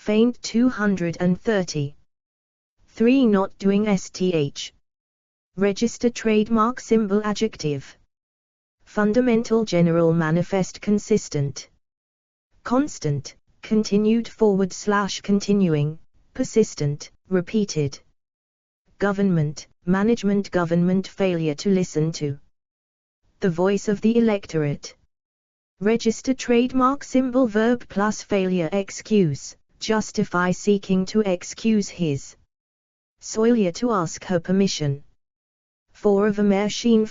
Faint 230. 3. Not doing STH. Register trademark symbol adjective. Fundamental general manifest consistent. Constant, continued / continuing, persistent, repeated. Government, management government failure to listen to. The voice of the electorate. Register trademark symbol verb plus failure excuse, justify seeking to excuse his. Failure to ask her permission. For of a machine /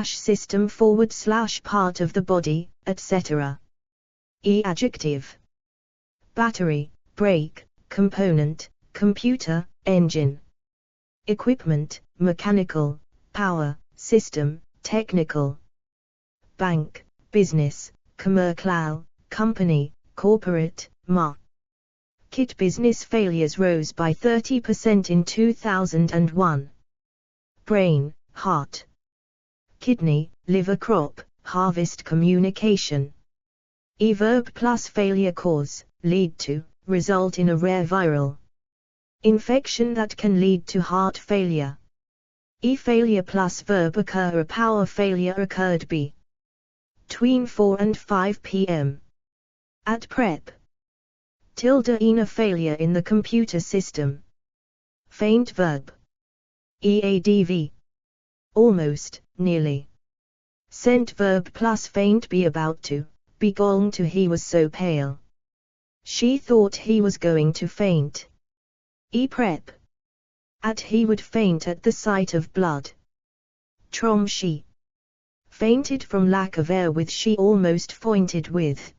system / part of the body, etc. Adjective. Battery, brake, component, computer, engine. Equipment, mechanical, power, system, technical. Bank, business, commercial, company, corporate, Kit business failures rose by 30% in 2001. Brain, heart. Kidney, liver crop, harvest communication. Verb plus failure cause, lead to, result in a rare viral infection that can lead to heart failure. Failure plus verb occur. A power failure occurred between 4 and 5 p.m. at prep. A failure in the computer system. Faint verb. Eadv. Almost, nearly. Sent verb plus faint be about to, be going to. He was so pale. She thought he was going to faint. Prep. At he would faint at the sight of blood. She fainted from lack of air with. She almost fainted with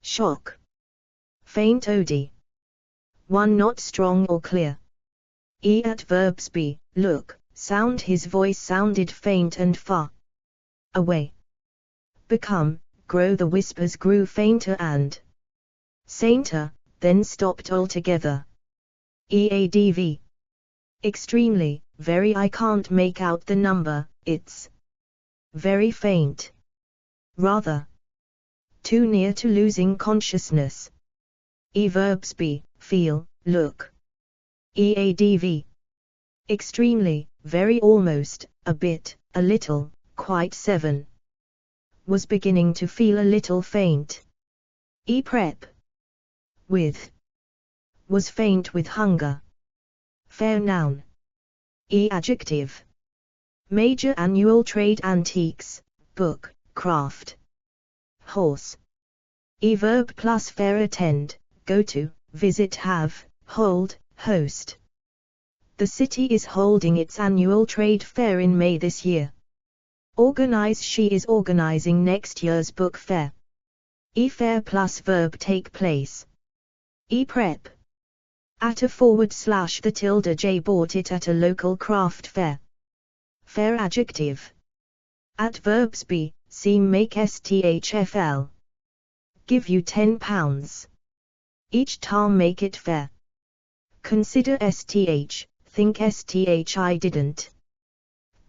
shock. Faint od. 1 not strong or clear. At verbs be, look, sound. His voice sounded faint and far away. Become, grow. The whispers grew fainter and sainter, then stopped altogether. Eadv. Extremely, very. I can't make out the number, it's very faint. Rather too near to losing consciousness. Verbs be, feel, look. Eadv. Extremely, very, almost, a bit, a little, quite. 7. Was beginning to feel a little faint. Prep. With. Was faint with hunger. Fair noun. Adjective. Major annual trade. Antiques, book, craft. Horse. Verb plus fair. Attend, go to, visit, have, hold, host. The city is holding its annual trade fair in May this year. Organize. She is organizing next year's book fair. Fair plus verb take place. Prep. At a / the J bought it at a local craft fair. Fair adjective. At verbs be, seem, make. Sthfl. Give you £10. Each time make it fair. Consider sth, think sth. I didn't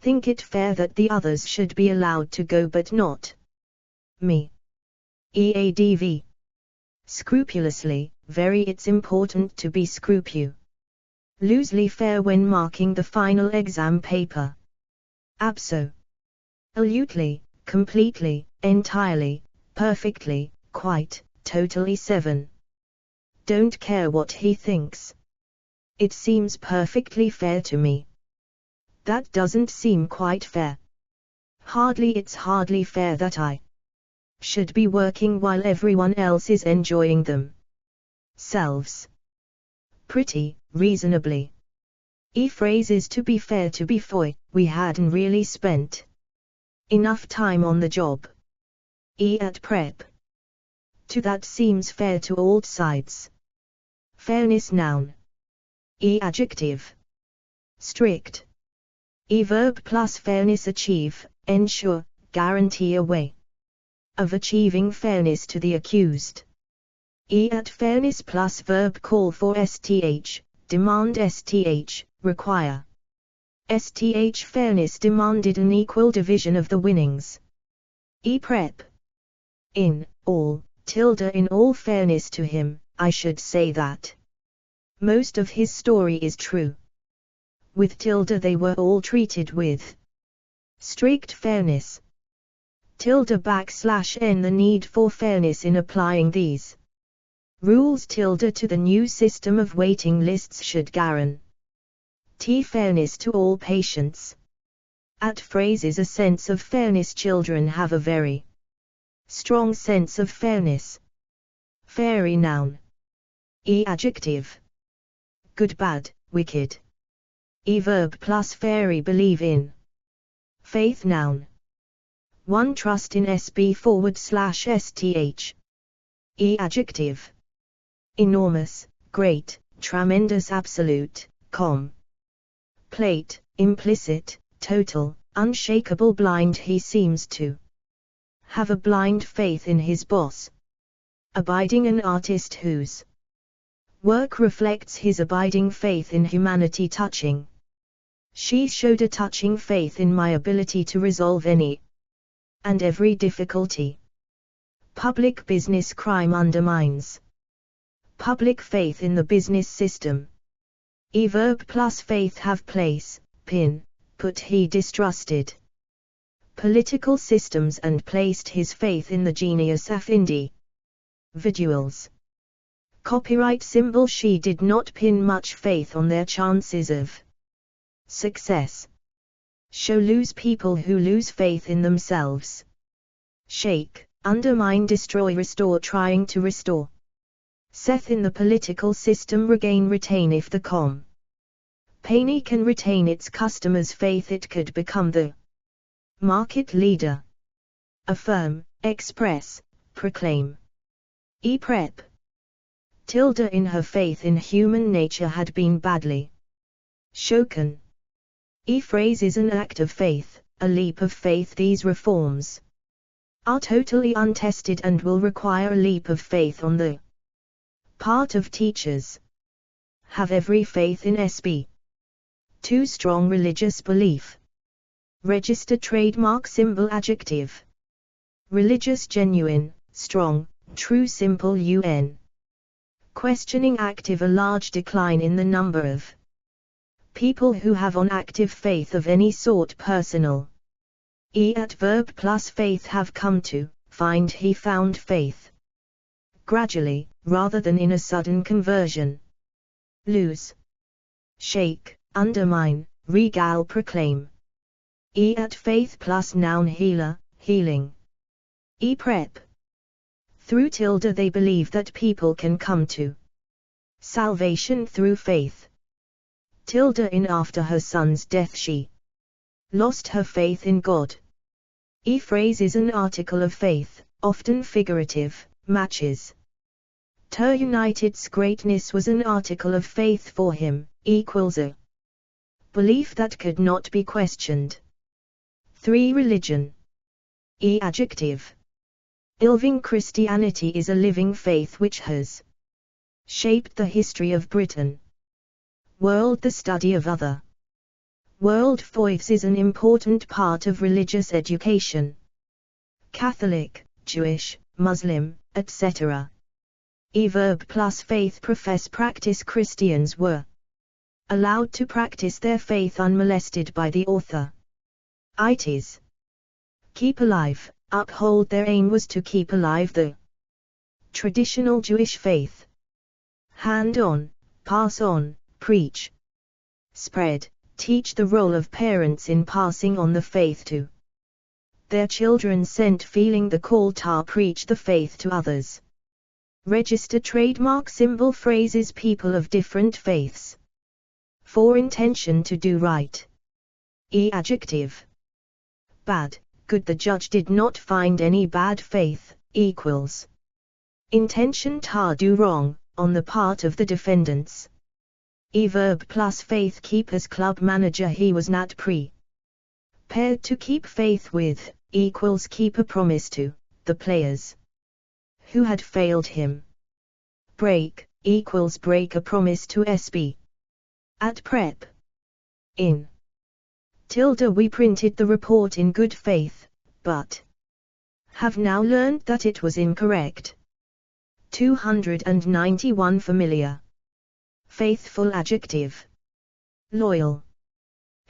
think it fair that the others should be allowed to go but not me. Eadv. Scrupulously, very. It's important to be scrupulously fair when marking the final exam paper. Absolutely, completely, entirely, perfectly, quite, totally. 7. Don't care what he thinks. It seems perfectly fair to me. That doesn't seem quite fair. Hardly. It's hardly fair that I should be working while everyone else is enjoying themselves. Pretty, reasonably. Phrase is to be fair. To be foy, we hadn't really spent enough time on the job. At prep. To that seems fair to all sides. Fairness noun. Adjective. Strict. Verb plus fairness. Achieve, ensure, guarantee a way of achieving fairness to the accused. At fairness plus verb call for sth, demand sth, require. Sth fairness demanded an equal division of the winnings. Prep. In all, tilde in all fairness to him, I should say that most of his story is true. With tilde they were all treated with strict fairness. Tilde \n the need for fairness in applying these rules tilde to the new system of waiting lists should guarantee fairness to all patients. At phrases a sense of fairness, children have a very strong sense of fairness. Fairy noun. Adjective. Good, bad, wicked. Verb plus fairy, believe in. Faith noun. 1 trust in /sth. Adjective. Enormous, great, tremendous, absolute, plate, implicit, total, unshakable, blind. He seems to have a blind faith in his boss. Abiding, an artist whose work reflects his abiding faith in humanity. Touching. She showed a touching faith in my ability to resolve any and every difficulty. Public business crime undermines public faith in the business system. Verb plus faith, have place, put. He distrusted political systems and placed his faith in the genius of individuals. Copyright symbol. She did not pin much faith on their chances of success. Show, lose, people who lose faith in themselves. Shake, undermine, destroy, restore, trying to restore. Seth, in the political system, regain, retain. If the company can retain its customers' faith, it could become the market leader. Affirm, express, proclaim. Prep. Tilde, in her faith in human nature, had been badly shaken. Phrase is an act of faith, a leap of faith. These reforms are totally untested and will require a leap of faith on the part of teachers. Have every faith in SB. 2 strong religious belief. Register trademark symbol adjective. Religious, genuine, strong, true, simple. Questioning active, a large decline in the number of people who have on active faith of any sort. Personal. At verb plus faith, have come to find. He found faith gradually, rather than in a sudden conversion. Lose. Shake, undermine, regale, proclaim. At faith plus noun, healer, healing. Prep. Through tilde they believe that people can come to salvation through faith. Tilde, in after her son's death she lost her faith in God. Phrase is an article of faith, often figurative, matches. Ter United's greatness was an article of faith for him, equals a belief that could not be questioned. 3 religion. Adjective. Living Christianity is a living faith which has shaped the history of Britain. World, the study of other world faiths, is an important part of religious education. Catholic, Jewish, Muslim, etc. Verb plus faith, profess, practice. Christians were allowed to practice their faith unmolested by the author. Ites. Keep alive, uphold. Their aim was to keep alive the traditional Jewish faith. Hand on, pass on, preach, spread, teach. The role of parents in passing on the faith to their children, sent feeling the call to preach the faith to others. Register trademark symbol. Phrases, people of different faiths. For intention to do right. Adjective. Bad, good. The judge did not find any bad faith, equals intention to do wrong, on the part of the defendants. Verb plus faith, keepers club manager. He was not prepared to keep faith with, equals keep a promise to, the players who had failed him. Break, equals break a promise to SB. At prep. In tilde we printed the report in good faith, but have now learned that it was incorrect. 291 Familiar. Faithful adjective. Loyal.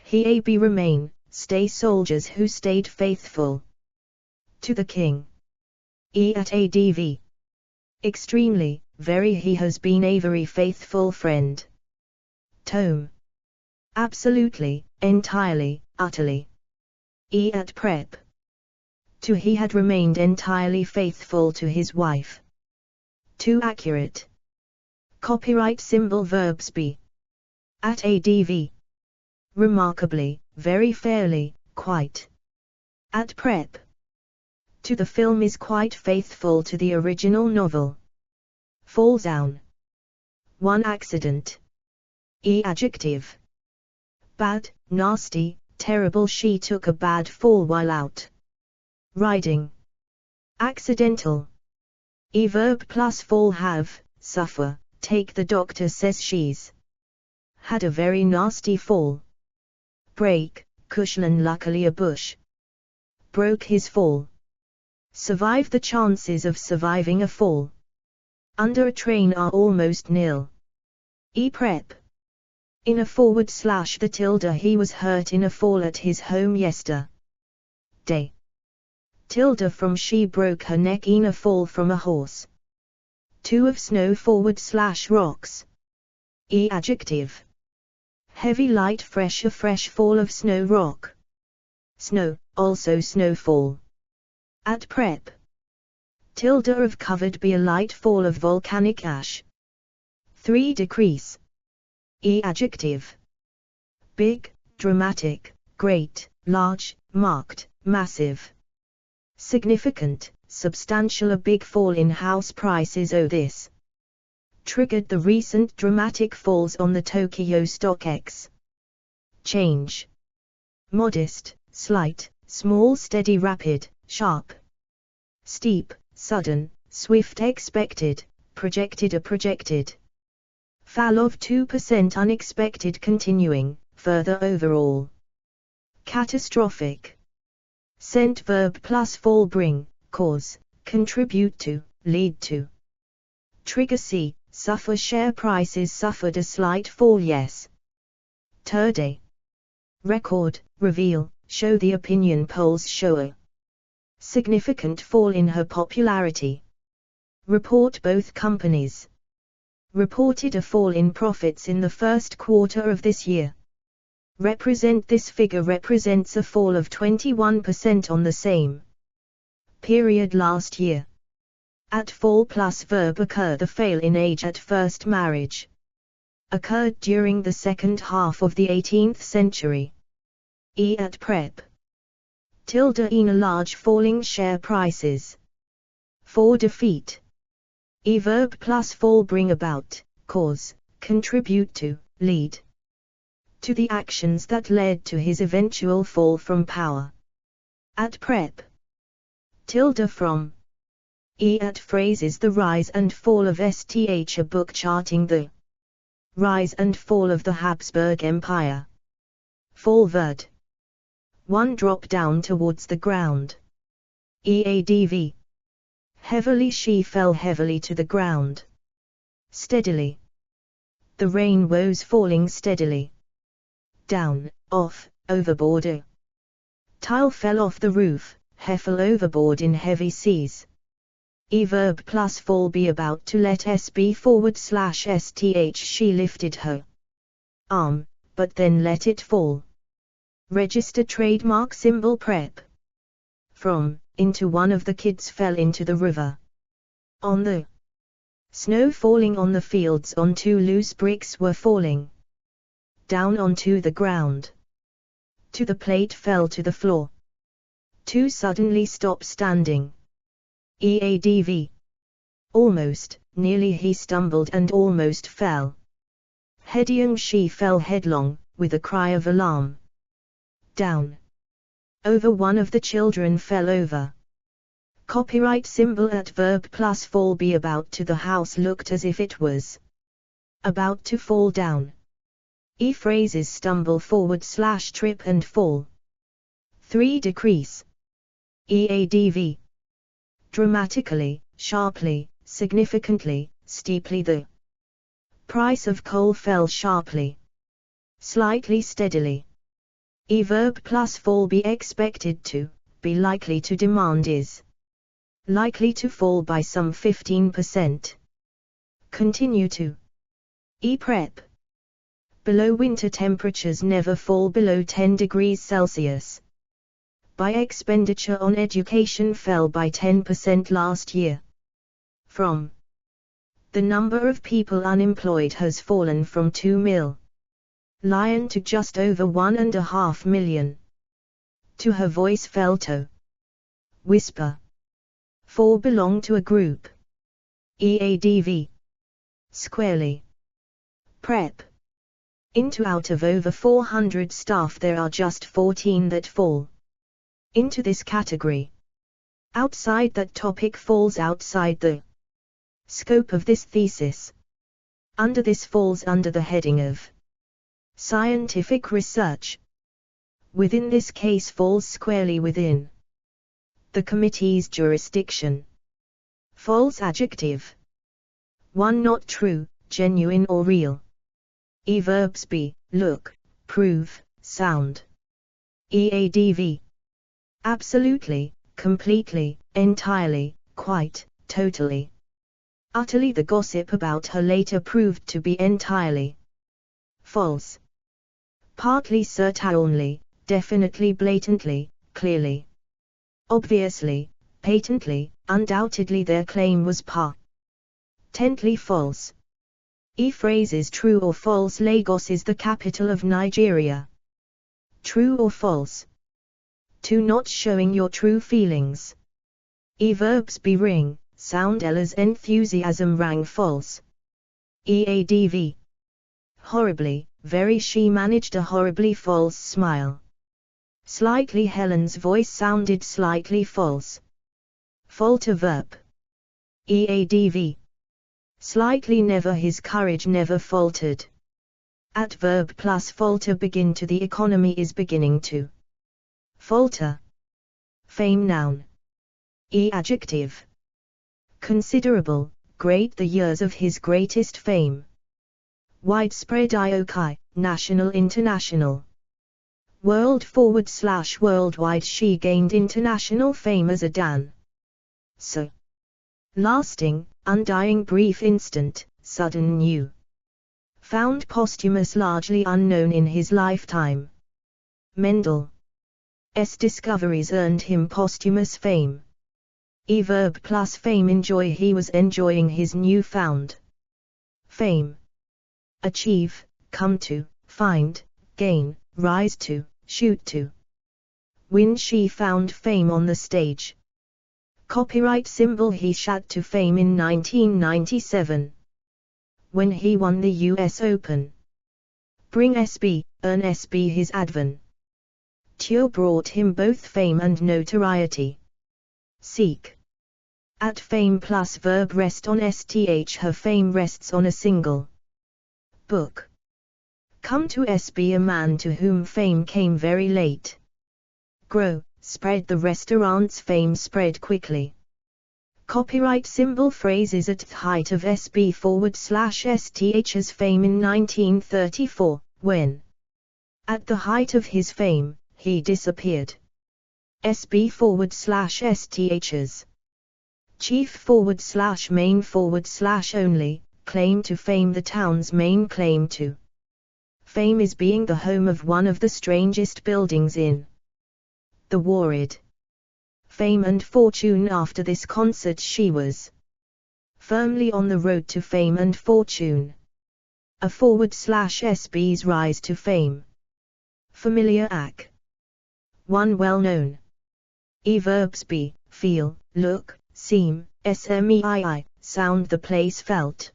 He be remain, stay soldiers who stayed faithful to the king. Adv. Extremely, very he has been a very faithful friend. Tome. Absolutely, entirely, utterly. At prep. To he had remained entirely faithful to his wife. Too accurate. Copyright symbol verbs be. At adv. Remarkably, very fairly, quite. At prep. To the film is quite faithful to the original novel. Fall down. One accident. Adjective. Bad, nasty, terrible. She took a bad fall while out riding. Accidental. Verb plus fall have, suffer, take. The doctor says she's had a very nasty fall. Break, cushion. Luckily a bush broke his fall. Survive. The chances of surviving a fall under a train are almost nil. Prep. In a / the tilde. He was hurt in a fall at his home yesterday. Tilde from she broke her neck in a fall from a horse. 2 of snow / rocks. Adjective. Heavy, light, fresh. A fresh fall of snow. Rock. Snow, also snowfall. At prep. Tilde of covered. Be a light fall of volcanic ash. 3 decrease. Adjective. Big, dramatic, great, large, marked, massive. Significant, substantial. A big fall in house prices. This triggered the recent dramatic falls on the Tokyo Stock Exchange. Modest, slight, small, steady, rapid, sharp, steep, sudden, swift. Expected, projected. A projected fall of 2%. Unexpected, continuing, further. Overall. Catastrophic. Sent verb plus fall. Bring, cause, contribute to, lead to. Trigger. See, suffer. Share prices suffered a slight fall. Yes. Turday. Record, reveal, show. The opinion polls show a significant fall in her popularity. Report. Both companies reported a fall in profits in the first quarter of this year. Represent. This figure represents a fall of 21% on the same period last year. At fall plus verb occur. The fail in age at first marriage occurred during the second half of the 18th century. At prep. Tilde in a large falling share prices. 4 defeat. Verb plus fall. Bring about, cause, contribute to, lead to the actions that led to his eventual fall from power. At prep. Tilde from. At phrases. The rise and fall of Sth. A book charting the rise and fall of the Habsburg Empire. Fall verd. 1 drop down towards the ground. Eadv. Heavily. She fell heavily to the ground. Steadily. The rain was falling steadily. Down, off, overboard. A tile fell off the roof. Heffel overboard in heavy seas. Verb plus fall. Be about to let sb /sth. She lifted her arm, but then let it fall. Register trademark symbol. Prep. From, into. One of the kids fell into the river. On the snow falling on the fields. On 2 loose bricks were falling down onto the ground. To the plate fell to the floor. 2 suddenly stop standing. Eadv. Almost, nearly. He stumbled and almost fell. Heading. She fell headlong, with a cry of alarm. Down. Over. One of the children fell over. Copyright symbol. At verb plus fall. Be about to. The house looked as if it was about to fall down. Phrases. Stumble / trip and fall. 3 decrease. Eadv. Dramatically, sharply, significantly, steeply. The price of coal fell sharply, slightly, steadily. Verb plus fall be expected to, be likely to. Demand is likely to fall by some 15%. Continue to. Prep. Below winter temperatures never fall below 10 degrees Celsius. By expenditure on education fell by 10% last year. From. The number of people unemployed has fallen from 2 million to just over 1.5 million. To her voice fell to. Whisper. 4 belong to a group. EADV. Squarely. Prep. Into. Out of over 400 staff there are just 14 that fall into this category. Outside that topic falls outside the scope of this thesis. Under this falls under the heading of scientific research. Within this case falls squarely within the committee's jurisdiction. False adjective. 1. Not true, genuine or real. Verbs be, look, prove, sound. EADV. Absolutely, completely, entirely, quite, totally. Utterly. The gossip about her later proved to be entirely false. Partly, certainly, definitely, blatantly, clearly, obviously, patently, undoubtedly. Their claim was patently false. Phrase is true or false. Lagos is the capital of Nigeria. True or false. 2. Not showing your true feelings. Verbs be ring, sound. Ella's enthusiasm rang false. EADV. Horribly, very. She managed a horribly false smile. Slightly. Helen's voice sounded slightly false. Falter. Verb. EADV. Slightly. Never. His courage never faltered. Adverb plus falter begin to. The economy is beginning to falter. Fame. Noun. Adjective. Considerable, great. The years of his greatest fame. Widespread. Iokai, national, international. World / worldwide. She gained international fame as a dancer. Lasting, undying, brief, instant, sudden, new. Found. Posthumous, largely unknown in his lifetime. Mendel's discoveries earned him posthumous fame. Verb plus fame. Enjoy. He was enjoying his new-found fame. Achieve, come to, find, gain, rise to, shoot to. Win. She found fame on the stage. Copyright symbol. He shot to fame in 1997. When he won the US Open. Bring SB, earn SB. His adventure brought him both fame and notoriety. Seek. At fame plus verb rest on STH. Her fame rests on a single book. Come to SB. A man to whom fame came very late. Grow, spread. The restaurant's fame spread quickly. Copyright symbol. Phrases at the height of SB /STH's fame in 1934, when, at the height of his fame, he disappeared. SB /STH's chief /main /only, claim to fame. The town's main claim to fame is being the home of one of the strangest buildings in the world. Fame and fortune. After this concert she was firmly on the road to fame and fortune. A /SB's rise to fame. Familiar. Ac. 1. Well known. Verbs be, feel, look, seem, SMEII, sound. The place felt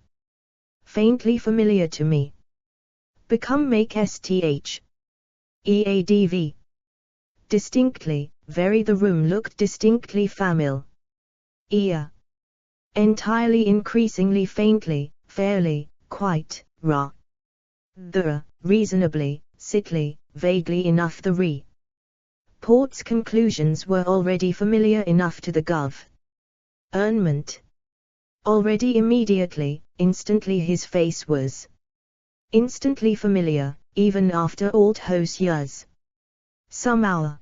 faintly familiar to me. Become. Make. STH. EADV. Distinctly, very. The room looked distinctly familiar. Entirely, increasingly, faintly, fairly, quite, reasonably, sickly, vaguely enough. The report's conclusions were already familiar enough to the government. Already immediately, instantly his face was instantly familiar, even after all those years. Somehow.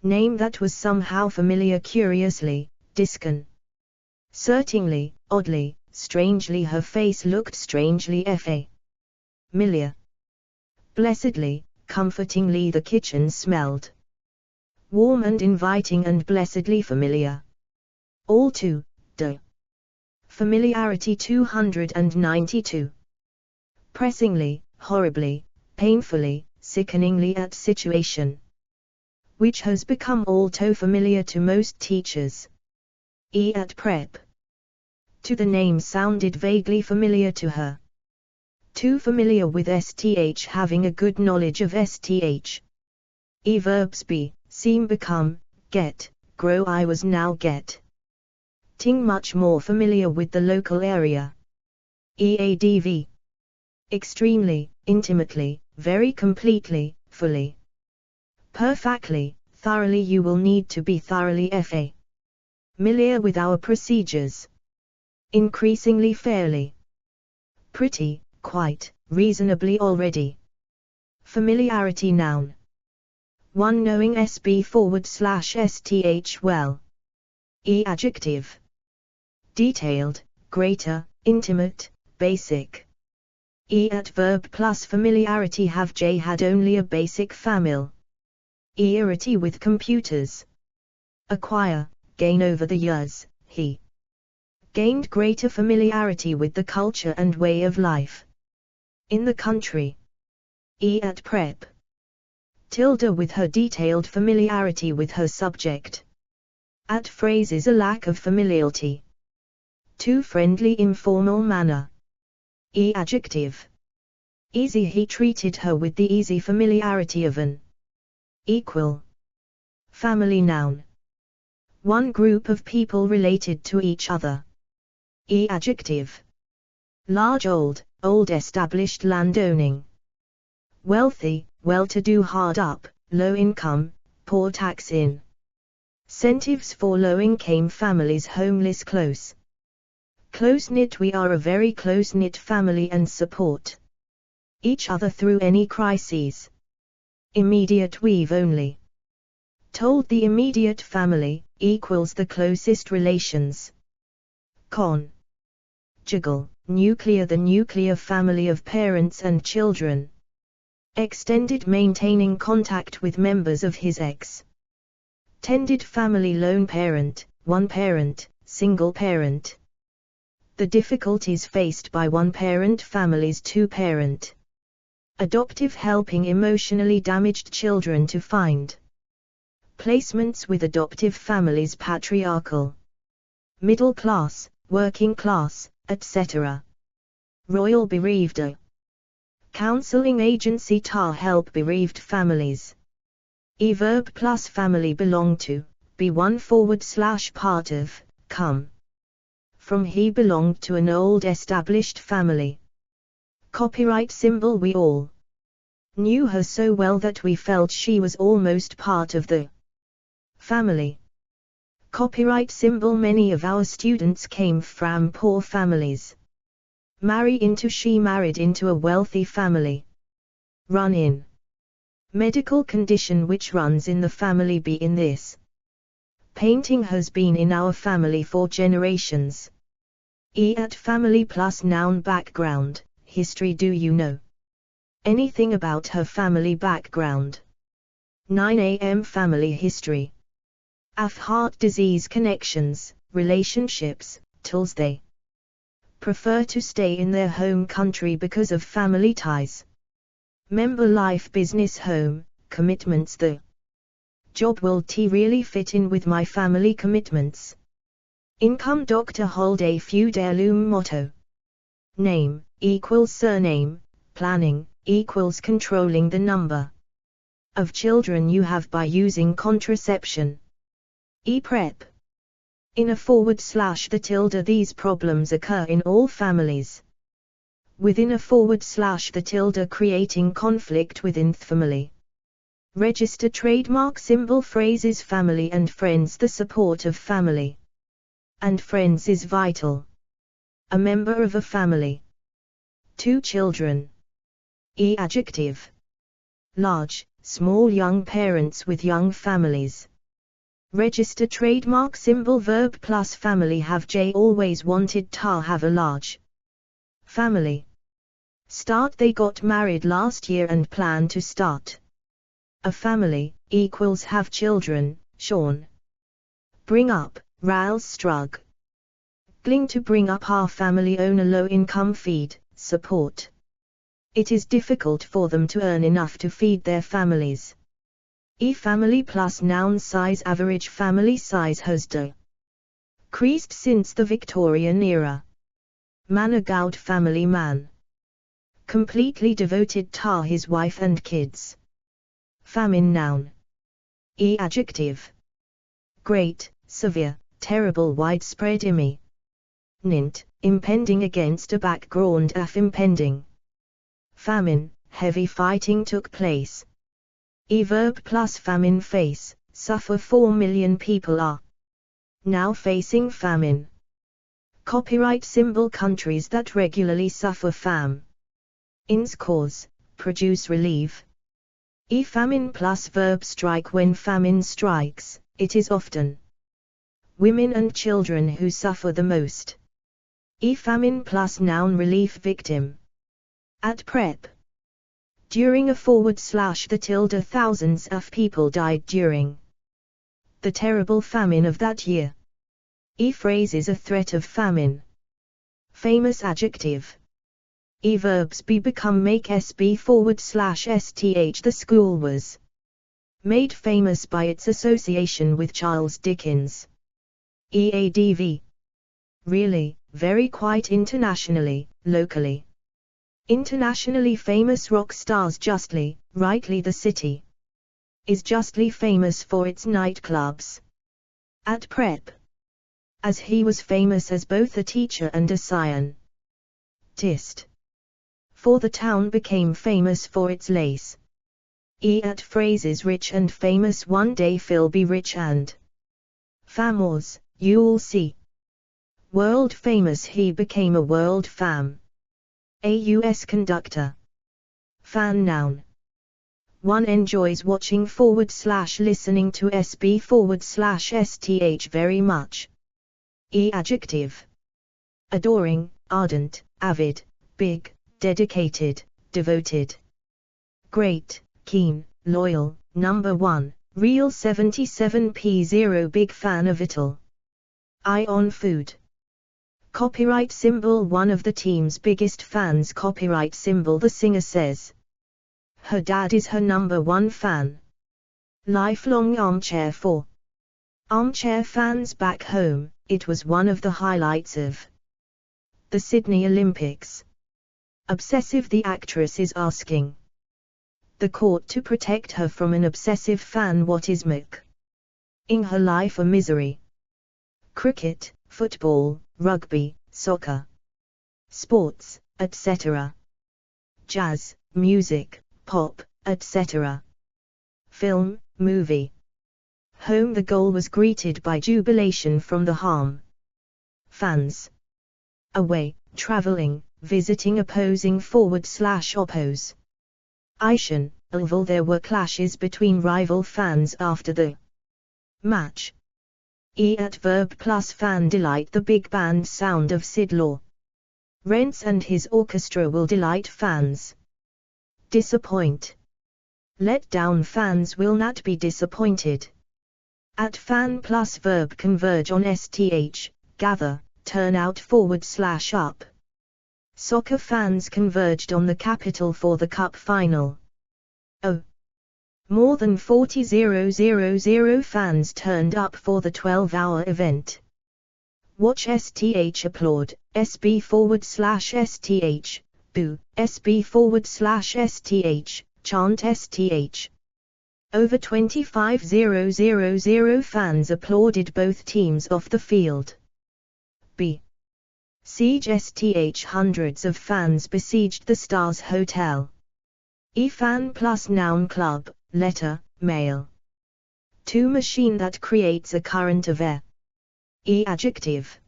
Name that was somehow familiar curiously, discon. Certainly, oddly, strangely her face looked strangely familiar. Blessedly, comfortingly the kitchen smelled warm and inviting and blessedly familiar. All too, Familiarity 292. Pressingly, horribly, painfully, sickeningly at situation. Which has become all too familiar to most teachers. At prep. To the name sounded vaguely familiar to her. Too familiar with STH, having a good knowledge of STH. Verbs be, seem, become, get, grow. I was now get. Ting much more familiar with the local area. EADV. Extremely, intimately, very completely, fully. Perfectly, thoroughly. You will need to be thoroughly familiar with our procedures. Increasingly fairly. Pretty, quite, reasonably already. Familiarity noun. One knowing SB/STH well. Adjective. Detailed, greater, intimate, basic. Adverb plus familiarity. Have J had only a basic familiarity with computers. Acquire, gain over the years, he gained greater familiarity with the culture and way of life in the country. At prep. Tilde with her detailed familiarity with her subject. At phrases a lack of familiarity. Too friendly informal manner. Adjective. Easy. He treated her with the easy familiarity of an equal. Family noun. One group of people related to each other. Adjective. Large. Old established landowning. Wealthy, well-to-do. Hard up, low income, poor. Tax in. Incentives for low-income families. Homeless. Close-knit. We are a very close-knit family and support each other through any crises. Immediate. We've only told the immediate family, equals the closest relations. Conjugal, nuclear. The nuclear family of parents and children. Extended. Maintaining contact with members of his extended family. Lone parent, one parent, single parent. The difficulties faced by one-parent families. Two-parent. Adoptive. Helping emotionally damaged children to find placements with adoptive families. Patriarchal. Middle class, working class, etc. Royal. Bereaved. Counseling agency. Help bereaved families. Verb plus family. Belong to, be one / part of, come from. He belonged to an old established family. Copyright symbol. We all knew her so well that we felt she was almost part of the family. Copyright symbol. Many of our students came from poor families. She married into a wealthy family. Run in. Medical condition which runs in the family. Be in this. Painting has been in our family for generations. At family plus noun. Background, history. Do you know anything about her family background? 9 am. Family history. Heart disease. Connections, relationships, tools. They prefer to stay in their home country because of family ties. Member life. Business. Home, commitments. The job will really fit in with my family commitments. Income. Dr. hold a feud. Heirloom. Motto. Name, equals surname. Planning, equals controlling the number of children you have by using contraception. Prep. In a / the tilde. These problems occur in all families. Within a / the tilde. Creating conflict within the family. Register trademark symbol. Phrases. Family and friends. The support of family and friends is vital. A member of a family. 2 children. E adjective. Large, small young parents with young families. Register trademark symbol verb plus family have J always wanted ta have a large family. Start they got married last year and plan to start a family equals have children, Sean. Bring up, Ral's strug. Gling to bring up our family own a low income feed, support. It is difficult for them to earn enough to feed their families. E family plus noun size average family size has decreased since the Victorian era. Man a gout family man. Completely devoted to his wife and kids. Famine noun. E adjective. Great, severe, terrible widespread imminent, impending against a background of impending. Famine, heavy fighting took place. E verb plus famine face, suffer 4 million people are now facing famine. Copyright symbol countries that regularly suffer ins cause, produce relief. E famine plus verb strike when famine strikes, it is often women and children who suffer the most. E famine plus noun relief victim. At prep. During a / the tilde thousands of people died during the terrible famine of that year. E phrase is a threat of famine. Famous adjective. E verbs be become make sb /sth. The school was made famous by its association with Charles Dickens. EADV. Really, very quite internationally, locally. Internationally famous rock stars justly, rightly the city is justly famous for its nightclubs. At prep. As he was famous as both a teacher and a scientist. For the town became famous for its lace. E at phrases rich and famous one day Phil be rich and famous, you'll see. World famous he became a world fam. A US conductor. Fan noun. One enjoys watching / listening to sb /sth very much. E adjective. Adoring, ardent, avid, big, dedicated, devoted. Great, keen, loyal, number 1, real 77p0 big fan of Ital. Eye on food. Copyright symbol one of the team's biggest fans. Copyright symbol the singer says her dad is her number 1 fan. Lifelong armchair for armchair fans back home, it was one of the highlights of the Sydney Olympics. Obsessive the actress is asking the court to protect her from an obsessive fan. What is making her life a misery? Cricket, football, rugby, soccer, sports, etc. Jazz, music, pop, etc. Film, movie. Home. The goal was greeted by jubilation from the home fans. Away, traveling, visiting opposing / oppose. Ishan, although there were clashes between rival fans after the match. E at verb plus fan delight the big band sound of Sid Lawrence and his orchestra will delight fans. Disappoint. Let down fans will not be disappointed. At fan plus verb converge on sth, gather, turn out / up. Soccer fans converged on the capital for the cup final. Oh! More than 40,000 fans turned up for the 12-hour event. Watch sth applaud, sb /sth, boo, sb /sth, chant sth. Over 25,000 fans applauded both teams off the field. B. Siege sth. Hundreds of fans besieged the Stars Hotel. E fan plus noun club, letter, mail. 2 machine that creates a current of air. E adjective.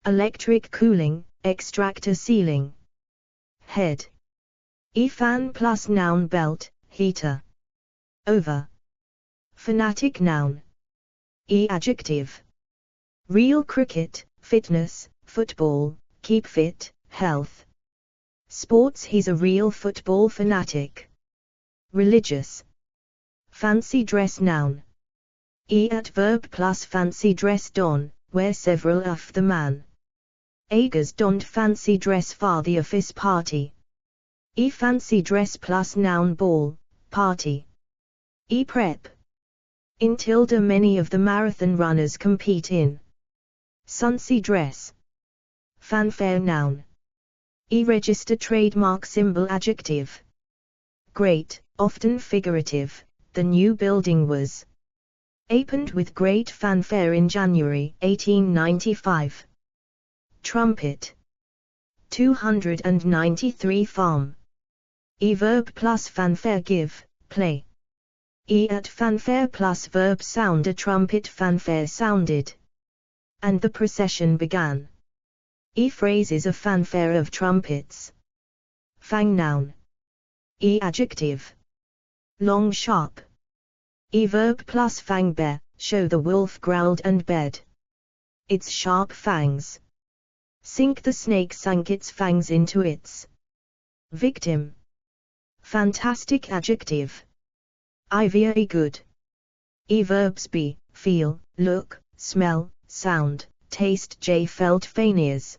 Electric cooling, extractor ceiling. Head. Fan plus noun belt, heater. Over. Phonetic noun. Adjective. Real cricket, fitness, football, keep fit, health. Sports. He's a real football fanatic. Religious. Fancy dress noun. Adverb plus fancy dress don, where several of the man. Agers donned fancy dress for the office party. Fancy dress plus noun ball, party. Prep. In tilde many of the marathon runners compete in. Fancy dress. Fanfare noun. Register trademark symbol adjective. Great, often figurative, the new building was opened with great fanfare in January 1895. Trumpet. 293 farm. Verb plus fanfare give, play. At fanfare plus verb sound, a trumpet fanfare sounded. And the procession began. Phrases, a fanfare of trumpets. Fang noun. Adjective. Long sharp. Verb plus fang bear, show the wolf growled and bared its sharp fangs. Sink the snake sank its fangs into its victim. Fantastic adjective. Very good. Verbs be, feel, look, smell, sound, taste. Felt failures.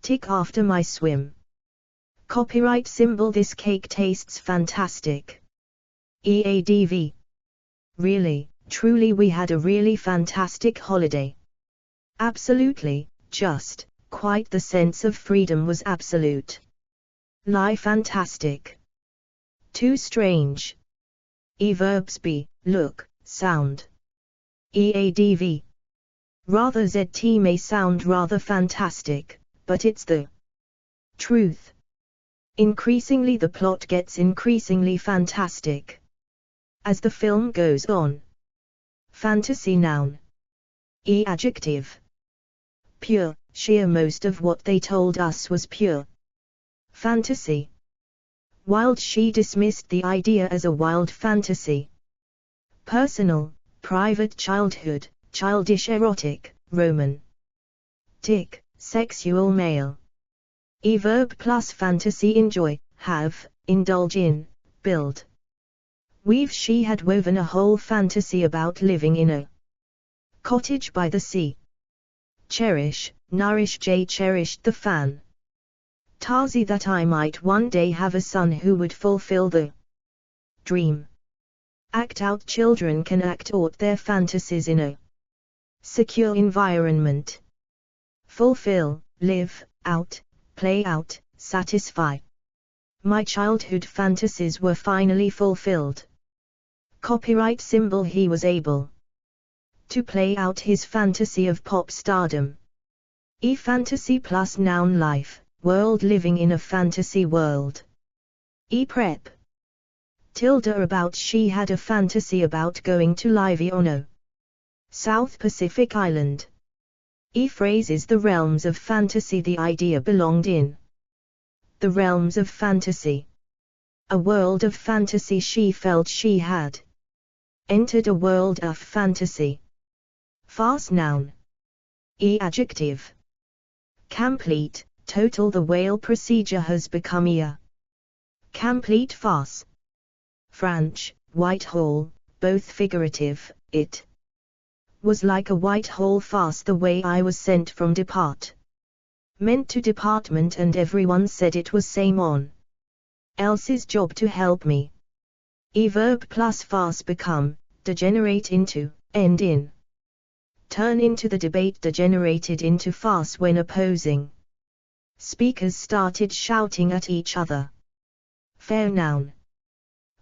Tick after my swim. Copyright symbol. This cake tastes fantastic. EADV. Really, truly, we had a really fantastic holiday. Absolutely, just, quite, the sense of freedom was absolute. Lie, fantastic. Too strange. Verbs be, look, sound. EADV. Rather, ZT may sound rather fantastic, but it's the truth. Increasingly the plot gets increasingly fantastic as the film goes on. Fantasy noun. Adjective. Pure, sheer. Most of what they told us was pure fantasy. Wild. She dismissed the idea as a wild fantasy. Personal, private. Childhood, childish. Erotic, Roman. Tick, sexual. Male. Verb plus fantasy. Enjoy, have, indulge in, build. Weave. She had woven a whole fantasy about living in a cottage by the sea. Cherish, nourish. Cherished the fan tasy, that I might one day have a son who would fulfill the dream. Act out. Children can act out their fantasies in a secure environment. Fulfill, live out, play out, satisfy. My childhood fantasies were finally fulfilled. Copyright symbol. He was able to play out his fantasy of pop stardom. Fantasy plus noun. Life, world. Living in a fantasy world. Prep. Tilde about. She had a fantasy about going to live on a South Pacific island. Phrases. The realms of fantasy. The idea belonged in the realms of fantasy. A world of fantasy. She felt she had entered a world of fantasy. Farce noun. Adjective. Complete, total. The whale procedure has become a complete farce. French, Whitehall, both figurative. It was like a Whitehall farce. The way I was sent from depart meant to department, and everyone said it was same on else's job to help me. Verb plus farce. Become, degenerate into, end in. Turn into. The debate degenerated into farce when opposing speakers started shouting at each other. Fare noun.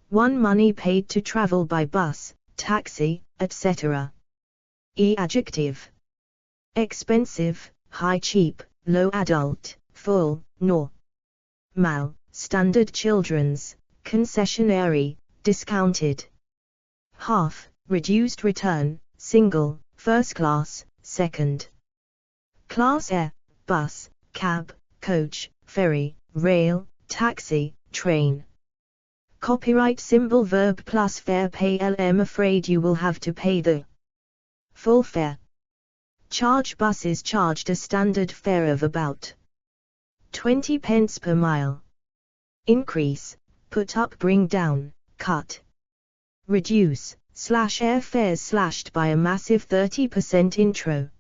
1. Money paid to travel by bus, taxi, etc. Adjective. Expensive, high. Cheap, low. Adult, full, nor. Mal, standard. Children's, concessionary, discounted. Half, reduced. Return, single, first class, second class. Air, bus, cab, coach, ferry, rail, taxi, train. Copyright symbol verb plus fare pay. I'm afraid you will have to pay the full fare. Charge buses charged a standard fare of about 20 pence per mile. Increase, put up, bring down, cut. Reduce, slash airfares slashed by a massive 30% intro.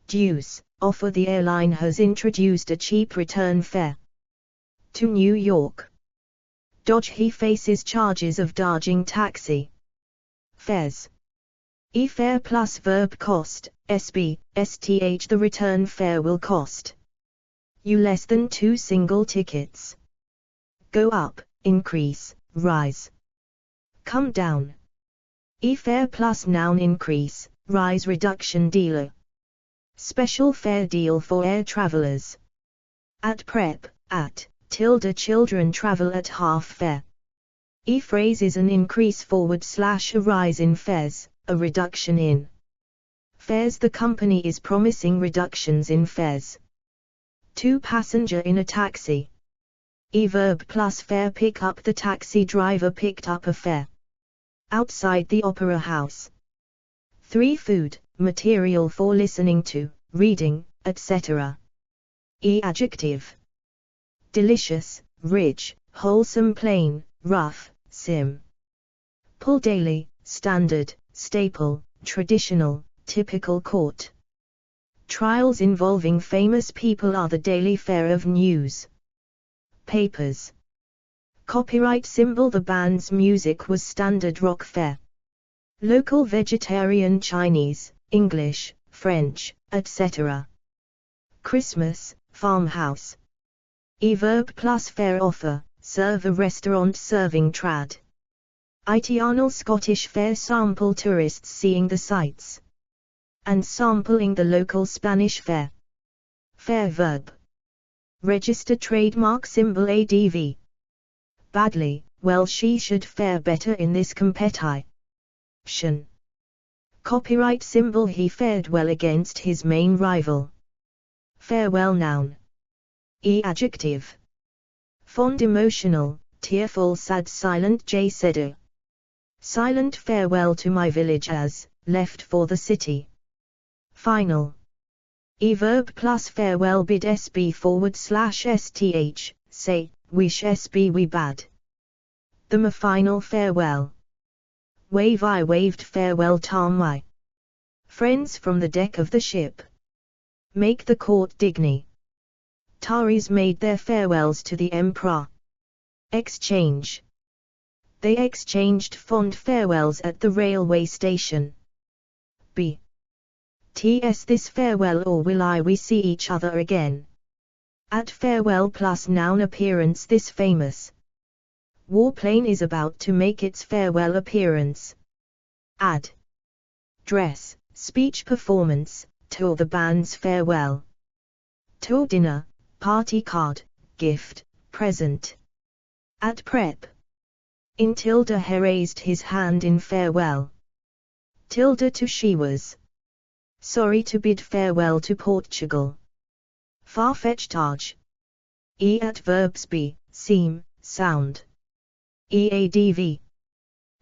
Dues, offer the airline has introduced a cheap return fare to New York. Dodge, he faces charges of dodging taxi fares. E-fare plus verb cost, SB, STH. The return fare will cost you less than 2 single tickets. Go up, increase, rise. Come down. E-fare plus noun, increase, rise, reduction, dealer. Special fare deal for air travelers. At prep, at, tilde children travel at half fare. E-phrase is an increase forward slash a rise in fares, a reduction in fares. The company is promising reductions in fares. 2 passenger in a taxi. E-verb plus fare, pick up. The taxi driver picked up a fare outside the opera house. 3 food, material for listening to, reading, etc. E adjective. Delicious, rich, wholesome, plain, rough, sim. Pull, daily, standard, staple, traditional, typical. Court trials involving famous people are the daily fare of news papers. Copyright symbol, the band's music was standard rock fare. Local, vegetarian, Chinese, English, French, etc. Christmas, farmhouse. E-verb plus fare, offer, serve, a restaurant serving trad. Itinerant, Scottish fare, sample, tourists seeing the sights and sampling the local Spanish fare. Fare verb. Register trademark symbol ADV. Badly, well, she should fare better in this competition. Copyright symbol, he fared well against his main rival. Farewell, noun. E adjective. Fond, emotional, tearful, sad, silent, J said. Silent farewell to my village as, left for the city. Final. E-verb plus farewell, bid SB forward slash STH, say, wish SB we bade them a final farewell. Wave, I waved farewell to my friends from the deck of the ship. Make the court digny. Taris made their farewells to the emperor. Exchange. They exchanged fond farewells at the railway station. B. T.S. this farewell, or will we see each other again? At farewell plus noun, appearance, this famous warplane is about to make its farewell appearance. Ad. Dress, speech, performance, tour, the band's farewell. Tour, dinner, party, card, gift, present. At prep. In tilde, he raised his hand in farewell. Tilde to, she was sorry to bid farewell to Portugal. Far-fetched, arch. E at verbs be, seem, sound. EADV.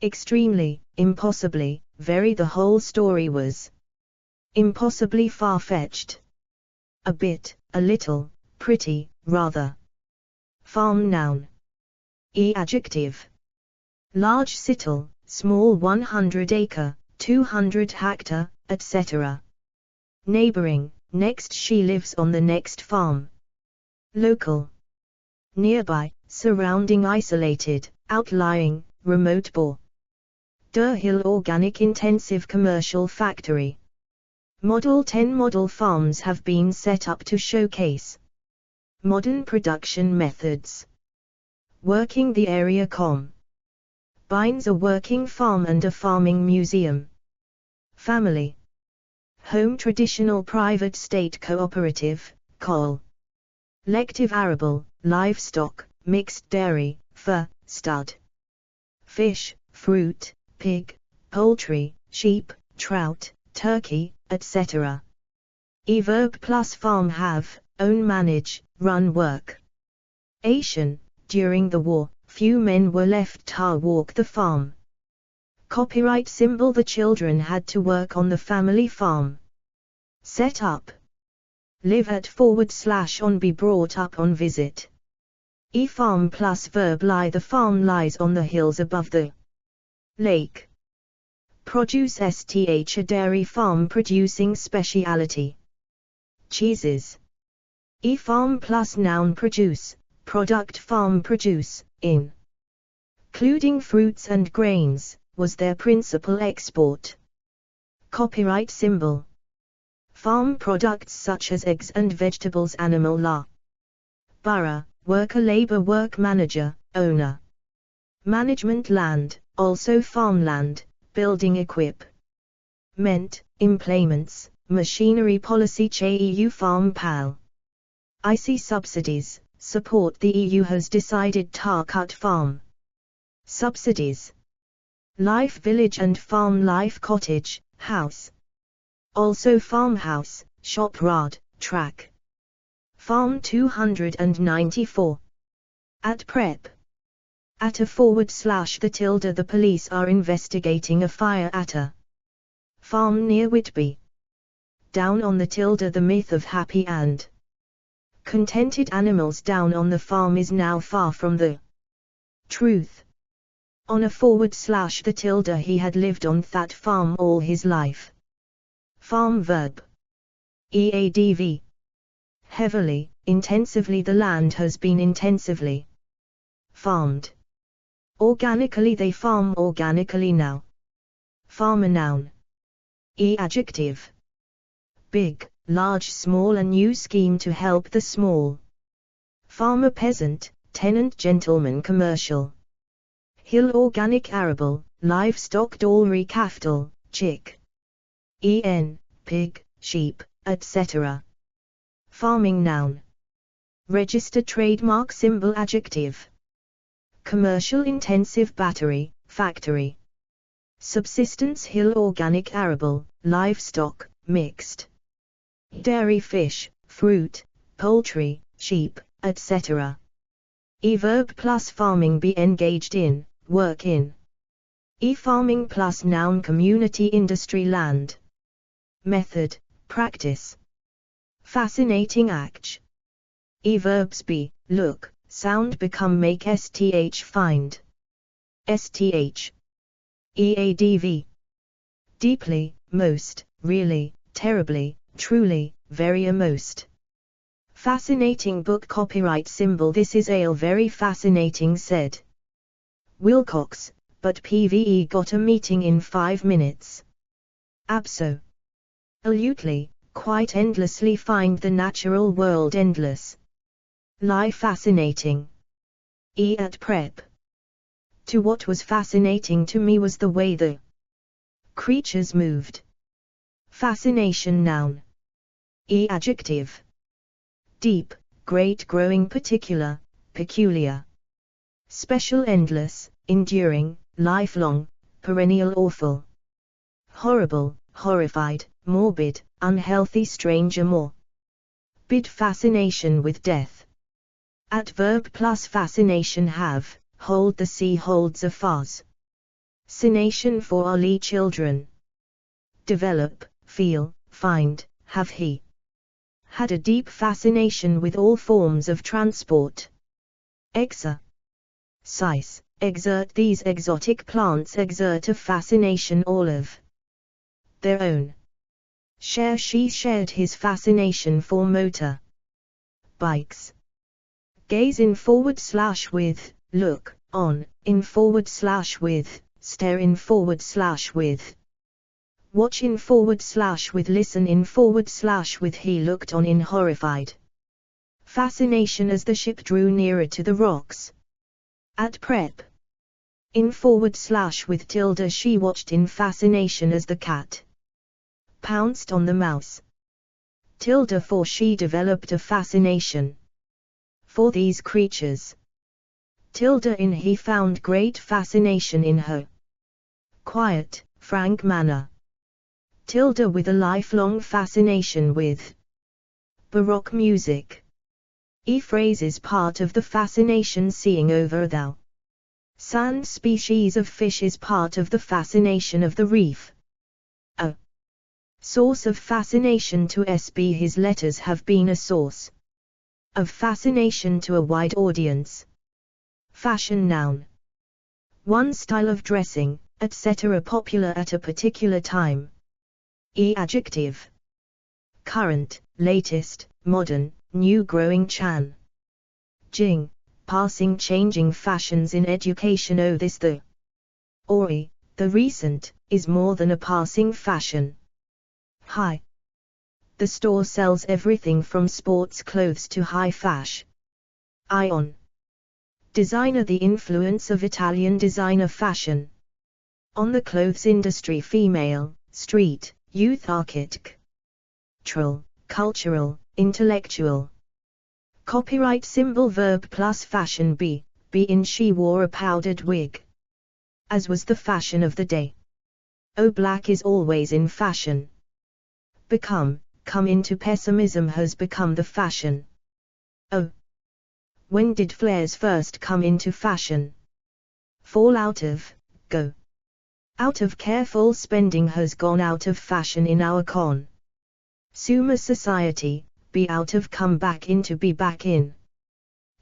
Extremely, impossibly, very, the whole story was impossibly far-fetched. A bit, a little, pretty, rather. Farm, noun. E adjective. Large, sittle, small, 100 acre, 200 hectare, etc. Neighboring, next, she lives on the next farm. Local. Nearby, surrounding, isolated, outlying, remote. Bore. Der Hill, organic intensive commercial factory. Model 10 model farms have been set up to showcase modern production methods. Working the area. Binds, a working farm and a farming museum. Family. Home, traditional, private, state, cooperative, coal. Lective, arable, livestock, mixed dairy, fur, stud. Fish, fruit, pig, poultry, sheep, trout, turkey, etc. E-verb plus farm, have, own, manage, run, work. Ation, during the war, few men were left to walk the farm. Copyright symbol, the children had to work on the family farm. Set up. Live at / on, be brought up on, visit. Farm plus verb lie, the farm lies on the hills above the lake. Produce / a dairy farm producing specialty cheeses. Farm plus noun, produce, product, farm, produce, including fruits and grains, was their principal export. Copyright symbol. Farm products such as eggs and vegetables, animal labor, worker, labor, work, manager, owner. Management, land, also farmland, building equipment, implements, machinery, policy, EU farm pal. IC subsidies, support, the EU has decided to cut farm subsidies. Life, village and farm, life, cottage, house. Also farmhouse, shop, rod, track. Farm 294. At prep. At a / the police are investigating a fire at a farm near Whitby. Down on the / the myth of happy and contented animals down on the farm is now far from the truth. On a / the he had lived on that farm all his life. Farm verb. EADV. Heavily, intensively, the land has been intensively farmed. Organically, they farm organically now. Farmer, noun. Adjective. Big, large, small, a new scheme to help the small. Farmer, peasant, tenant, gentleman, commercial. Hill, organic, arable, livestock, dowry, capital, chick. Pig, sheep, etc. Farming, noun. Register, trademark, symbol, adjective. Commercial, intensive, battery, factory. Subsistence, hill, organic, arable, livestock, mixed. Dairy, fish, fruit, poultry, sheep, etc. Verb plus farming, be engaged in, work in. Farming plus noun, community, industry, land. Method, practice. Fascinating, act. Verbs, be, look, sound, become, make, find. Eadv. Deeply, most, really, terribly, truly, very, most. Fascinating book. Copyright symbol, this is a very fascinating, said Wilcox, but PVE got a meeting in 5 minutes. Absolutely, quite endlessly, find the natural world endless. Lie, fascinating. At prep. To what was fascinating to me was the way the creatures moved. Fascination, noun. Adjective. Deep, great, growing, particular, peculiar. Special, endless, enduring, lifelong, perennial, awful. Horrible, horrified, morbid, unhealthy, strange, a more bid, fascination with death. Adverb plus fascination, have, hold, the sea holds a fascination for our children. Develop, feel, find, have, he had a deep fascination with all forms of transport. Exercise, exert, these exotic plants exert a fascination all of their own. Share, she shared his fascination for motor bikes. Gaze, in / with, look, on, in / with, stare, in / with, watch, in / with, listen, in / with, he looked on in horrified fascination as the ship drew nearer to the rocks. At prep. In / with, she watched in fascination as the cat pounced on the mouse. For she developed a fascination for these creatures. In he found great fascination in her quiet, frank manner. With a lifelong fascination with Baroque music. Phrase is part of the fascination seeing over thou. Sand species of fish is part of the fascination of the reef. A source of fascination to SB. His letters have been a source of fascination to a wide audience. Fashion noun. One style of dressing, etc. popular at a particular time. Adjective. Current, latest, modern, new growing chan. Jing, passing changing fashions in education. Oh, this the the recent, is more than a passing fashion. High. The store sells everything from sports clothes to high fashion. Ion. Designer. The influence of Italian designer fashion on the clothes industry. Female, street, youth. Architectural, cultural, intellectual. Copyright symbol. Verb plus fashion. Be in. She wore a powdered wig, as was the fashion of the day. Black is always in fashion. Become, come into. Pessimism has become the fashion. When did flares first come into fashion? Fall out of, go out of. Careful spending has gone out of fashion in our consumer society. Be out of, come back into, be back in.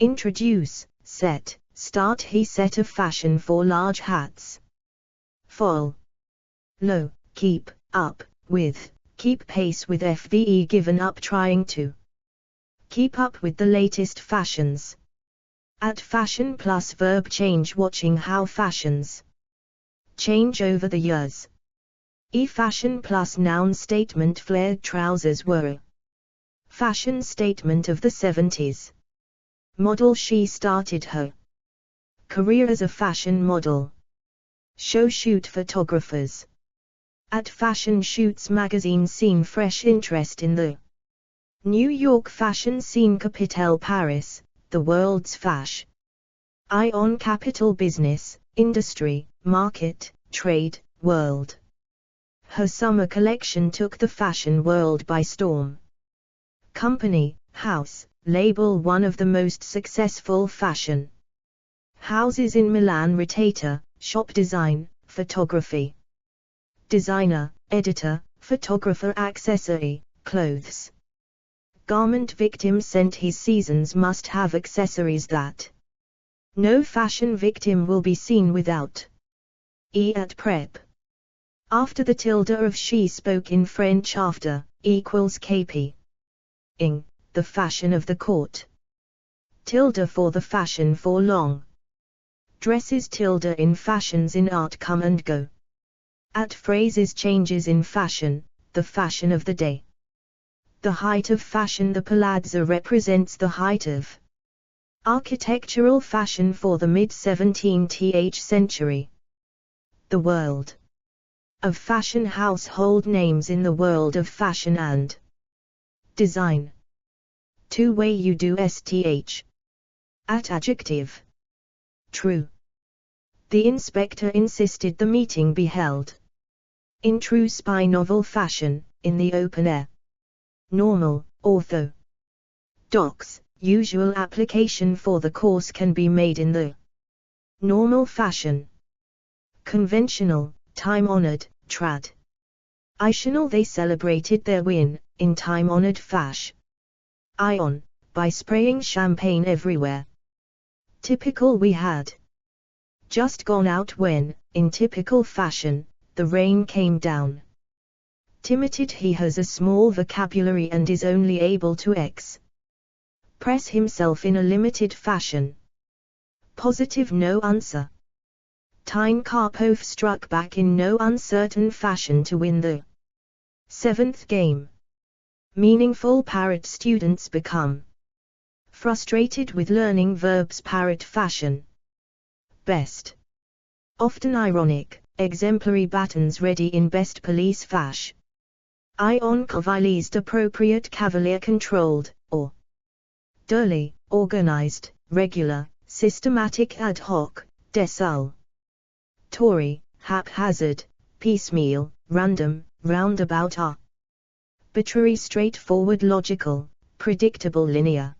Introduce, set, start. He set a fashion for large hats. Fall. Low, keep up with, keep pace with. FVE. Given up trying to keep up with the latest fashions. At fashion plus verb change. Watching how fashions change over the years. Fashion plus noun statement. Flared trousers were a fashion statement of the 70s. Model. She started her career as a fashion model. Show shoot. Photographers at fashion shoots. Magazine scene. Fresh interest in the New York fashion scene. Capitale. Paris, the world's fashion icon. Capital. Business, industry, market, trade, world. Her summer collection took the fashion world by storm. Company, house, label. One of the most successful fashion houses in Milan. Retator, shop. Design, photography. Designer, editor, photographer. Accessory, clothes. Garment. Victim. Sent. His seasons must have accessories that no fashion victim will be seen without. At prep. After. The tilde of she spoke in French. After, equals kp. Ing, the fashion of the court. Tilde for the fashion for long dresses. Tilde in fashions in art. Come and go. At phrases changes in fashion, the fashion of the day. The height of fashion. The palazzo represents the height of architectural fashion for the mid-17th century. The world of fashion. Household names in the world of fashion and design. Two-way. You do sth. At adjective. True. The inspector insisted the meeting be held in true spy novel fashion, in the open air. Normal, orthodox, usual. Application for the course can be made in the normal fashion. Conventional, time-honored, traditional. They celebrated their win, in time-honored fashion. Ion, by spraying champagne everywhere. Typical. We had just gone out when, in typical fashion, the rain came down. Timid. He has a small vocabulary and is only able to express himself in a limited fashion. Positive. No answer. Tyne Karpov struck back in no uncertain fashion to win the 7th game. Meaningful. Parrot. Students become frustrated with learning verbs. Parrot fashion. Best. Often ironic, exemplary. Battens ready in best police fashion. Ion. Civilized. Appropriate. Cavalier. Controlled, or orderly, organized, regular, systematic. Ad hoc, desul. Tory, haphazard, piecemeal, random, roundabout. Arbitrary. Straightforward. Logical, predictable, linear.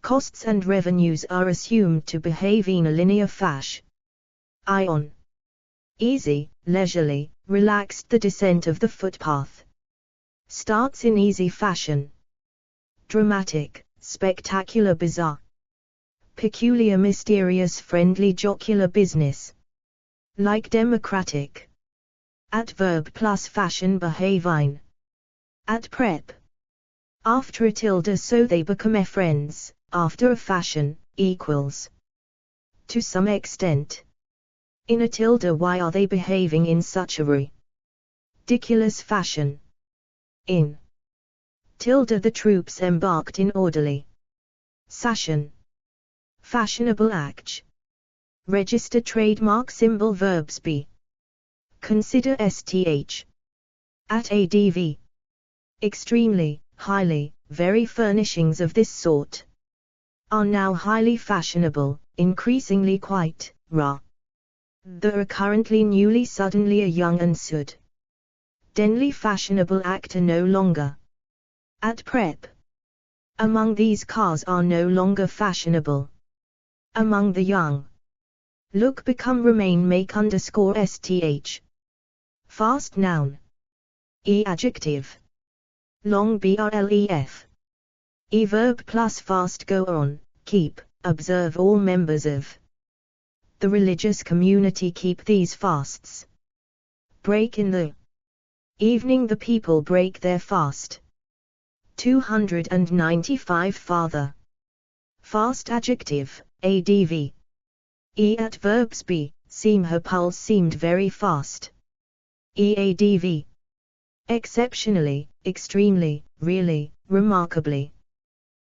Costs and revenues are assumed to behave in a linear fashion. On. Easy, leisurely, relaxed. The descent of the footpath starts in easy fashion. Dramatic, spectacular, bizarre. Peculiar, mysterious, friendly, jocular, business. Like, democratic. Adverb plus fashion, behave in. At prep. After a tilde, so they become friends, after a fashion, equals. To some extent. In a tilde, why are they behaving in such a ridiculous fashion? In tilde, the troops embarked in orderly session. Fashionable act. Register trademark symbol verbs be. Consider STH. At ADV. Extremely, highly, very. Furnishings of this sort are now highly fashionable, increasingly quite rare. There are currently, newly, suddenly, a young and denly fashionable actor no longer at prep. Among these cars are no longer fashionable. Among the young. Look, become, remain, make _STH. Fast noun. Adjective. Long BRLEF. Verb plus fast, go on, keep, observe. All members of the religious community keep these fasts. Break in the evening, the people break their fast. 295 Father. Fast adjective, ADV. Adverbs be, seem, her pulse seemed very fast. EADV. Exceptionally, extremely, really, remarkably.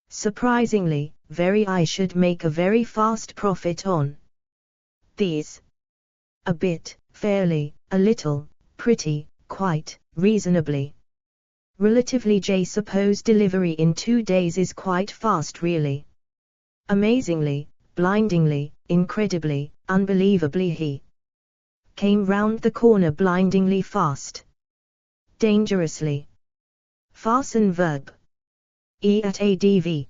Surprisingly, very. I should make a very fast profit on these. A bit, fairly, a little, pretty, quite, reasonably. Relatively. Suppose delivery in 2 days is quite fast, really. Amazingly, blindingly, incredibly, unbelievably. He came round the corner blindingly fast. Dangerously. Fasten verb. At ADV.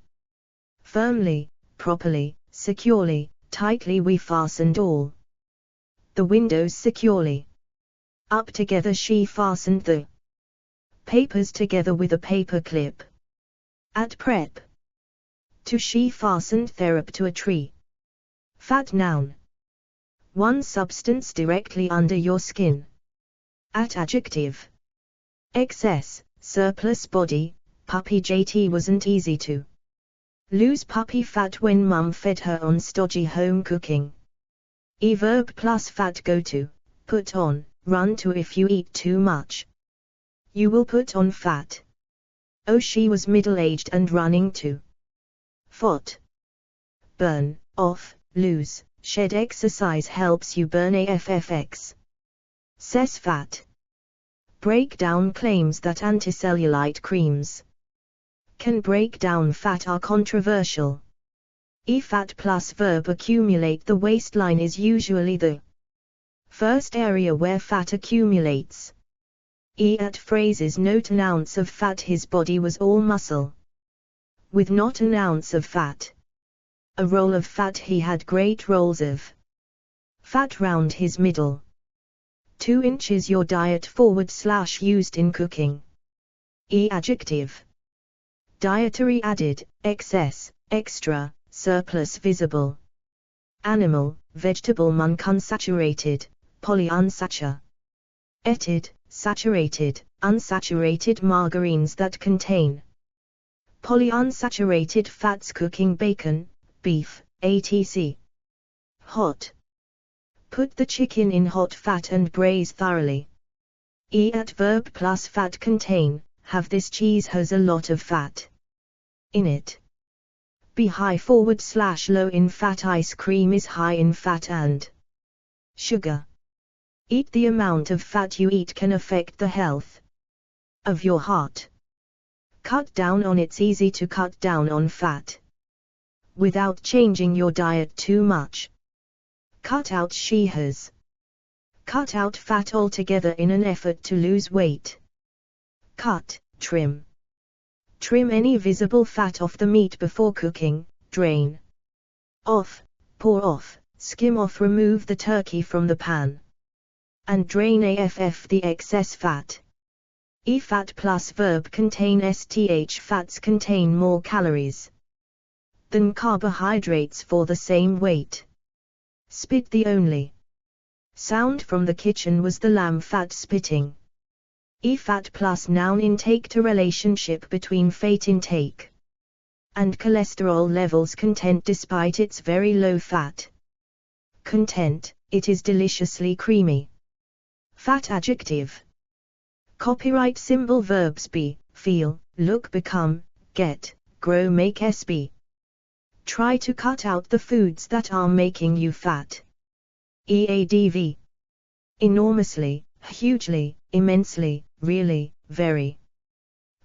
Firmly, properly, securely, tightly. We fastened all the windows securely. Up together, she fastened the papers together with a paper clip. At prep. To, she fastened therap to a tree. Fat noun. One substance directly under your skin. At adjective. Excess, surplus body. Puppy JT wasn't easy to lose puppy fat when mum fed her on stodgy home cooking. Verb plus fat, go to, put on, run to. If you eat too much, you will put on fat. Oh, she was middle-aged and running to fat. Burn, off, lose, shed. Exercise helps you burn AFFX. Says fat. Breakdown. Claims that anticellulite creams can break down fat are controversial. Fat plus verb accumulate. The waistline is usually the first area where fat accumulates. At phrases. Note an ounce of fat. His body was all muscle, with not an ounce of fat. A roll of fat. He had great rolls of fat round his middle. 2 inches. Your diet / used in cooking. Adjective. Dietary. Added, excess, extra, surplus. Visible. Animal, vegetable. Unsaturated, polyunsaturated, saturated, unsaturated. Margarines that contain polyunsaturated fats. Cooking bacon, beef, etc. Hot. Put the chicken in hot fat and braise thoroughly. Adverb plus fat. Contain, have. This cheese has a lot of fat in it. Be high / low in fat. Ice cream is high in fat and sugar. Eat. The amount of fat you eat can affect the health of your heart. Cut down on. It's easy to cut down on fat without changing your diet too much. Cut out. She has cut out fat altogether in an effort to lose weight. Cut, trim. Trim any visible fat off the meat before cooking, drain off, pour off, skim off, remove the turkey from the pan, and drain AFF the excess fat. Fat plus verb contain STH. Fats contain more calories than carbohydrates for the same weight. Spit. The only sound from the kitchen was the lamb fat spitting. Fat plus noun intake to relationship between fat intake and cholesterol levels. Content. Despite its very low fat content, it is deliciously creamy. Fat. Adjective. Copyright symbol. Verbs be, feel, look, become, get, grow, make. SB. Try to cut out the foods that are making you fat. EADV. Enormously, hugely, immensely, really, very,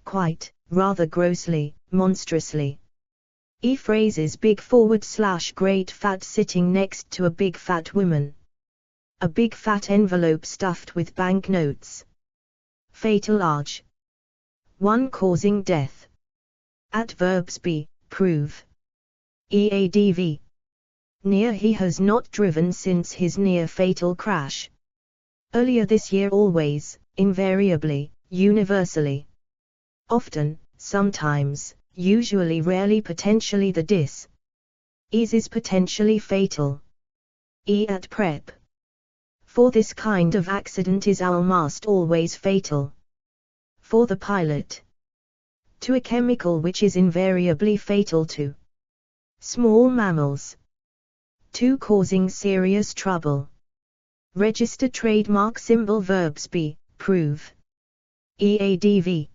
quite, rather, grossly, monstrously. Phrases. Big / great fat sitting next to a big fat woman. A big fat envelope stuffed with banknotes. Fatal. Large one causing death. Adverbs. Be, prove. EADV. Near. He has not driven since his near fatal crash earlier this year. Always, invariably, universally, often, sometimes, usually, rarely, potentially. The dis is potentially fatal. At prep. For this kind of accident is almost always fatal. For the pilot. To a chemical which is invariably fatal to small mammals. To causing serious trouble. Register trademark symbol. Verbs. Be, prove. EADV.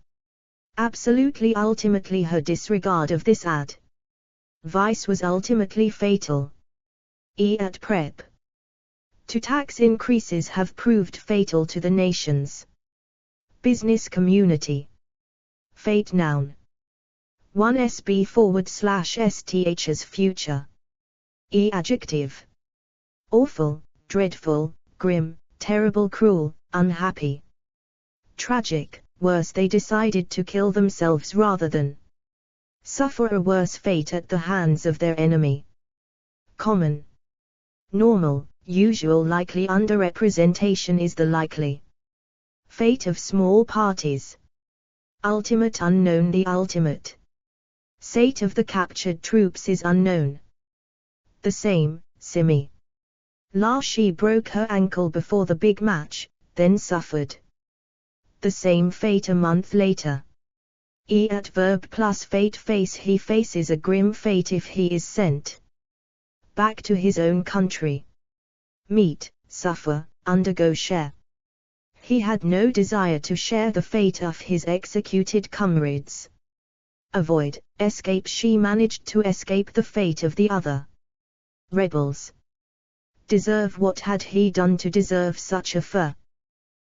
Absolutely, ultimately. Her disregard of this advice was ultimately fatal. At prep. To tax increases have proved fatal to the nation's business community. Fate. Noun. 1 SB /STH as future. Adjective. Awful, dreadful, grim, terrible, cruel, unhappy, tragic, worse. They decided to kill themselves rather than suffer a worse fate at the hands of their enemy. Common. Normal, usual, likely. Underrepresentation is the likely fate of small parties. Ultimate. Unknown. The ultimate fate of the captured troops is unknown. The same, simi. She broke her ankle before the big match, then suffered the same fate a month later. Adverb plus fate. Face. He faces a grim fate if he is sent back to his own country. Meet, suffer, undergo, share. He had no desire to share the fate of his executed comrades. Avoid, escape. She managed to escape the fate of the other rebels. Deserve. What had he done to deserve such a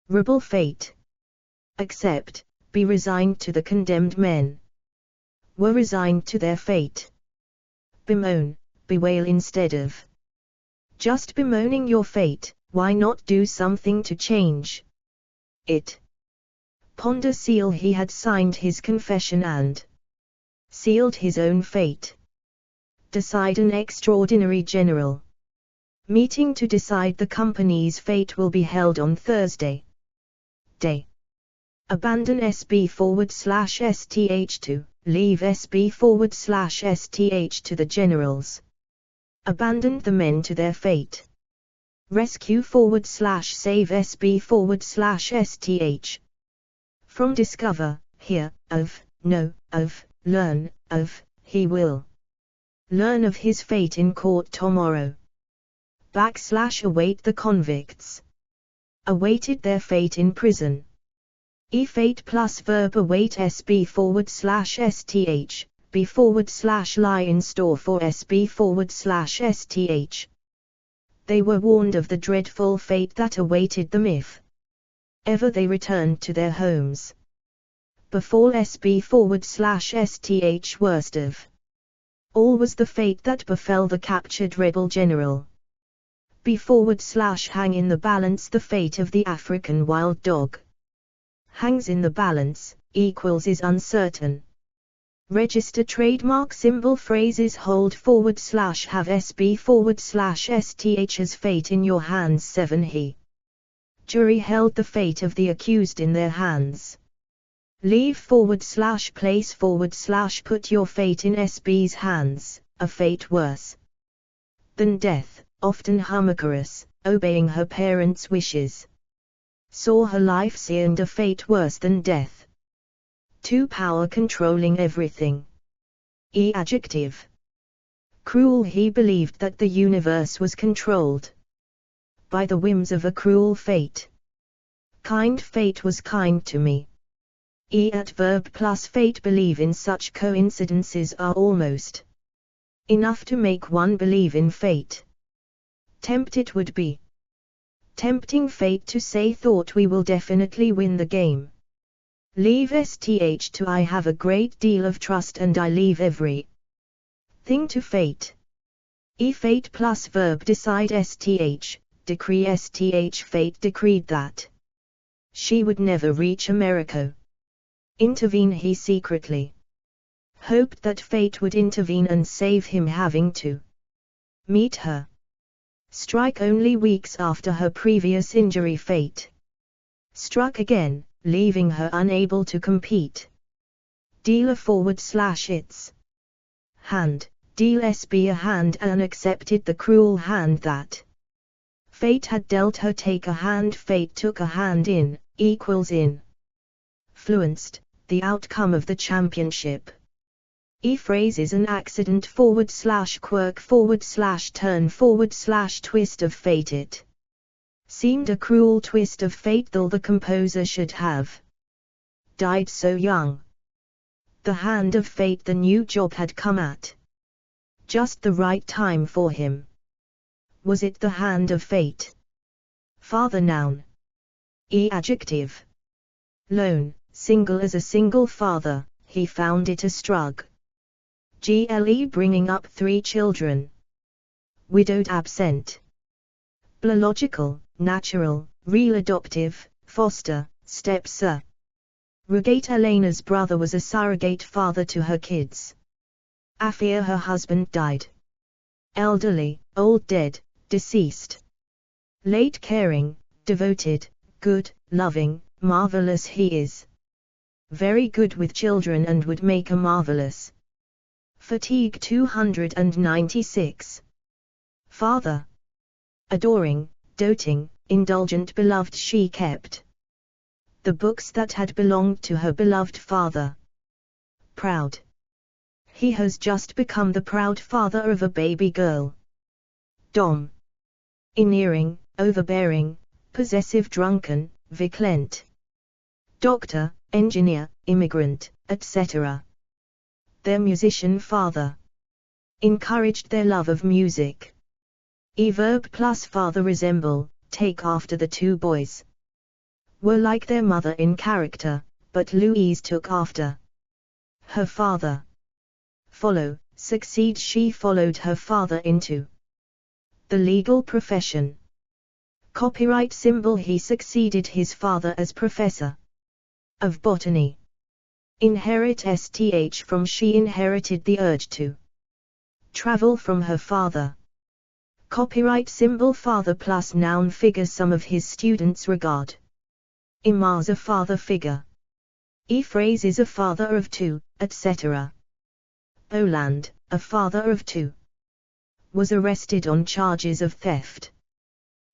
terrible fate? Accept, be resigned to. The condemned men were resigned to their fate. Bemoan, bewail. Instead of just bemoaning your fate, why not do something to change it? Ponder. Seal. He had signed his confession and sealed his own fate. Decide. An extraordinary general meeting to decide the company's fate will be held on Thursday. Day. Abandon. SB /STH to, leave. SB /STH to the generals. Abandoned the men to their fate. Rescue /save. SB /STH. From. Discover, hear, of, know, of, learn, of, he will learn of his fate in court tomorrow. Await. The convicts awaited their fate in prison. Fate plus verb await. SB /STH, be / lie in store for. SB /STH. They were warned of the dreadful fate that awaited them if ever they returned to their homes. Befall. SB /STH. Worst of all was the fate that befell the captured rebel general. Be / hang in the balance. The fate of the African wild dog hangs in the balance, equals is uncertain. Register trademark symbol phrases hold / have SB / STH as fate in your hands. 7 He. Jury held the fate of the accused in their hands. Leave / place / put your fate in SB's hands, a fate worse than death, often humorous, obeying her parents' wishes. Saw her life seemed a fate worse than death. 2 Power controlling everything. E. Adjective. Cruel. He believed that the universe was controlled by the whims of a cruel fate. Kind. Fate was kind to me. E. Adverb plus fate. Believe in such coincidences are almost enough to make one believe in fate. Tempt. It would be tempting fate to say thought we will definitely win the game. Leave STH to I have a great deal of trust and I leave every thing to fate. E. Fate plus verb decide STH, decree STH. Fate decreed that she would never reach America. Intervene. He secretly hoped that fate would intervene and save him having to meet her. Strike. Only weeks after her previous injury fate struck again, leaving her unable to compete. Deal. A / its hand. Deal SB. A hand. Anne accepted the cruel hand that fate had dealt her. Take a hand. Fate took a hand in, equals in. Fluenced, the outcome of the championship. E. Phrase is an accident / quirk / turn / twist of fate. It seemed a cruel twist of fate though the composer should have died so young. The hand of fate. The new job had come at just the right time for him. Was it the hand of fate? Father. Noun. E. Adjective. Lone, single. As a single father, he found it a struggle. Gle. Bringing up 3 children. Widowed. Absent. Biological, natural, real. Adoptive, foster, stepson. Regate. Elena's brother was a surrogate father to her kids. Afia. Her husband died. Elderly, old. Dead, deceased. Late. Caring, devoted, good, loving, marvelous. He is very good with children and would make a marvelous fatigue. 296. Father. Adoring, doting, indulgent. Beloved. She kept the books that had belonged to her beloved father. Proud. He has just become the proud father of a baby girl. Dom. Eneering, overbearing, possessive. Drunken, violent. Doctor, engineer, immigrant, etc. Their musician father encouraged their love of music. E. Verb plus father. Resemble, take after. The 2 boys were like their mother in character, but Louise took after her father. Follow, succeed. She followed her father into the legal profession. Copyright symbol. He succeeded his father as professor of botany. Inherit. STH from. She inherited the urge to travel from her father. Copyright symbol. Father plus noun figure. Some of his students regard him as a father figure. E. Phrase is a father of 2, etc. Boland, a father of 2, was arrested on charges of theft.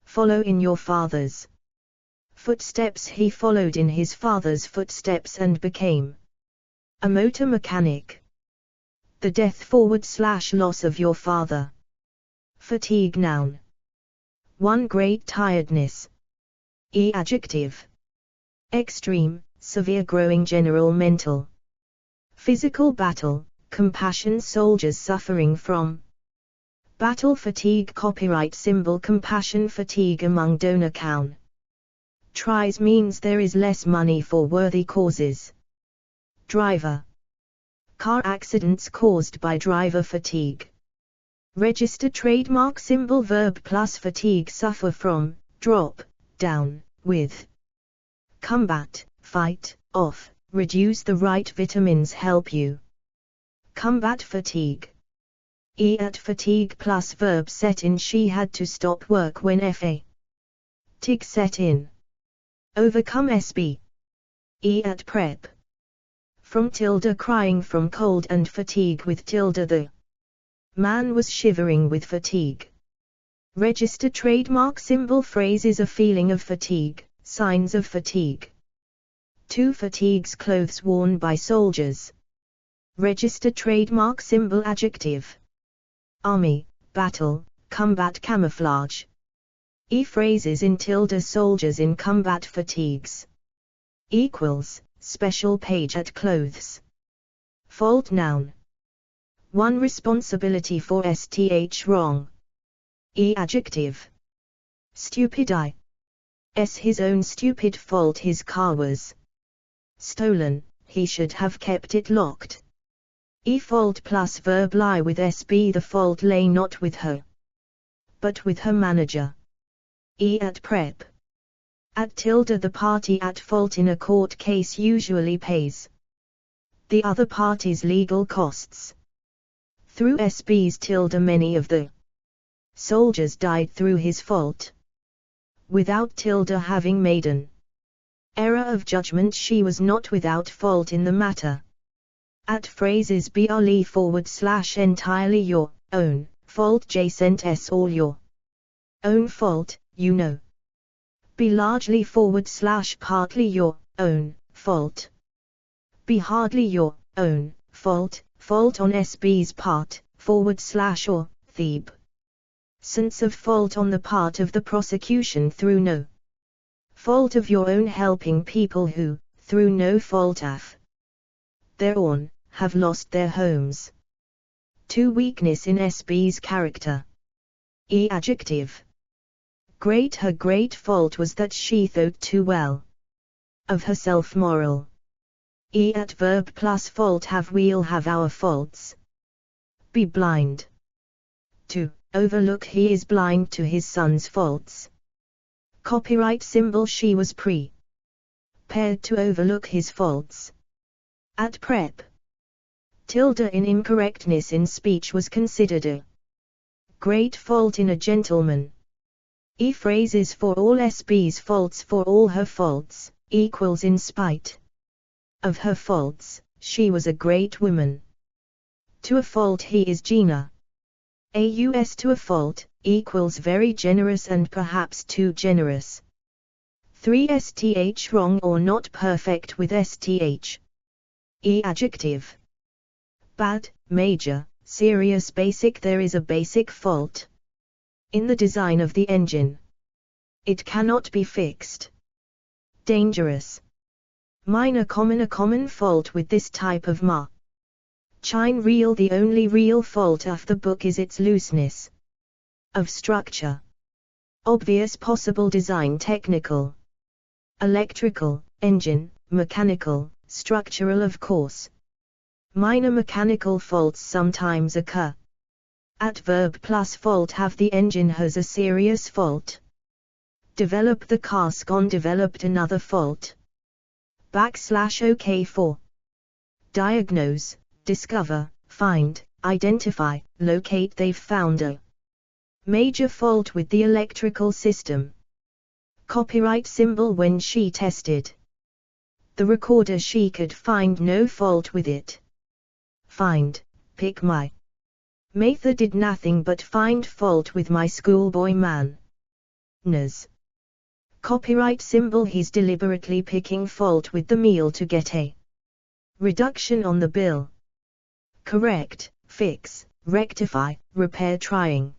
Follow in your father's footsteps. He followed in his father's footsteps and became a motor mechanic. The death / loss of your father. Fatigue. Noun. 1 Great tiredness. E. Adjective. Extreme, severe. Growing. General. Mental. Physical. Battle, compassion. Soldiers suffering from battle. Fatigue. Copyright symbol. Compassion. Fatigue among donor count. Tries means there is less money for worthy causes. Driver. Car accidents caused by driver fatigue. Register trademark symbol. Verb plus fatigue. Suffer from, drop, down, with. Combat, fight, off, reduce. The right vitamins help you combat fatigue. At fatigue plus verb set in, she had to stop work when fatigue set in. Overcome SB. At prep. From tilde crying from cold and fatigue with tilde the man was shivering with fatigue. Register trademark symbol phrase is a feeling of fatigue, signs of fatigue. 2 fatigues clothes worn by soldiers. Register trademark symbol adjective. Army, battle, combat camouflage. Phrases in tilde soldiers in combat fatigues. Equals, special page at clothes. Fault noun. 1 responsibility for STH wrong. Adjective. Stupid his own stupid fault his car was stolen, he should have kept it locked. Fault plus verb lie with SB, the fault lay not with her, but with her manager. At prep. At tilde the party at fault in a court case usually pays the other party's legal costs. Through SB's tilde many of the soldiers died through his fault. Without tilde having made an error of judgment, she was not without fault in the matter. At phrases barely / entirely your own fault adjacent s all your own fault, you know. Be largely / partly your own fault. Be hardly your own fault, fault on SB's part, / or Thebe. Sense of fault on the part of the prosecution through no fault of your own, helping people who, through no fault of their own, have lost their homes. 2 weakness in SB's character. Adjective. Great. Her great fault was that she thought too well of herself. Moral. At verb plus fault have we'll have our faults. Be blind. 2. Overlook. He is blind to his son's faults. Copyright symbol. She was prepared to overlook his faults. At prep. Tilde in incorrectness in speech was considered a great fault in a gentleman. Phrases for all SB's faults, for all her faults, equals in spite of her faults, she was a great woman. To a fault he is Gina. Aus to a fault, equals very generous and perhaps too generous. 3 STH wrong or not perfect with STH. Adjective. Bad, major, serious, basic. There is a basic fault in the design of the engine. It cannot be fixed. Dangerous. Minor. Common. A common fault with this type of machine. Real. The only real fault of the book is its looseness of structure. Obvious. Possible. Design. Technical. Electrical, engine, mechanical, structural. Of course. Minor mechanical faults sometimes occur. At verb plus fault have the engine has a serious fault. Develop. The cask on developed another fault. /OK for diagnose, discover, find, identify, locate. They've found a major fault with the electrical system. Copyright symbol. When she tested the recorder she could find no fault with it. Find, pick. My Mather did nothing but find fault with my schoolboy manners. Copyright symbol. He's deliberately picking fault with the meal to get a reduction on the bill. Correct, fix, rectify, repair. Trying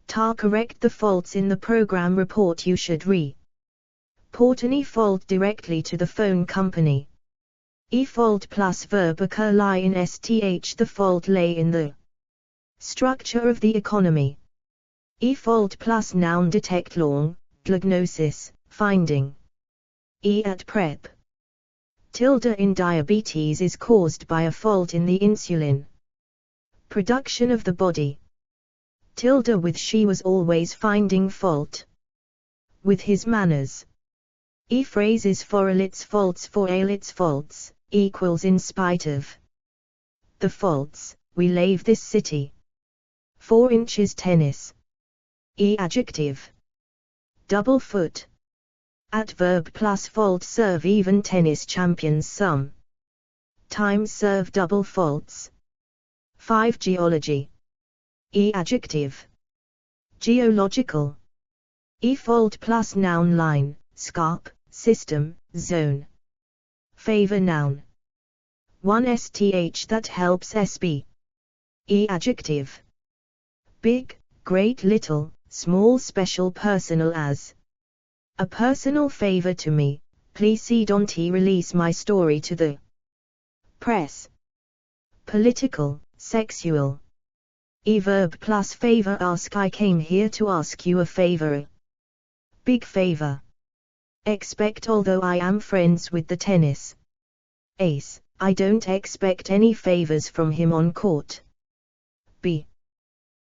to correct the faults in the program report. You should report any fault directly to the phone company. Fault plus verb occur lie in STH. The fault lay in the structure of the economy. Fault plus noun detect long, diagnosis, finding. At prep. Tilde in diabetes is caused by a fault in the insulin production of the body. Tilde with she was always finding fault with his manners. Phrases for all its faults, for all its faults, equals in spite of. The faults, we lave this city. 4 inches tennis. Adjective. Double foot. Adverb plus fault serve even tennis champions some. Times serve double faults. 5 geology. Adjective. Geological. Fault plus noun line, scarp, system, zone. Favor noun. 1 sth that helps sb. Adjective. Big, great, little, small, special, personal as. A personal favor to me, please see don't release my story to the press. Political, sexual. Verb plus favor ask I came here to ask you a favor. Big favor. Expect although I am friends with the tennis ace, I don't expect any favors from him on court.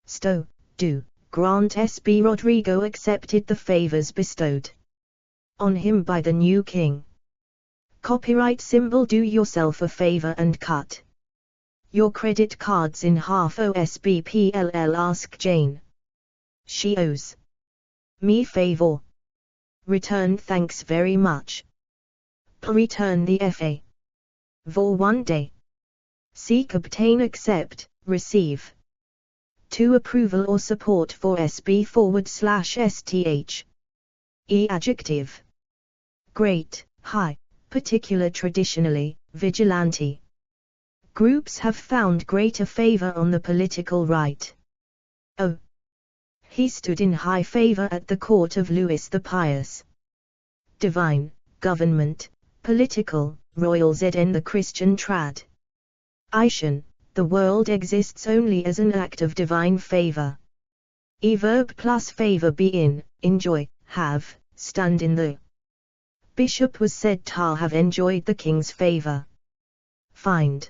Stow, do, grant SB Rodrigo accepted the favors bestowed on him by the new king. Copyright symbol do yourself a favor and cut your credit cards in half. OSBPLL ask Jane. She owes me favor. Return thanks very much. Return the FA. For one day. Seek obtain accept, receive. To approval or support for SB/STH. Adjective. Great, high, particular traditionally, vigilante. Groups have found greater favor on the political right. He stood in high favor at the court of Louis the Pious. Divine, government, political, royal Zn the Christian trad. Ischen, the world exists only as an act of divine favor. Verb plus favor be in, enjoy, have, stand in the. Bishop was said to have enjoyed the king's favor. Find.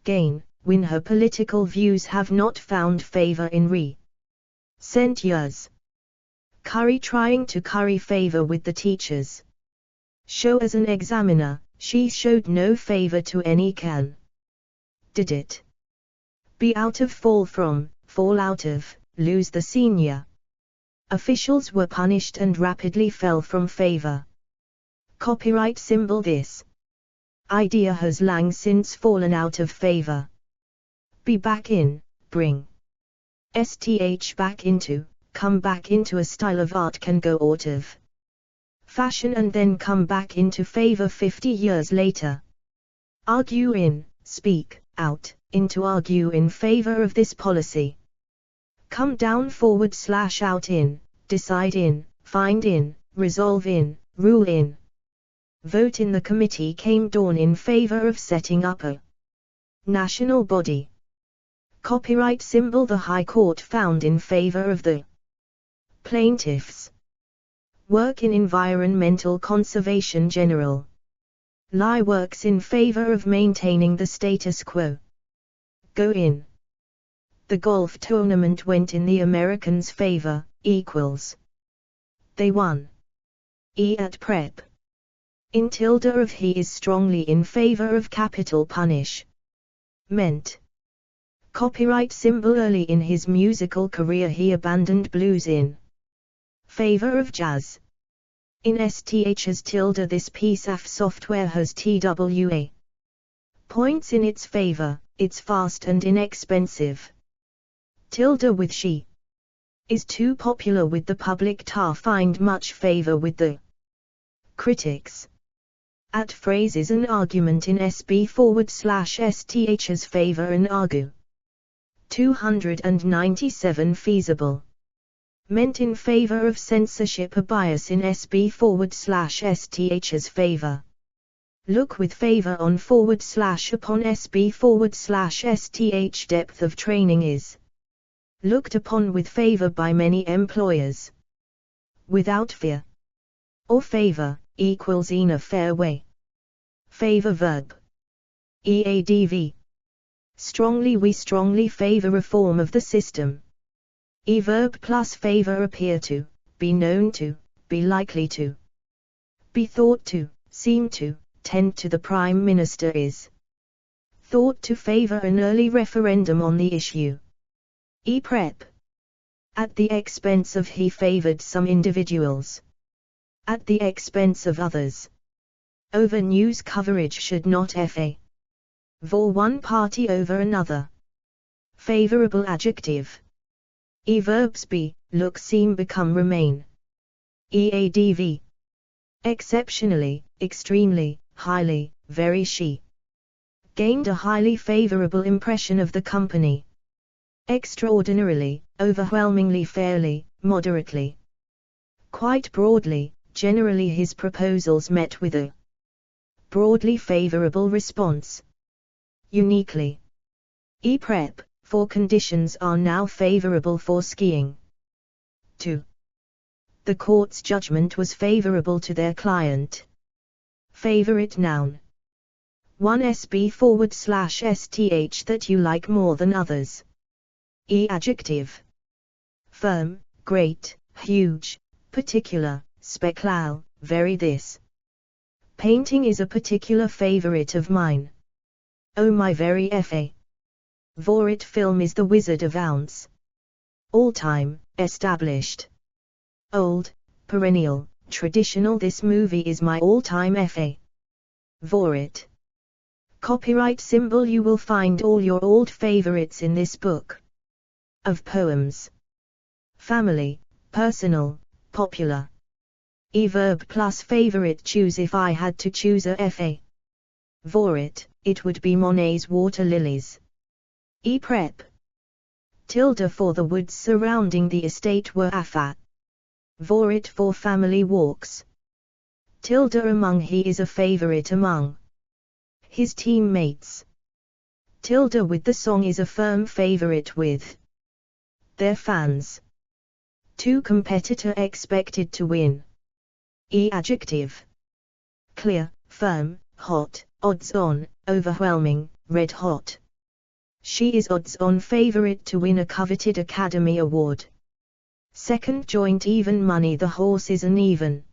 Gain, win her political views have not found favor in recent years. Curry trying to curry favor with the teachers. Show as an examiner, she showed no favor to any can. Did it. Be out of fall from, fall out of, lose the senior. Officials were punished and rapidly fell from favor. Copyright symbol this idea has long since fallen out of favor. Be back in, bring. Sth back into, come back into. A style of art can go out of fashion and then come back into favor 50 years later. Argue in, speak, out, into. Argue in favor of this policy. Come down /out in, decide in, find in, resolve in, rule in. Vote in the committee came dawn in favor of setting up a national body. Copyright symbol the High Court found in favor of the plaintiffs. Work in environmental conservation general. Lie works in favor of maintaining the status quo. Go in. The golf tournament went in the Americans' favor, equals. They won. At prep. In tilde of he is strongly in favor of capital punish. Meant. Copyright symbol early in his musical career he abandoned blues in favor of jazz. In STH as tilde this piece of software has TWA points in its favor, it's fast and inexpensive. Tilde with she is too popular with the public to find much favor with the critics. At phrase is an argument in SB/STH's favor and argue. 297 feasible. Meant in favor of censorship a bias in SB/STH's favor. Look with favor on / upon SB/STH depth of training is looked upon with favor by many employers. Without fear. Or favor, equals in a fair way. Favor verb. EADV. Strongly we strongly favor reform of the system. Verb plus favor appear to, be known to, be likely to. Be thought to, seem to, tend to. The Prime Minister is thought to favor an early referendum on the issue. Prep. At the expense of he favored some individuals. At the expense of others. Over news coverage should not favor one party over another. Favorable adjective. Verbs be, look, seem, become, remain. Adv. Exceptionally, extremely, highly, very. She gained a highly favorable impression of the company. Extraordinarily, overwhelmingly, fairly, moderately. Quite broadly, generally his proposals met with a broadly favorable response. Uniquely. Prep, for conditions are now favorable for skiing. 2. The court's judgment was favorable to their client. Favorite noun. 1 SB/STH that you like more than others. Adjective. Firm, great, huge, particular, special, very. This painting is a particular favorite of mine. Oh, my very favorite film is The Wizard of Oz. All time, established. Old, perennial, traditional. This movie is my all-time favorite. Copyright symbol. You will find all your old favorites in this book of poems. Family, personal, popular. Verb plus favorite. Choose. If I had to choose a favorite, it would be Monet's Water Lilies. Prep. Tilde for the woods surrounding the estate were favorite for family walks. Tilde among. He is a favorite among his teammates. Tilde with the song is a firm favorite with their fans. 2 competitor expected to win. Adjective. Clear, firm, hot, odds on, overwhelming, red hot. She is odds on favorite to win a coveted Academy Award. Second joint. Even money. The horse is an even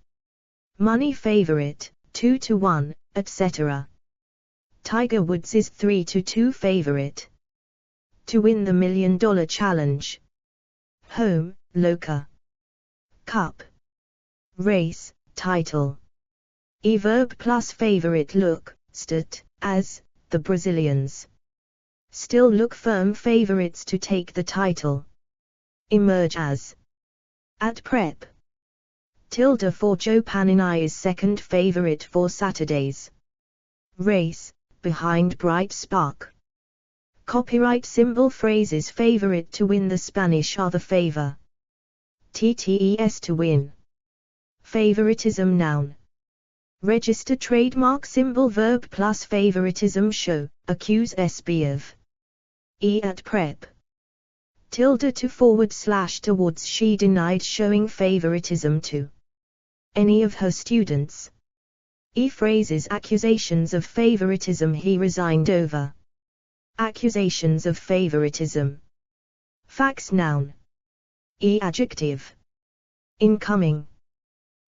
money favorite, 2-1, etc. Tiger Woods is 3-2 favorite to win the $1 million challenge. Home, Loca. Cup. Race, title. Verb plus favorite. Look, stat, as, the Brazilians still look firm favorites to take the title. Emerge as. At prep. Tilde for Joe Paninai is second favorite for Saturdays. Race, behind Bright Spark. Copyright symbol. Phrases. Favorite to win. The Spanish are the favor. TTES to win. Favoritism noun. Register trademark symbol. Verb plus favoritism. Show, accuse SB of. At prep. Tilde to / towards. She denied showing favoritism to any of her students. Phrases. Accusations of favoritism. He resigned over accusations of favoritism. Fax noun. Adjective. Incoming.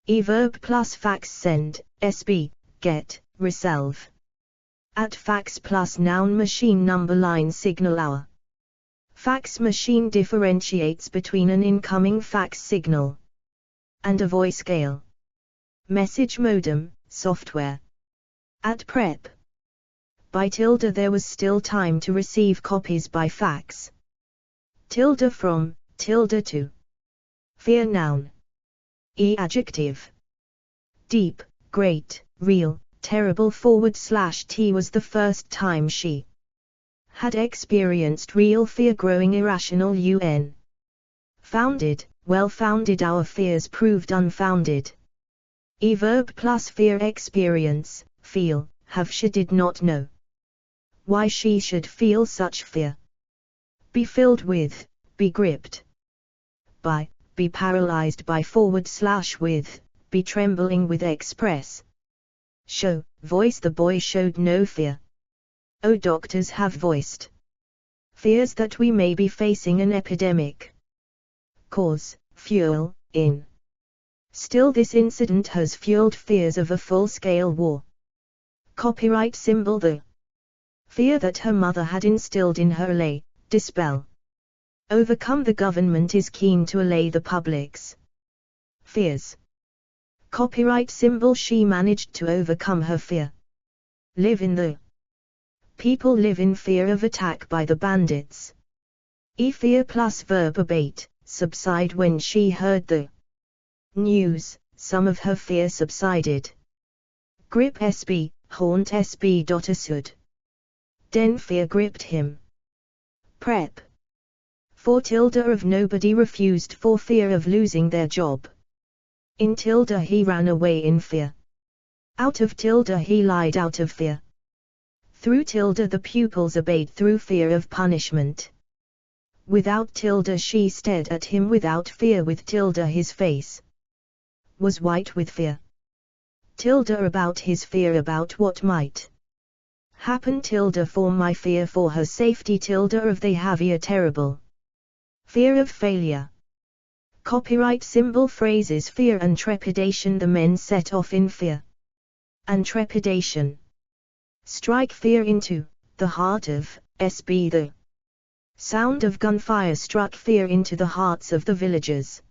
Verb plus fax. Send, SB, get, receive. At fax plus noun. Machine. Number line. Signal hour. Fax machine differentiates between an incoming fax signal and a voice scale. Message modem, software. At prep. By tilde. There was still time to receive copies by fax. Tilde from, tilde to. Fear noun. Adjective. Deep, great, real, terrible. / T was the first time she had experienced real fear. Growing irrational. UN. Founded, well-founded. Our fears proved unfounded. Verb plus fear. Experience, feel, have. She did not know why she should feel such fear. Be filled with, be gripped by, be paralyzed by. / with, be trembling with. Express. Show, voice. The boy showed no fear. Oh, doctors have voiced fears that we may be facing an epidemic. Cause, fuel, in. Still this incident has fueled fears of a full-scale war. Copyright symbol. The Fear that her mother had instilled in her allay, dispel. Overcome the government is keen to allay the public's fears. Copyright symbol she managed to overcome her fear. Live in the. People live in fear of attack by the bandits. Fear plus verb abate, subside. When she heard the news, some of her fear subsided. Grip SB, haunt SB. Asud. Den fear gripped him. Prep. For tilde of nobody refused for fear of losing their job. In tilde he ran away in fear. Out of tilde he lied out of fear. Through tilde the pupils obeyed through fear of punishment. Without tilde she stared at him without fear. With tilde his face was white with fear. Tilde about his fear about what might happen. Tilde for my fear for her safety. Tilde of they have a terrible fear of failure. Copyright symbol phrases fear and trepidation. The men set off in fear and trepidation. Strike fear into the heart of SB. The sound of gunfire struck fear into the hearts of the villagers.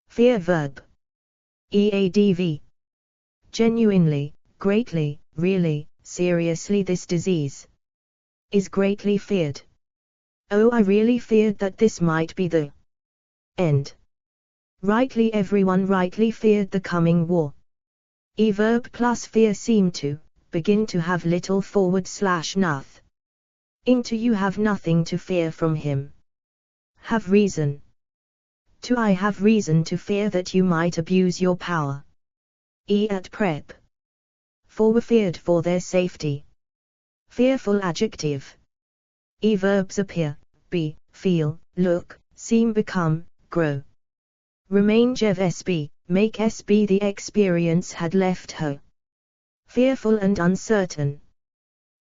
Fear verb. EADV. Genuinely, greatly, really, seriously this disease is greatly feared. Oh, I really feared that this might be the end. Rightly everyone rightly feared the coming war. Verb plus fear seemed to begin to have little / noth. Into you have nothing to fear from him. Have reason. To I have reason to fear that you might abuse your power. At prep. For were feared for their safety. Fearful adjective. Verbs appear, be, feel, look, seem, become, grow. Remain Jev SB, make SB. The experience had left her fearful and uncertain.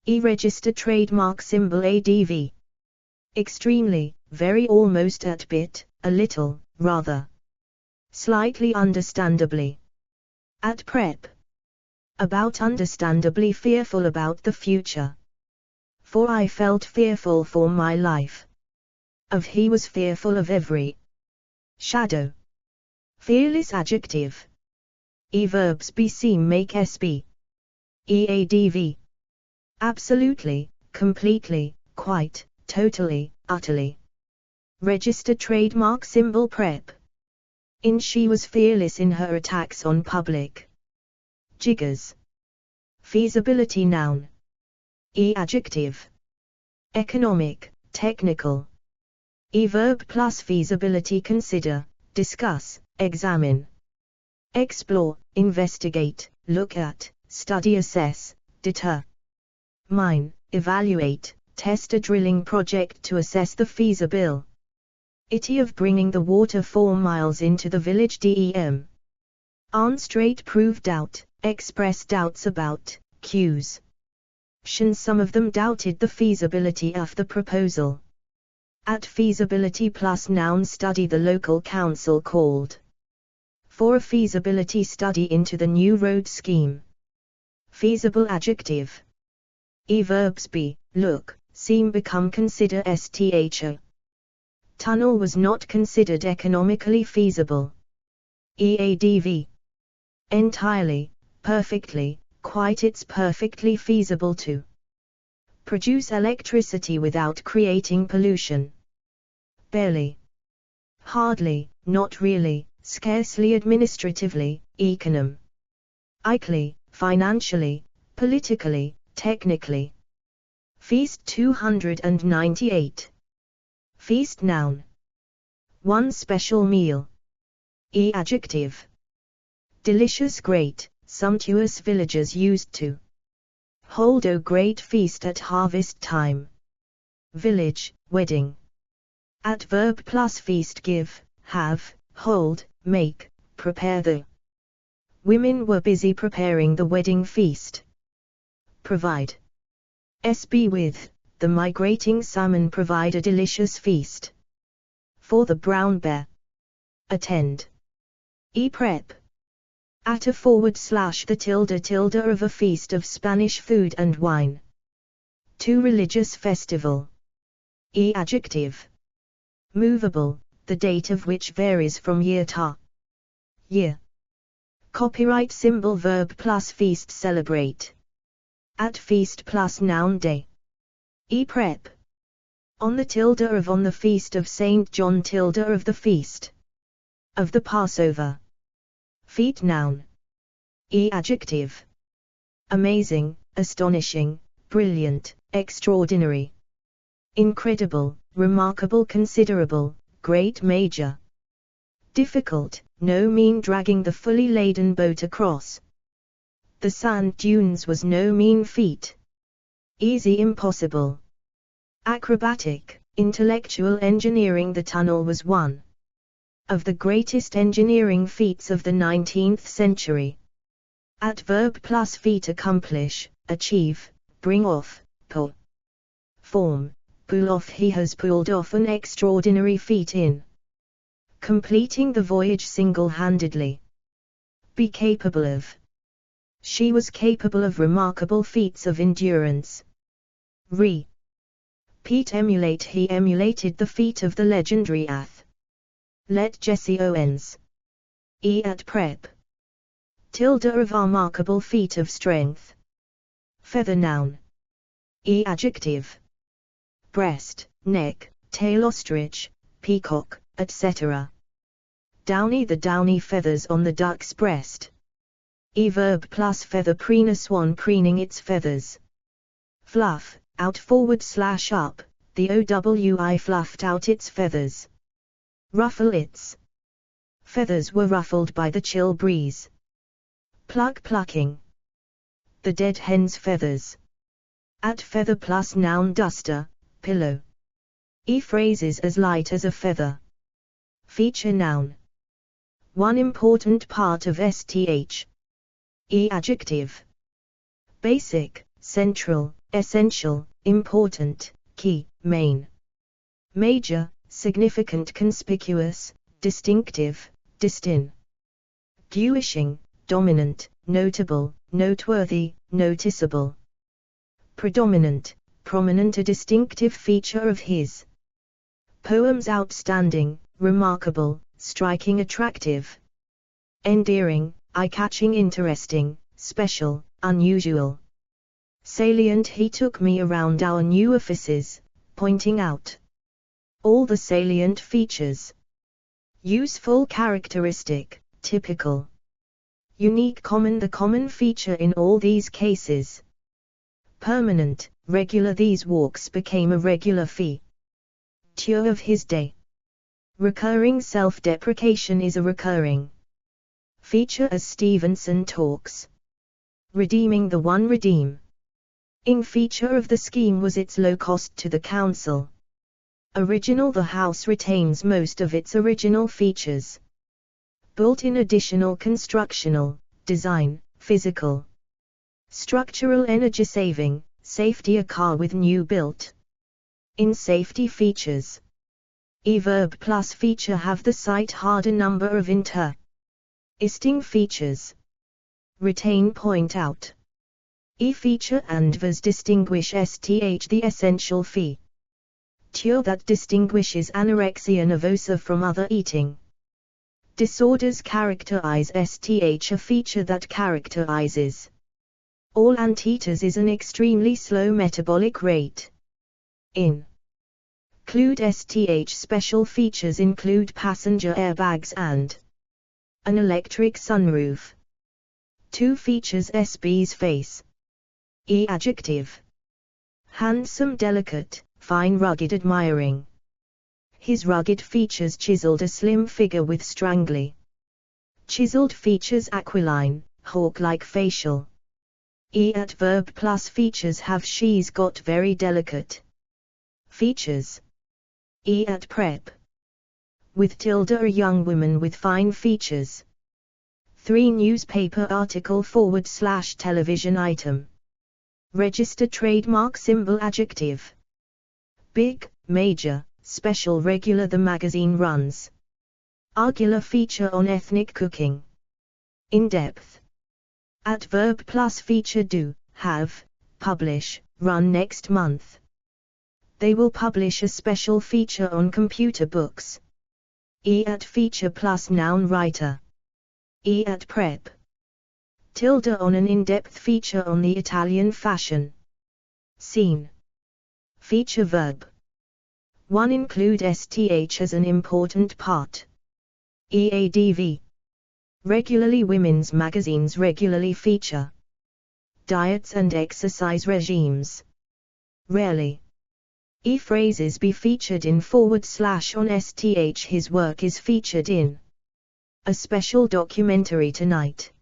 Register trademark symbol ADV. Extremely, very, almost, at bit, a little, rather, slightly, understandably. At prep. About understandably fearful about the future. For I felt fearful for my life. Of he was fearful of every shadow. Fearless adjective. Verbs be seem make SB. EADV. Absolutely, completely, quite, totally, utterly. Register trademark symbol prep. In she was fearless in her attacks on public jiggers. Feasibility noun. Adjective. Economic, technical. Verb plus feasibility consider, discuss, examine. Explore, investigate, look at, study, assess, deter. Mine, evaluate, test. A drilling project to assess the feasibility of bringing the water 4 miles into the village. DEM. Arnstraight proved doubt, express doubts about, cues. Some of them doubted the feasibility of the proposal. At feasibility plus noun study. The local council called for a feasibility study into the new road scheme. Feasible adjective. Verbs be, look, seem, become, consider. Sth. Tunnel was not considered economically feasible. EADV. Entirely, perfectly, quite. It's perfectly feasible to produce electricity without creating pollution. Barely. Hardly, not really, scarcely, administratively, economically, financially, politically, technically. Feast 298. Feast noun. One special meal. Adjective. Delicious, great, sumptuous. Villagers used to hold a great feast at harvest time. Village, wedding. At verb plus feast give, have, hold, make, prepare. The women were busy preparing the wedding feast. Provide. SB with, the migrating salmon provide a delicious feast. For the brown bear. Attend. Prep. At a / the tilde of a feast of Spanish food and wine. To religious festival. Adjective. Movable, the date of which varies from year to year. Copyright symbol verb plus feast celebrate. At feast plus noun day. Prep. On the tilde of on the feast of Saint John tilde of the feast of the Passover. Feet noun. Adjective. Amazing, astonishing, brilliant, extraordinary. Incredible, remarkable, considerable, great, major. Difficult, no mean dragging the fully laden boat across the sand dunes was no mean feat. Easy, impossible. Acrobatic, intellectual engineering. The tunnel was one of the greatest engineering feats of the 19th century. At verb plus feat accomplish, achieve, bring off, pull. Form, pull off. He has pulled off an extraordinary feat in completing the voyage single-handedly. Be capable of. She was capable of remarkable feats of endurance. Pete emulate. He emulated the feat of the legendary athlete Jesse Owens. At prep. Tilde of remarkable feat of strength. Feather noun. Adjective. Breast, neck, tail, ostrich, peacock, etc. Downy, the downy feathers on the duck's breast. Verb plus feather. Preen, a swan preening its feathers. Fluff, out, forward slash up, the OWI fluffed out its feathers. Ruffle, its feathers were ruffled by the chill breeze. Pluck, plucking the dead hen's feathers. At feather plus noun. Duster, pillow. Phrases as light as a feather. Feature noun. One important part of STH. Adjective. Basic, central, essential, important, key, main. Major, significant, conspicuous, distinctive, distinguishing, dominant, notable, noteworthy, noticeable. Predominant, prominent, a distinctive feature of his poems. Outstanding, remarkable, striking, attractive. Endearing, eye-catching, interesting, special, unusual. Salient. He took me around our new offices, pointing out all the salient features. Useful, characteristic, typical. Unique, common, the common feature in all these cases. Permanent, regular. These walks became a regular feature of his day. Recurring, self-deprecation is a recurring feature as Stevenson talks. Redeeming, the one redeeming feature of the scheme was its low cost to the council. Original, the house retains most of its original features. Built-in, additional, constructional, design, physical. Structural, energy saving, safety, a car with new built-in safety features. Verb plus feature. Have the site hard, a number of interesting features. Retain, point out. Feature and was distinguish. STH, the essential feature that distinguishes anorexia nervosa from other eating disorders. Characterize. STH, a feature that characterizes all anteaters is an extremely slow metabolic rate. Include. STH, special features include passenger airbags and an electric sunroof. Two features. SB's face. Adjective. Handsome, delicate, fine, rugged, admiring. His rugged features chiseled a slim figure with strangely chiseled features. Aquiline, hawk-like facial. At verb plus features. Have she's got very delicate features. At prep. With tilde, a young woman with fine features. 3 newspaper article / television item. Register trademark symbol. Adjective. Big, major, special, regular. The magazine runs argular feature on ethnic cooking. In depth. At verb plus feature. Do, have, publish, run next month. They will publish a special feature on computer books. E at feature plus noun writer. E at prep. Tilde on an in-depth feature on the Italian fashion scene. Feature verb. 1. Include STH as an important part. EADV. Regularly women's magazines regularly feature diets and exercise regimes. Rarely. Phrases be featured in / on STH. His work is featured in a special documentary tonight.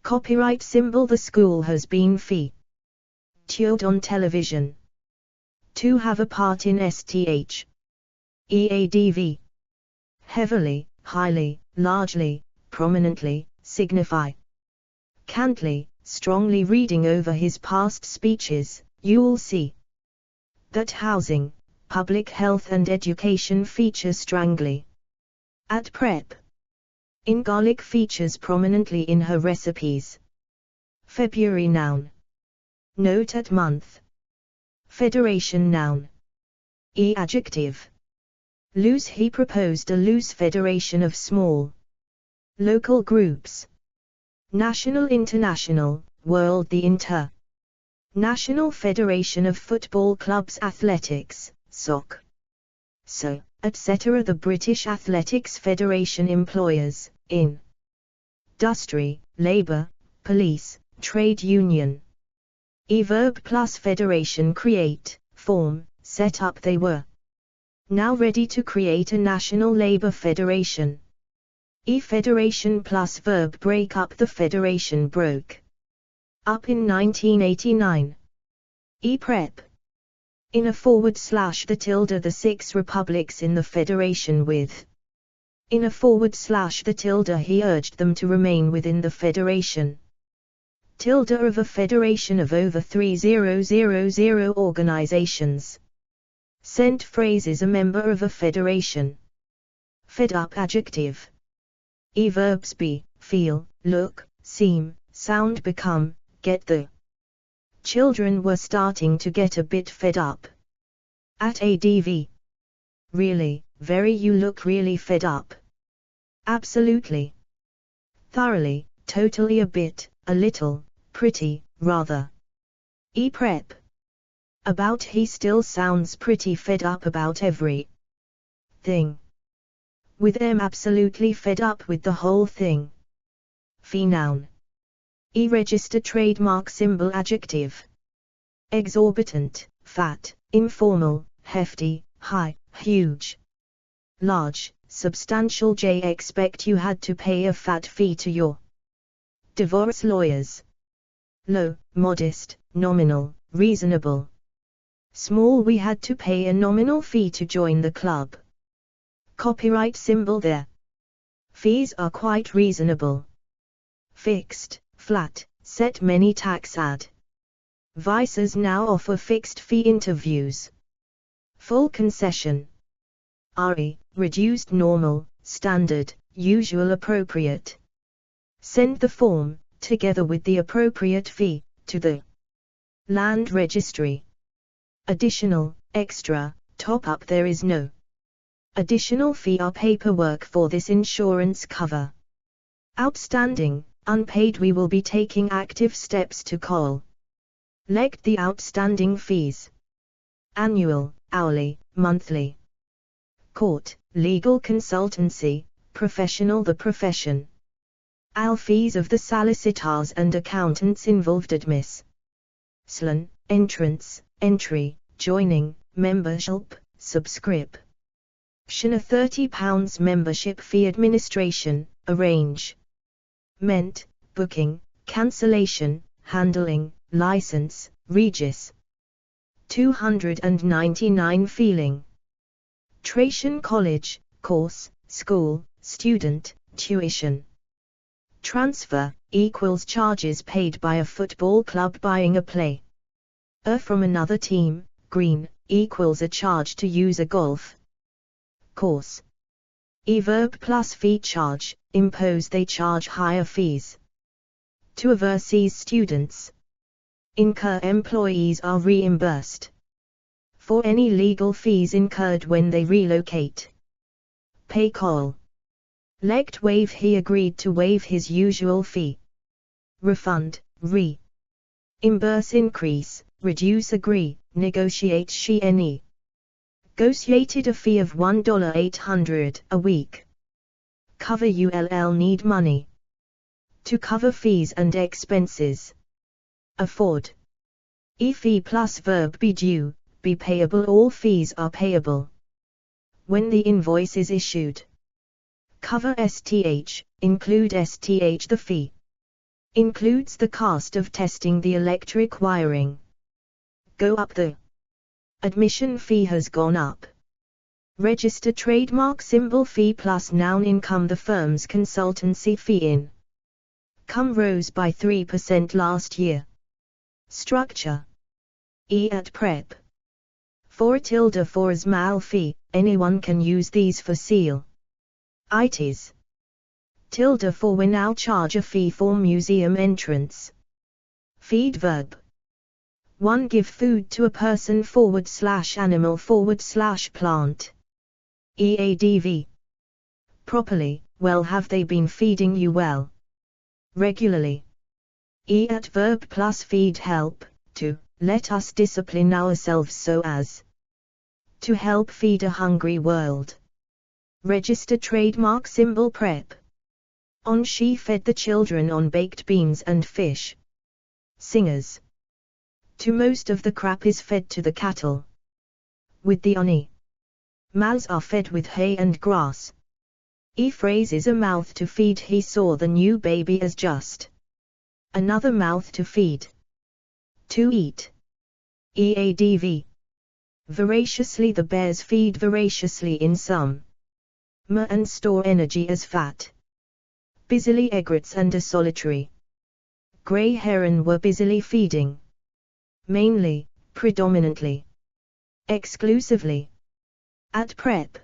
Copyright symbol. The school has been featured on television. To have a part in STH. EADV. Heavily, highly, largely, prominently, signify. Cantly, strongly. Reading over his past speeches, you'll see that housing, public health and education feature strongly. At prep. In garlic features prominently in her recipes. February noun. Note at month. Federation noun. Adjective. Loose. He proposed a loose federation of small local groups. National. International, world. The National Federation of Football Clubs. Athletics, SOC. So, etc. The British Athletics Federation. Employers, industry, labour, police, trade union. Verb plus federation. Create, form, set up. They were now ready to create a national labour federation. Federation plus verb. Break up. The federation broke up in 1989. Prep. In a / the tilde. The 6 republics in the federation with. In a / the tilde. He urged them to remain within the federation. Tilde of a federation of over 3000 organizations. Sent phrases. A member of a federation. Fed up. Adjective. Verbs be, feel, look, seem, sound. Become, get. The children were starting to get a bit fed up. At ADV. Really, very. You look really fed up. Absolutely. Thoroughly, totally. A bit, a little, pretty, rather. Prep. About. He still sounds pretty fed up about every thing. With them. Absolutely fed up with the whole thing. Fee noun. Register trademark symbol. Adjective. Exorbitant, fat, informal, hefty, high, huge, large, substantial. J. Expect you had to pay a fat fee to your divorce lawyers. Low, modest, nominal, reasonable. Small. We had to pay a nominal fee to join the club. Copyright symbol. Their fees are quite reasonable. Fixed, flat, set. Many tax advisors now offer fixed fee interviews. Full concession. RE, reduced. Normal, standard, usual. Appropriate. Send the form, together with the appropriate fee, to the land registry. Additional, extra, top up. There is no additional fee or paperwork for this insurance cover. Outstanding, unpaid. We will be taking active steps to collect the outstanding fees. Annual, hourly, monthly. Court, legal consultancy, professional. The profession. Fees of the solicitors and accountants involved. Admission, entrance, entry, joining, membership, subscription. A £30 membership fee. Administration, arrangement, booking, cancellation, handling, license, regis. 299 Feeling. Tration. College, course, school, student, tuition. Transfer, equals charges paid by a football club buying a player from another team. Green, equals a charge to use a golf course. Verb plus fee. Charge, impose. They charge higher fees to overseas students. Incur, employees are reimbursed for any legal fees incurred when they relocate. Pay call. Lect waive, he agreed to waive his usual fee. Refund, reimburse, increase, reduce, agree, negotiate, she any. Negotiated a fee of $1.800 a week. Cover, ull need money to cover fees and expenses. Afford. Fee plus verb be due, be payable, all fees are payable when the invoice is issued. Cover STH, include STH, the fee includes the cost of testing the electric wiring. Go up, the admission fee has gone up. Register trademark symbol fee plus noun income, the firm's consultancy fee in come rose by 3% last year. Structure. At prep. For tilde for as mal fee, anyone can use these for seal. Ites. Tilde for we now charge a fee for museum entrance. Feed verb. 1. Give food to a person / animal / plant. EADV. Properly, well, have they been feeding you well? Regularly. At verb plus feed, help, to, let us discipline ourselves so as to help feed a hungry world. Register trademark symbol prep. On, she fed the children on baked beans and fish. Singers. To, most of the crap is fed to the cattle. With the oni. Mouths are fed with hay and grass. Phrase is a mouth to feed, he saw the new baby as just another mouth to feed. To eat. EADV. Voraciously, the bears feed voraciously in some and store energy as fat. Busily, egrets and a solitary grey heron were busily feeding. Mainly, predominantly, exclusively. At prep.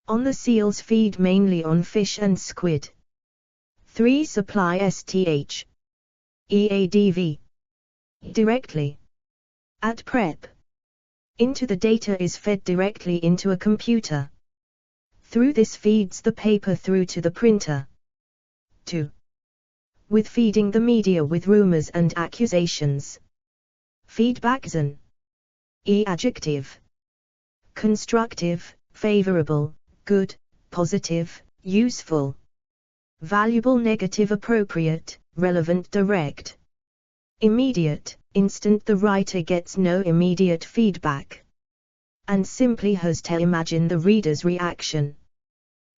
On, the seals feed mainly on fish and squid. 3. Supply STH. EADV. Directly. At prep. Into, the data is fed directly into a computer. Through, this feeds the paper through to the printer. 2. With, feeding the media with rumors and accusations. Feedback. An adjective. Constructive, favorable, good, positive, useful, valuable, negative, appropriate, relevant, direct, immediate, instant. The writer gets no immediate feedback and simply has to imagine the reader's reaction.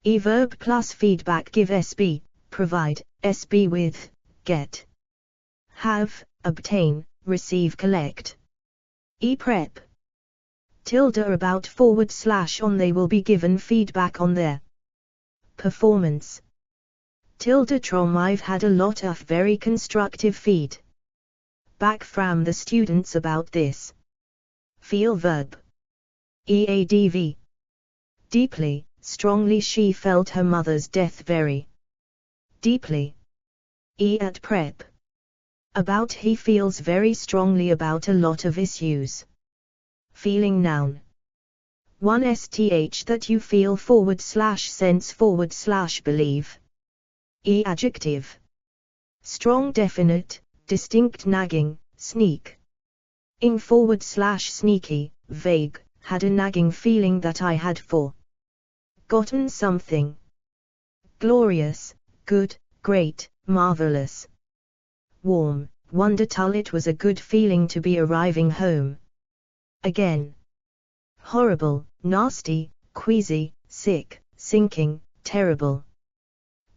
Verb plus feedback. Give, SB, provide, SB with, get, have, obtain, receive, collect. Prep. Tilde about / on, they will be given feedback on their performance. Tilde trom, I've had a lot of very constructive feedback from the students about this. Feel verb. EADV. Deeply, strongly, she felt her mother's death very deeply. At prep. About, he feels very strongly about a lot of issues. Feeling noun. 1. STH, that you feel / sense / believe. Adjective. Strong, definite, distinct, nagging, sneak. In / sneaky, vague, had a nagging feeling that I had forgotten something. Glorious, good, great, marvelous. Warm, wonderful, it was a good feeling to be arriving home again. Horrible, nasty, queasy, sick, sinking, terrible.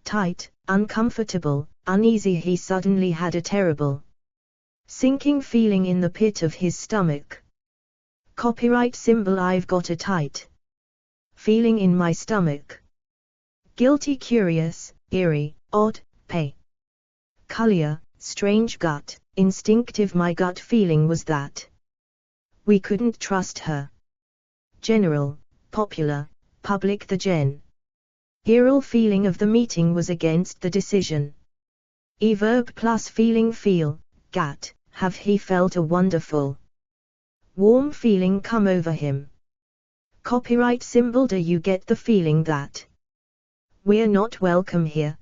Tight, uncomfortable, uneasy, he suddenly had a terrible sinking feeling in the pit of his stomach. Copyright symbol, I've got a tight feeling in my stomach. Guilty, curious, eerie, odd, peculiar, strange, gut, instinctive, my gut feeling was that we couldn't trust her. General, popular, public, the general feeling of the meeting was against the decision. Verb plus feeling, feel, gut, have he felt a wonderful, warm feeling come over him. Copyright symbol. Do you get the feeling that we're not welcome here?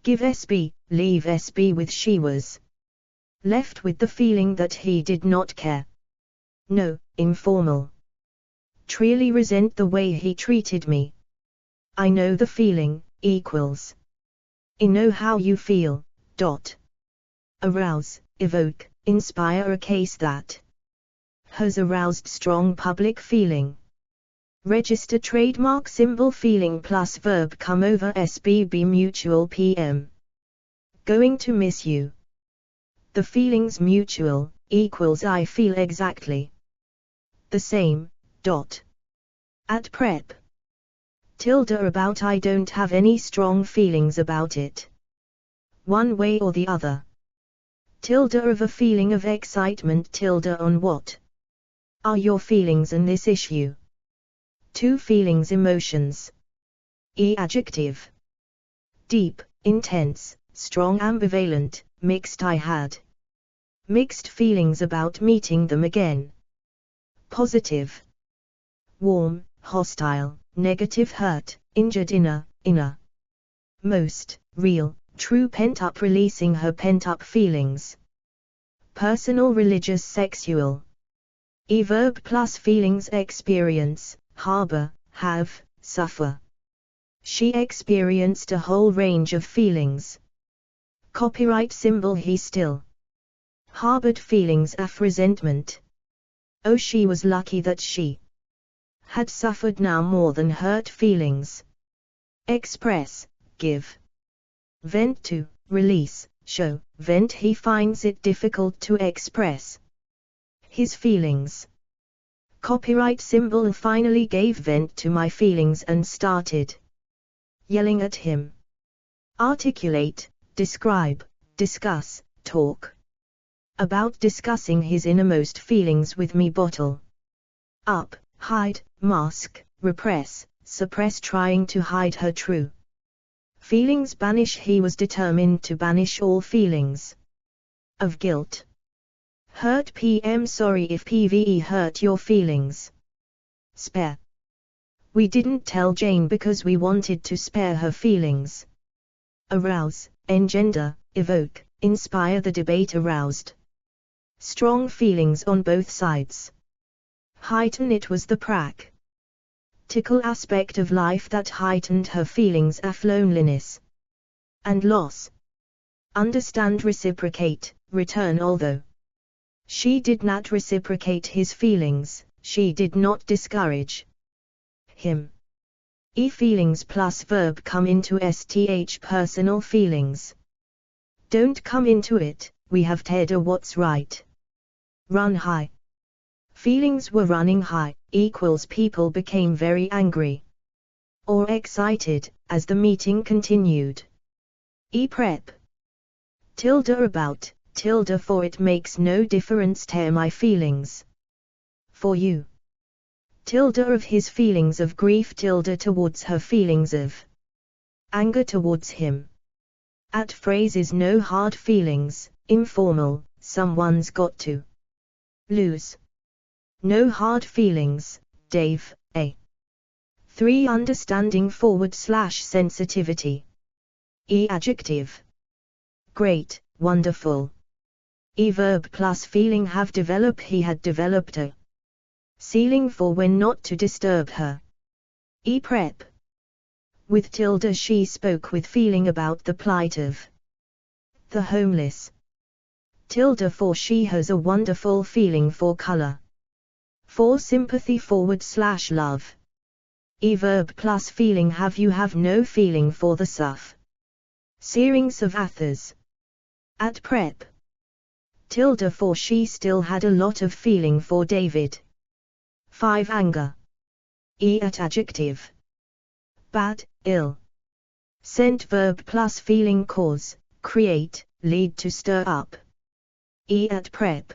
Give SB, leave SB with she was left with the feeling that he did not care. No, informal. Truly resent the way he treated me. I know the feeling, equals. I know how you feel, dot. Arouse, evoke, inspire a case that has aroused strong public feeling. Register trademark symbol feeling plus verb come over SBB mutual PM. Going to miss you. The feelings mutual, equals I feel exactly the same, dot. At prep. Tilde about I don't have any strong feelings about it. One way or the other. Tilde of a feeling of excitement. Tilde on what are your feelings on this issue? Two feelings emotions. Adjective. Deep, intense, strong ambivalent, mixed I had mixed feelings about meeting them again. Positive. Warm, hostile, negative hurt, injured inner. Most, real, true pent-up releasing her pent-up feelings. Personal religious sexual. Verb plus feelings experience, harbor, have, suffer. She experienced a whole range of feelings. Copyright symbol he still harbored feelings of resentment. Oh, she was lucky that she had suffered now more than hurt feelings. Express, give. Vent to, release, show, vent. He finds it difficult to express his feelings. Copyright symbol finally gave vent to my feelings and started yelling at him. Articulate, describe, discuss, talk. About discussing his innermost feelings with me. Bottle up, hide, mask, repress, suppress, trying to hide her true feelings. Banish, he was determined to banish all feelings of guilt. Hurt PM, sorry if PVE hurt your feelings. Spare. We didn't tell Jane because we wanted to spare her feelings. Arouse, engender, evoke, inspire. The debate aroused strong feelings on both sides. Heighten, it was the practical aspect of life that heightened her feelings of loneliness and loss. Understand, reciprocate, return. Although she did not reciprocate his feelings, she did not discourage him. Feelings plus verb come into STH. Personal feelings don't come into it. We have Teda what's right. Run high. Feelings were running high, equals people became very angry or excited as the meeting continued. Prep. Tilde about, tilde for it makes no difference. Tear my feelings for you. Tilde of his feelings of grief. Tilde towards her feelings of anger towards him. At phrases no hard feelings, informal, someone's got to lose. No hard feelings, Dave, A. 3 understanding / sensitivity. Adjective. Great, wonderful. Verb plus feeling have develop. He had developed a ceiling for when not to disturb her. Prep. With tilde she spoke with feeling about the plight of the homeless. Tilde for she has a wonderful feeling for color. For sympathy / love. Verb plus feeling have you have no feeling for the sufferings of others. At prep. Tilde for she still had a lot of feeling for David. 5 anger. At adjective. Bad, ill. Sent verb plus feeling cause, create, lead to stir up. At prep.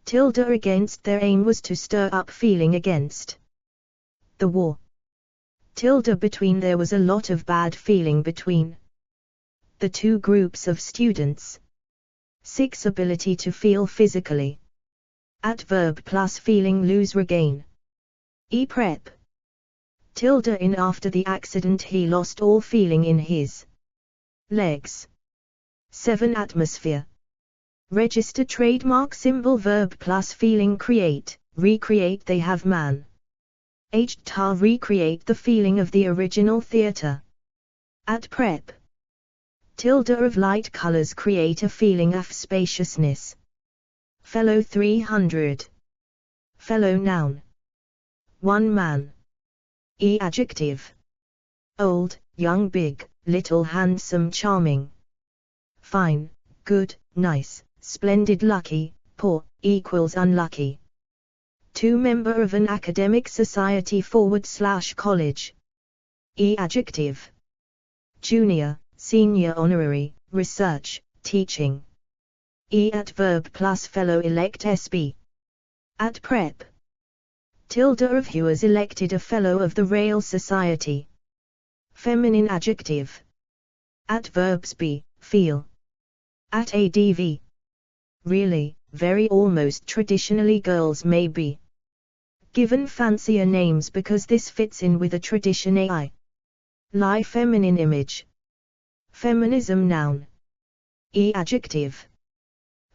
Tilde against their aim was to stir up feeling against the war. Tilde between there was a lot of bad feeling between the two groups of students. 6. Ability to feel physically. Adverb plus feeling lose regain. Prep. Tilde in after the accident he lost all feeling in his legs. 7. Atmosphere. Register trademark symbol verb plus feeling create, recreate they have man. Ta recreate the feeling of the original theatre. At prep. Tilde of light colors create a feeling of spaciousness. Fellow 300. Fellow noun. One man. Adjective. Old, young, big, little, handsome, charming. Fine, good, nice, splendid, lucky, poor, equals unlucky. 2. Member of an academic society / college. Adjective. Junior, senior, honorary, research, teaching. Adverb plus fellow elect SB. At prep. Tilde of who was elected a fellow of the Royal Society. Feminine adjective. Adverbs be, feel. At adv. Really, very, almost, traditionally girls may be given fancier names because this fits in with a tradition. Lie feminine image. Feminism noun. Adjective.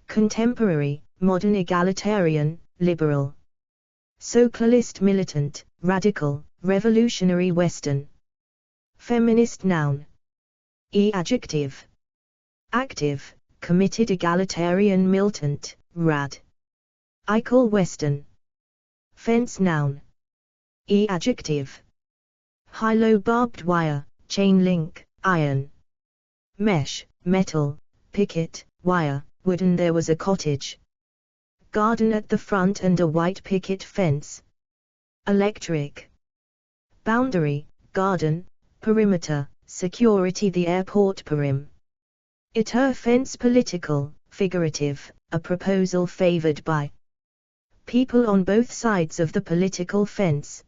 Contemporary, modern, egalitarian, liberal. Socialist, militant, radical, revolutionary, Western. Feminist noun. Adjective. Active, committed, egalitarian, militant, rad. Ical, Western. Fence noun. Adjective. High-low, barbed wire, chain link, iron. Mesh, metal, picket, wire, wooden. There was a cottage garden at the front and a white picket fence. Electric. Boundary, garden, perimeter, security, the airport perim. Fence, political, figurative, a proposal favored by people on both sides of the political fence.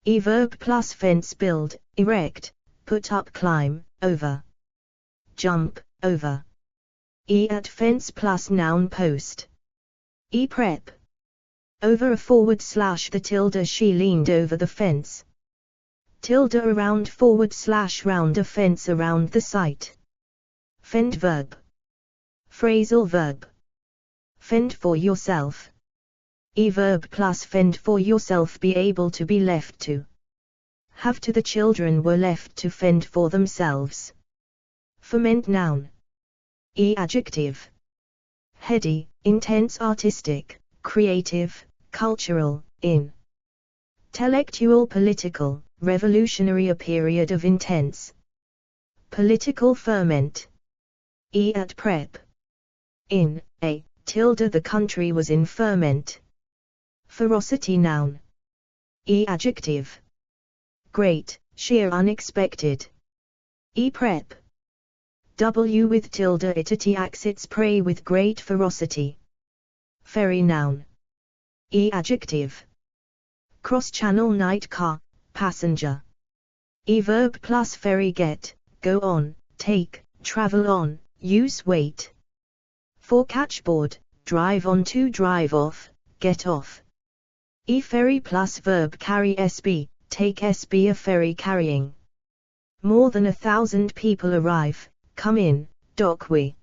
Verb plus fence. Build, erect, put up, climb, over, jump, over. At fence plus noun post. Prep. Over a / the tilde she leaned over the fence. Tilde around / round a fence around the site. Fend verb. Phrasal verb. Fend for yourself. Verb plus fend for yourself. Be able to, be left to. Have to, the children were left to fend for themselves. Ferment noun. Adjective. Heady, intense, artistic, creative, cultural, intellectual, political, revolutionary, a period of intense political ferment. At prep. In a tilde the country was in ferment. Ferocity noun. Adjective. Great, sheer, unexpected. Prep. W with tilde it acts its prey with great ferocity. Ferry noun. Adjective. Cross-channel night car, passenger. Verb plus ferry. Get, go on, take, travel on, use, wait. For catchboard, drive on to, drive off, get off. Ferry plus verb carry SB, take SB, a ferry carrying more than 1,000 people arrive, come in, dock. We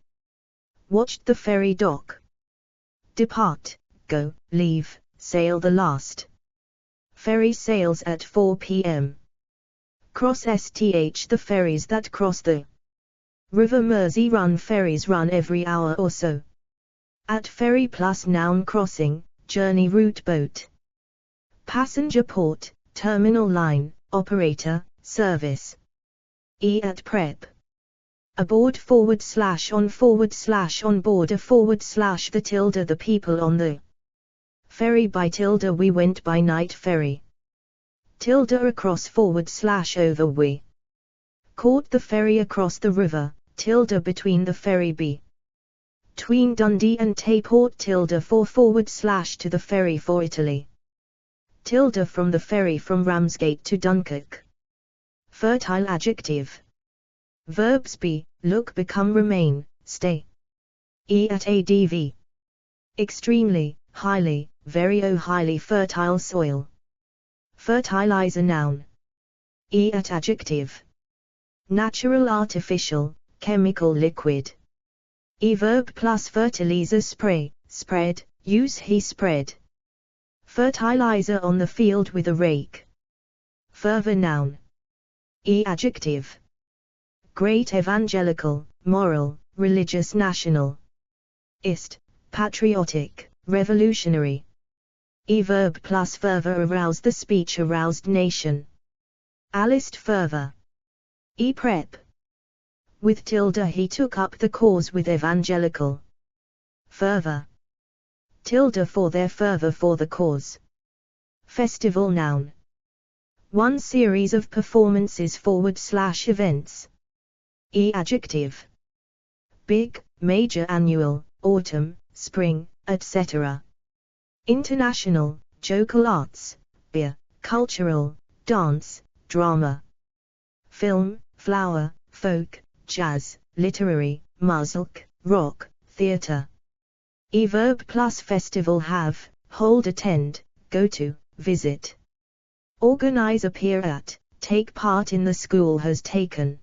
watched the ferry dock. Depart, go, leave, sail. The last ferry sails at 4 p.m. Cross sth the ferries that cross the River Mersey run. Ferries run every hour or so. At ferry plus noun crossing, journey, route, boat. Passenger, port, terminal, line, operator, service. At prep. Aboard / on / on board a / the tilde the people on the ferry. By tilde we went by night ferry. Tilde across / over we caught the ferry across the river. Tilde between the ferry between Dundee and Tayport. Tilde for / to the ferry for Italy. Tilde from the ferry from Ramsgate to Dunkirk. Fertile adjective. Verbs be, look, become, remain, stay. E at adv. Extremely, highly, very highly fertile soil. Fertilizer noun. E at adjective. Natural, artificial, chemical, liquid. E verb plus fertilizer spray, spread, use he spread. Fertilizer on the field with a rake. Fervor noun. E adjective. Great, evangelical, moral, religious, national. Ist, patriotic, revolutionary. E verb plus fervor, arouse the speech, aroused nation. Alist fervor. E prep. With tilde he took up the cause with evangelical. Fervor. Tilde for their fervor for the cause. Festival noun. One series of performances / events. E adjective. Big, major, annual, autumn, spring, etc. International, jocal arts, beer, cultural, dance, drama. Film, flower, folk, jazz, literary, music, rock, theatre. E verb plus festival have, hold, attend, go to, visit. Organize, appear at, take part in. The school has taken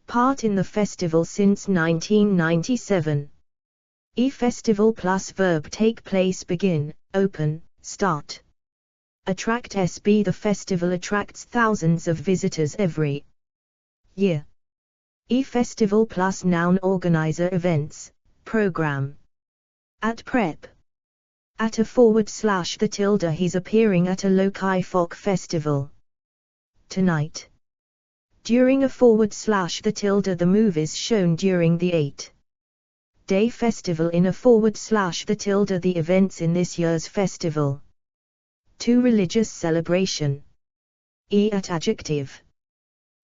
part in the festival since 1997. E festival plus verb take place, begin, open, start. Attract SB. The festival attracts thousands of visitors every year. E festival plus noun organizer, events, program. At prep. At a / the tilde he's appearing at a loci folk festival. Tonight. During a / the tilde the movies shown during the 8-day festival. In a / the tilde the events in this year's festival. To religious celebration. E at adjective.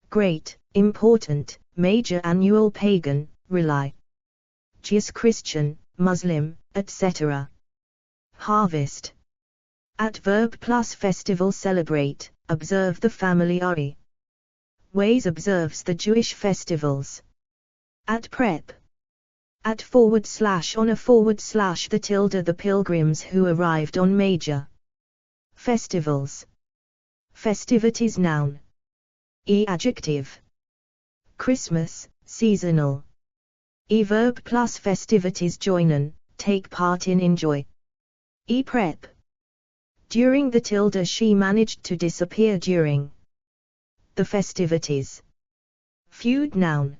Great, important, major, annual, pagan, religious, Christian, Muslim, etc. Harvest. At verb plus festival celebrate, observe. The family Ari ways observes the Jewish festivals. At prep. At / on a / the tilde the pilgrims who arrived on major festivals. Festivities noun. E adjective. Christmas, seasonal. E verb plus festivities joinen, take part in, enjoy. E prep. During the tilde she managed to disappear during the festivities. Feud noun.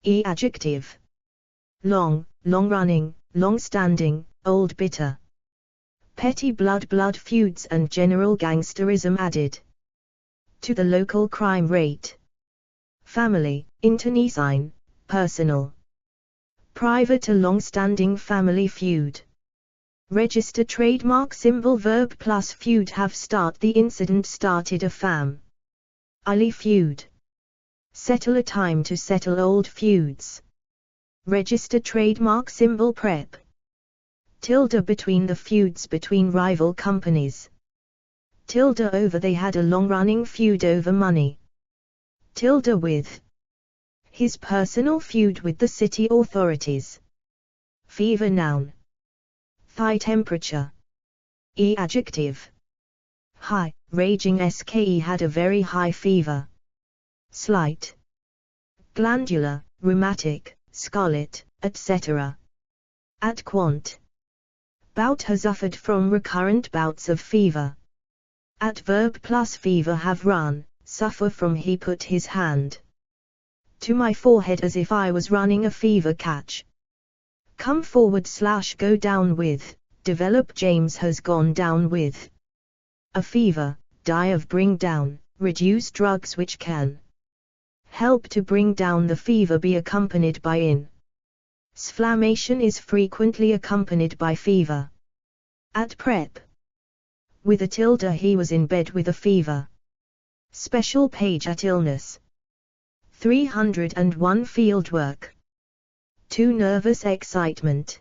E adjective. Long, long-running, long-standing, old, bitter. Petty blood feuds and general gangsterism added to the local crime rate. Family, internecine, personal. Private, a long-standing family feud. Register trademark symbol verb plus feud have start. The incident started a family feud. Settle, a time to settle old feuds. Register trademark symbol prep. Tilde between the feuds between rival companies. Tilde over, they had a long-running feud over money. Tilde with. His personal feud with the city authorities. Fever noun. Thigh temperature. E adjective. High, raging, ske had a very high fever. Slight. Glandular, rheumatic, scarlet, etc. At quant. Bout, has suffered from recurrent bouts of fever. At verb plus fever have run, suffer from. He put his hand to my forehead as if I was running a fever catch. Come forward / go down with, develop. James has gone down with a fever, die of, bring down, reduce. Drugs which can help to bring down the fever be accompanied by in. Inflammation is frequently accompanied by fever. At prep. With a tilde he was in bed with a fever. Special page at illness. 301 Fieldwork. 2 Nervous excitement.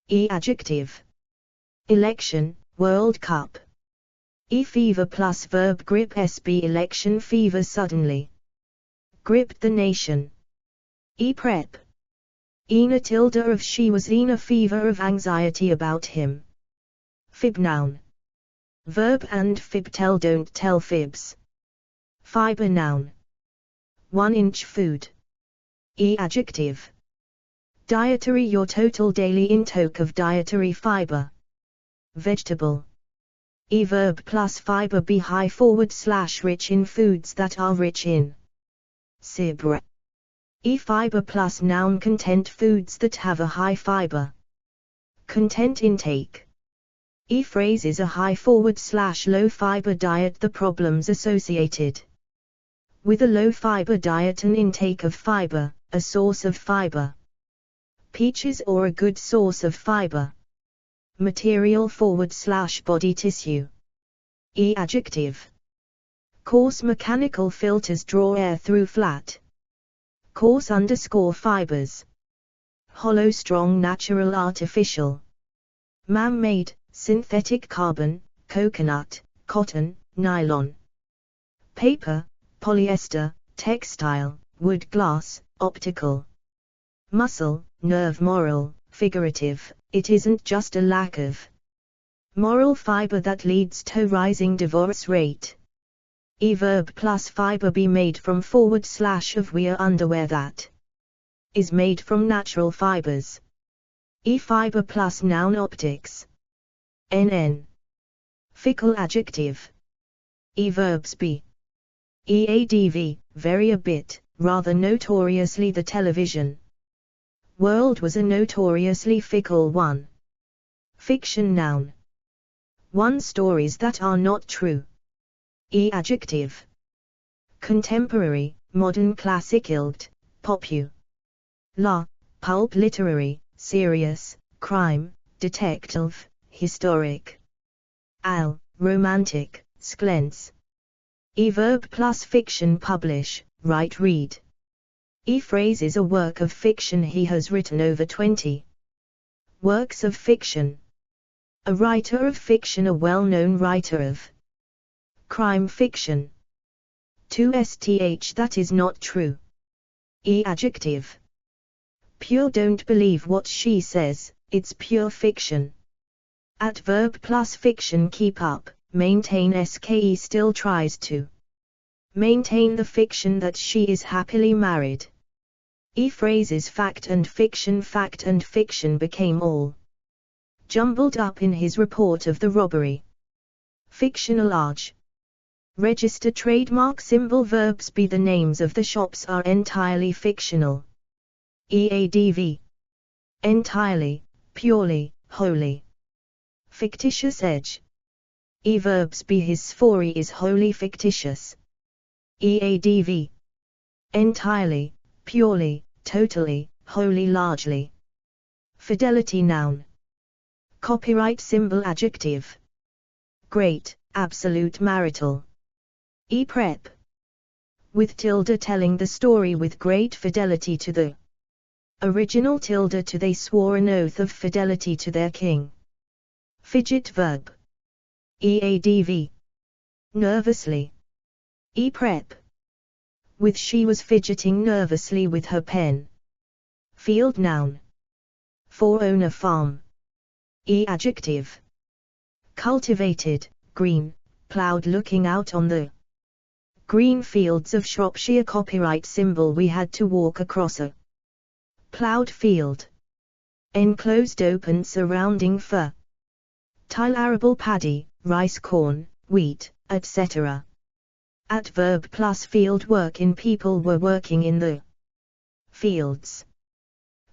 E adjective. Election, World Cup. E fever plus verb grip SB election fever suddenly gripped the nation. E prep. Ena tilde of she was in a fever of anxiety about him. Fib noun. Verb and fib tell don't tell fibs. Fiber noun. 1 inch food. Adjective. Dietary your total daily intake of dietary fiber. Vegetable. Verb plus fiber be high / rich in foods that are rich in. Sibra. Fiber plus noun content foods that have a high fiber. Content intake. Phrase is a high / low fiber diet. The problems associated with a low fiber diet, an intake of fiber, a source of fiber. Peaches or a good source of fiber. Material / body tissue. Adjective. Coarse mechanical filters draw air through flat. Coarse _ fibers. Hollow strong natural artificial. Man-made, synthetic carbon, coconut, cotton, nylon. Paper, polyester, textile, wood glass, optical. Muscle, nerve moral, figurative, it isn't just a lack of moral fiber that leads to rising divorce rate. Verb plus fiber be made from / of wear underwear that is made from natural fibers. Fiber plus noun optics. NN. Fickle adjective. Verbs be. Adv, very a bit, rather notoriously the television world was a notoriously fickle one. Fiction noun. 1 stories that are not true. Adjective. Contemporary, modern classic ilgt, popu. La, pulp literary, serious, crime, detective, historic. Al, romantic, sklens. Verb plus fiction publish, write read. Phrase is a work of fiction he has written over 20 works of fiction. A writer of fiction, a well-known writer of crime fiction. 2 that is not true. Adjective. Pure don't believe what she says, it's pure fiction. Adverb plus fiction keep up, maintain ske still tries to maintain the fiction that she is happily married. Phrase is fact and fiction became all jumbled up in his report of the robbery. Fiction a large. Register trademark symbol verbs be the names of the shops are entirely fictional. Adv. Entirely, purely, wholly. Fictitious edge. Verbs be his story is wholly fictitious. Adv. Entirely, purely, totally, wholly largely. Fidelity noun. Copyright symbol adjective. Great, absolute marital. Prep. With tilde telling the story with great fidelity to the original tilde to they swore an oath of fidelity to their king. Fidget verb. Adv. Nervously. Prep. With she was fidgeting nervously with her pen. Field noun. For own a farm. Adjective. Cultivated, green, ploughed looking out on the green fields of Shropshire. Copyright symbol we had to walk across a ploughed field. Enclosed open surrounding fertile arable paddy, rice, corn, wheat, etc. Adverb plus field work in people were working in the fields.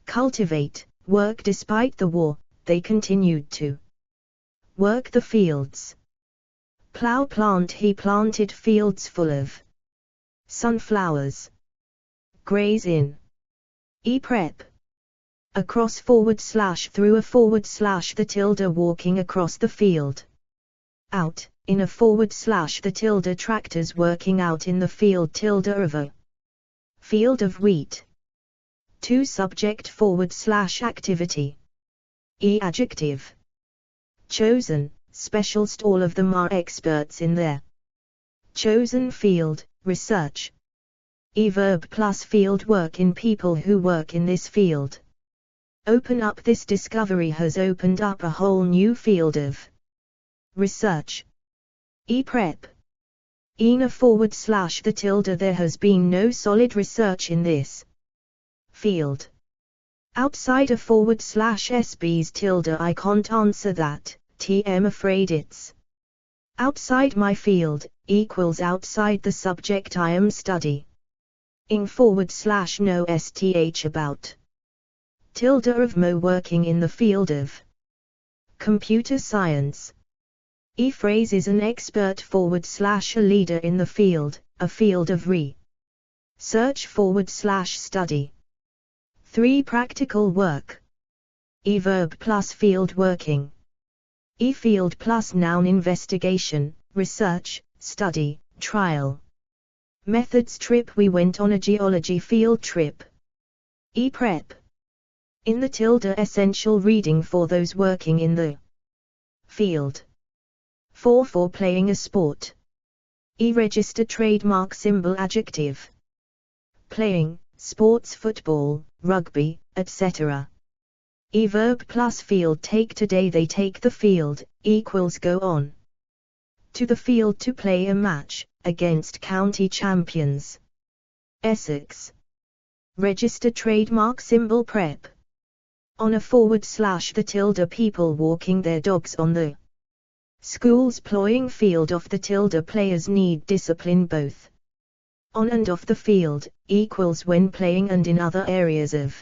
Cultivate, work despite the war, they continued to work the fields. Plough plant he planted fields full of sunflowers. Graze in. Prep. Across / through a / the tilde walking across the field. Out, in a / the tilde tractors working out in the field tilde of a field of wheat. 2 subject / activity. Adjective. Chosen, specialist all of them are experts in their chosen field, research. Verb plus field work in people who work in this field. Open up. This discovery has opened up a whole new field of research. E-prep. There has been no solid research in this field. Outside of /SB's tilde I can't answer that, I'm afraid it's outside my field, equals outside the subject I am studying. /no sth about. Tilde of mo working in the field of computer science. E-phrase is an expert / a leader in the field, a field of research / study. 3. Practical work. E-verb plus field working. E-field plus noun investigation, research, study, trial. Methods trip. We went on a geology field trip. E-prep. In the tilde essential reading for those working in the field. 4. For playing a sport. E-register trademark symbol adjective. Playing, sports football, rugby, etc. E-verb plus field take. Today they take the field, equals go on to the field to play a match, against county champions. Essex. Register trademark symbol prep. On a / the tilde people walking their dogs on the school's ploying field. Of the tilde players need discipline both on and off the field, equals when playing and in other areas of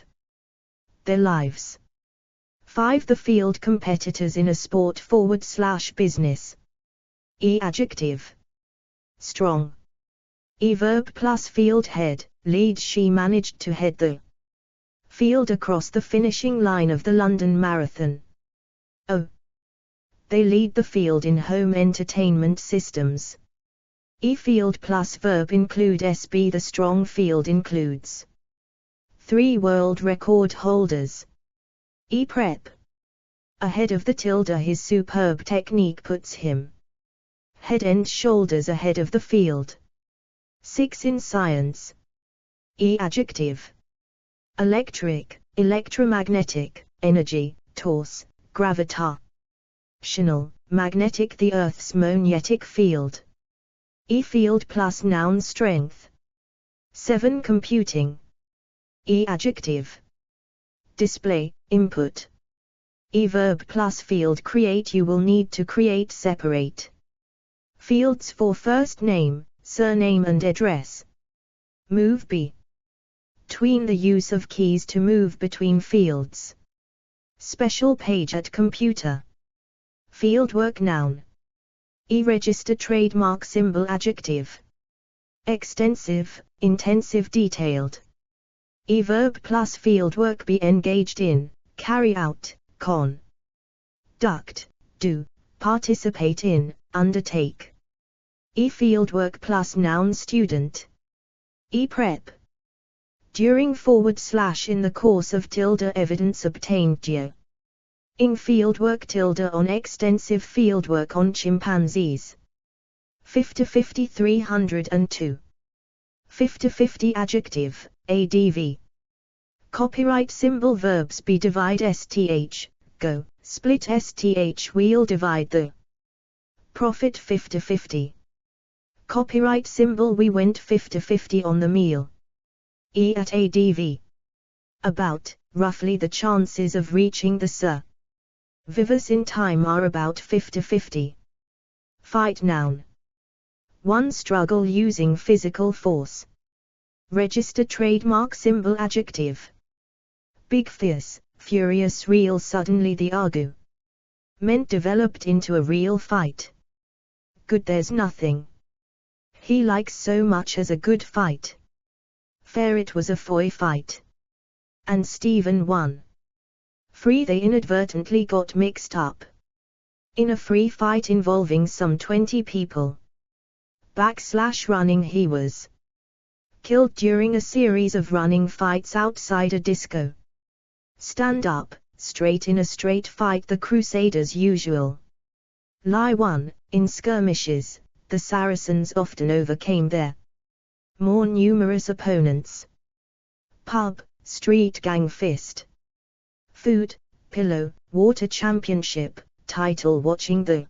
their lives. 5. The field competitors in a sport / business. E-adjective. Strong. E-verb plus field head, lead. She managed to head the field across the finishing line of the London Marathon. O. They lead the field in home entertainment systems. E-field plus verb include SB. The strong field includes 3 world record holders. E-prep. Ahead of the tilde. His superb technique puts him head and shoulders ahead of the field. 6. In science. E-adjective. Electric, electromagnetic, energy, torse, gravitational, magnetic. The Earth's magnetic field. E-field plus noun strength. 7. Computing. E-adjective. Display, input. E-verb plus field create. You will need to create separate fields for first name, surname and address. Move between. The use of keys to move between fields. Special page at computer. Fieldwork noun. E-register trademark symbol adjective. Extensive, intensive, detailed. E-verb plus fieldwork. Be engaged in, carry out, conduct, do, participate in, undertake. E-fieldwork plus noun student. E-prep. During / in the course of tilde evidence obtained during fieldwork tilde on extensive fieldwork on chimpanzees. 50 302. 50 adjective, ADV. Copyright symbol verbs be divide STH, go, split STH wheel divide the profit 50. Copyright symbol we went 50 on the meal. E at ADV. About, roughly the chances of reaching the survivors in time are about 50. Fight noun. 1. Struggle using physical force. Register trademark symbol adjective. Big fierce, furious real suddenly the argument developed into a real fight. Good there's nothing he likes so much as a good fight. Fair it was a foy fight. And Stephen won. Free they inadvertently got mixed up in a free fight involving some 20 people. /running he was killed during a series of running fights outside a disco. Stand up, straight in a straight fight the Crusaders usual. Lie 1, in skirmishes, the Saracens often overcame their more numerous opponents. Pub, street gang fist. Food, pillow, water championship, title watching the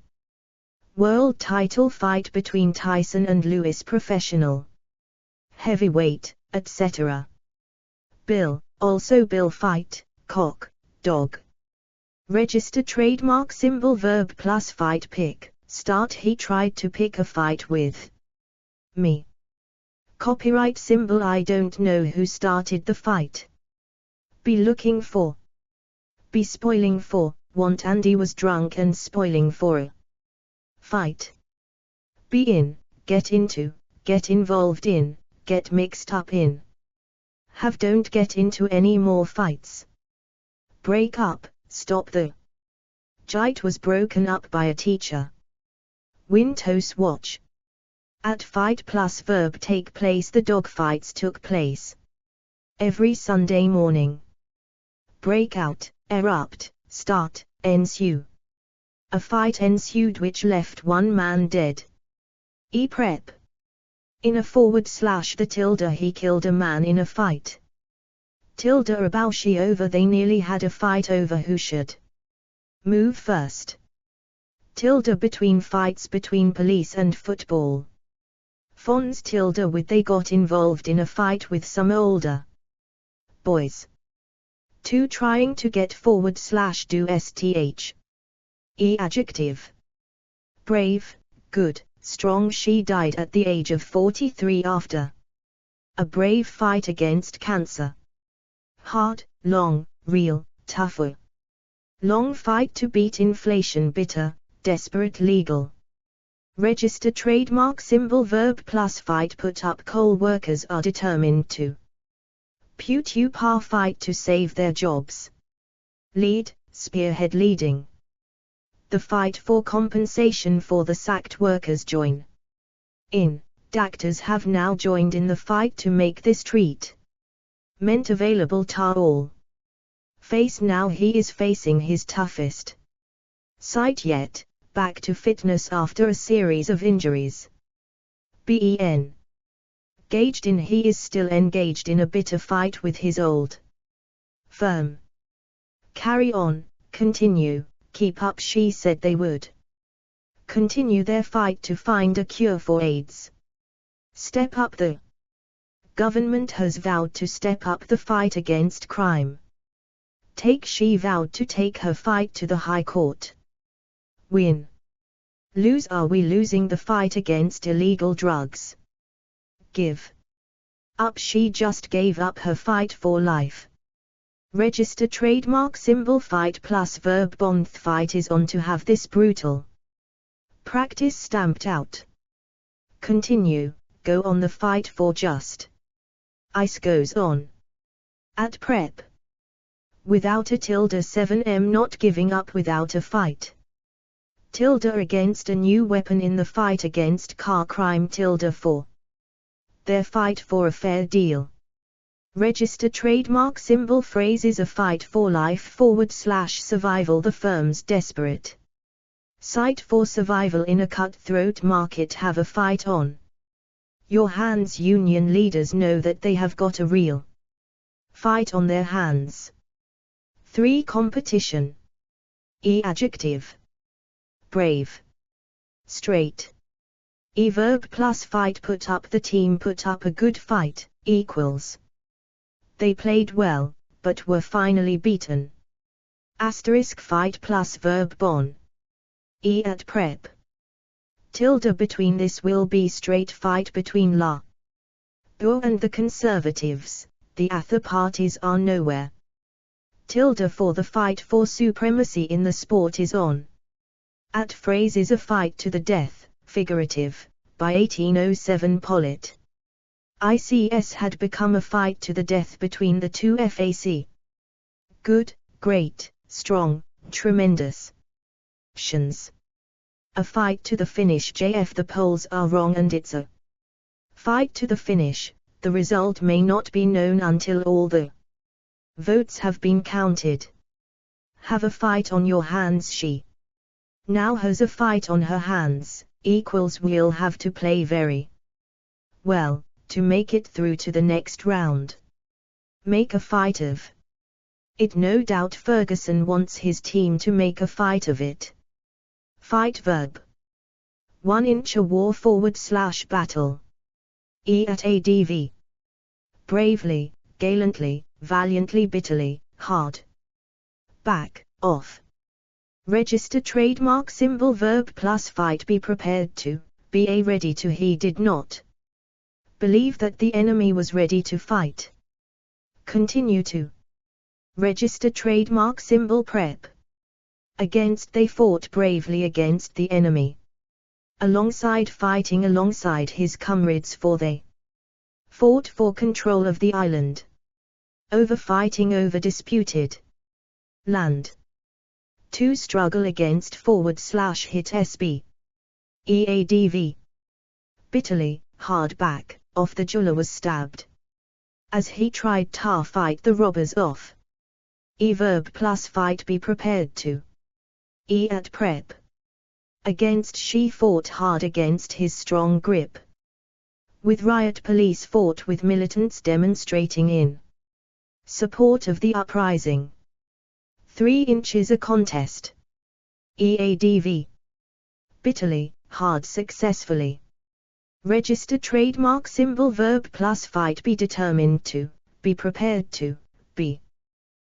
world title fight between Tyson and Lewis professional. Heavyweight, etc. Bill, also bill fight, cock, dog. Register trademark symbol verb plus fight pick, start he tried to pick a fight with me. Copyright symbol I don't know who started the fight. Be looking for. Be spoiling for, want Andy was drunk and spoiling for a fight. Be in, get into, get involved in, get mixed up in. Have don't get into any more fights. Break up, stop the fight was broken up by a teacher. Win toss watch. At fight plus verb take place the dog fights took place. Every Sunday morning. Break out, erupt, start, ensue. A fight ensued which left one man dead. Prep. In a / the tilde he killed a man in a fight. Tilde about she over they nearly had a fight over who should move first. Tilde between fights between police and football. Fons tilde with they got involved in a fight with some older boys. 2 trying to get / do sth. Adjective. Brave, good, strong. She died at the age of 43 after a brave fight against cancer. Hard, long, real, tougher. Long fight to beat inflation. Bitter, desperate. Legal. Register trademark symbol verb plus fight put up. Coal workers are determined to fight to save their jobs. Lead, spearhead. Leading the fight for compensation for the sacked workers. Join in. Doctors have now joined in the fight to make this treatment available to all. Face now he is facing his toughest sight yet, back to fitness after a series of injuries. Ben. Engaged in he is still engaged in a bitter fight with his old firm. Carry on, continue, keep up. She said they would continue their fight to find a cure for AIDS. Step up. The government has vowed to step up the fight against crime. She vowed to take her fight to the High Court. Win. Lose. Are we losing the fight against illegal drugs? Give up. She just gave up her fight for life. Register trademark symbol fight plus verb bond. Fight is on to have this brutal practice stamped out. Continue, go on. The fight for just ice goes on. At prep. Without a tilde. 7m not giving up without a fight. Tilde against a new weapon in the fight against car crime. Tilde for their fight for a fair deal. Register trademark symbol phrases a fight for life / survival. The firm's desperate sight for survival in a cutthroat market. Have a fight on your hands. Union leaders know that they have got a real fight on their hands. 3 competition. Adjective. Brave. Straight. Verb plus fight put up. The team put up a good fight, equals. They played well, but were finally beaten. Asterisk fight plus verb bon. At prep. Tilde between this will be straight fight between La Bour and the Conservatives. The other parties are nowhere. Tilde for the fight for supremacy in the sport is on. At phrase is a fight to the death, figurative, by 1807 Pollitt. ICS had become a fight to the death between the two FAC. Good, great, strong, tremendous. A fight to the finish. JF the polls are wrong and it's a fight to the finish. The result may not be known until all the votes have been counted. Have a fight on your hands. She now has a fight on her hands, equals we'll have to play very well to make it through to the next round. Make a fight of. It no doubt Ferguson wants his team to make a fight of it. Fight verb. 1 inch a war / battle. Adv. Bravely, gallantly, valiantly, bitterly, hard. Back, off. Register trademark symbol verb plus fight. Be prepared to, be ready to. He did not believe that the enemy was ready to fight. Continue to. Register trademark symbol prep. Against. They fought bravely against the enemy. Alongside. Fighting alongside his comrades, for they fought for control of the island. Over. Fighting over. Disputed land. To struggle against. / hit SB. Eadv. Bitterly, hard. Back, off. The jeweler was stabbed as he tried to fight the robbers off. Verb plus fight. Be prepared to. At prep. Against. She fought hard against his strong grip. With riot. Police fought with militants demonstrating in support of the uprising. 3 inches a contest. Eadv. Bitterly, hard. Successfully. Register trademark symbol verb plus fight. Be determined to, be prepared to, be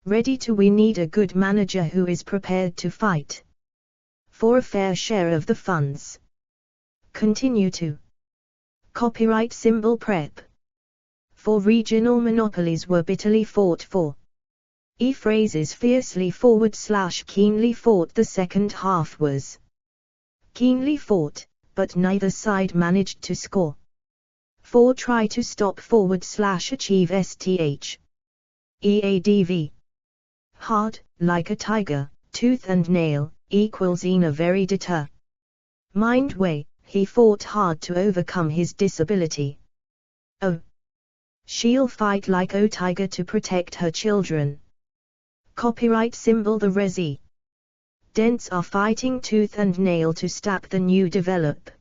ready to. We need a good manager who is prepared to fight for a fair share of the funds. Continue to. Copyright symbol prep. 4 regional monopolies were bitterly fought for. Phrases fiercely / keenly fought. The second half was keenly fought, but neither side managed to score. 4 try to stop / achieve st. Eadv. Hard, like a tiger, tooth and nail, equals in a very mind way. He fought hard to overcome his disability. O. She'll fight like a tiger to protect her children. Copyright symbol. The residents are fighting tooth and nail to stop the new development.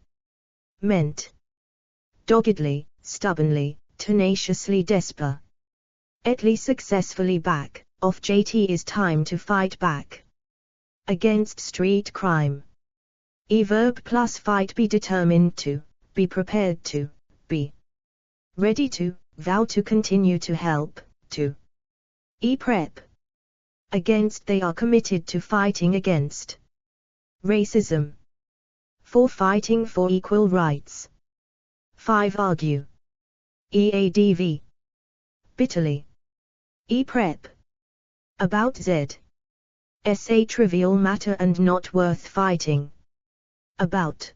Doggedly, stubbornly, tenaciously, desperately, successfully. Back, off. JT is time to fight back against street crime. Verb plus fight. Be determined to, be prepared to, be ready to, vow to continue to help, to. Prep. Against. They are committed to fighting against racism. 4 fighting for equal rights. 5 argue. Eadv. Bitterly. Prep. About z. A trivial matter and not worth fighting about.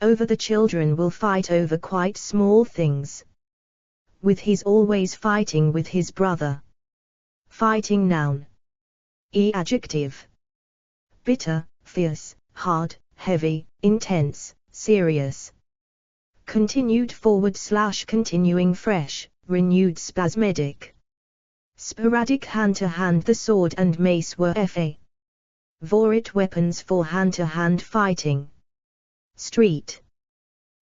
Over. The children will fight over quite small things. With. He's always fighting with his brother. Fighting noun. Adjective. Bitter, fierce, hard, heavy, intense, serious. Continued / continuing, fresh, renewed, spasmodic. Sporadic. Hand-to-hand. The sword and mace were favorite weapons for hand-to-hand fighting. Street.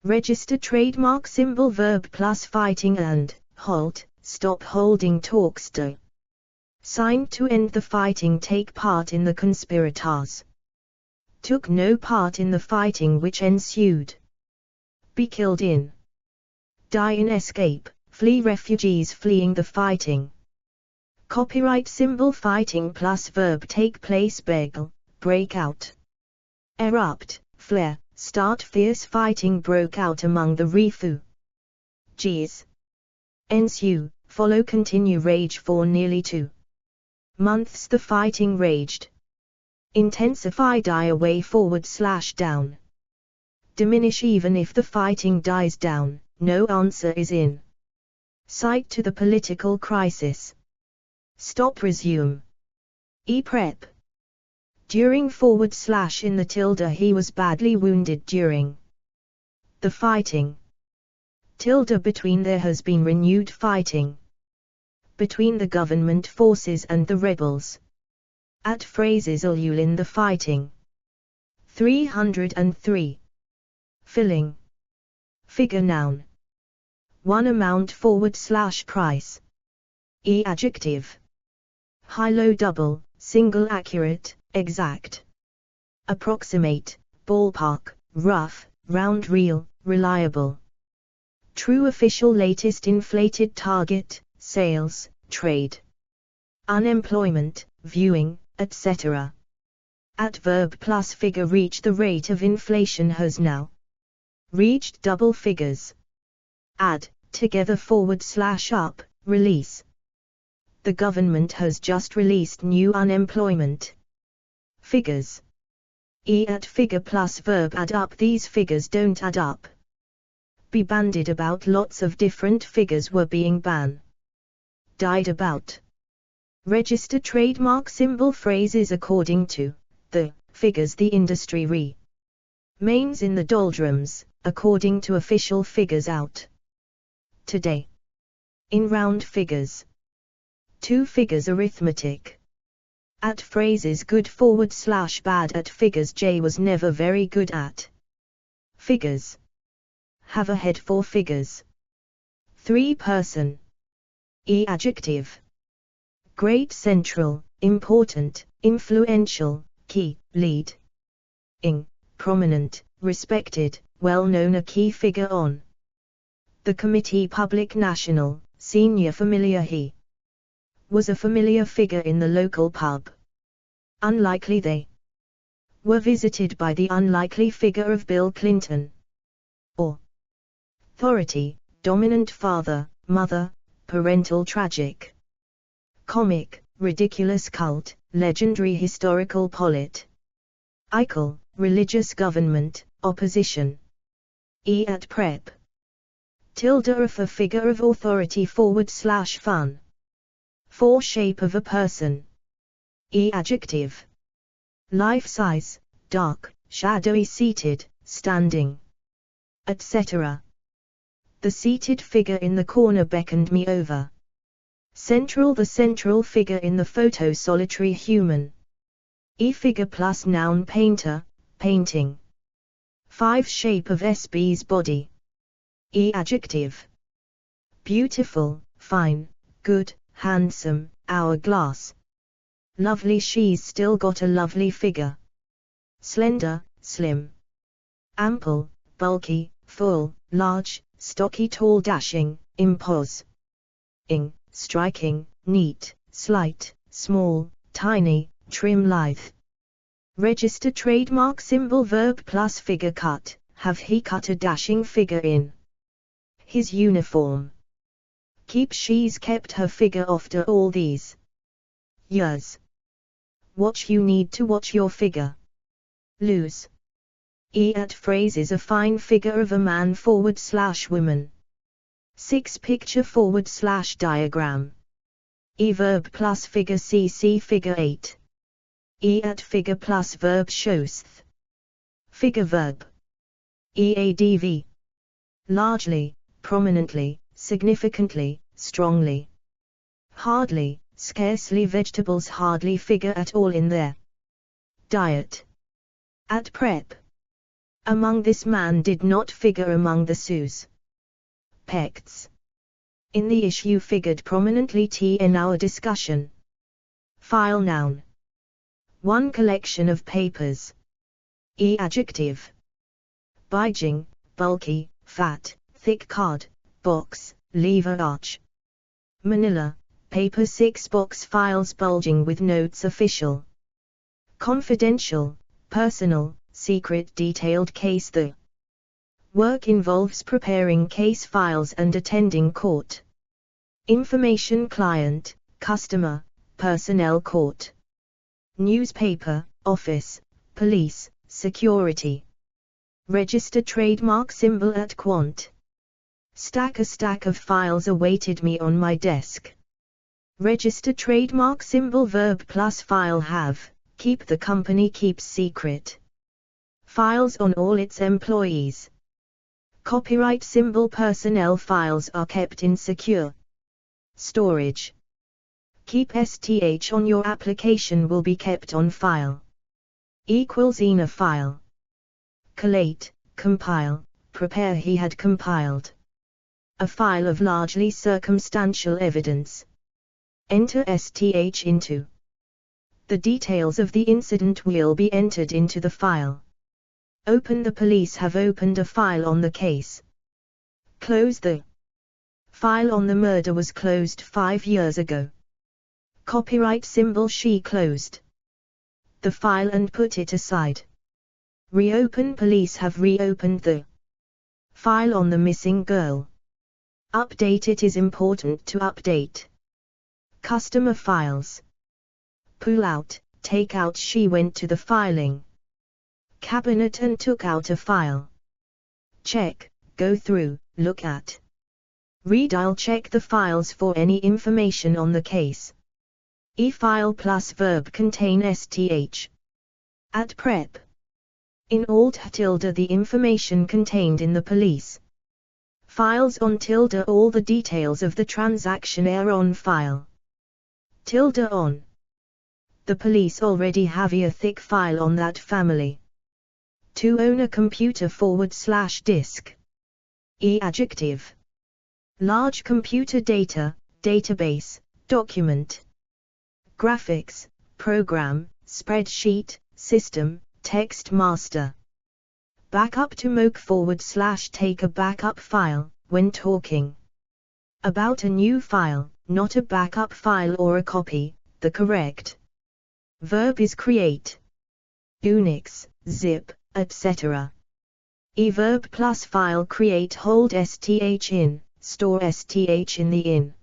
Register trademark symbol verb plus fighting and, halt, stop holding talks to. Signed to end the fighting. Take part in the conspirators. Took no part in the fighting which ensued. Be killed in. Die in. Escape, flee. Refugees fleeing the fighting. Copyright symbol fighting plus verb. Take place. Begel, break out. Erupt, flare, start. Fierce fighting broke out among the refugees. Ensue, follow. Continue. Rage for nearly 2 months. The fighting raged. Intensify. Die away. / down. Diminish. Even if the fighting dies down, no answer is in sight to the political crisis. Stop. Resume. Prep. During / in the tilde. He was badly wounded during the fighting. Tilde. Between. There has been renewed fighting between the government forces and the rebels. At. Phrases ulul in the fighting. 303. Filling. Figure noun. 1 amount / price. Adjective. high-low double, single accurate, exact, approximate, ballpark, rough, round real, reliable, true official latest inflated target, sales, trade, unemployment, viewing, etc. Adverb plus figure reach. The rate of inflation has now reached double figures. Add, together / up, release. The government has just released new unemployment figures. At figure plus verb add up. These figures don't add up. Be bandied about. Lots of different figures were being died about. Register trademark symbol phrases according to the figures the industry remains in the doldrums, according to official figures out today. In round figures. 2 figures arithmetic. At phrases good / bad at figures. J was never very good at figures. Have a head for figures. 3 person. Adjective. Great, central, important, influential, key, lead. Prominent, respected, well-known. A key figure on the committee. Public, national, senior, familiar. He was a familiar figure in the local pub. Unlikely. They were visited by the unlikely figure of Bill Clinton. Authority, dominant, father, mother, parental, tragic, comic, ridiculous, cult, legendary, historical, political, religious, government, opposition. At prep. Tilde of a figure of authority / fun. For shape of a person. Adjective. Life size, dark, shadowy, seated, standing, etc. The seated figure in the corner beckoned me over. Central. The central figure in the photo. Solitary, human. Figure plus noun. Painter, painting. 5 shape of SB's body. Adjective. Beautiful, fine, good, handsome, hourglass. Lovely. She's still got a lovely figure. Slender, slim. Ample, bulky, full, large, stocky, tall, dashing, imposing, striking, neat, slight, small, tiny, trim, lithe. Register trademark symbol verb plus figure cut. Have he cut a dashing figure in his uniform? Keep. She's kept her figure after all these years. Watch. You need to watch your figure lose. At phrases. A fine figure of a man / woman. 6 picture / diagram. Verb plus figure. See figure 8. At figure plus verb. Shows. Figure verb. Adv. Largely, prominently, significantly, strongly. Hardly, scarcely. Vegetables hardly figure at all in their diet. At prep. Among. This man did not figure among the suspects in the issue. Figured prominently in our discussion. File noun. 1 collection of papers. Adjective. Bulging, bulky, fat, thick. Card, box, lever, arch. Manila, paper. 6 box files bulging with notes. Official, confidential, personal, secret. Detailed case. The work involves preparing case files and attending court. Information. Client, customer, personnel. Court, newspaper, office, police, security. Register trademark symbol at quant. Stack. A stack of files awaited me on my desk. Register trademark symbol verb plus file. Have, keep. The company keeps secret files on all its employees. Copyright symbol. Personnel files are kept in secure storage. Keep. STH on your application will be kept on file. In a file. Collate, compile, prepare. He had compiled a file of largely circumstantial evidence. Enter STH into. The details of the incident will be entered into the file. Open. The police have opened a file on the case. Close. The file on the murder was closed 5 years ago. Copyright symbol. She closed the file and put it aside. Reopen. Police have reopened the file on the missing girl. Update. It is important to update customer files. Pull out, take out. She went to the filing cabinet and took out a file. Check, go through, look at. Read. I'll check the files for any information on the case. E-file plus verb contain STH. At prep. In alt tilde the information contained in the police files on tilde all the details of the transaction are on file. Tilde on. The police already have a thick file on that family. To own a computer / disk. Adjective. Large computer data, database, document. Graphics, program, spreadsheet, system, text master. Backup. To mock / take a backup file, when talking about a new file, not a backup file or a copy. The correct verb is create. Unix, zip, etc. E-verb plus file create hold STH in, store STH in the in.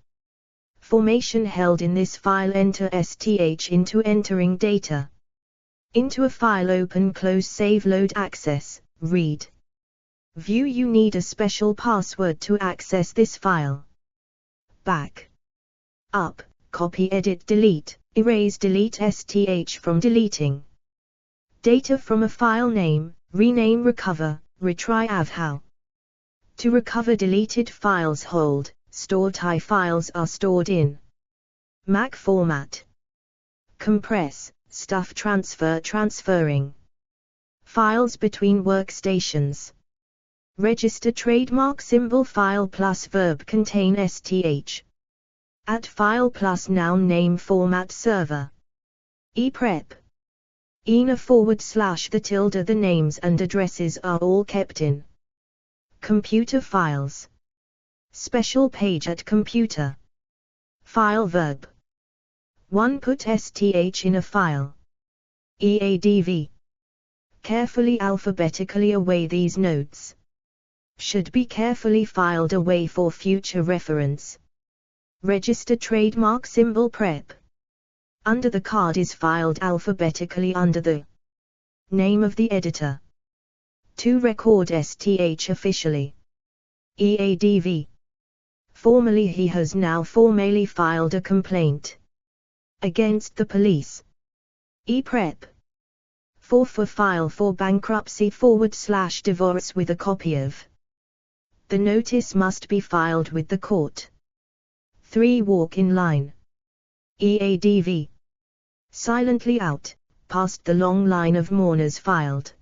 Formation held in this file. Enter STH into entering data. Into a file. Open, close, save, load, access, read. View. You need a special password to access this file. Back up, copy, edit, delete, erase, delete STH from deleting. Data from a file name, rename, recover, retry. How to recover deleted files. Hold, store. TIE files are stored in Mac format. Compress, stuff, transfer, transferring files between workstations. Register. Trademark symbol. File plus verb contain STH. At file plus noun name format. Server. E-prep. ENA / the tilde. The names and addresses are all kept in computer files. Special page at computer file. Verb 1. Put STH in a file. EADV. Carefully alphabetically away. These notes should be carefully filed away for future reference. Register. Trademark symbol. Prep. Under the card is filed alphabetically under the name of the editor. To record STH officially. EADV. Formally. He has now formally filed a complaint against the police. E-prep. For file for bankruptcy / divorce with a copy of the notice must be filed with the court. 3. Walk in line. EADV. Silently out, past the long line of mourners filed.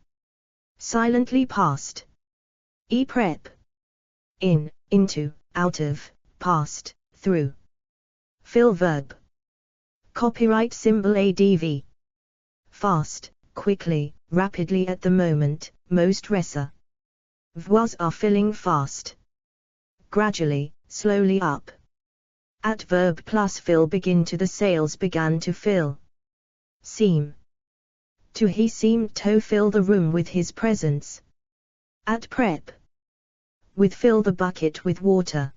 Silently past. E-prep. In, into, out of, past, through. Fill. Verb. Copyright symbol. ADV. Fast, quickly, rapidly. At the moment, most reservoirs are filling fast. Gradually, slowly up. At verb plus fill. Begin. To the sales began to fill. Seem. To he seemed to fill the room with his presence. At prep. With fill the bucket with water.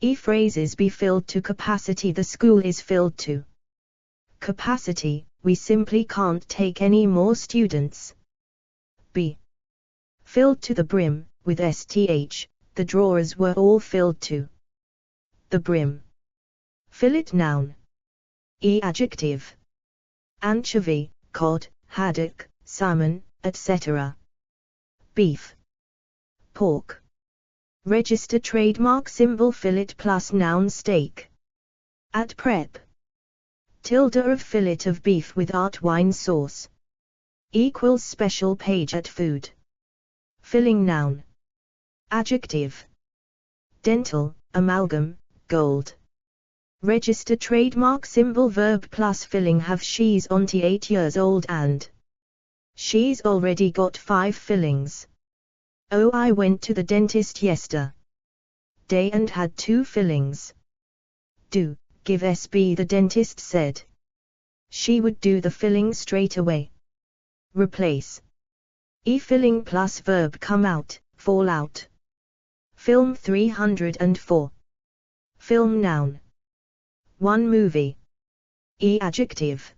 E-phrases. Be filled to capacity. The school is filled to capacity. We simply can't take any more students. B. Filled to the brim, with STH, the drawers were all filled to the brim. Fill it. Noun. E. Adjective. Anchovy, cod, haddock, salmon, etc. Beef. Pork. Register. Trademark symbol. Fillet plus noun. Steak. At prep. Tilde of fillet of beef with art wine sauce. Equals special page at food. Filling. Noun. Adjective. Dental, amalgam, gold. Register trademark symbol verb plus filling have she's only 8 years old and she's already got 5 fillings. Oh, I went to the dentist yesterday and had 2 fillings. Do, give SB, the dentist said. She would do the filling straight away. Replace. E-filling plus verb come out, fall out. Film 304. Film noun. 1 movie. E-adjective.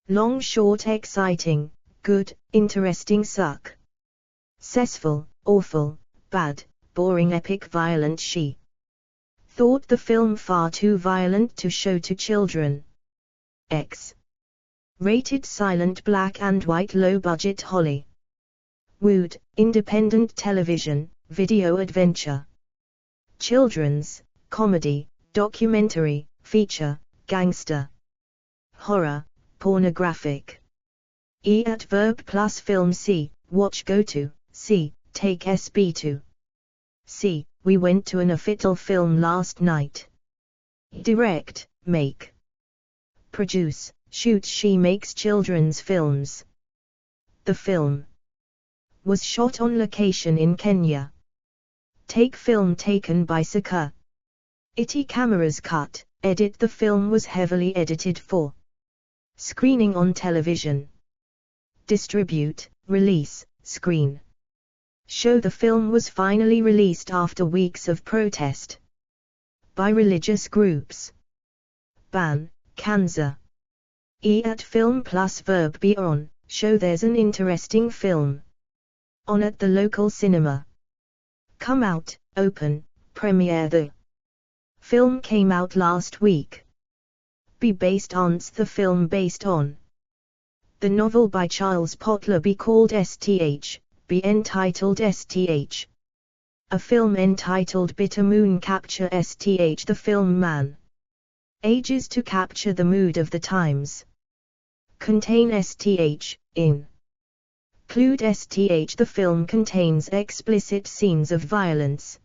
Long, short, exciting, good, interesting, suck. Cessful, awful, bad, boring, epic, violent. She thought the film far too violent to show to children. X. Rated silent black and white low budget Holly Wood, independent television, video adventure. Children's, comedy, documentary, feature, gangster. Horror, pornographic. E at verb plus film. C, watch, go to. C, take SB to. C, we went to an official film last night. Direct, make. Produce, shoot, she makes children's films. The film was shot on location in Kenya. Take, film taken by Saka. Itty cameras cut, edit, the film was heavily edited for screening on television. Distribute, release, screen. Show, the film was finally released after weeks of protest by religious groups. Ban, Kanza. E at film plus verb be on, show, there's an interesting film on at the local cinema. Come out, open, premiere, the film came out last week. Be based on, the film based on the novel by Charles Potler, be called STH, be entitled STH. A film entitled Bitter Moon capture STH, the film Man ages to capture the mood of the times. Contain STH, in. Include STH, the film contains explicit scenes of violence.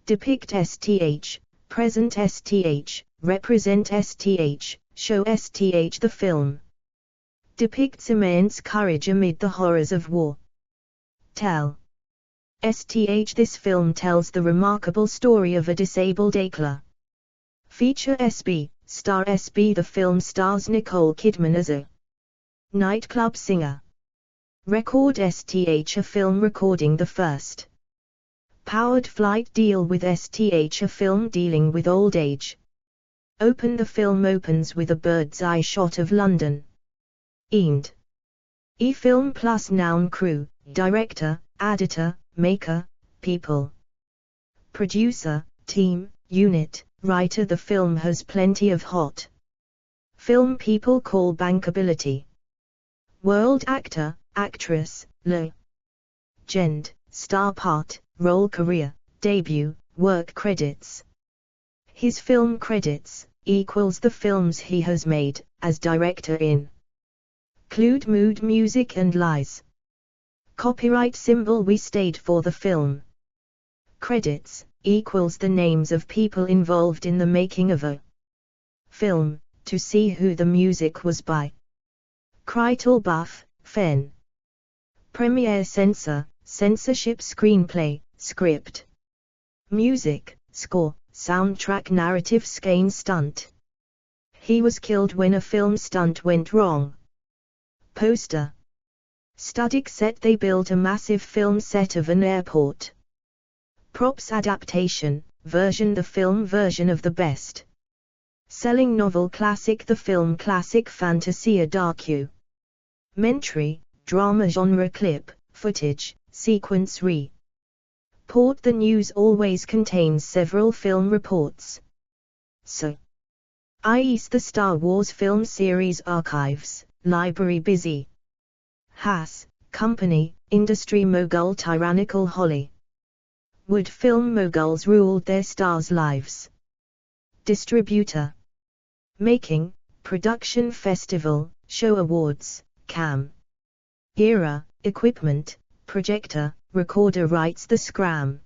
Depict STH, present STH, represent STH, show STH, the film depicts immense courage amid the horrors of war. Tell STH, this film tells the remarkable story of a disabled actor. Feature SB, star SB, the film stars Nicole Kidman as a nightclub singer. Record STH, a film recording the first powered flight deal with STH, a film dealing with old age. Open, the film opens with a bird's eye shot of London. End. E-film plus noun. Crew, director, editor, maker, people. Producer, team, unit, writer, the film has plenty of hot film people. Call, bankability. World actor, actress, legend, star part, role, career, debut, work credits. His film credits equals the films he has made as director in. Include mood, music and lies. Copyright symbol, we stayed for the film. Credits equals the names of people involved in the making of a film, to see who the music was by. Crital buff, fen. Premiere, censor, censorship, screenplay, script. Music, score, soundtrack, narrative, skein, stunt. He was killed when a film stunt went wrong. Poster. Studic set, they built a massive film set of an airport. Props, adaptation, version, the film version of the best selling novel classic, the film classic, fantasy, a docu mentary, drama, genre, clip, footage, sequence, report. The news always contains several film reports. So, i.e. the Star Wars film series archives, library, busy. Has, company, industry mogul, tyrannical Hollywood film moguls ruled their stars' lives. Distributor. Making, production, festival, show, awards, cam. Era, equipment, projector, recorder, rights, the scram.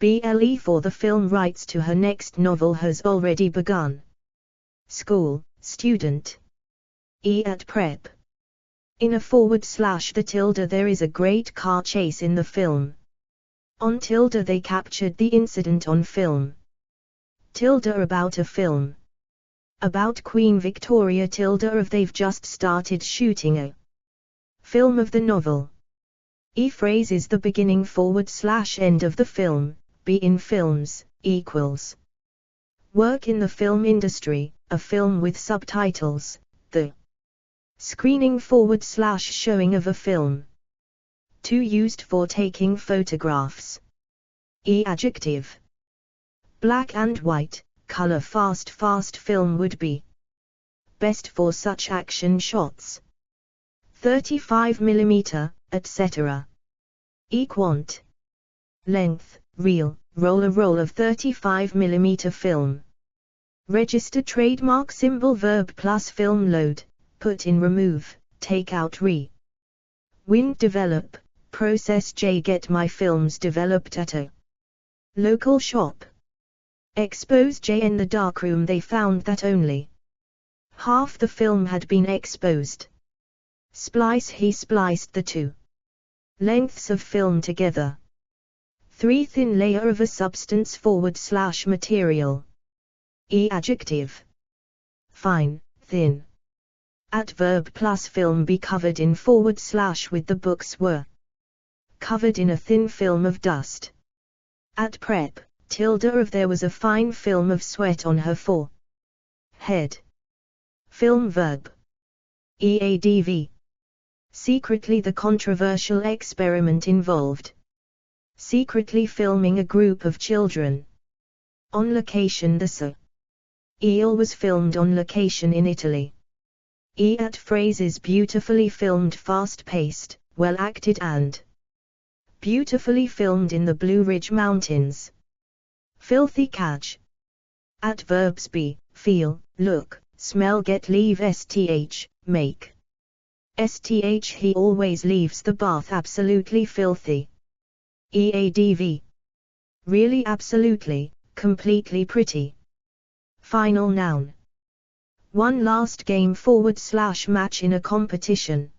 BLE for the film rights to her next novel has already begun. School, student. E at prep. In a / there is a great car chase in the film. On / they captured the incident on film. About a film. About Queen Victoria / of they've just started shooting a film of the novel. E phrase is the beginning / end of the film. B in films, equals. Work in the film industry, a film with subtitles, the screening / showing of a film. 2 used for taking photographs. E adjective. Black and white, color fast film would be best for such action shots. 35mm, etc. E quant. Length, reel, roll of 35mm film. Register trademark symbol verb plus film load, put in remove, take out Wind develop, process J get my films developed at a local shop. Expose J in the darkroom they found that only half the film had been exposed. Splice he spliced the 2 lengths of film together. 3 thin layer of a substance / material. E adjective. Fine, thin. At verb plus film be covered in / with the books were covered in a thin film of dust. At prep, / of there was a fine film of sweat on her forehead. Film verb. EADV. Secretly the controversial experiment involved secretly filming a group of children. On location the eel was filmed on location in Italy. E at phrase is beautifully filmed fast-paced, well-acted and beautifully filmed in the Blue Ridge Mountains. Filthy catch. At verbs be, feel, look, smell get leave sth, make. Sth he always leaves the bath absolutely filthy. EADV. Really absolutely, completely pretty. Final noun. One last game / match in a competition.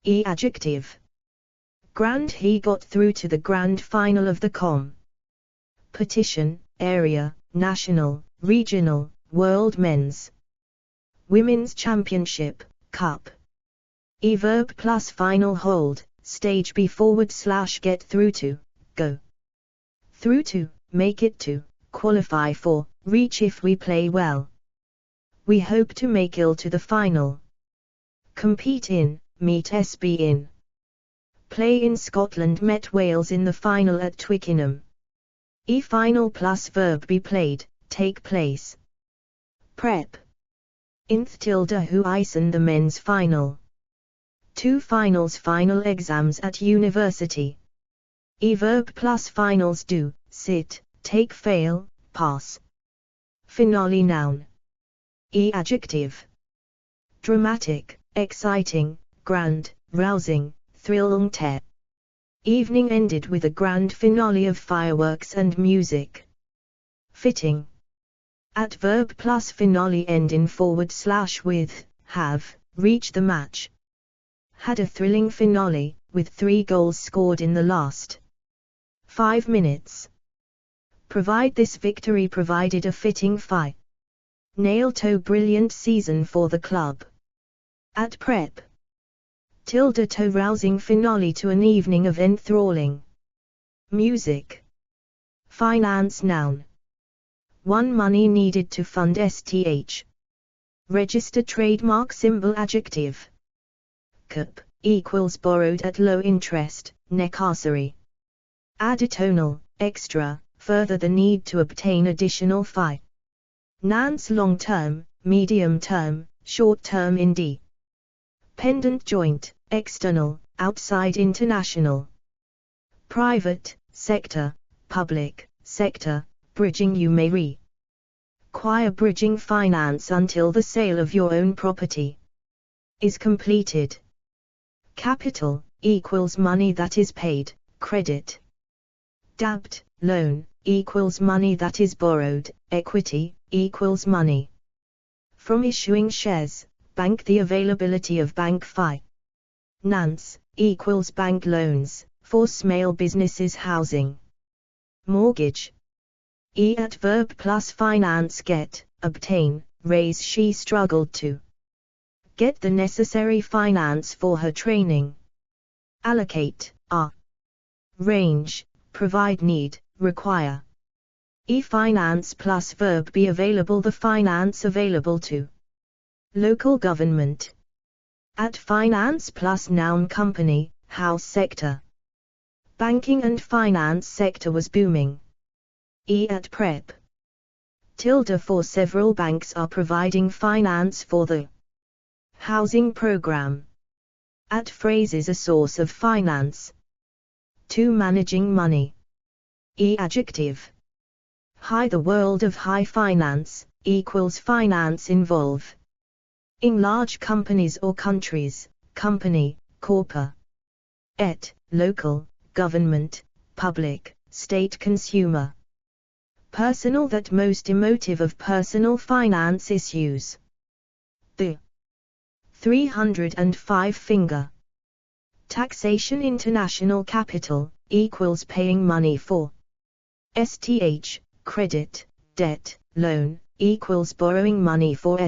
E adjective. Grand he got through to the grand final of the competition, area, national, regional, world men's, women's championship, cup. E verb plus final hold, stage be / get through to, go through to, make it to, qualify for, reach if we play well. We hope to make it to the final. Compete in, meet SB in. Play in Scotland met Wales in the final at Twickenham. E final plus verb be played, take place. Prep. Inth / who isen the men's final. 2 finals final exams at university. E verb plus finals do, sit, take fail, pass. Finale noun. E adjective. Dramatic, exciting, grand, rousing, thrilling te. Evening ended with a grand finale of fireworks and music. Fitting. At verb plus finale end in / with, have, reach the match. Had a thrilling finale, with 3 goals scored in the last 5 minutes. Provide this victory provided a fitting nail to brilliant season for the club. At prep. To rousing finale to an evening of enthralling music. Finance noun. 1 money needed to fund STH. Register trademark symbol adjective. Cup, equals borrowed at low interest, necessary. Additional, extra, further the need to obtain additional finance long-term, medium-term, short-term in D. Pendant joint, external, outside international. Private sector, public sector, bridging you may require bridging finance until the sale of your own property is completed. Capital, equals money that is paid, credit Dabt, loan, equals money that is borrowed, equity, equals money from issuing shares, bank the availability of bank finance, equals bank loans, for small businesses housing. Mortgage. At verb plus finance get, obtain, raise. She struggled to get the necessary finance for her training. Allocate, range, provide, need, require. Finance plus verb be available, the finance available to local government. At finance plus noun company, house sector. Banking and finance sector was booming. At prep. Tilde for several banks are providing finance for the housing program. At phrases a source of finance. To managing money. Adjective. High the world of high finance, equals finance involve. In large companies or countries, company, corpora. Local, government, public, state, consumer. Personal that most emotive of personal finance issues. The 305 finger. Taxation international capital, equals paying money for. Credit, debt, loan, equals borrowing money for.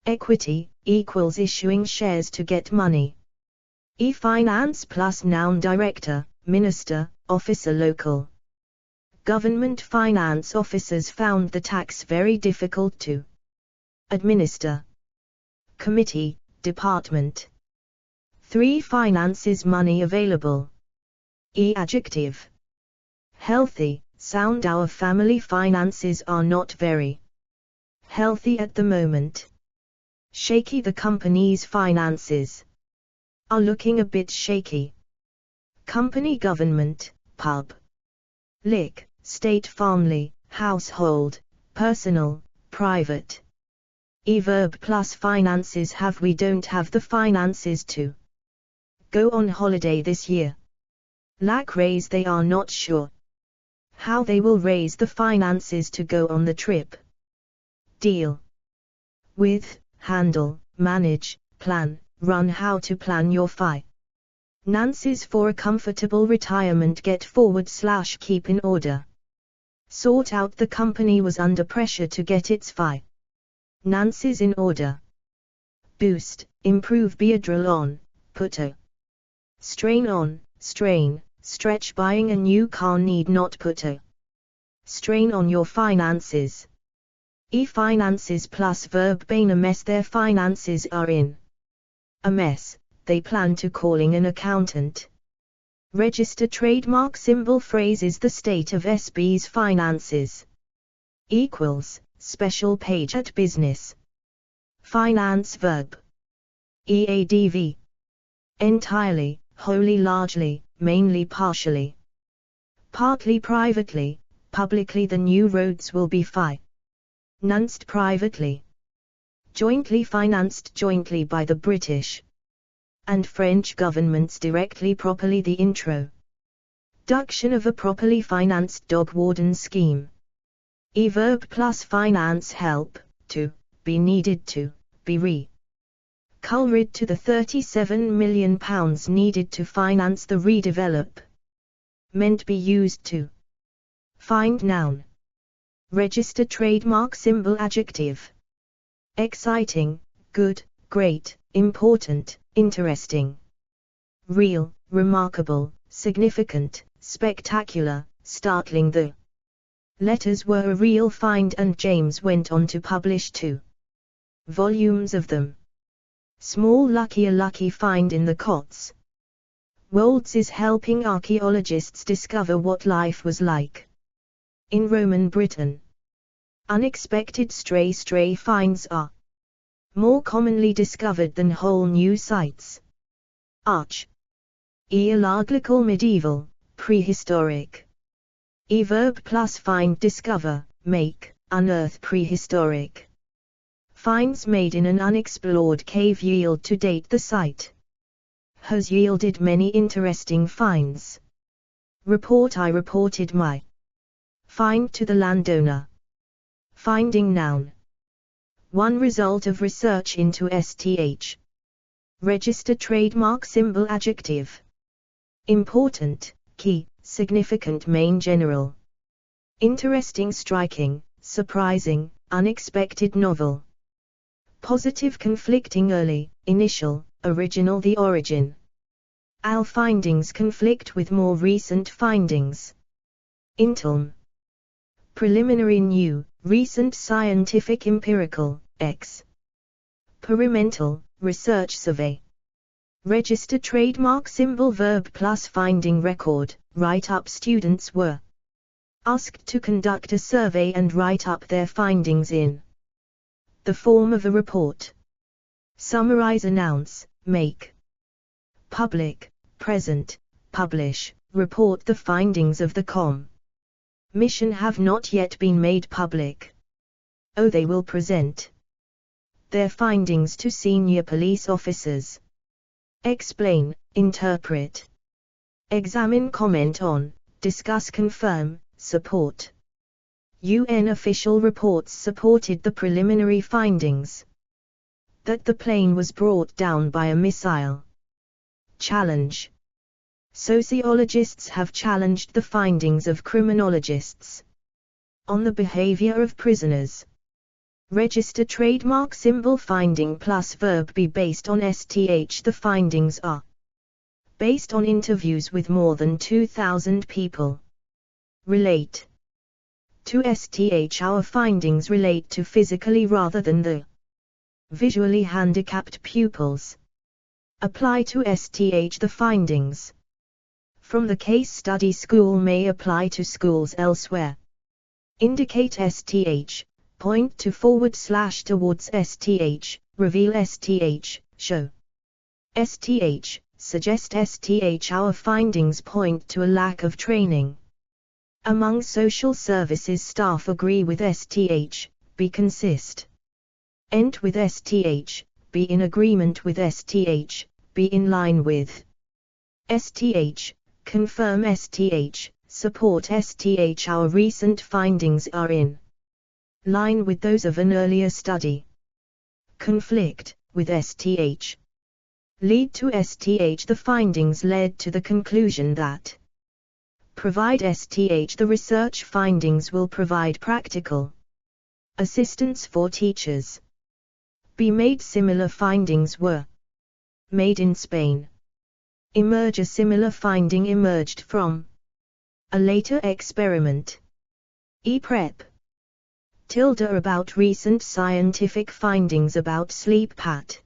Equity, equals issuing shares to get money. Finance plus noun director, minister, officer local. Government finance officers found the tax very difficult to administer. Committee, department. 3 finances money available. Adjective. Healthy, sound. Our family finances are not very healthy at the moment. Shaky, the company's finances are looking a bit shaky. Company, government, pub. Lick, state, family, household, personal, private. Verb plus finances have. We don't have the finances to go on holiday this year. Lack, raise. They are not sure how they will raise the finances to go on the trip. Deal with, handle, manage, plan, run. How to plan your finances for a comfortable retirement. Get forward / keep in order. Sort out, the company was under pressure to get its finances in order. Boost, improve. Be a drill on, put a strain on, strain, stretch. Buying a new car need not put a strain on your finances. Finances plus verb. In a mess, their finances are in a mess. They plan to calling an accountant. Register trademark symbol. Phrase is the state of SB's finances. Equals, special page at business. Finance verb. EADV. Entirely, wholly, largely, mainly, partially. Partly, privately, publicly. The new roads will be financed privately. Jointly, financed jointly by the British and French governments directly. Properly, the introduction of a properly financed dog warden scheme. Verb plus finance. Help, to, be, needed to, be recurred to. The £37 million needed to finance the redevelopment be used to find. Noun. Register trademark symbol. Adjective. Exciting, good, great, important, interesting. Real, remarkable, significant, spectacular, startling. The letters were a real find, and James went on to publish 2 volumes of them. Small lucky, a lucky find in the Cots Wolds is helping archaeologists discover what life was like in Roman Britain. Unexpected stray finds are more commonly discovered than whole new sites. Arch. Archaeological, medieval, prehistoric. Verb plus find. Discover, make, unearth. Prehistoric finds made in an unexplored cave yield. To date, the site has yielded many interesting finds. Report I reported my find to the landowner. Finding noun. One result of research into STH. Register trademark symbol adjective. Important, key, significant main general. Interesting striking, surprising, unexpected novel. Positive conflicting early, initial, original the origin. AL findings conflict with more recent findings. Interim. Preliminary new, recent scientific empirical, X. Experimental, research survey. Register trademark symbol verb plus finding record, write up students were asked to conduct a survey and write up their findings in the form of a report. Summarize, announce, make public, present, publish, report the findings of the mission have not yet been made public. Oh, they will present their findings to senior police officers. Explain, interpret, examine, comment on, discuss, confirm, support. UN official reports supported the preliminary findings that the plane was brought down by a missile. Challenge. Sociologists have challenged the findings of criminologists on the behavior of prisoners. Register trademark symbol finding plus verb be based on STH. The findings are based on interviews with more than 2,000 people. Relate to STH. Our findings relate to physically rather than the visually handicapped pupils. Apply to STH. The findings from the case study school may apply to schools elsewhere. Indicate STH, point to / towards STH, reveal STH, show STH, suggest STH. Our findings point to a lack of training among social services staff. Agree with STH, be consist. End with STH, be in agreement with STH, be in line with STH, confirm STH, support STH. Our recent findings are in line with those of an earlier study. Conflict with STH. Lead to STH. The findings led to the conclusion that provide STH. The research findings will provide practical assistance for teachers. Be made. Similar findings were made in Spain. Emerge. A similar finding emerged from a later experiment. Prep. About recent scientific findings about sleep patterns.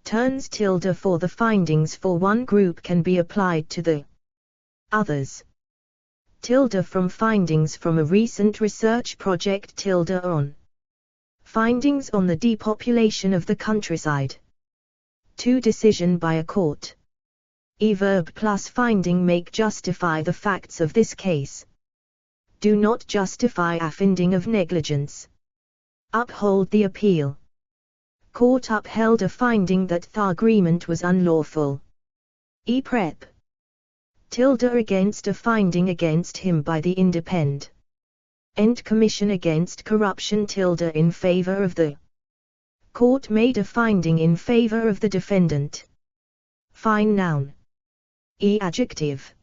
For the findings for one group can be applied to the others. From findings from a recent research project. On findings on the depopulation of the countryside. To decision by a court. Verb plus finding make justify the facts of this case. Do not justify a finding of negligence. Uphold the appeal. Court upheld a finding that the agreement was unlawful. Prep. Against a finding against him by the Independent Commission against Corruption. In favor of the court made a finding in favor of the defendant. Fine noun. Adjective.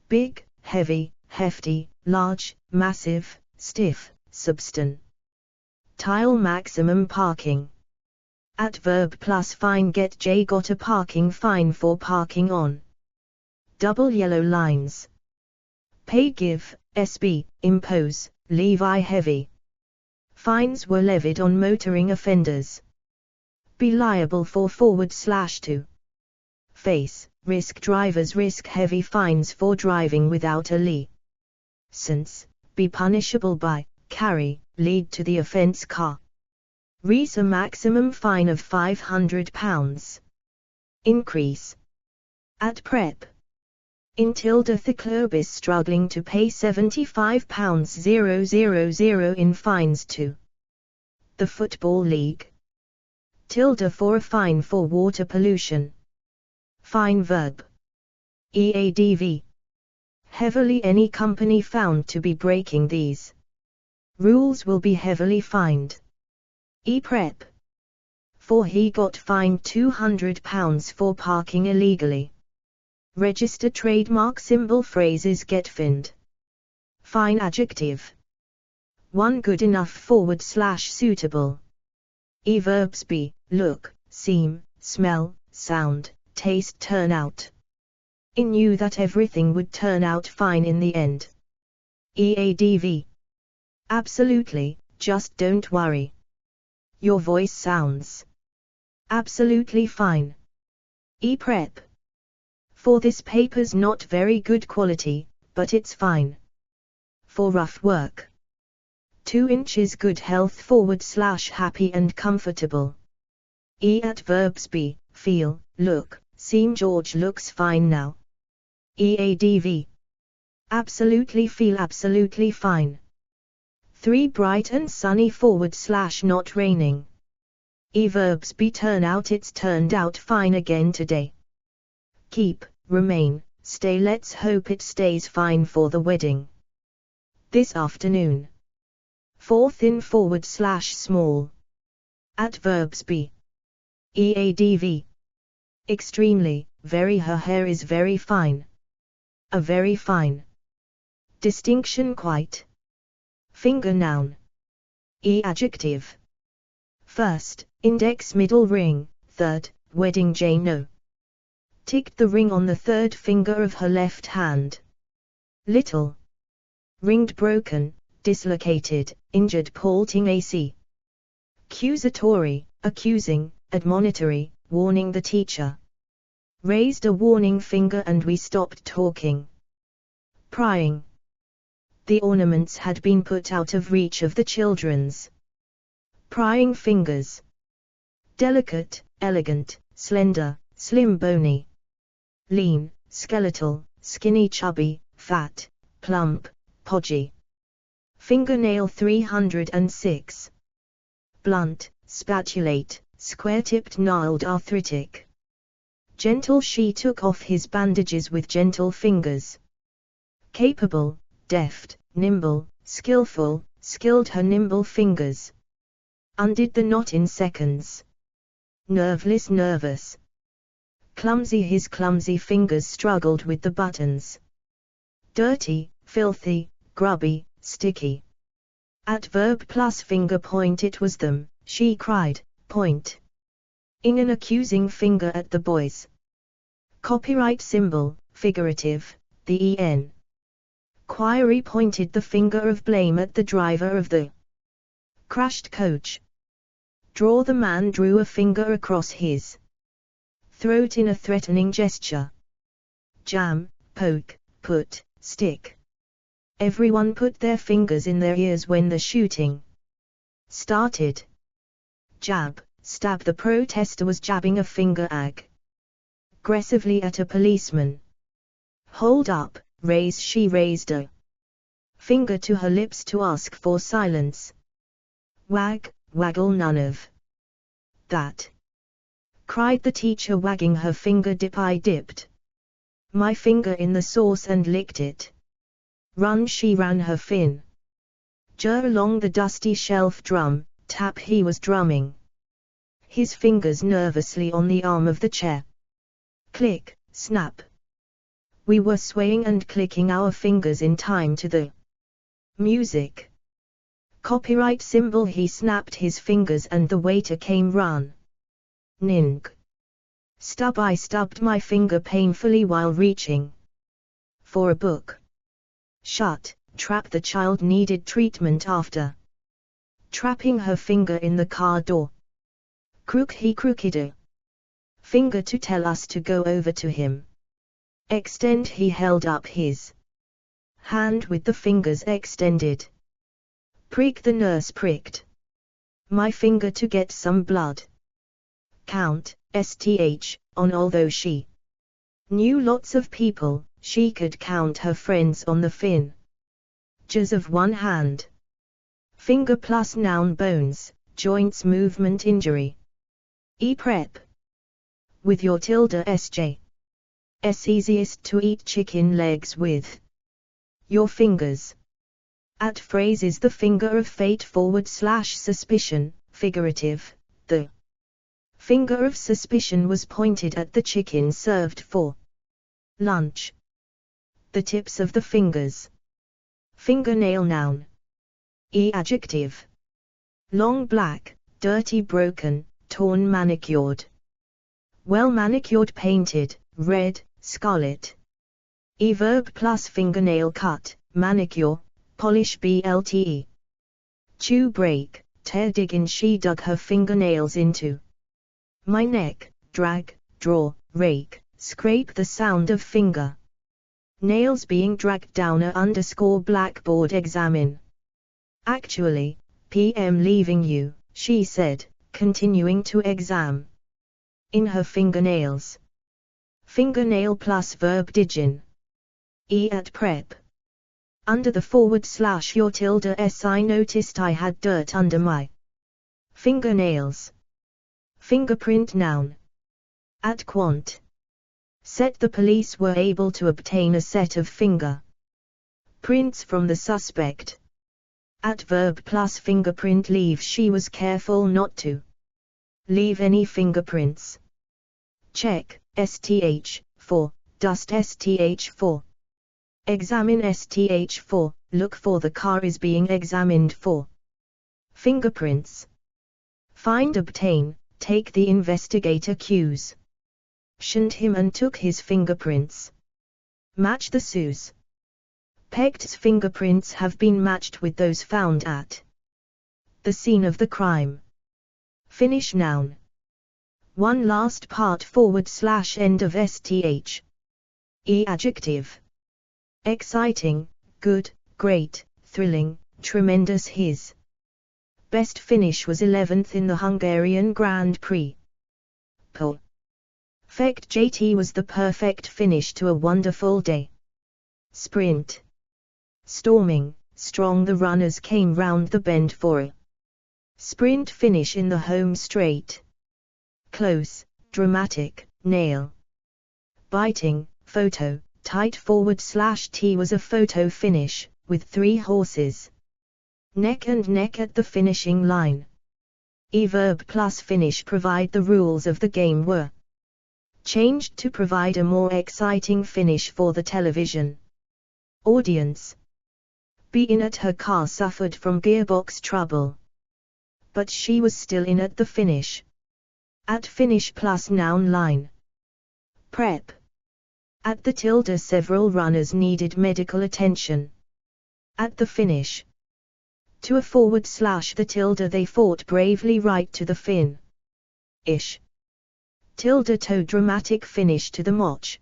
Big, heavy, hefty, large, massive, stiff, substantial. Maximum parking. Adverb plus fine. Get J got a parking fine for parking on double yellow lines. Pay give, SB, impose, leave I heavy. Fines were levied on motoring offenders. Be liable for / to face, risk. Drivers risk heavy fines for driving without a license. Be punishable by, carry, lead to the offense car. Reach a maximum fine of £500. Increase. At prep. The club is struggling to pay £75,000 in fines to the Football League. For a fine for water pollution. Fine verb. EADV. Heavily any company found to be breaking these rules will be heavily fined. E-prep. For he got fined £200 for parking illegally. Register trademark symbol phrases get fined. Fine adjective. 1 good enough / suitable. E-verbs be, look, seem, smell, sound, taste turn out. I knew that everything would turn out fine in the end. EADV. Absolutely, just don't worry. Your voice sounds absolutely fine. E-prep. For this paper's not very good quality, but it's fine. For rough work. 2 inches good health / happy and comfortable. E-adverbs be, feel, look, seem George looks fine now. EADV. Absolutely feel absolutely fine. 3 bright and sunny / not raining. E-verbs be turn out it's turned out fine again today. Keep, remain, stay let's hope it stays fine for the wedding. This afternoon. 4 thin / small. Adverbs be. EADV. Extremely, very her hair is very fine. A very fine. Distinction quite. Finger noun. E adjective. First, index middle ring, third, wedding no. Ticked the ring on the third finger of her left hand. Little. Ringed broken, dislocated, injured halting AC. Accusatory, accusing, admonitory, warning the teacher. Raised a warning finger and we stopped talking. Prying. The ornaments had been put out of reach of the children's prying fingers. Delicate, elegant, slender, slim bony. Lean, skeletal, skinny chubby, fat, plump, podgy. Fingernail 306. Blunt, spatulate, square-tipped gnarled arthritic. Gentle she took off his bandages with gentle fingers. Capable, deft, nimble, skillful, skilled her nimble fingers. Undid the knot in seconds. Nerveless nervous. Clumsy his clumsy fingers struggled with the buttons. Dirty, filthy, grubby, sticky. Adverb plus finger point it was them, she cried, point. In an accusing finger at the boys. Copyright symbol, figurative, the EN. Query pointed the finger of blame at the driver of the crashed coach. Draw the man drew a finger across his throat in a threatening gesture. Jam, poke, put, stick. Everyone put their fingers in their ears when the shooting started. Jab, stab the protester was jabbing a finger aggressively at a policeman. Hold up, raise she raised a finger to her lips to ask for silence. Wag, waggle none of that. Cried the teacher wagging her finger dip I dipped my finger in the sauce and licked it. Run she ran her fin. Jur along the dusty shelf drum, tap he was drumming. His fingers nervously on the arm of the chair. Click, snap. We were swaying and clicking our fingers in time to the music. Copyright symbol he snapped his fingers and the waiter came run. Ning. Stub I stubbed my finger painfully while reaching for a book. Shut, trap the child needed treatment after trapping her finger in the car door. Crook he crooked a finger to tell us to go over to him. Extend he held up his hand with the fingers extended. Prick the nurse pricked my finger to get some blood. Count, STH, on although she knew lots of people, she could count her friends on the fingers of one hand. Finger plus noun bones, joints movement injury. E-prep. With your tilde SJ. Easiest to eat chicken legs with Your fingers. At phrases the finger of fate / suspicion, figurative, the finger of suspicion was pointed at the chicken served for lunch. The tips of the fingers. Fingernail noun. Adjective. Long black, dirty broken, torn manicured. Well manicured painted, red, scarlet. Verb plus fingernail cut, manicure, polish blte. Chew break, tear dig in she dug her fingernails into my neck, drag, draw, rake, scrape the sound of finger. Nails being dragged down a blackboard examine. Actually, PM leaving you, she said, continuing to exam. In her fingernails. Fingernail plus verb digin. At prep. Under the / your tilde I noticed I had dirt under my fingernails. Fingerprint noun. At quant. Set the police were able to obtain a set of finger prints from the suspect. At verb plus fingerprint leave she was careful not to leave any fingerprints. Check, STH, for, dust STH for. Examine STH for, look for the car is being examined for fingerprints. Find obtain, take the investigator cues. Shunned him and took his fingerprints. Match the Sue's. Peg's fingerprints have been matched with those found at the scene of the crime. Finish noun. One last part / end of STH. Adjective. Exciting, good, great, thrilling, tremendous. His best finish was 11th in the Hungarian Grand Prix. Perfect JT was the perfect finish to a wonderful day. Sprint. Storming, strong the runners came round the bend for a sprint finish in the home straight. Close, dramatic, nail. Biting, photo, tight / T was a photo finish, with 3 horses. Neck and neck at the finishing line. Verb plus finish provide the rules of the game were changed to provide a more exciting finish for the television audience. Be in at her car suffered from gearbox trouble. But she was still in at the finish. At finish plus noun line. Prep. At the tilde several runners needed medical attention. At the finish. To a / the tilde they fought bravely right to the fin. Ish. Tilde to dramatic finish to the match.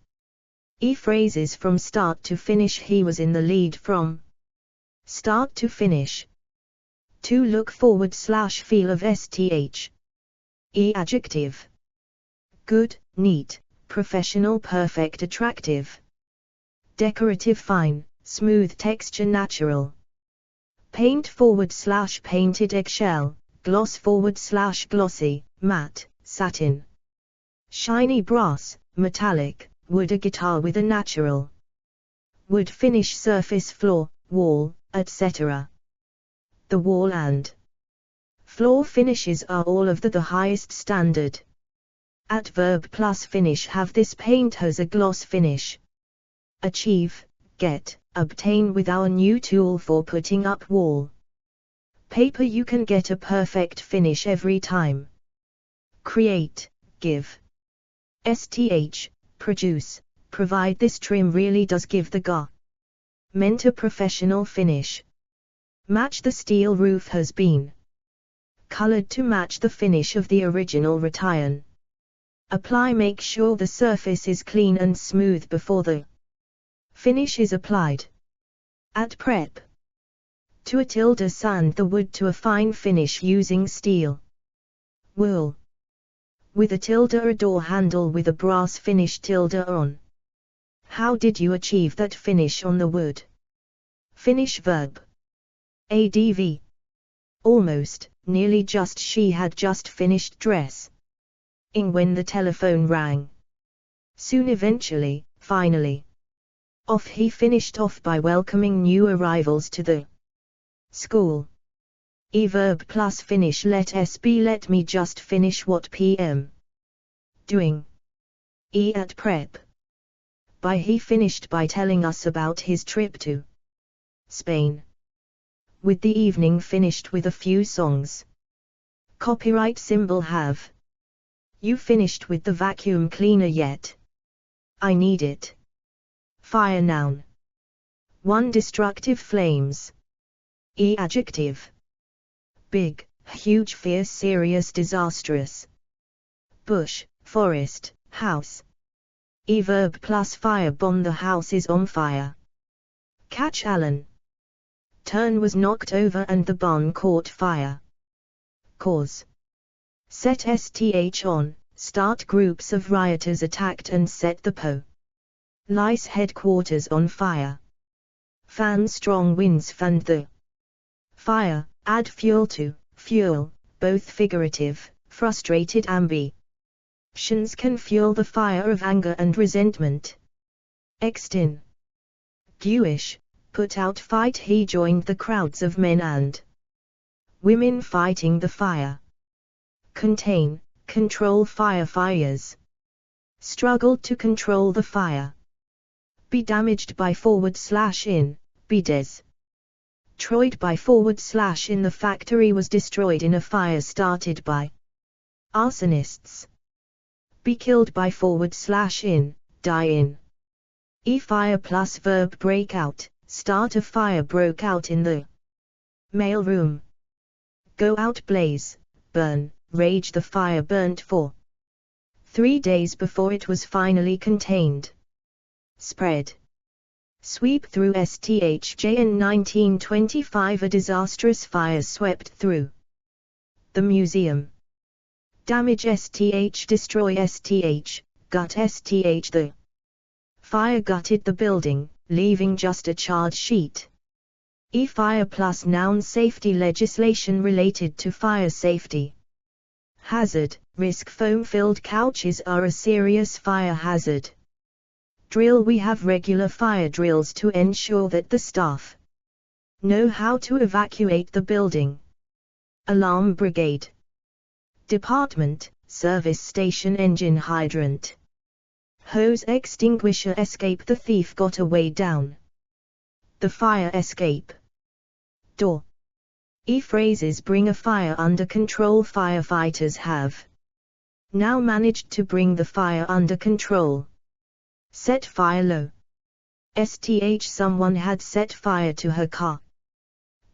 Phrases from start to finish he was in the lead from start to finish. To look forward / feel of STH. Adjective. Good, neat, professional perfect attractive. Decorative fine, smooth texture natural. Paint / painted eggshell, gloss / glossy, matte, satin. Shiny brass, metallic, wood a guitar with a natural wood finish surface floor, wall, etc. The wall and floor finishes are all of the highest standard. At verb plus finish have this paint has a gloss finish. Achieve, get, obtain with our new tool for putting up wall paper you can get a perfect finish every time. Create, give. STH, produce, provide this trim really does give the meant a professional finish. Match the steel roof has been colored to match the finish of the original rattan. Apply make sure the surface is clean and smooth before the finish is applied. At prep. To a tilde sand the wood to a fine finish using steel wool. With a tilde a door handle with a brass finish tilde on. How did you achieve that finish on the wood? Finish verb. ADV. Almost, nearly just she had just finished dress. Ing when the telephone rang. Soon eventually, finally. Off he finished off by welcoming new arrivals to the school. E verb plus finish let s be let me just finish what PM doing. E at prep. By he finished by telling us about his trip to Spain. With the evening finished with a few songs. Copyright symbol have. You finished with the vacuum cleaner yet? I need it. Fire noun. 1 destructive flames. E adjective. Big, huge, fierce, serious, disastrous. Bush, forest, house. E verb plus fire bomb the house is on fire. Catch Allen. Turn was knocked over and the barn caught fire. Cause. Set STH on, start groups of rioters attacked and set the police headquarters on fire. Fan strong winds fanned the fire, add fuel to, fuel, both figurative, frustrated ambitions can fuel the fire of anger and resentment. Extin. Guish, put out fight he joined the crowds of men and women fighting the fire. Contain, control fires. Struggled to control the fire. Be damaged by /in, be destroyed by /in the factory was destroyed in a fire started by arsonists. Be killed by /in, die in. E fire plus verb break out, start a fire broke out in the mail room. Go out blaze, burn, rage the fire burnt for 3 days before it was finally contained. Spread. Sweep through STHJ in 1925 a disastrous fire swept through the museum. Damage STH destroy STH, gut STH the fire gutted the building, leaving just a charred sheet. E fire plus noun safety legislation related to fire safety. Hazard, risk foam-filled couches are a serious fire hazard. Drill we have regular fire drills to ensure that the staff know how to evacuate the building. Alarm brigade. Department, service station engine hydrant. Hose extinguisher escape the thief got away down the fire escape. Door. E phrases bring a fire under control firefighters have now managed to bring the fire under control. Set fire low. STH someone had set fire to her car.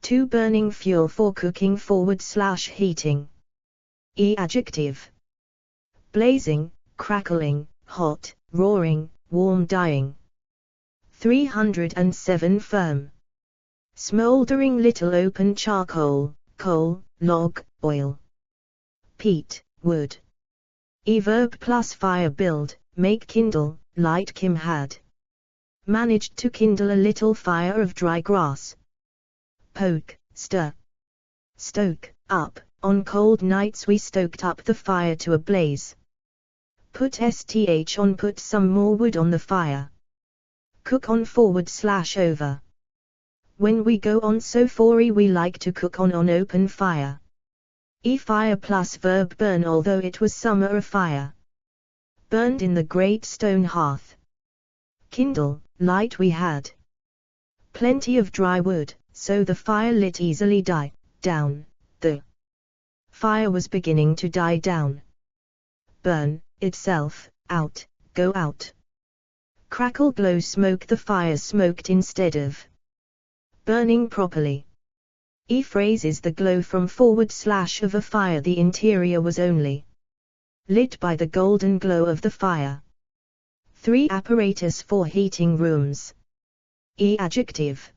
To burning fuel for cooking / heating. E adjective. Blazing, crackling, hot, roaring, warm dying. 307 firm. Smoldering little open charcoal, coal, log, oil. Peat, wood. E verb plus fire build, make kindle, light Kim had managed to kindle a little fire of dry grass. Poke, stir. Stoke, up, on cold nights we stoked up the fire to a blaze. Put STH on put some more wood on the fire. Cook on / over. When we go on so fory we like to cook on open fire. E fire plus verb burn although it was summer a fire burned in the great stone hearth. Kindle, light we had plenty of dry wood, so the fire lit easily die down. The fire was beginning to die down. Burn, itself, out, go out. Crackle blow smoke the fire smoked instead of burning properly. E phrases the glow from / of a fire the interior was only lit by the golden glow of the fire. 3 apparatus for heating rooms. E adjective.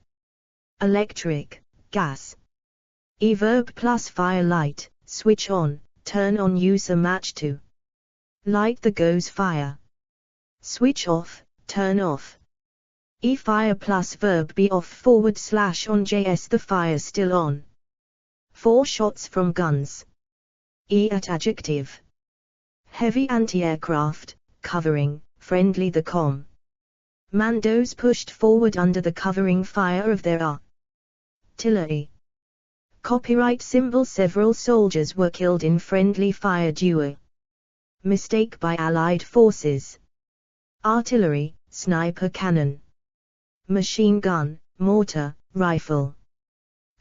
Electric, gas. E verb plus fire light, switch on, turn on use a match to light the goes fire. Switch off, turn off. E fire plus verb be off / on JS the fire still on. 4 shots from guns. E at adjective. Heavy anti-aircraft, covering, friendly the Mandos pushed forward under the covering fire of their artillery. Copyright symbol. Several soldiers were killed in friendly fire due mistake by Allied forces. Artillery, sniper cannon, machine gun, mortar, rifle.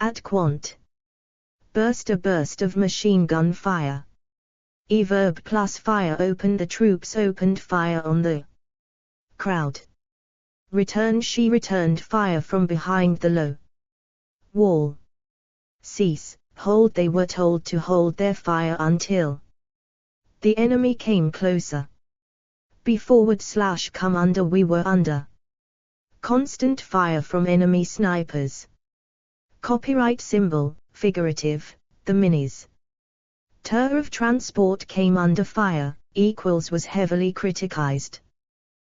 At quant. Burst. A burst of machine gun fire. Verb plus fire. Open. The troops opened fire on the crowd. Return. She returned fire from behind the low wall. Cease, hold. They were told to hold their fire until the enemy came closer. Be forward / come under. We were under constant fire from enemy snipers. Copyright symbol, figurative, the minis. Tour of transport came under fire, was heavily criticized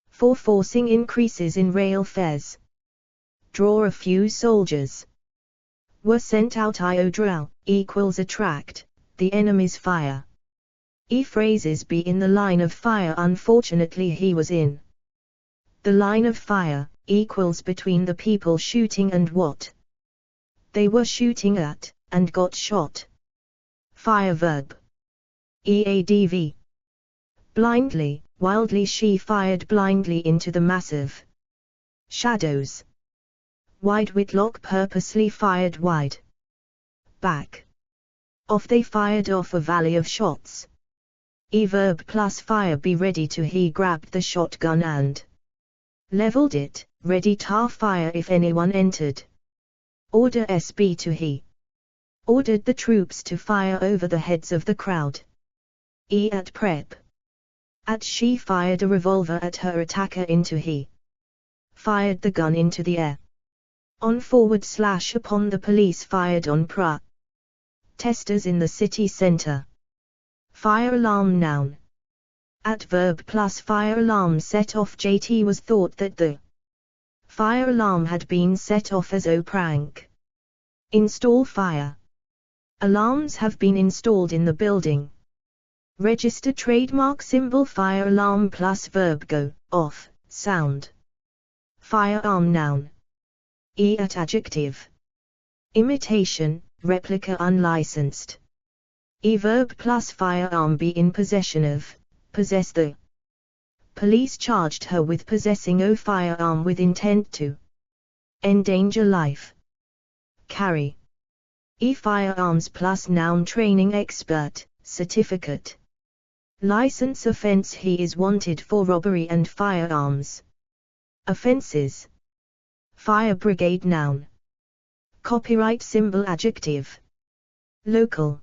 for forcing increases in rail fares. Draw. A few soldiers were sent out. Draw, attract the enemy's fire. Phrases. Be in the line of fire. Unfortunately he was in the line of fire, between the people shooting and what they were shooting at, and got shot. Fire. Verb. Eadv. Blindly, wildly. She fired blindly into the massive shadows. Wide. Whitlock purposely fired wide back. Off. They fired off a valley of shots. Verb plus fire. Be ready to. He grabbed the shotgun and leveled it, ready to fire if anyone entered. Order. Sb to. He ordered the troops to fire over the heads of the crowd. At prep. At. She fired a revolver at her attacker. Into. He fired the gun into the air. On. Forward / upon. The police fired on protesters in the city center. Fire alarm. Noun. At. Verb plus fire alarm. Set off. JT was thought that the fire alarm had been set off as a prank. Install. Fire alarms have been installed in the building. Register. Trademark symbol. Fire alarm plus verb. Go off sound. Firearm. Noun. At. Adjective. Imitation, replica. Unlicensed. Verb plus firearm. Be in possession of, possess. The police charged her with possessing a firearm with intent to endanger life. Carry. Firearms plus noun. Training expert, certificate. License. Offense. He is wanted for robbery and firearms offenses. Fire brigade. Noun. Copyright symbol. Adjective. Local.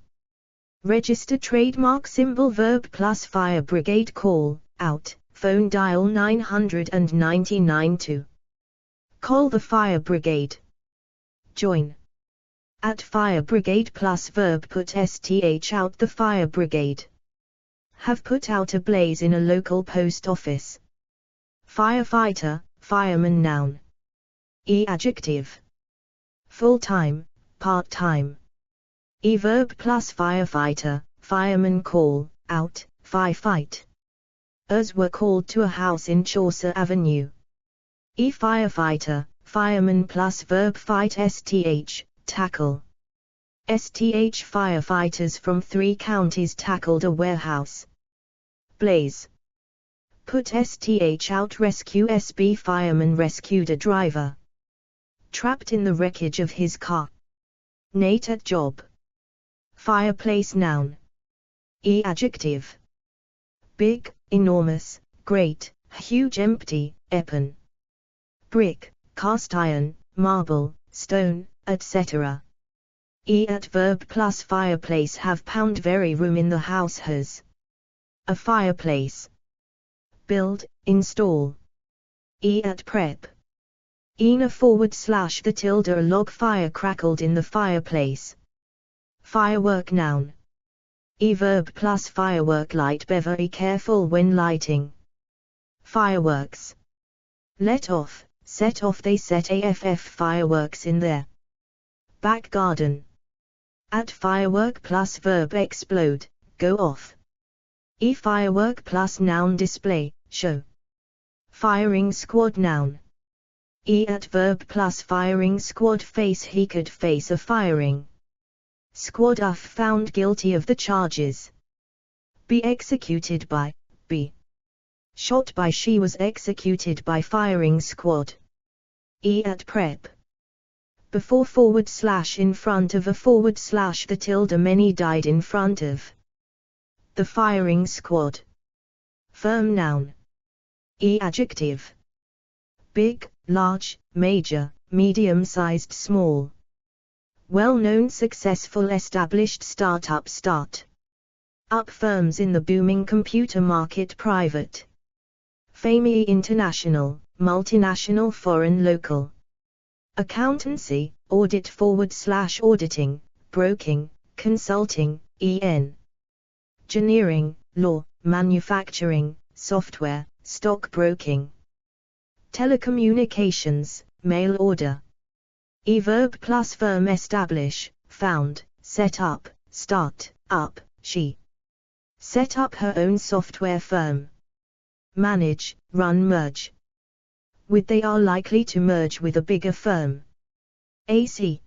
Register. Trademark symbol. Verb plus fire brigade. Call out. Phone. Dial 999 to call the fire brigade. Join. At. Fire brigade plus verb. Put st out. The fire brigade have put out a blaze in a local post office. Firefighter, fireman. Noun. Adjective. Full-time, part-time. Verb plus firefighter, fireman. Call out, fight. Us were called to a house in Chaucer Avenue. Firefighter, fireman plus verb. Fight. Sth, tackle. Sth. Firefighters from 3 counties tackled a warehouse blaze. Put sth out. Rescue. Sb. Fireman rescued a driver trapped in the wreckage of his car. Nate. At job. Fireplace. Noun. Adjective. Big, enormous, great, huge. Empty, epen. Brick, cast iron, marble, stone, etc. At. Verb plus fireplace. Have. Pound. Very room in the house. Has a fireplace. Build, install. At. Prep. Ina. Forward / the tilde. A log fire crackled in the fireplace. Firework. Noun. Verb plus firework. Light. Very careful when lighting fireworks. Let off, set off. They set aff fireworks in their back garden. At. Firework plus verb. Explode, go off. Firework plus noun. Display, show. Firing squad noun. E adverb plus firing squad face. He could face a firing squad if found guilty of the charges. Be executed by. Be shot by. She was executed by firing squad. E at prep. Before / in front of a / the tilde. Many died in front of the firing squad. Firm noun. E adjective. Big, large, major, medium-sized, small. Well-known, successful, established, start-up, start-up firms in the booming computer market. Private. Family, international, multinational, foreign, local. Accountancy, audit / auditing, broking, consulting, en. Engineering, law, manufacturing, software, stockbroking. Telecommunications, mail order. E verb plus firm. Establish, found, set up, start up. She set up her own software firm. Manage, run, merge. With. They are likely to merge with a bigger firm. AC.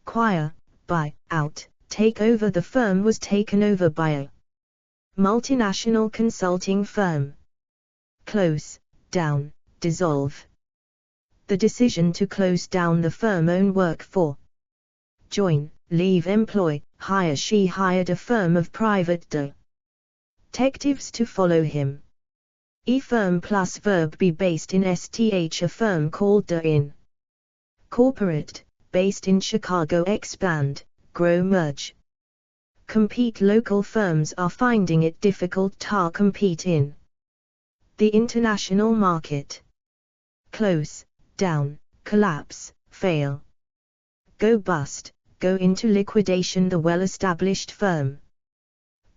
Acquire, buy, out, take over. The firm was taken over by a multinational consulting firm. Close down, dissolve. The decision to close down the firm. Own work for. Join, leave, employ, hire. She hired a firm of private detectives to follow him. E firm plus verb. Be based in STH. A firm called the In. Corporate, based in Chicago. Expand, grow, merge. Compete. Local firms are finding it difficult to compete in the international market. Close down, collapse, fail. Go bust, go into liquidation. The well-established firm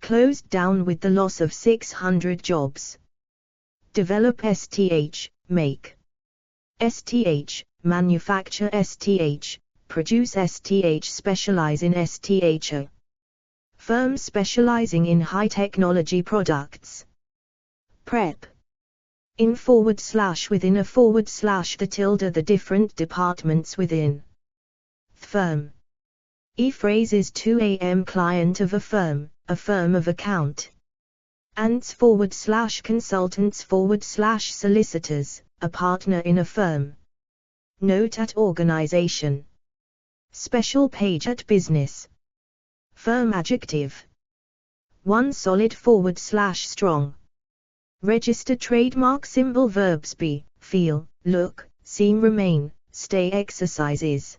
closed down with the loss of 600 jobs. Develop. STH, make. STH, manufacture. STH, produce. STH, specialize in. STH, a firm specializing in high technology products. Prep. In / within a / the tilde. The different departments within the firm. E phrase is 2 am. Client of a firm of account. Ants / consultants / solicitors, a partner in a firm. Note at organization. Special page at business. Firm adjective. 1 solid / strong. Register trademark symbol. Verbs be, feel, look, seem, remain, stay. Exercises.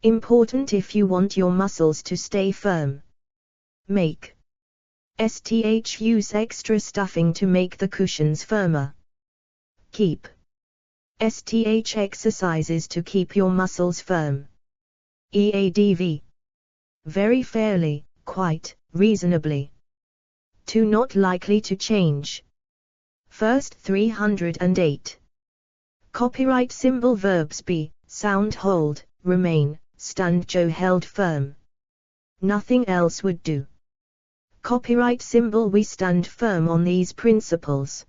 Important if you want your muscles to stay firm. Make. STH, use extra stuffing to make the cushions firmer. Keep. STH, exercises to keep your muscles firm. EADV. Very fairly, quite, reasonably. 2 not likely to change. First 308. Copyright symbol. Verbs be, sound, hold, remain, stand. Joe held firm. Nothing else would do. Copyright symbol. We stand firm on these principles.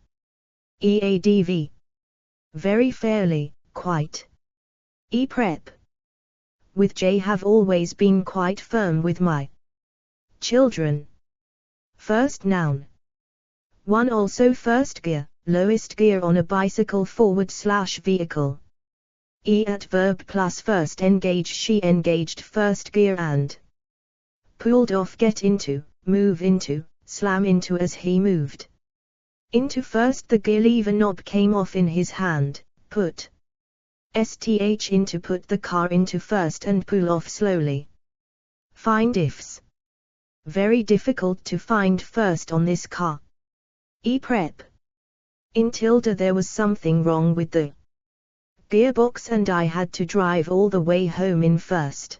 EADV. Very fairly, quite. E-prep. With J, have always been quite firm with my children. First noun. 1 also first gear, lowest gear on a bicycle. / vehicle. E at verb plus first. Engage. She engaged first gear and pulled off. Get into, move into, slam into. As he moved into first the gear lever knob came off in his hand. Put. STH into, put the car into first and pull off slowly. Find ifs. Very difficult to find first on this car. E-prep. In tilde. There was something wrong with the gearbox and I had to drive all the way home in first.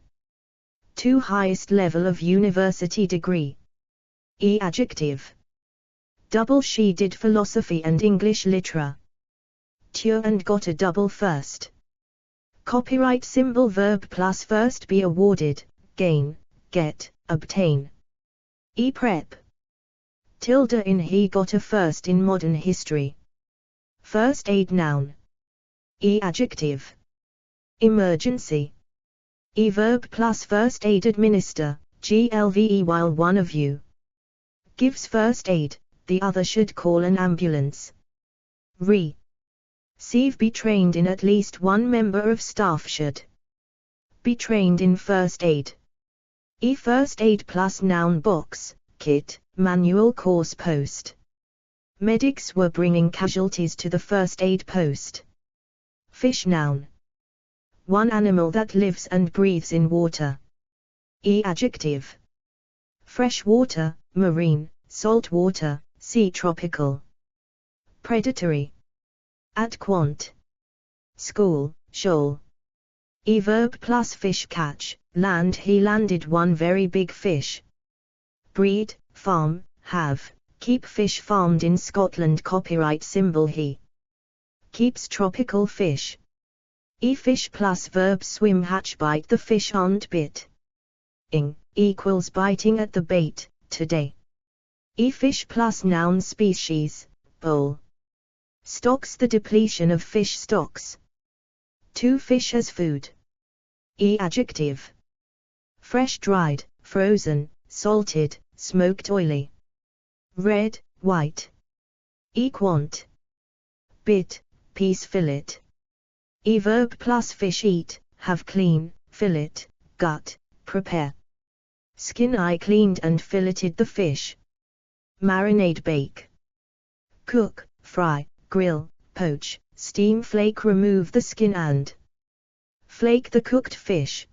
2 highest level of university degree. E adjective. Double. She did philosophy and English literature and got a double first. Copyright symbol. Verb plus first. Be awarded, gain, get, obtain. E-prep. Tilde. In he got a first in modern history. First aid noun. E adjective. Emergency. E verb plus first aid administer, GLVE while one of you gives first aid, the other should call an ambulance. Receive be trained in at least one member of staff should be trained in first aid. E first aid plus noun box, kit, manual course post. Medics were bringing casualties to the first aid post. Fish noun. One animal that lives and breathes in water. E adjective. Fresh water, marine, salt water, sea tropical. Predatory. At quant. School, shoal. E verb plus fish catch, land he landed one very big fish. Breed, farm, have, keep fish farmed in Scotland copyright symbol he keeps tropical fish. E fish plus verb swim hatch bite the fish aren't bit. Ing equals biting at the bait, today. E fish plus noun species, bowl. Stocks the depletion of fish stocks. To fish as food. E adjective. Fresh dried, frozen, salted, smoked oily. Red, white. E quant. Bit, piece fillet. E verb plus fish eat, have clean, fillet, gut, prepare. Skin I cleaned and filleted the fish. Marinade bake. Cook, fry, grill, poach, steam flake remove the skin and flake the cooked fish.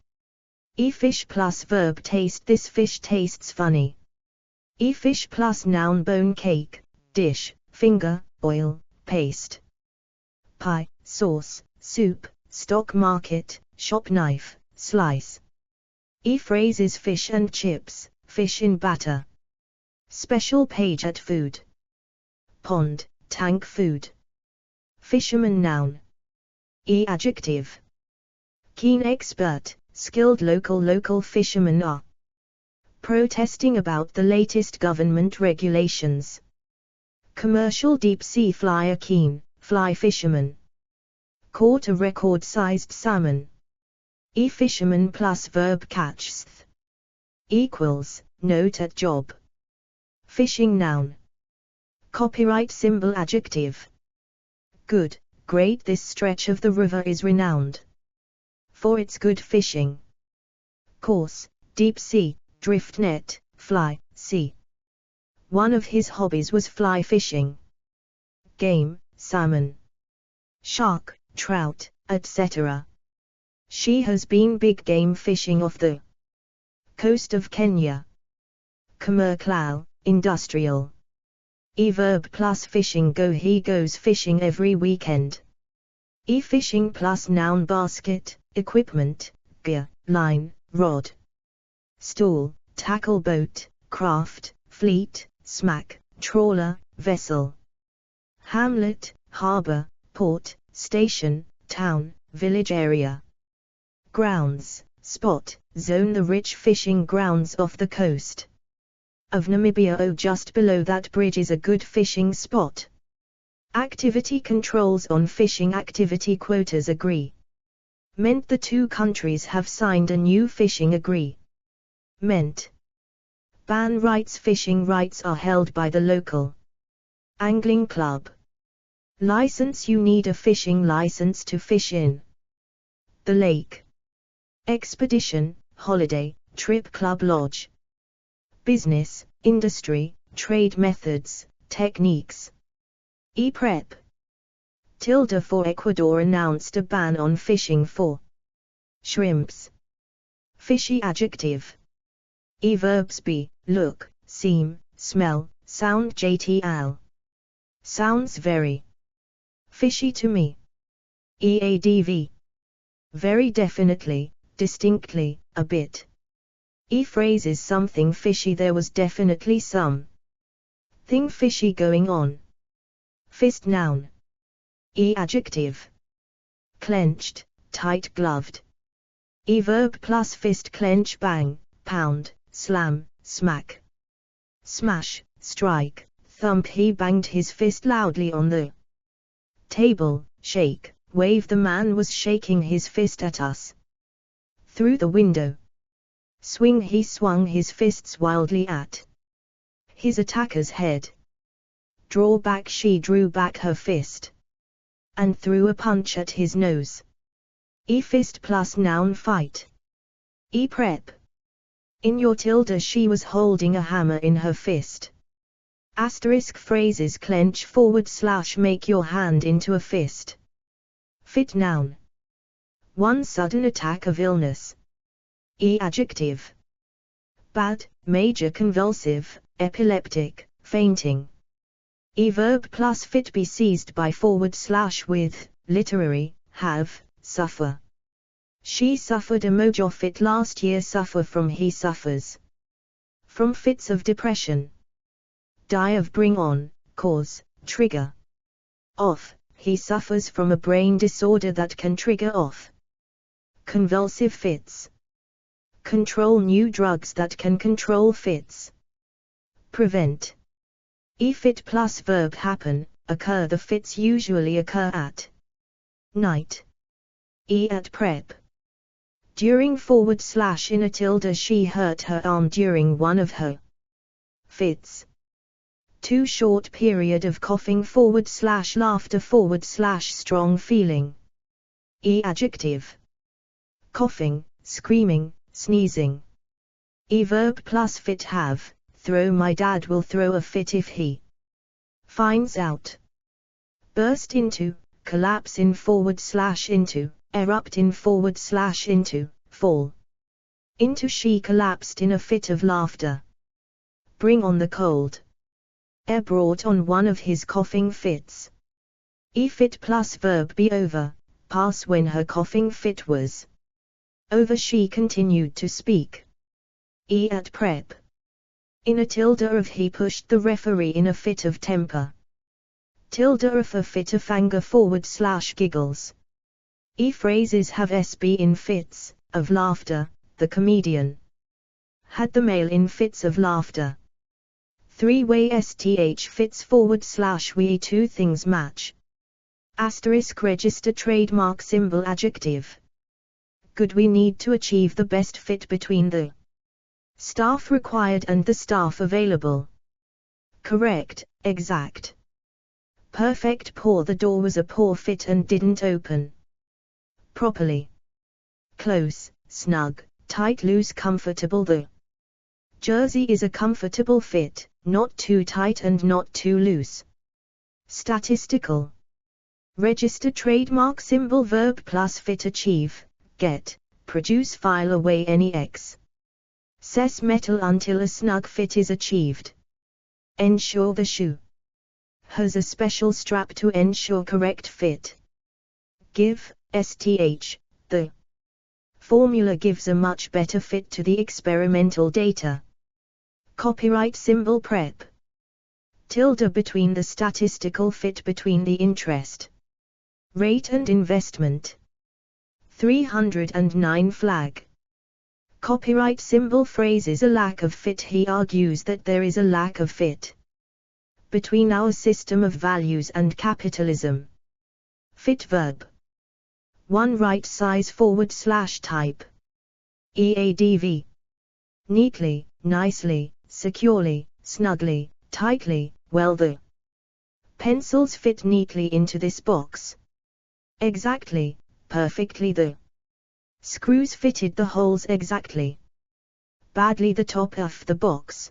E fish plus verb taste this fish tastes funny. E fish plus noun bone cake, dish, finger, oil, paste. Pie, sauce, soup, stock market, shop knife, slice. E phrases fish and chips, fish in batter. Special page at food. Pond, tank food. Fisherman noun. E adjective. Keen expert, skilled local fishermen are protesting about the latest government regulations. Commercial deep sea flyer keen, fly fisherman. Caught a record-sized salmon. E fisherman plus verb catches. Equals, note at job. Fishing noun. Copyright symbol adjective. Good, great this stretch of the river is renowned for its good fishing. Course, deep sea, drift net, fly, sea. One of his hobbies was fly fishing. Game, salmon. Shark, trout, etc. She has been big game fishing off the coast of Kenya. Commercial, industrial. E verb plus fishing go he goes fishing every weekend. E fishing plus noun basket, equipment, gear, line, rod. Stool, tackle boat, craft, fleet, smack, trawler, vessel. Hamlet, harbour, port, station, town, village area. Grounds, spot, zone the rich fishing grounds off the coast of Namibia. Oh, just below that bridge is a good fishing spot. Activity controls on fishing activity quotas agree. Meant the two countries have signed a new fishing agree. Meant. Ban rights fishing rights are held by the local angling club. License you need a fishing license to fish in the lake. Expedition, holiday, trip club lodge. Business, industry, trade methods, techniques. E-prep. Tilde for Ecuador announced a ban on fishing for shrimps. Fishy adjective. E-verbs be, look, seem, smell, sound JTL. Sounds very fishy to me. EADV. Very definitely, distinctly, a bit. E-phrases something fishy there was definitely some thing fishy going on. Fist noun. E adjective. Clenched, tight-gloved. E verb plus fist clench bang, pound, slam, smack. Smash, strike, thump he banged his fist loudly on the Table, shake, wave. The man was shaking his fist at us. Through the window. Swing. He swung his fists wildly at his attacker's head. Draw back. She drew back her fist and threw a punch at his nose. Fist plus noun fight. Prep. In your tilde. She was holding a hammer in her fist. Asterisk phrases clench / make your hand into a fist. Fit noun. One sudden attack of illness. Adjective. Bad, major convulsive, epileptic, fainting. Verb plus fit be seized by / with, literary, have, suffer. She suffered a mojo fit last year. Suffer from. He suffers from fits of depression. Die of. Bring on, cause, trigger. Off, he suffers from a brain disorder that can trigger off convulsive fits. Control. New drugs that can control fits. Prevent. Fit plus verb happen, occur. The fits usually occur at night. At prep. During / in a tilde. She hurt her arm during one of her fits. Too short period of coughing / laughter / strong feeling. Adjective. Coughing, screaming, sneezing. Verb plus fit have, throw. My dad will throw a fit if he finds out. Burst into, collapse in / into, erupt in / into, fall into. She collapsed in a fit of laughter. Bring on the cold. Brought on one of his coughing fits. Fit plus verb be over, pass. When her coughing fit was over. She continued to speak. At prep. In a tilde of. He pushed the referee in a fit of temper. Tilde of a fit of anger / giggles. Phrases have sb in fits of laughter. The comedian had the male in fits of laughter. Three-way sth fits / we. Two things match. Asterisk register trademark symbol adjective. Good. We need to achieve the best fit between the staff required and the staff available. Correct, exact. Perfect. Poor. The door was a poor fit and didn't open properly. Close, snug, tight, loose, comfortable. The jersey is a comfortable fit, not too tight and not too loose. Statistical. Register trademark symbol verb plus fit achieve, get, produce, file away any excess metal until a snug fit is achieved. Ensure. The shoe has a special strap to ensure correct fit. Give, sth, the formula gives a much better fit to the experimental data. Copyright symbol prep. Tilde between the statistical fit between the interest rate and investment. 309 flag. Copyright symbol phrases a lack of fit. He argues that there is a lack of fit between our system of values and capitalism. Fit verb. One right size / type. EADV. Neatly, nicely, securely, snugly, tightly, well. The pencils fit neatly into this box. Exactly, perfectly. The screws fitted the holes exactly. Badly. The top of the box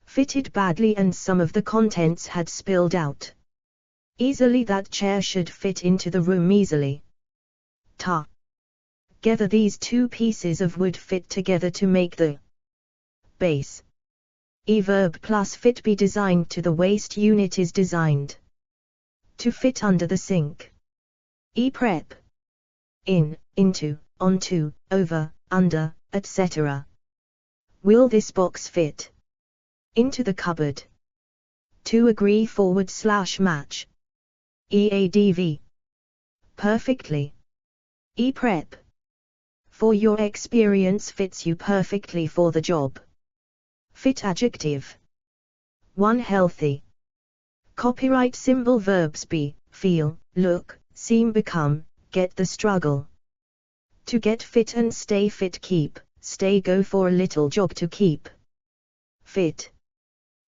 fitted badly and some of the contents had spilled out. Easily. That chair should fit into the room easily. Together. These two pieces of wood fit together to make the base. Verb plus fit be designed to. The waste unit is designed to fit under the sink. Prep. In, into, onto, over, under, etc. Will this box fit into the cupboard? To agree / match. EADV. Perfectly. Prep. For your experience fits you perfectly for the job. Fit adjective. 1 healthy. Copyright symbol verbs be, feel, look, seem, become, get the struggle. To get fit and stay fit, keep, stay, go for a little jog to keep fit.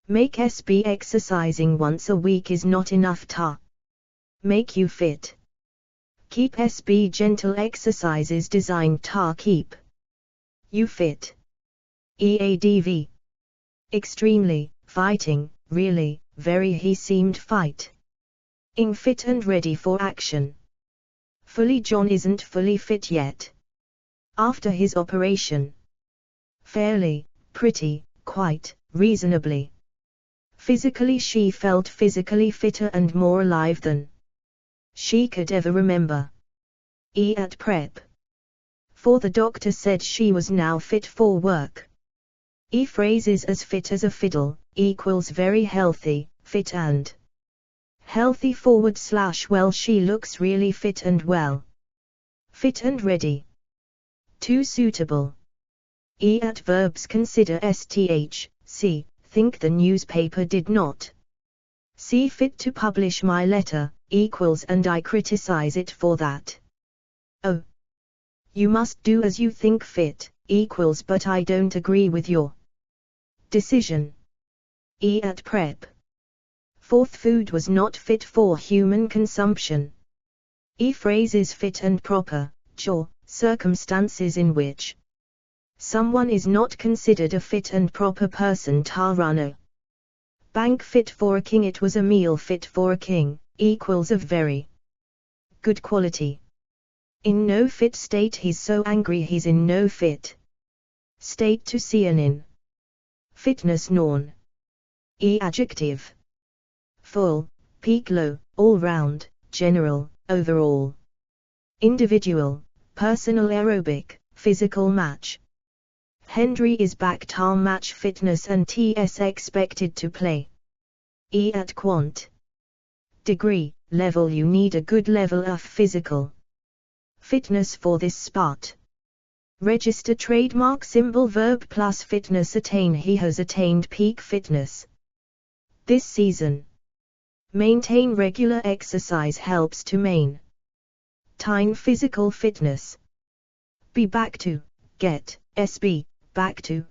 Make SB exercising once a week is not enough to make you fit. Keep SB gentle exercises designed to keep you fit. EADV. Extremely, fighting, really, very, he seemed fight ing fit and ready for action. Fully, John isn't fully fit yet. After his operation. Fairly, pretty, quite, reasonably. Physically, she felt physically fitter and more alive than she could ever remember. At prep. For the doctor said she was now fit for work. Phrases as fit as a fiddle, equals very healthy, fit and healthy / well, she looks really fit and well. Fit and ready. Too suitable. At verbs consider sth, see, think the newspaper did not see fit to publish my letter, equals and I criticize it for that. Oh. You must do as you think fit, equals but I don't agree with your decision. At prep. Fourth, food was not fit for human consumption. Phrases fit and proper, circumstances in which someone is not considered a fit and proper person to run a bank. Fit for a king, it was a meal fit for a king, equals of very good quality. In no fit state, he's so angry he's in no fit state to see an in fitness noun. Adjective. Full, peak, low, all round, general, overall. Individual, personal, aerobic, physical match. Henry is back to match fitness and TS expected to play. At quant. Degree, level, you need a good level of physical fitness for this spot. Register trademark symbol verb plus fitness, attain, he has attained peak fitness this season. Maintain regular exercise helps to maintain physical fitness. Be back to, get, SB, back to,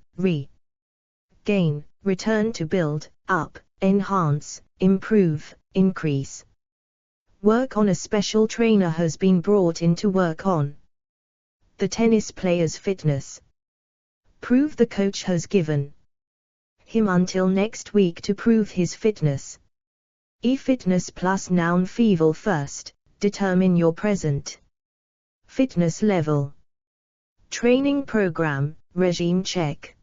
gain, return to, build, up, enhance, improve, increase. Work on, a special trainer has been brought in to work on the tennis player's fitness. Prove, the coach has given him until next week to prove his fitness. Fitness plus noun feeble first, determine your present fitness level. Training program, regime check.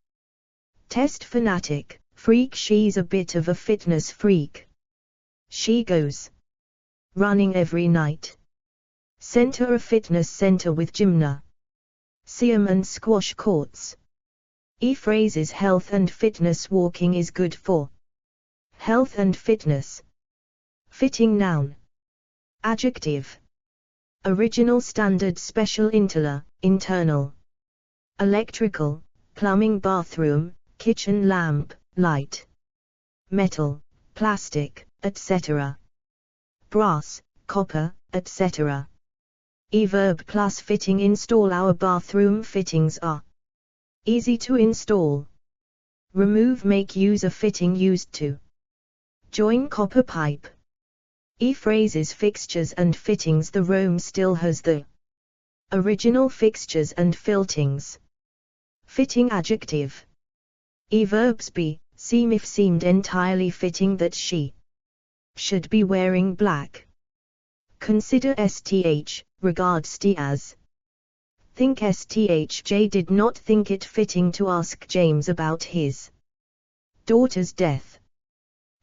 Test fanatic, freak, she's a bit of a fitness freak. She goes running every night. Center, a fitness center with gymnasium and squash courts. Phrases health and fitness, walking is good for health and fitness. Fitting noun. Adjective. Original, standard, special, internal. Electrical, plumbing, bathroom, kitchen, lamp, light. Metal, plastic, etc. Brass, copper, etc. Verb plus fitting, install, our bathroom fittings are easy to install. Remove, make, use, a fitting used to join copper pipe. Phrases fixtures and fittings, the Rome still has the original fixtures and fittings. Fitting adjective. Verbs be, seem, if seemed entirely fitting that she should be wearing black. Consider sth, regard st as. Think sth, J did not think it fitting to ask James about his daughter's death.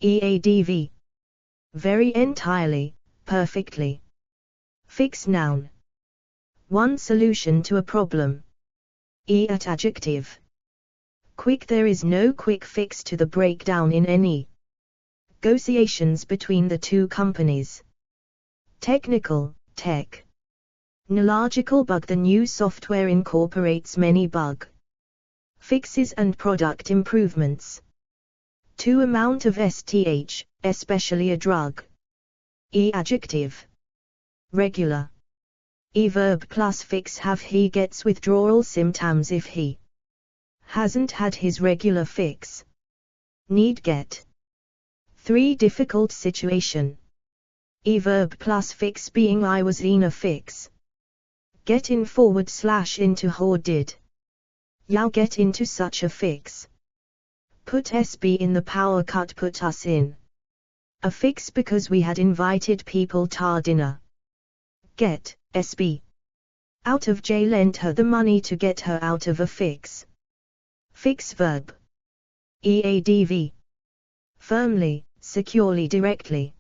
Eadv. Very, entirely, perfectly. Fix noun. One solution to a problem. At adjective. Quick, there is no quick fix to the breakdown in any negotiations between the two companies. Technical, tech. Neurological bug, the new software incorporates many bug fixes and product improvements. To amount of sth, especially a drug. Adjective. regular. Verb plus fix have. He gets withdrawal symptoms if he hasn't had his regular fix. Need get. 3 difficult situation. Verb plus fix being I was in a fix. Get in / into or did. Y'all get into such a fix. Put SB in the power cut put us in a fix because we had invited people to dinner. Get, SB. Out of jail lent her the money to get her out of a fix. Fix verb. EADV. Firmly, securely directly.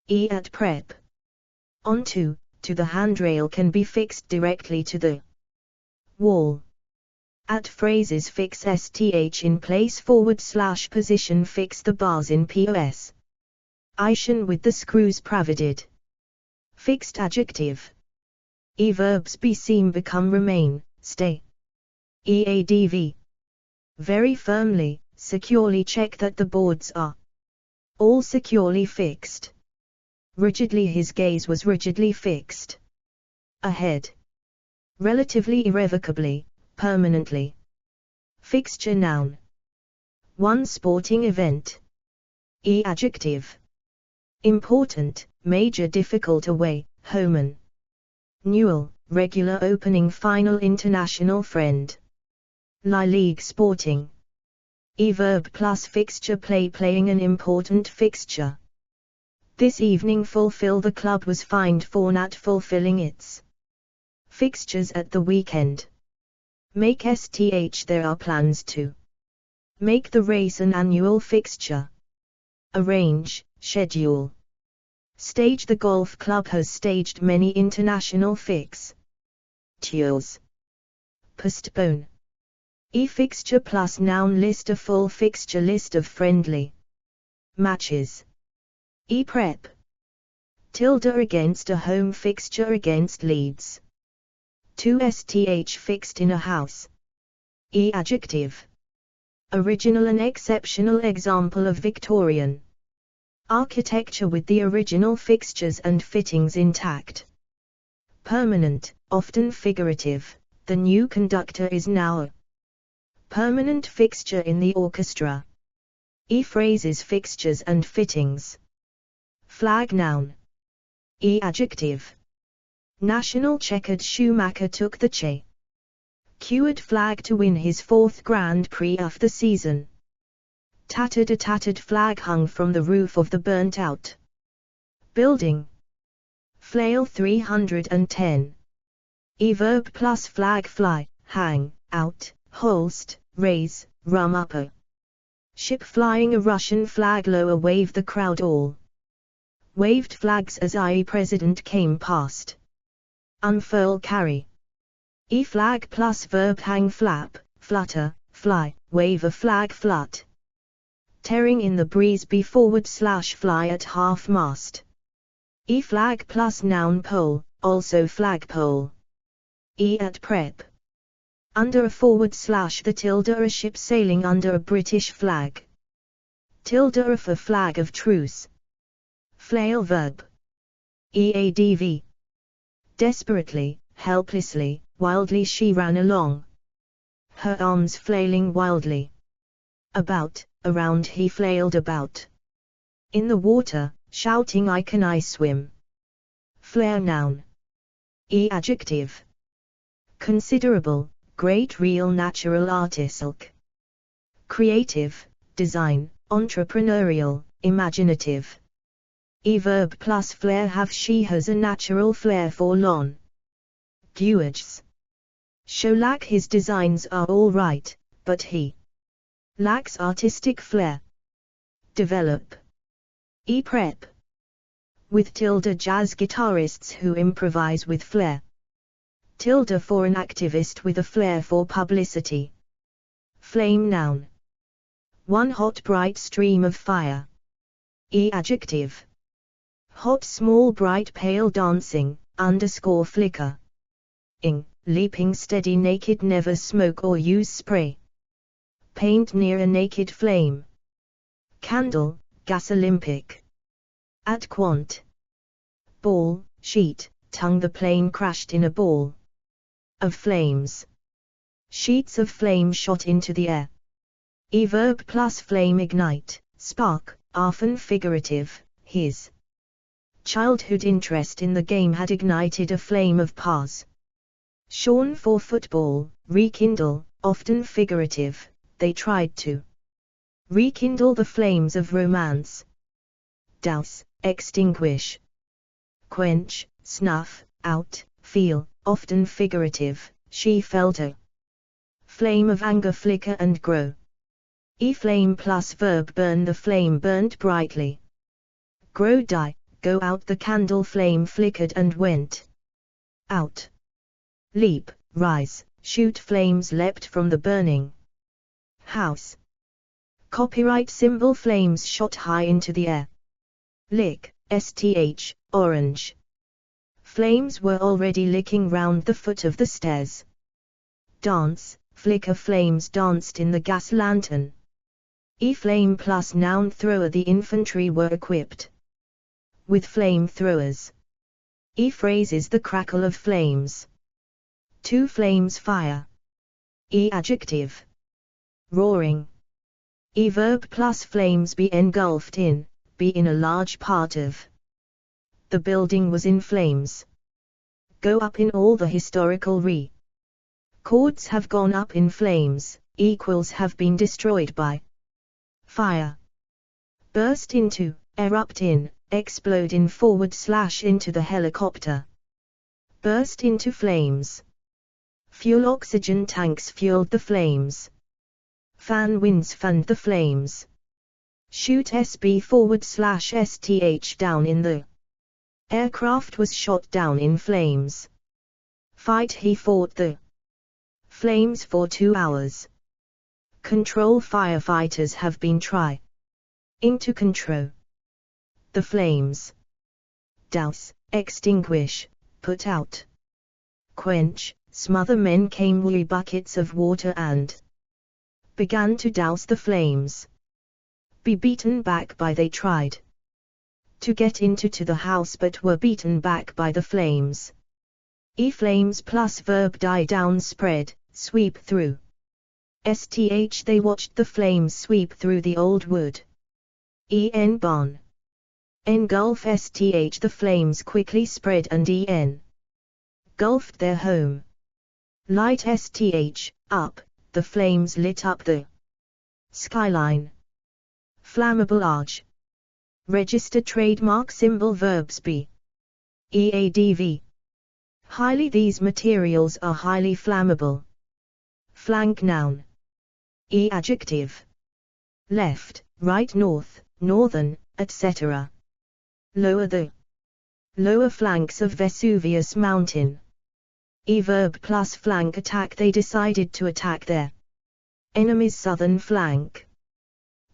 At prep. Onto, to the handrail can be fixed directly to the wall. At phrases fix STH in place / position fix the bars in POS. Ischen with the screws provided. Fixed adjective. Verbs be seem become remain, stay. EADV. Very firmly, securely check that the boards are all securely fixed. Rigidly his gaze was rigidly fixed. Ahead. Relatively irrevocably, permanently. Fixture noun. One sporting event. Adjective. Important, major difficult away, Homan. Newell, regular opening final international friend. League sporting. Verb plus fixture playing an important fixture. This evening fulfill the club was fined for not fulfilling its fixtures at the weekend. Make STH there are plans to make the race an annual fixture. Arrange, schedule. Stage the golf club has staged many international fixtures. Postpone. Fixture plus noun list a full fixture list of friendly matches. Prep. Tilde against a home fixture against Leeds. 2 STH fixed in a house. Adjective. Original and exceptional example of Victorian architecture with the original fixtures and fittings intact. Permanent, often figurative, the new conductor is now a permanent fixture in the orchestra. Phrases fixtures and fittings. Flag noun. Adjective. National checkered Schumacher took the checkered flag to win his 4th Grand Prix of the season. A tattered flag hung from the roof of the burnt-out building. Flail 310. Verb plus flag fly, hang, out, hoist, raise, rum up a ship flying a Russian flag lower wave the crowd all waved flags as IE president came past. Unfurl carry. Flag plus verb hang flap, flutter, fly, wave a flag flut. Tearing in the breeze be / fly at half mast. Flag plus noun pole, also flagpole. At prep. Under a / the tilde a ship sailing under a British flag. Tilde a flag of truce. Flail verb. Adv. Desperately, helplessly, wildly she ran along. Her arms flailing wildly. About, around he flailed about. In the water, shouting I can I swim. Flare noun. Adjective. Considerable, great real natural artistic. Creative, design, entrepreneurial, imaginative. Verb plus flair have she has a natural flair for lawn. Guages. Show lack his designs are all right, but he lacks artistic flair. Develop. Prep. With tilde jazz guitarists who improvise with flair. Tilde for an activist with a flair for publicity. Flame noun. One hot bright stream of fire. Adjective. Hot small bright pale dancing, flicker. Leaping steady naked never smoke or use spray. Paint near a naked flame. Candle, gas Olympic. At quant. Ball, sheet, tongue the plane crashed in a ball of flames. Sheets of flame shot into the air. Verb plus flame ignite, spark, often figurative. His childhood interest in the game had ignited a flame of passion for football. Rekindle, often figurative. They tried to rekindle the flames of romance. Douse, extinguish. Quench, snuff out, feel, often figurative. She felt a flame of anger flicker and grow. Flame plus verb burn, the flame burned brightly. Grow, die, go out, the candle flame flickered and went out. Leap, rise, shoot, flames leapt from the burning house. Copyright symbol, flames shot high into the air. Lick, sth, orange. Flames were already licking round the foot of the stairs. Dance, flicker, flames danced in the gas lantern. Flame plus noun thrower, the infantry were equipped with flame throwers. Phrases, the crackle of flames. Two flames fire. Adjective, roaring. Verb plus flames be engulfed in, be in a large part of. The building was in flames. Go up in all the historical records have gone up in flames, equals have been destroyed by fire. Burst into, erupt in, explode in, / into the helicopter. Burst into flames. Fuel, oxygen tanks fueled the flames. Fan winds fanned the flames. Shoot, sb / sth down in the aircraft was shot down in flames. Fight, he fought the flames for 2 hours. Control, firefighters have been trying to control the flames. Douse, extinguish, put out. Quench, smother, men came with buckets of water and began to douse the flames. Be beaten back by, they tried to get into the house but were beaten back by the flames. Flames plus verb die down, spread, sweep through. Sth, they watched the flames sweep through the old wood. Barn. Engulf, sth, the flames quickly spread and gulfed their home. Light, sth, up, the flames lit up the skyline. Flammable, arch. Register trademark symbol, verbs be EADV. Highly, these materials are highly flammable. Flank, noun. Adjective. Left, right, north, northern, etc. Lower, the lower flanks of Vesuvius Mountain. Verb plus flank, attack, they decided to attack their enemy's southern flank.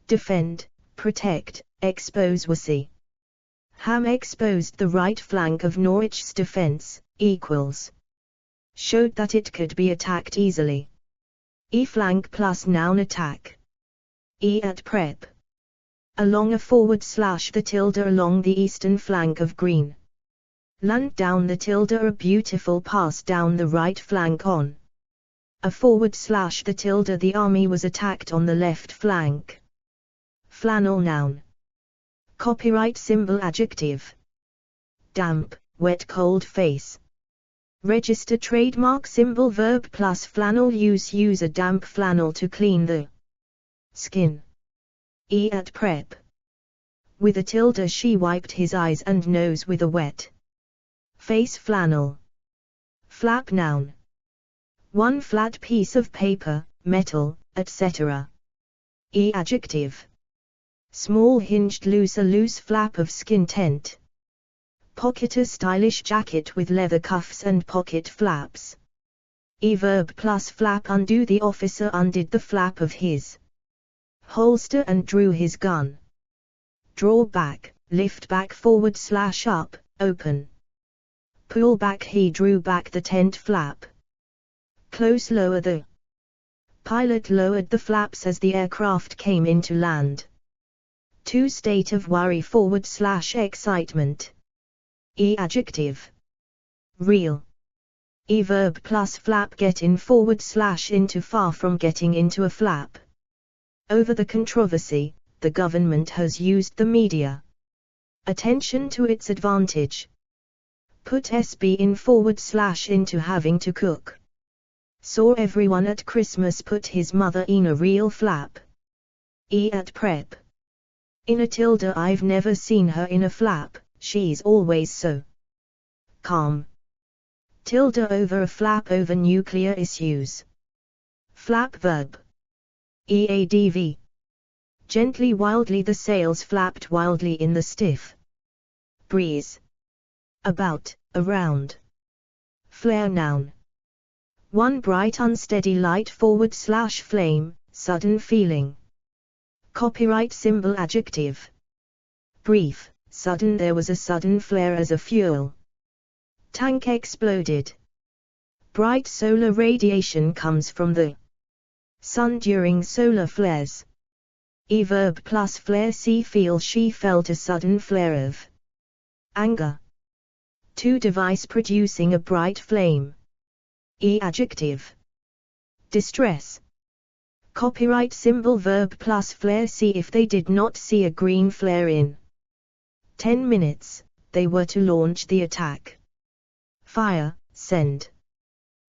Defend, protect, expose, Wassy. Ham exposed the right flank of Norwich's defense, equals. Showed that it could be attacked easily. Flank plus noun, attack. At prep. Along a / the tilde along the eastern flank of Green Land, down the tilde, a beautiful pass down the right flank on a / the tilde, the army was attacked on the left flank. Flannel, noun. Copyright symbol, adjective. Damp, wet, cold, face. Register trademark symbol, verb plus flannel, use a damp flannel to clean the skin. At prep. With a tilde, she wiped his eyes and nose with a wet face flannel. Flap, noun. One flat piece of paper, metal, etc. Adjective. Small hinged, a loose flap of skin tent. Pocket, a stylish jacket with leather cuffs and pocket flaps. Verb plus flap, undo, the officer undid the flap of his holster and drew his gun. Draw back, lift back, / up, open. Pull back, he drew back the tent flap. Close, lower, the pilot lowered the flaps as the aircraft came into land. To state of worry, / excitement. Adjective. Real. E verb plus flap get in / into far from getting into a flap. Over the controversy, the government has used the media attention to its advantage. Put SB in / into having to cook. Saw everyone at Christmas put his mother in a real flap. E at prep. In a tilde I've never seen her in a flap, she's always so calm. Tilde over a flap over nuclear issues. Flap verb. EADV. Gently wildly the sails flapped wildly in the stiff breeze. About, around. Flare noun. One bright unsteady light / flame, sudden feeling. Copyright symbol adjective. Brief, sudden there was a sudden flare as a fuel tank exploded. Bright solar radiation comes from the sun during solar flares. E verb plus flare she felt a sudden flare of anger. To device producing a bright flame. E adjective. Distress. Copyright symbol verb plus flare see if they did not see a green flare in 10 minutes, they were to launch the attack. Fire, send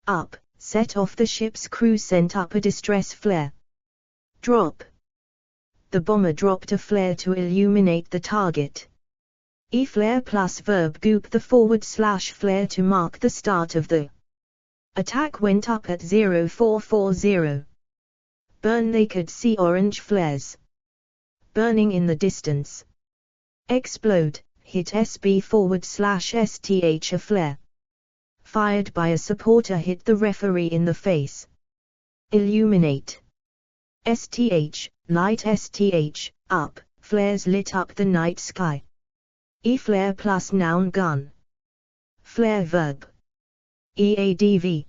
up, set off the ship's crew sent up a distress flare. Drop. The bomber dropped a flare to illuminate the target. E flare plus verb goop the / flare to mark the start of the attack went up at 0440. Burn they could see orange flares burning in the distance. Explode, hit SB / STH a flare fired by a supporter hit the referee in the face. Illuminate. STH, light STH, up, flares lit up the night sky. E flare plus noun gun. Flare verb. EADV.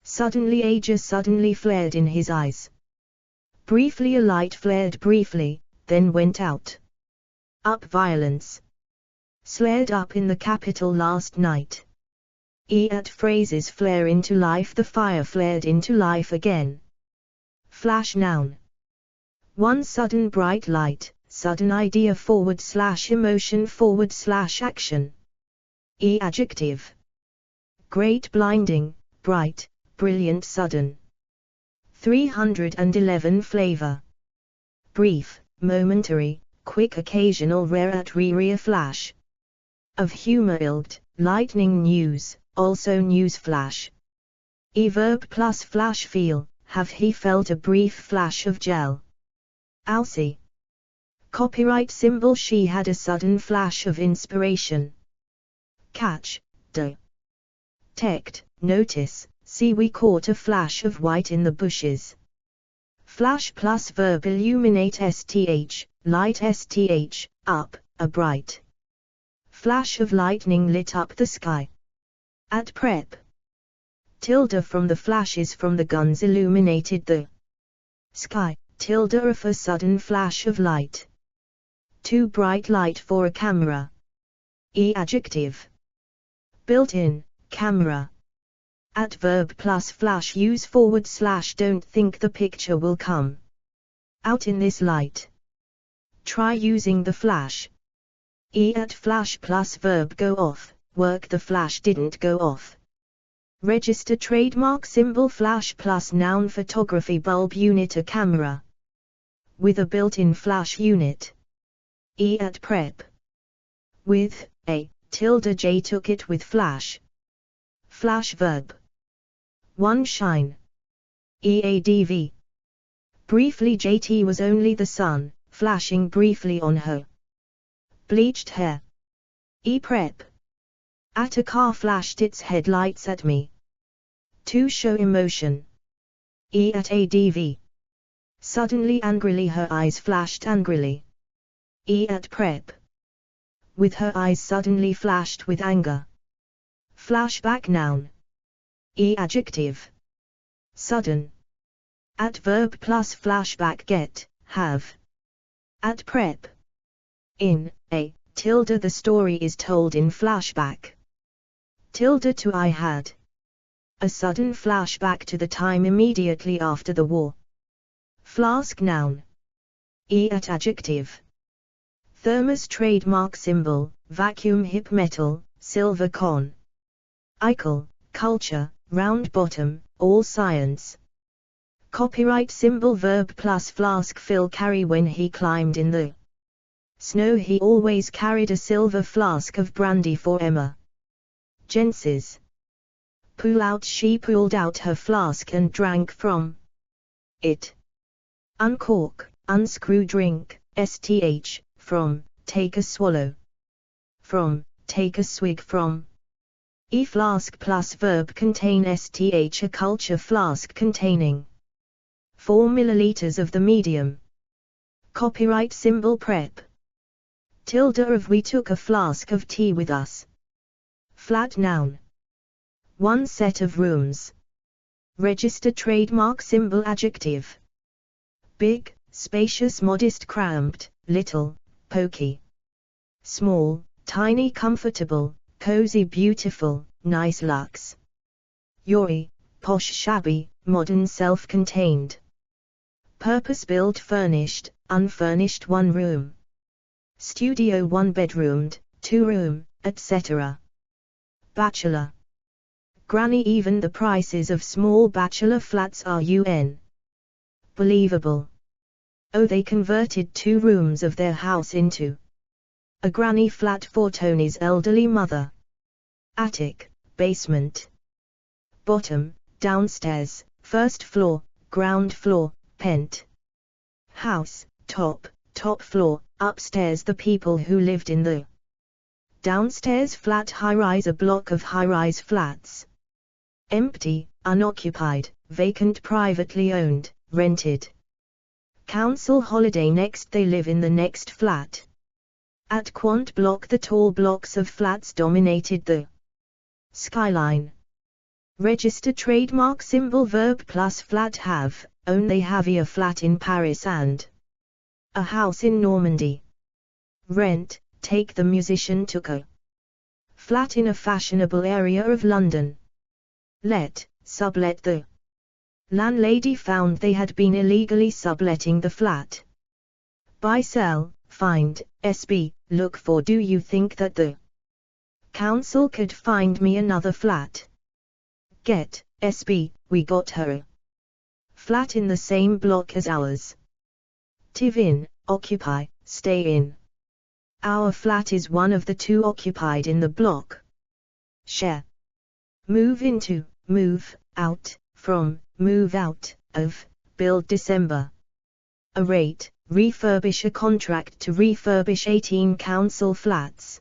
Suddenly Aja suddenly flared in his eyes. Briefly a light flared briefly, then went out. Up violence. Flared up in the capital last night. E at phrases flare into life the fire flared into life again. Flash noun. One sudden bright light, sudden idea / emotion / action. E adjective. Great blinding, bright, brilliant sudden. 311 flavor. Brief, momentary, quick occasional rare at rare flash. Of humor ilged, lightning news, also news flash. E verb plus flash feel, have he felt a brief flash of gel. Alcy. Copyright symbol she had a sudden flash of inspiration. Catch, detect, notice, see we caught a flash of white in the bushes. Flash plus verb illuminate STH, light STH, up, a bright flash of lightning lit up the sky. At prep. Tilde from the flashes from the guns illuminated the sky, tilde of a sudden flash of light. Too bright light for a camera. E adjective. Built-in, camera. At verb plus flash use / don't think the picture will come out in this light. Try using the flash. E at flash plus verb go off, work the flash didn't go off. Register trademark symbol flash plus noun photography bulb unit a camera. With a built-in flash unit. E at prep. With, a, tilde J took it with flash. Flash verb. One shine. EADV. Briefly JT was only the sun, flashing briefly on her bleached hair. E prep. At a car flashed its headlights at me. To show emotion. E at ADV. Suddenly angrily her eyes flashed angrily. E at prep. With her eyes suddenly flashed with anger. Flashback noun. E adjective. Sudden. At verb plus flashback get, have. At prep. In, a, tilde the story is told in flashback. Tilde to I had. A sudden flashback to the time immediately after the war. Flask noun. At adjective. Thermos trademark symbol, vacuum hip metal, silver con. Eichel, culture, round bottom, all science. Copyright symbol verb plus flask fill carry when he climbed in the snow he always carried a silver flask of brandy for Emma. Genses. Pull out she pulled out her flask and drank from it. Uncork, unscrew drink, sth, from, take a swallow. From, take a swig from. Flask plus verb contain sth a culture flask containing 4 milliliters of the medium. Copyright symbol prep. Tilde of we took a flask of tea with us. Flat noun. One set of rooms. Register trademark symbol adjective. Big, spacious modest cramped, little, pokey. Small, tiny comfortable, cozy beautiful, nice luxe. Yori, posh shabby, modern self-contained. Purpose-built furnished, unfurnished one room. Studio one bedroomed, two room, etc. Bachelor. Granny even the prices of small bachelor flats are believable. Oh they converted 2 rooms of their house into a granny flat for Tony's elderly mother. Attic, basement. Bottom, downstairs, first floor, ground floor, pent. House, top floor, upstairs the people who lived in the downstairs flat high-rise a block of high-rise flats. Empty, unoccupied, vacant privately owned, rented. Council holiday next they live in the next flat. At Quant Block the tall blocks of flats dominated the skyline. Register trademark symbol verb plus flat have, own they have a flat in Paris and a house in Normandy. Rent, take the musician took a flat in a fashionable area of London. Let, sublet the landlady found they had been illegally subletting the flat. Buy sell, find, SB, look for do you think that the council could find me another flat? Get, SB, we got her a flat in the same block as ours. Live in, occupy, stay in. Our flat is one of the 2 occupied in the block. Share. Move into, move, out, from, move out, of, build December. A rate, refurbish a contract to refurbish 18 council flats.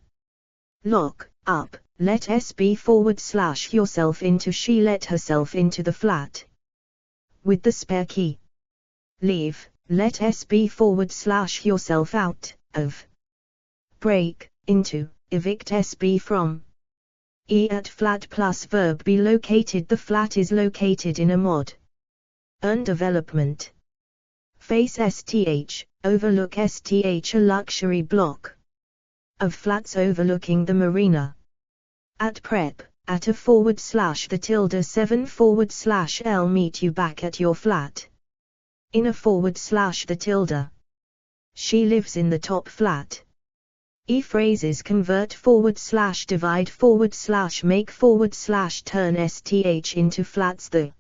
Lock, up, let SB / yourself into she let herself into the flat. With the spare key. Leave, let SB / yourself out, of. Break, into, evict SB from. At flat plus verb be located the flat is located in a mod. Earn development. Face STH, overlook STH a luxury block of flats overlooking the marina. At prep, at a / the tilde 7 / L meet you back at your flat. In a / the tilde. She lives in the top flat. Phrases convert / divide / make / turn STH into flats. The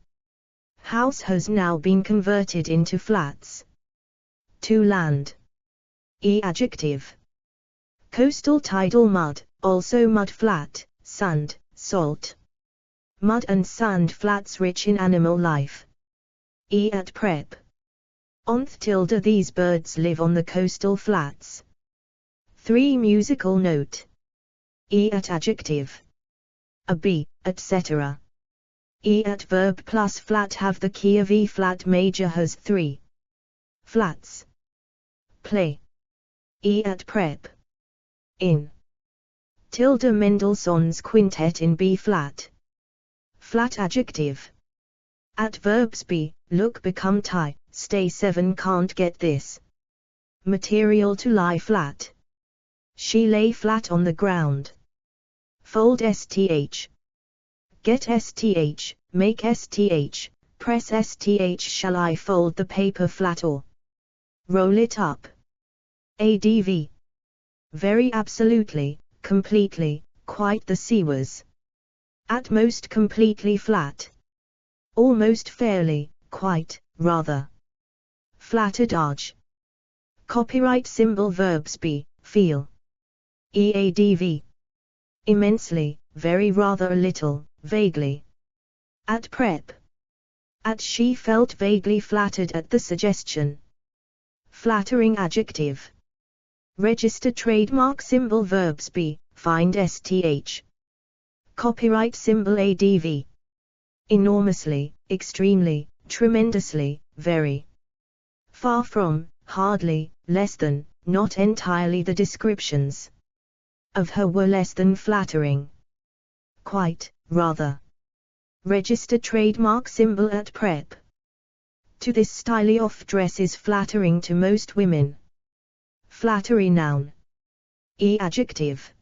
house has now been converted into flats. To land. Adjective. Coastal tidal mud, also mud flat, sand, salt. Mud and sand flats rich in animal life. At prep. Tilde these birds live on the coastal flats. 3 musical note. At adjective. A B, etc. At verb plus flat have the key of E flat major has 3 flats. Play. At prep. In. Tilde Mendelssohn's quintet in B flat. Flat adjective. At verbs be, look become tie, stay 7 can't get this. Material to lie flat. She lay flat on the ground. Fold STH, get sth, make sth, press sth. Shall I fold the paper flat or roll it up? Adv. Very absolutely, completely, quite the sea was. At most completely flat. Almost fairly, quite, rather. Flat adage. Copyright symbol verbs be, feel. Eadv. Immensely, very rather a little, vaguely. At prep. At she felt vaguely flattered at the suggestion. Flattering adjective. Register trademark symbol verbs be, find sth. Copyright symbol adv. Enormously, extremely, tremendously, very. Far from, hardly, less than, not entirely. The descriptions of her were less than flattering. Quite, rather. Register trademark symbol at prep. To this style of dress is flattering to most women. Flattery noun. Adjective.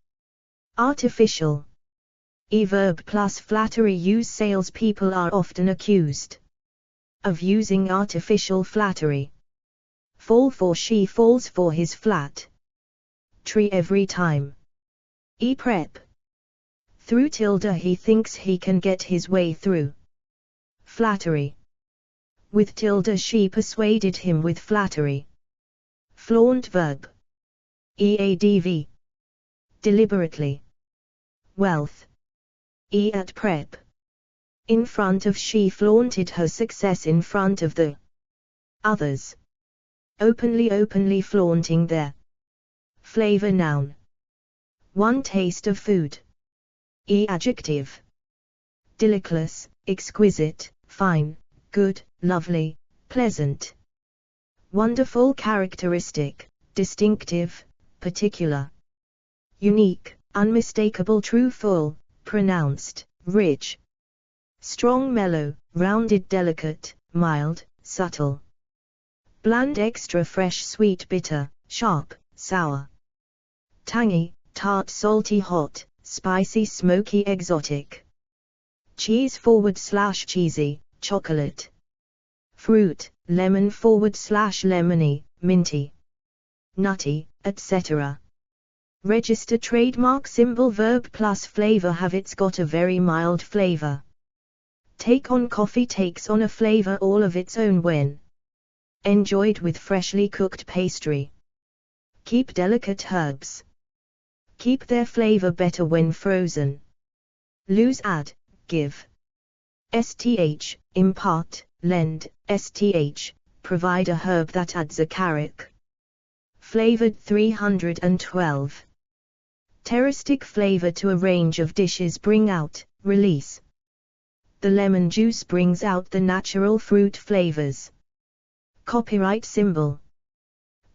Artificial. Verb plus flattery use. Salespeople are often accused of using artificial flattery. Fall for she falls for his flat tree every time. Prep. Through tilde he thinks he can get his way through. Flattery. With tilde she persuaded him with flattery. Flaunt verb. Eadv. Deliberately. Wealth. At prep. In front of she flaunted her success in front of the others. Openly flaunting their flavor noun. One taste of food. Adjective. Delicious, exquisite, fine, good, lovely, pleasant. Wonderful characteristic, distinctive, particular. Unique, unmistakable, true, full, pronounced, rich. Strong, mellow, rounded, delicate, mild, subtle. Bland, extra fresh, sweet, bitter, sharp, sour. Tangy, tart, salty, hot, spicy, smoky, exotic. Cheese / cheesy, chocolate. Fruit, lemon / lemony, minty. Nutty, etc. Register trademark symbol verb plus flavor. Have it's got a very mild flavor. Take on, coffee takes on a flavor all of its own when enjoyed with freshly cooked pastry. Keep delicate herbs. Keep their flavor better when frozen. Lose, add, give. Sth, impart, lend, sth, provide a herb that adds a character. Flavored 312. Terroristic flavor to a range of dishes. Bring out, release. The lemon juice brings out the natural fruit flavors. Copyright symbol.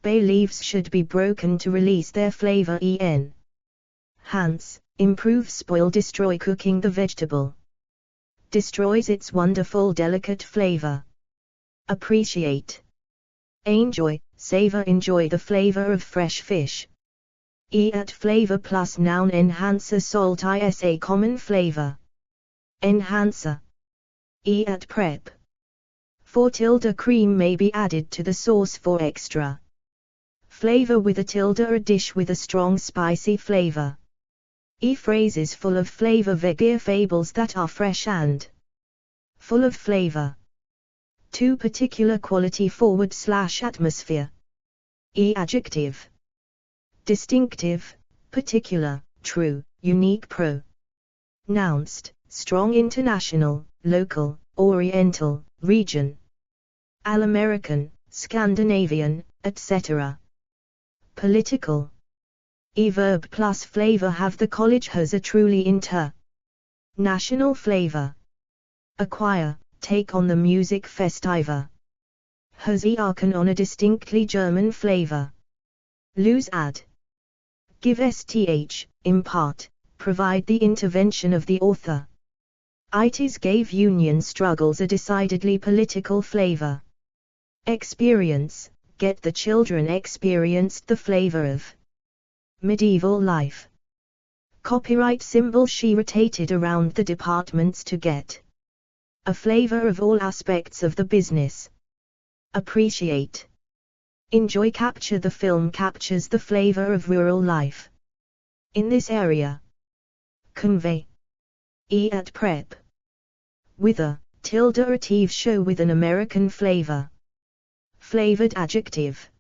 Bay leaves should be broken to release their flavor. Enhance, improve, spoil, destroy. Cooking the vegetable destroys its wonderful delicate flavor. Appreciate. Enjoy, savor, enjoy the flavor of fresh fish. At flavor plus noun. Enhancer, salt is a common flavor. Enhancer. At prep. For tilde cream may be added to the sauce for extra flavor. With a tilde, a dish with a strong spicy flavor. Phrases full of flavor. Veggie fables that are fresh and full of flavor. To particular quality / atmosphere. Adjective. Distinctive, particular, true, unique. Pronounced, strong, international, local, oriental, region. All-American, Scandinavian, etc. Political. Verb plus flavor. Have the college has a truly international flavor. Acquire, take on the music festival. Has can on a distinctly German flavor. Lose, add. Give sth, impart, provide the intervention of the author. Itis gave union struggles a decidedly political flavor. Experience, get the children experienced the flavor of medieval life. Copyright symbol. She rotated around the departments to get a flavor of all aspects of the business. Appreciate. Enjoy. Capture. The film captures the flavor of rural life in this area. Convey. At prep. With a tilde show with an American flavor. Flavored adjective.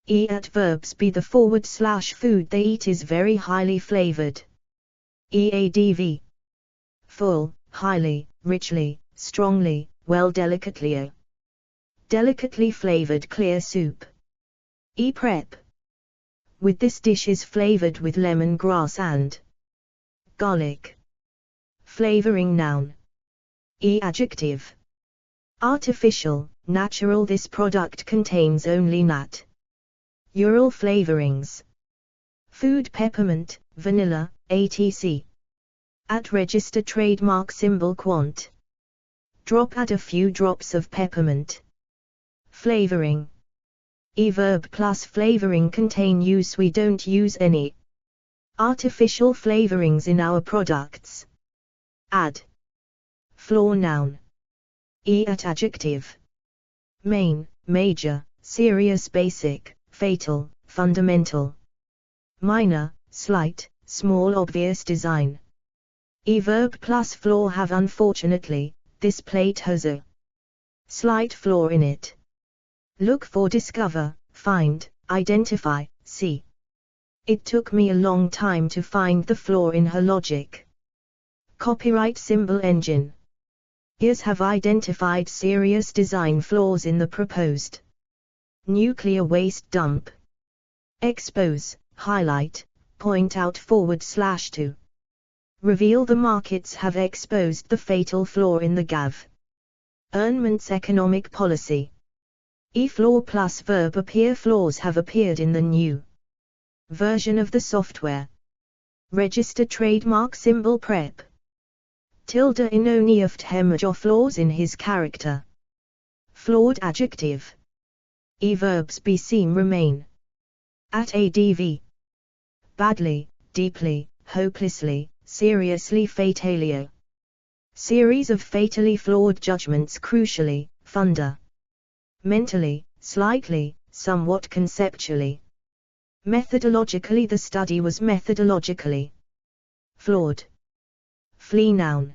At verbs. Be. The /food they eat is very highly flavored. Eadv. Full, highly, richly, strongly, well. Delicately. Delicately flavored clear soup. Prep. With. This dish is flavored with lemongrass and garlic. Flavoring noun. Adjective. Artificial, natural. This product contains only natural flavorings. Food. Peppermint, vanilla, etc. At register. Trademark symbol. Quant. Drop. Add a few drops of peppermint. Flavoring. Verb plus flavoring. Contain. Use. We don't use any artificial flavorings in our products. Add. Floor noun. At adjective. Main, major, serious. Basic, fatal, fundamental. Minor, slight, small. Obvious. Design. Verb plus flaw. Have. Unfortunately, this plate has a slight flaw in it. Look for. Discover, find, identify, see. It took me a long time to find the flaw in her logic. Copyright symbol. Engine. Ears. Have identified serious design flaws in the proposed nuclear waste dump. Expose, highlight, point out. /to. Reveal. The markets have exposed the fatal flaw in the government's economic policy. Flaw plus verb. Appear. Flaws have appeared in the new version of the software. Register. Trademark symbol. Prep. Tilde. In only of hemjo. Flaws in his character. Flawed adjective. Verbs. Be. Seem. Remain. At adv. Badly, deeply, hopelessly, seriously. Fatalio. Series of fatally flawed judgments. Crucially, mentally, slightly, somewhat. Conceptually. Methodologically. The study was methodologically flawed. Flee noun.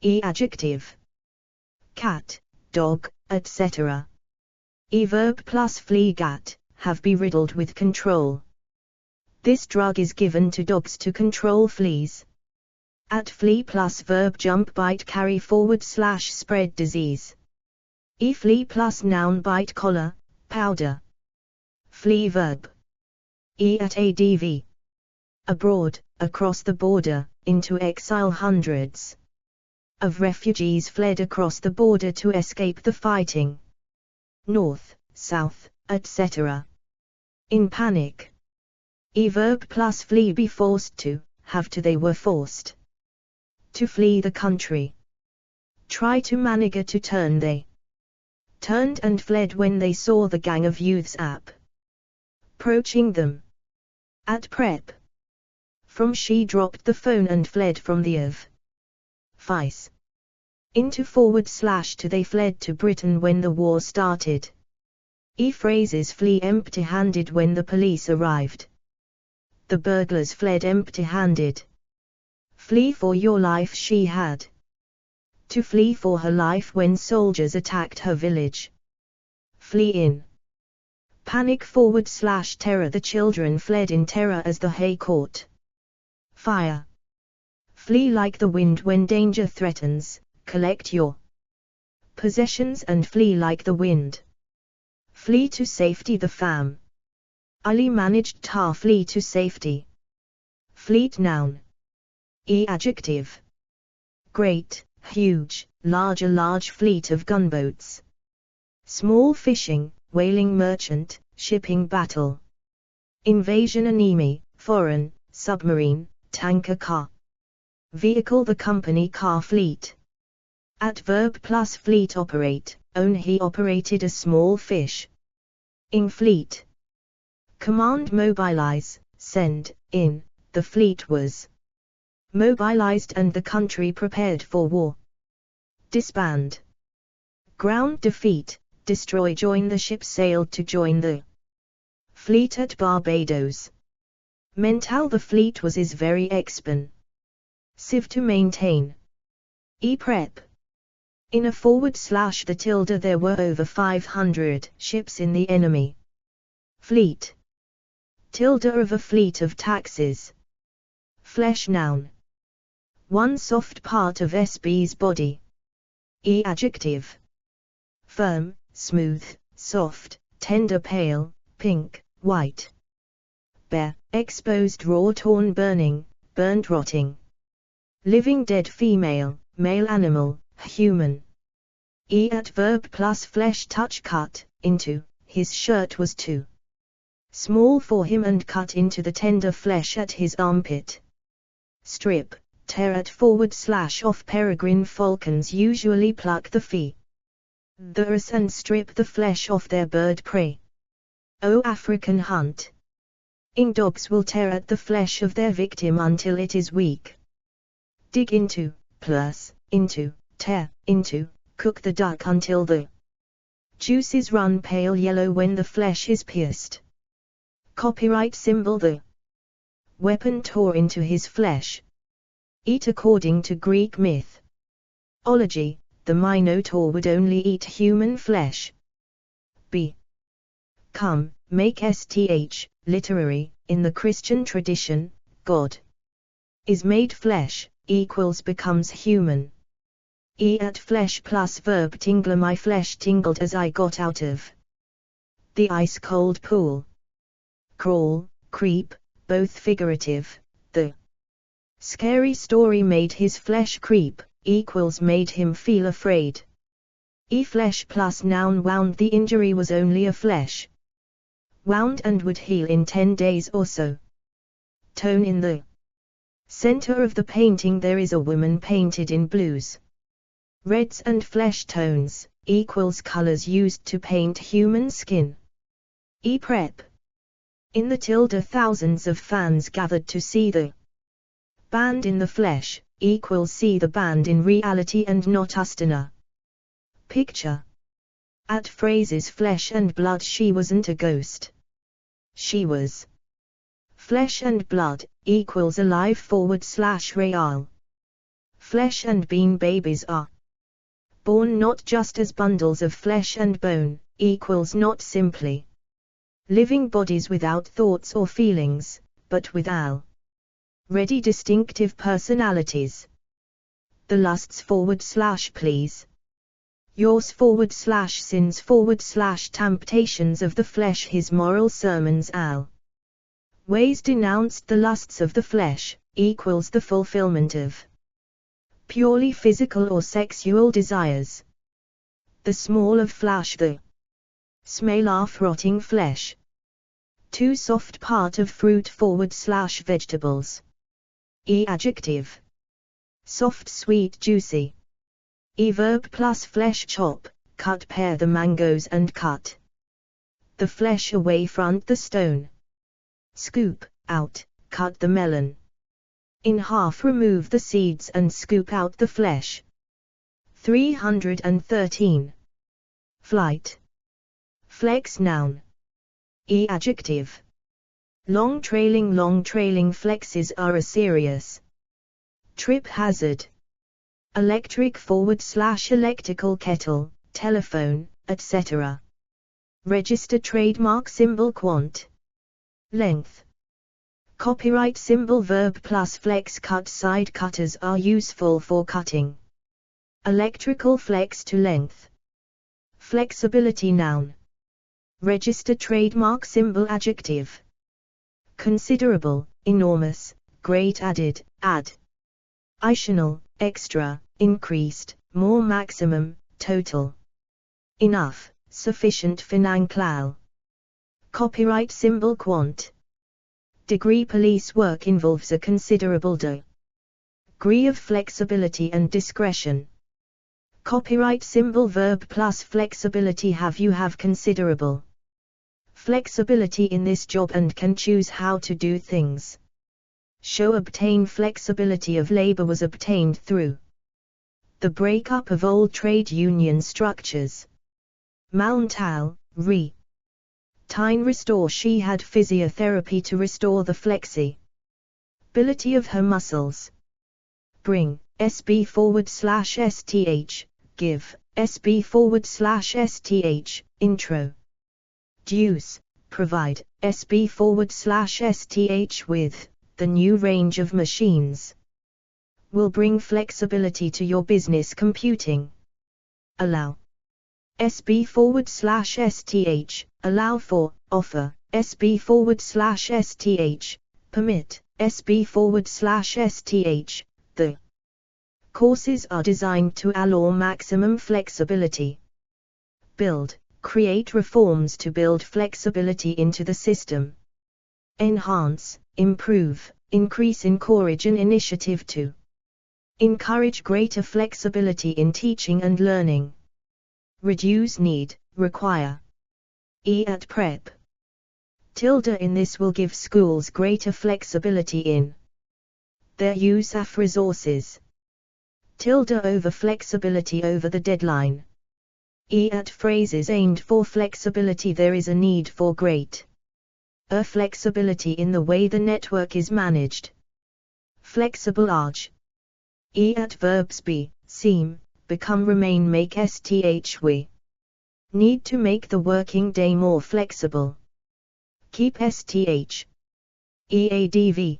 Adjective. Cat, dog, etc. Verb plus flee. Gat, have. Be riddled with control. This drug is given to dogs to control fleas. At flee plus verb. Jump. Bite. Carry forward / spread disease. Flee plus noun. Bite. Collar, powder. Flee verb. At adv. Abroad, across the border, into exile. Hundreds of refugees fled across the border to escape the fighting. North, south, etc. In panic. Verb plus flee. Be forced to, have to. They were forced to flee the country. Try to manage. To turn. They turned and fled when they saw the gang of youths approaching them. At prep. From. She dropped the phone and fled from the vice. Into / to. They fled to Britain when the war started. Phrases. Flee empty-handed. When the police arrived, the burglars fled empty-handed. Flee for your life. She had to flee for her life when soldiers attacked her village. Flee in panic. / terror. The children fled in terror as the hay caught fire. Flee like the wind when danger threatens. Collect your possessions and flee like the wind. Flee to safety. The fam. Ali managed to flee to safety. Fleet noun. Adjective. Great, huge, large. A large fleet of gunboats. Small fishing, whaling. Merchant, shipping. Battle. Invasion. Enemy, foreign, submarine, tanker. Car. Vehicle. The company car fleet. At verb plus fleet. Operate, own. He operated a small fish ing fleet. Command. Mobilize, send, in, the fleet was mobilized and the country prepared for war. Disband. Ground defeat, destroy. Join. The ship sailed to join the fleet at Barbados. Mental. The fleet was is very expensive to maintain. Prep. In a / the tilde there were over 500 ships in the enemy fleet. Tilde of a fleet of taxis. Flesh. Noun. One soft part of SB's body. Adjective. Firm, smooth, soft, tender. Pale, pink, white. Bare, exposed. Raw, torn, burning, burnt, rotting. Living, dead. Female, male. Animal, human. Adverb plus flesh. Touch, cut into. His shirt was too small for him and cut into the tender flesh at his armpit. Strip, tear at / off. Peregrine falcons usually pluck the feathers and strip the flesh off their bird prey. African hunt. Ing. Dogs will tear at the flesh of their victim until it is weak. Dig into, plus, into, tear, into, cook the duck until the juices run pale yellow when the flesh is pierced. Copyright symbol. The weapon tore into his flesh. Eat. According to Greek mythology, the Minotaur would only eat human flesh. Come, make sth, literary. In the Christian tradition, God is made flesh, equals becomes human. At flesh plus verb tingle. My flesh tingled as I got out of the ice-cold pool. Crawl, creep, both figurative. The scary story made his flesh creep, equals made him feel afraid. Flesh plus noun. Wound. The injury was only a flesh wound and would heal in 10 days or so. Tone. In the center of the painting there is a woman painted in blues, reds and flesh tones, equals colors used to paint human skin. Prep. In the tilde thousands of fans gathered to see the band in the flesh, equals see the band in reality and not Astana. Picture. At phrases flesh and blood. She wasn't a ghost. She was flesh and blood, equals alive / real. Flesh and bean. Babies are born not just as bundles of flesh and bone, equals not simply living bodies without thoughts or feelings, but with already distinctive personalities. The lusts / please. Yours / sins / temptations of the flesh. His moral sermons always denounced the lusts of the flesh, equals the fulfillment of purely physical or sexual desires. The small of flesh. The smell of rotting flesh. Too soft part of fruit / vegetables. Adjective. Soft, sweet, juicy. Verb plus flesh. Chop, cut. Pare the mangoes and cut the flesh away. Front the stone. Scoop out, cut the melon in half. Remove the seeds and scoop out the flesh. 313. Flight. Flex. Noun. Adjective. Long trailing flexes are a serious trip hazard. Electric / electrical kettle, telephone, etc. Register trademark symbol. Quant. Length. Copyright symbol. Verb plus flex. Cut. Side cutters are useful for cutting. Electrical flex to length. Flexibility. Noun. Register trademark symbol. Adjective. Considerable, enormous, great. Added, add. Additional, extra, increased, more. Maximum, total. Enough, sufficient. Financial. Copyright symbol. Quant. Degree. Police work involves a considerable degree of flexibility and discretion. Copyright symbol. Verb plus flexibility. Have considerable flexibility in this job and can choose how to do things. Show obtain flexibility of labor was obtained through the breakup of old trade union structures. Malntal, re. Tine restore she had physiotherapy to restore the flexibility of her muscles. Bring, SB/STH, give, SB/STH, intro. Deuce, provide, SB/STH with, the new range of machines. Will bring flexibility to your business computing. Allow. SB/STH, allow for, offer, SB/STH, permit, SB/STH, the courses are designed to allow maximum flexibility. Build, create reforms to build flexibility into the system. Enhance, improve, increase, encourage an initiative to encourage greater flexibility in teaching and learning. Reduce need, require. At prep. Tilde in this will give schools greater flexibility in their use of resources. Tilde over flexibility over the deadline. At phrases aimed for flexibility there is a need for greater flexibility in the way the network is managed. Flexible arch. At verbs be, seem, become, remain, make, sth we need to make the working day more flexible. Keep sth. Eadv.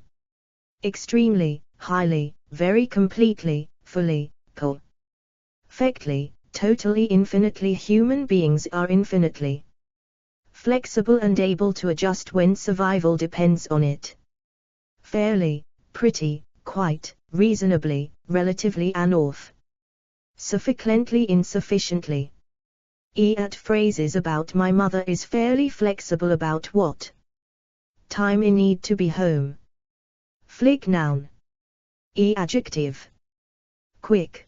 Extremely, highly, very, completely, fully, perfectly, totally, infinitely. Human beings are infinitely flexible and able to adjust when survival depends on it. Fairly, pretty, quite, reasonably, relatively, enough. Sufficiently, insufficiently. At phrases about my mother is fairly flexible about what time I need to be home. Flick noun. Adjective. Quick.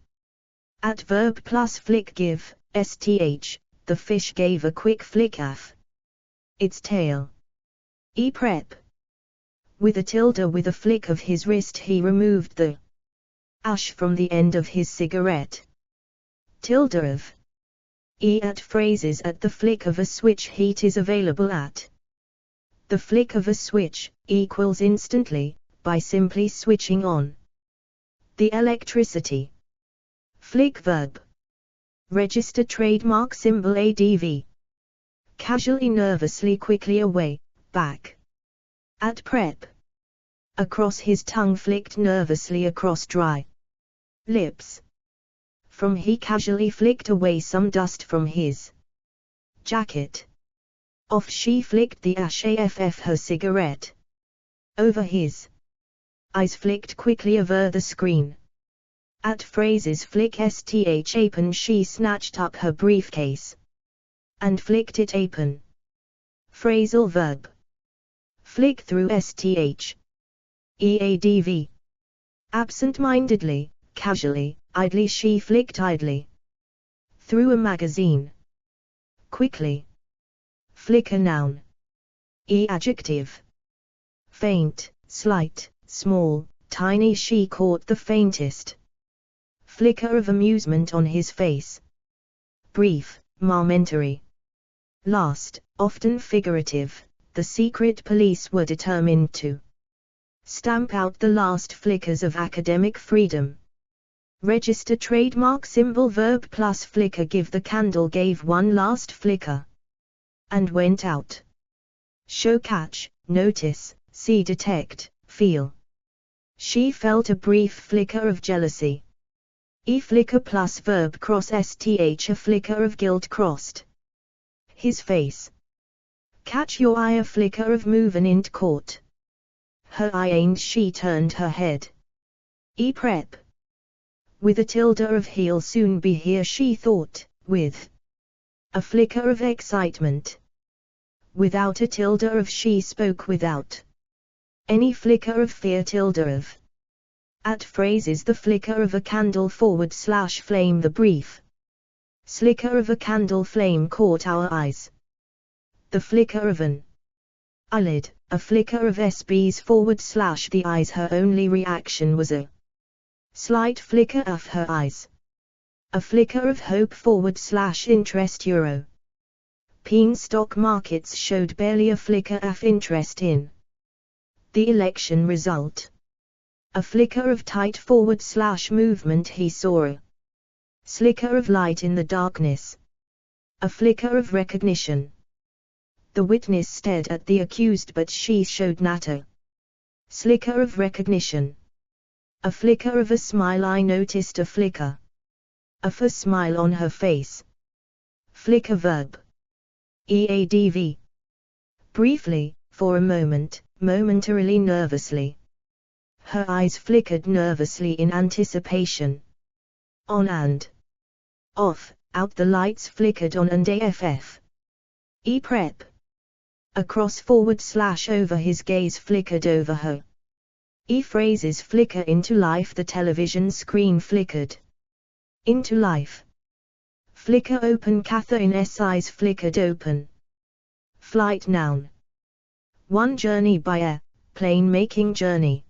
At verb plus flick give, sth, the fish gave a quick flick of its tail. Prep. With a tilde with a flick of his wrist he removed the ash from the end of his cigarette. Tilde of. At phrases at the flick of a switch heat is available at the flick of a switch, equals instantly, by simply switching on the electricity. Flick verb. Register trademark symbol ADV. Casually, nervously, quickly, away, back. At prep. Across his tongue flicked nervously across dry lips. From he casually flicked away some dust from his jacket. Off she flicked the ash off her cigarette. Over his eyes flicked quickly over the screen. At phrases flick sth open she snatched up her briefcase and flicked it open. Phrasal verb. Flick through sth. Eadv. Absent-mindedly, casually, idly she flicked idly through a magazine. Quickly. Flicker noun. Adjective. Faint, slight, small, tiny she caught the faintest flicker of amusement on his face. Brief, momentary. Last, often figurative, the secret police were determined to stamp out the last flickers of academic freedom. Register trademark symbol verb plus flicker give the candle gave one last flicker and went out. Show catch, notice, see detect, feel. She felt a brief flicker of jealousy. Flicker plus verb cross sth a flicker of guilt crossed his face. Catch your eye a flicker of move an int caught her eye and she turned her head. Prep. With a tilde of he'll soon be here she thought, with a flicker of excitement. Without a tilde of she spoke without any flicker of fear tilde of. At phrases the flicker of a candle / flame the brief slicker of a candle flame caught our eyes. The flicker of an eyelid, a flicker of SB's / the eyes. Her only reaction was a slight flicker of her eyes. A flicker of hope / interest. Euro. Peen stock markets showed barely a flicker of interest in the election result. A flicker of tight / movement. He saw a slicker of light in the darkness. A flicker of recognition. The witness stared at the accused, but she showed not a slicker of recognition. A flicker of a smile. I noticed a flicker of a smile on her face. Flicker verb. EADV. Briefly, for a moment, momentarily, nervously. Her eyes flickered nervously in anticipation. On and off, out. The lights flickered on and AFF. E-prep. Across / over. His gaze flickered over her. E-phrases flicker into life. The television screen flickered into life. Flicker open. Catherine's eyes flickered open. Flight noun. One journey by air, plane making journey.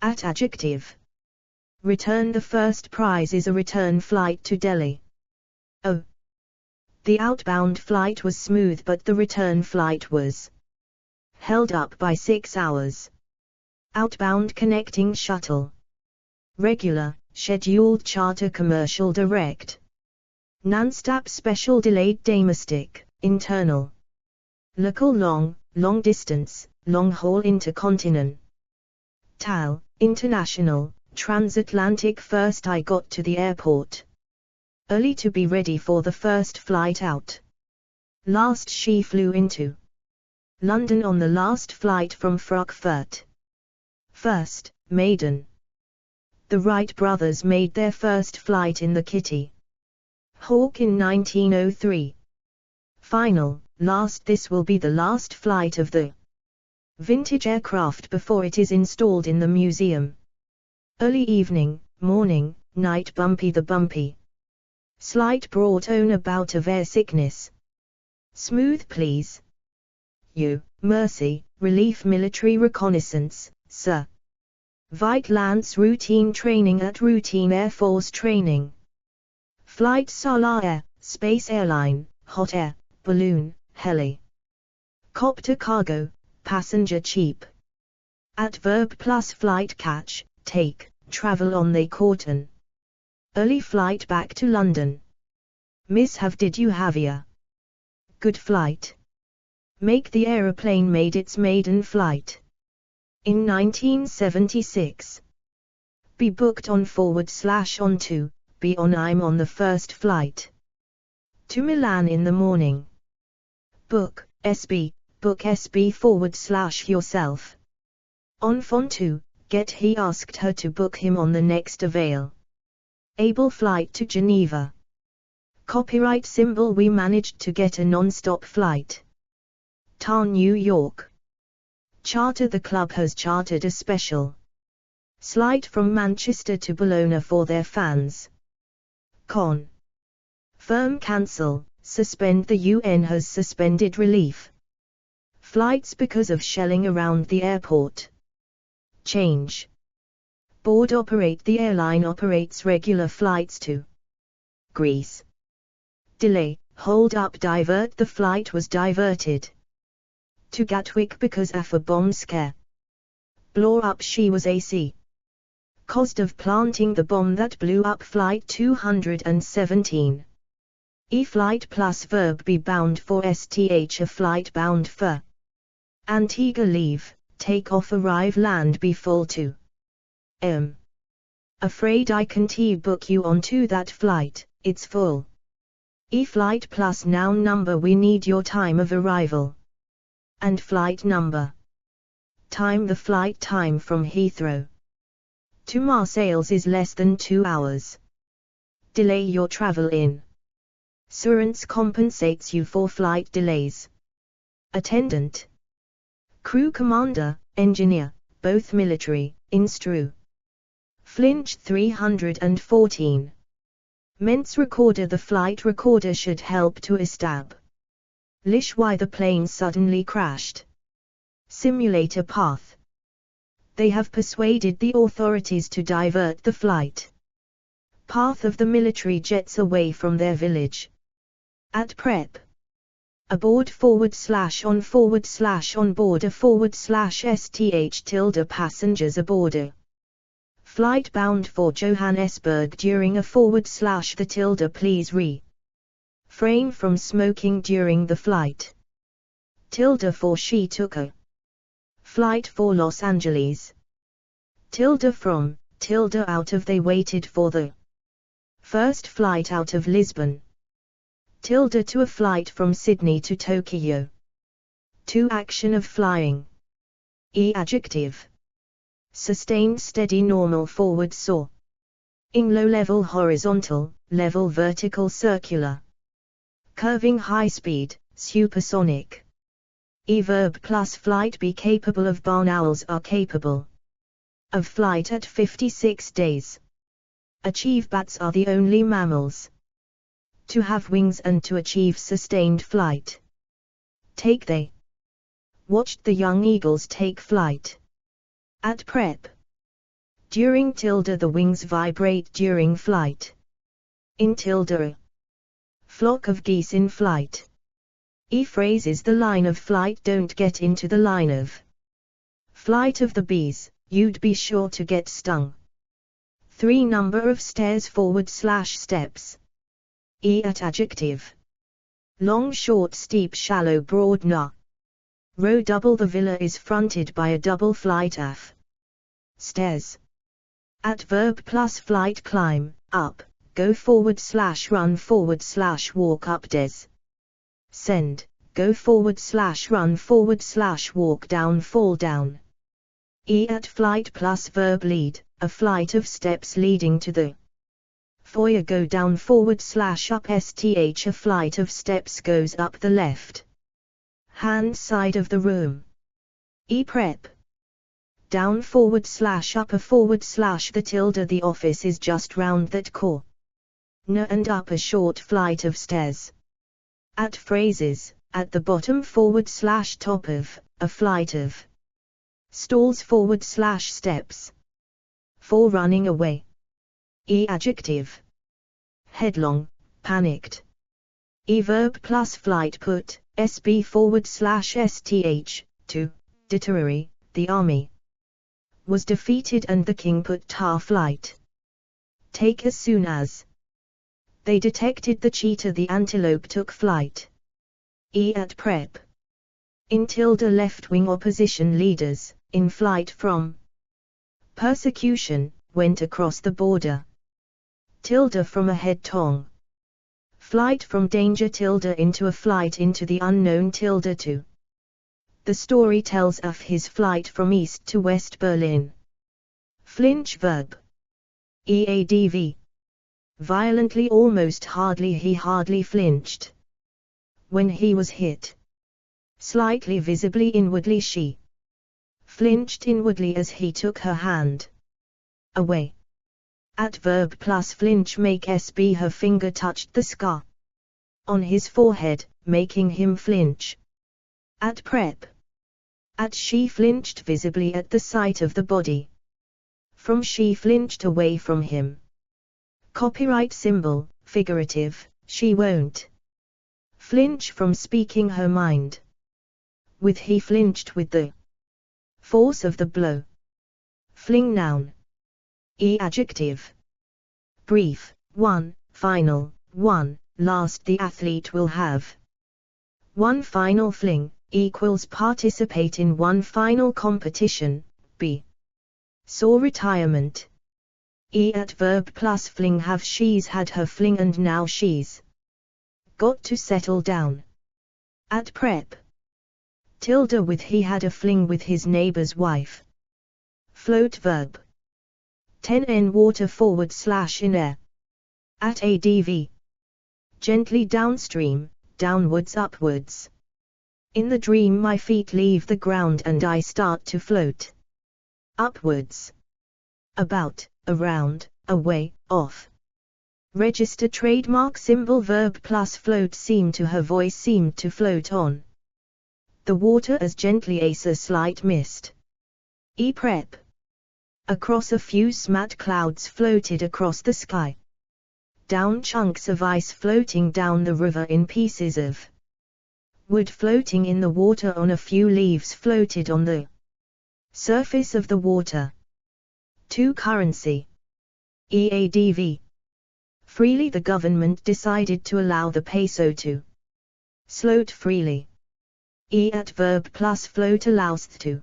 At adjective. Return. The first prize is a return flight to Delhi. Oh. The outbound flight was smooth, but the return flight was held up by 6 hours. Outbound connecting shuttle. Regular, scheduled charter commercial direct. Non-stop special delayed domestic, internal. Local long distance, long haul intercontinental. TAL, international, transatlantic. First I got to the airport early to be ready for the first flight out. Last she flew into London on the last flight from Frankfurt. First, maiden. The Wright brothers made their first flight in the Kitty Hawk in 1903. Final, last. This will be the last flight of the vintage aircraft before it is installed in the museum. Early evening, morning, night. Bumpy. The bumpy slight brought on a bout of air sickness. Smooth. Please. You, mercy, relief. Military reconnaissance, sir. Vite Lance. Routine training at routine Air Force training. Flight. Solar air, space airline, hot air, balloon, heli. Copter. Cargo, passenger. Cheap. Adverb plus flight. Catch, take, travel on. They caught an early flight back to London. Miss. Have. Did you have a good flight? Make. The aeroplane made its maiden flight in 1976. Be booked on / on to, be on. I'm on the first flight to Milan in the morning. Book, SB, book. SB / yourself. On to, get. He asked her to book him on the next available flight to Geneva. Copyright symbol. We managed to get a non-stop flight to New York. Charter. The club has chartered a special flight from Manchester to Bologna for their fans. Firm. Cancel, suspend. The UN has suspended relief flights because of shelling around the airport. Change. Board. Operate. The airline operates regular flights to Greece. Delay, hold up. Divert. The flight was diverted to Gatwick because of a bomb scare. Blow up. She was AC. Cost of planting the bomb that blew up flight 217. E-flight plus verb. Be bound for STH. A flight bound for Antigua. Leave, take off. Arrive. Land. Be full to afraid I can't book you onto that flight, it's full. E-flight plus noun number. We need your time of arrival and flight number. Time. The flight time from Heathrow to Marseilles is less than 2 hours. Delay your travel in. Assurance compensates you for flight delays. Attendant. Crew. Commander, engineer, both military, instru. Flinch. 314. Ments. Recorder. The flight recorder should help to establish why the plane suddenly crashed. Simulate a path. They have persuaded the authorities to divert the flight path of the military jets away from their village. At prep. Aboard /on board a /sth passengers aboard a flight bound for Johannesburg during a /the please refrain from smoking during the flight. For she took a flight for Los Angeles. From out of they waited for the first flight out of Lisbon. To a flight from Sydney to Tokyo. To action of flying. Adjective. Sustained steady normal forward soar. Ing low level horizontal, level vertical circular. Curving high speed, supersonic. Verb plus flight be capable of. Barn owls are capable of flight at 56 days. Achieve bats are the only mammals to have wings and to achieve sustained flight. They watched the young eagles take flight. At prep. During the wings vibrate during flight. In a flock of geese in flight. Phrase is the line of flight, don't get into the line of flight of the bees, you'd be sure to get stung. 3 number of stairs /steps. At adjective. Long, short, steep, shallow, broad, row double. The villa is fronted by a double flight of stairs. At verb plus flight climb, up, go /run /walk up send, go /run /walk down fall down. At flight plus verb lead, a flight of steps leading to the foyer go down /up a flight of steps goes up the left hand side of the room. Prep. Down /up a the office is just round that corner and up a short flight of stairs. At phrases, at the bottom /top of, a flight of stalls /steps. For running away. Adjective. Headlong, panicked. Verb plus flight put, sb /sth, to, literary, the army was defeated and the king put flight. Take as soon as they detected the cheetah the antelope took flight. At prep. In left-wing opposition leaders, in flight from persecution, went across the border. From a head tong. Flight from danger into a flight into the unknown to. The story tells of his flight from east to west Berlin. Flinch verb. Eadv. Violently almost hardly he hardly flinched. When he was hit. Slightly visibly inwardly she. Flinched inwardly as he took her hand away. At verb plus flinch make sb her finger touched the scar on his forehead, making him flinch. At prep. At she flinched visibly at the sight of the body. From she flinched away from him. Copyright symbol, figurative, she won't flinch from speaking her mind. With he flinched with the force of the blow. Fling noun. Adjective. Brief, 1, final, 1, last. The athlete will have one final fling, equals participate in one final competition, b. Saw retirement. At verb plus fling have she's had her fling and now she's got to settle down. At prep. With he had a fling with his neighbor's wife. Float verb. 10 water /in air. At adv. Gently downstream, downwards upwards. In the dream my feet leave the ground and I start to float upwards. About, around, away, off. Register trademark symbol verb plus float seem to her voice seemed to float on. The water as gently as a slight mist. Prep. Across a few smat clouds floated across the sky. Down chunks of ice floating down the river in pieces of wood floating in the water on a few leaves floated on the surface of the water. 2. Currency. EADV. Freely the government decided to allow the peso to float freely. At verb plus float allows to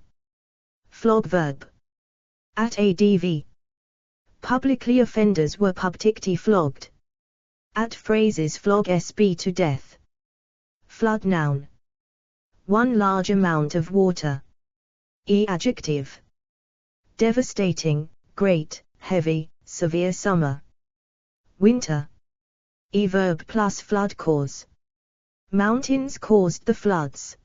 flog verb. At ADV. Publicly offenders were publicly flogged. At phrases flog SB to death. Flood noun. One large amount of water. Adjective. Devastating, great, heavy, severe summer. Winter. Verb plus flood cause. Mountains caused the floods.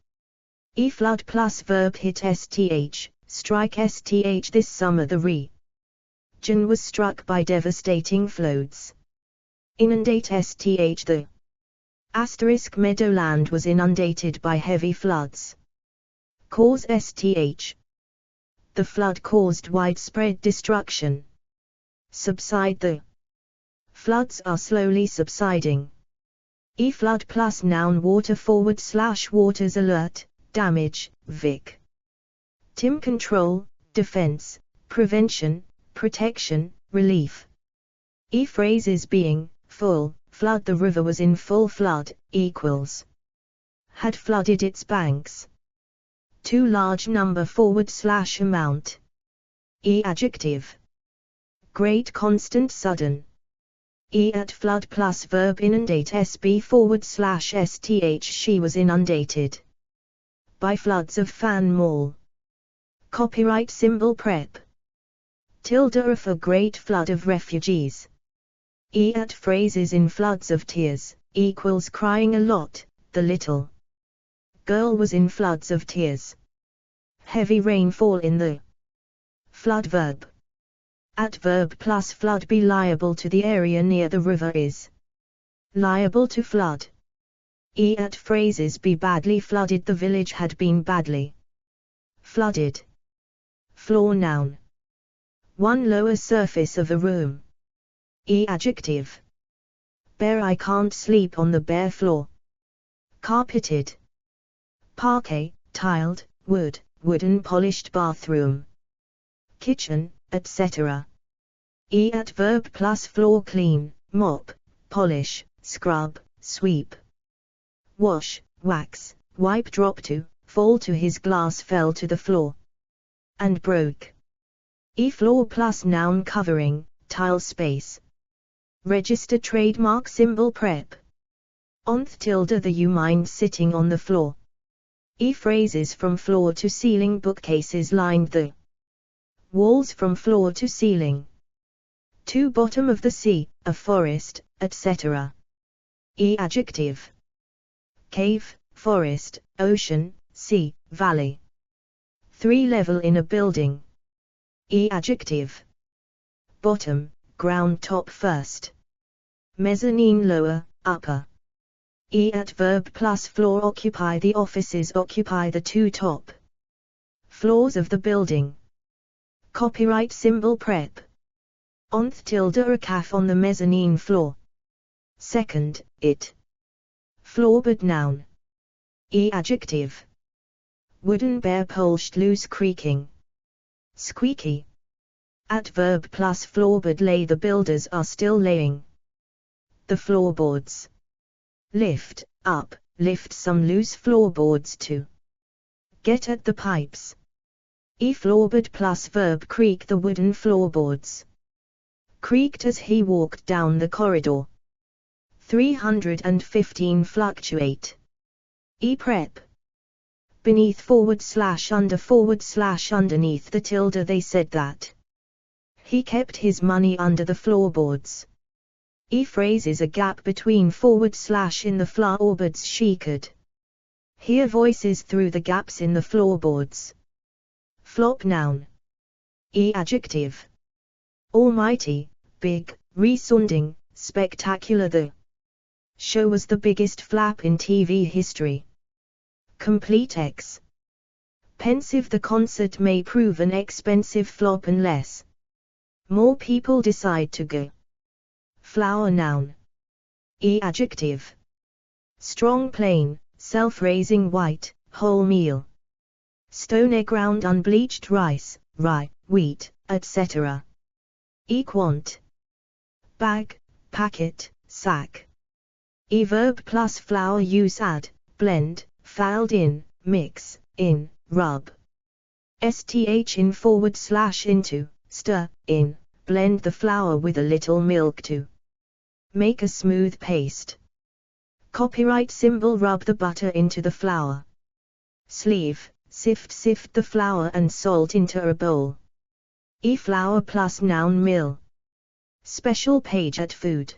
Flood plus verb hit STH, strike STH. This summer the region was struck by devastating floods. Inundate STH. The Meadowland was inundated by heavy floods. Cause STH. The flood caused widespread destruction. Subside. The floods are slowly subsiding. Flood plus noun water / waters alert, damage, vic. Tim control, defense, prevention, protection, relief. Phrases being, full, flood. The river was in full flood, equals. Had flooded its banks. Too large number / amount. Adjective. Great constant sudden. At flood plus verb inundate SB / STH. She was inundated by floods of Fan Mall. Copyright symbol prep. Tilde of a great flood of refugees. At phrases in floods of tears, equals crying a lot, the little girl was in floods of tears. Heavy rainfall in the flood verb. At verb plus flood be liable to the area near the river is liable to flood. At phrases be badly flooded. The village had been badly flooded. Floor noun. One lower surface of a room. Adjective. Bare. I can't sleep on the bare floor. Carpeted. Parquet, tiled, wood, wooden polished bathroom. Kitchen, etc. At verb plus floor clean, mop, polish, scrub, sweep. Wash, wax, wipe. Drop to, fall to. His glass fell to the floor and broke. Floor plus noun covering, tile space. Register trademark symbol prep. Tilde. The you mind sitting on the floor. Phrases from floor to ceiling. Bookcases lined the walls from floor to ceiling. To bottom of the sea, a forest, etc. Adjective. Cave, forest, ocean, sea, valley. 3 level in a building. Adjective. Bottom, ground. Top first. Mezzanine lower, upper. At verb plus floor occupy. The offices occupy the 2 top floors of the building. Copyright symbol prep. Tilde. A calf on the mezzanine floor. Second, it. Floorboard noun. Adjective. Wooden bare polished loose creaking. Squeaky. At verb plus floorboard lay. The builders are still laying the floorboards. Lift, up, lift some loose floorboards to get at the pipes. Floorboard plus verb creak. The wooden floorboards creaked as he walked down the corridor. 315 fluctuate. Prep. Beneath / under / underneath the tilde. They said that he kept his money under the floorboards. Phrases a gap between / in the floorboards. She could hear voices through the gaps in the floorboards. Flop noun. Adjective. Almighty, big, resounding, spectacular. The show was the biggest flap in TV history. complete X. Pensive the concert may prove an expensive flop unless more people decide to go. Flour noun. Adjective. Strong plain, self-raising white, whole meal. Stone ground unbleached rice, rye, wheat, etc. Quant. Bag, packet, sack. Verb plus flour use add, blend, fouled in, mix, in, rub. Sth in / into, stir, in, blend the flour with a little milk to make a smooth paste. Copyright symbol rub the butter into the flour. Sleeve, sift the flour and salt into a bowl. Flour plus noun mill. Special page at food.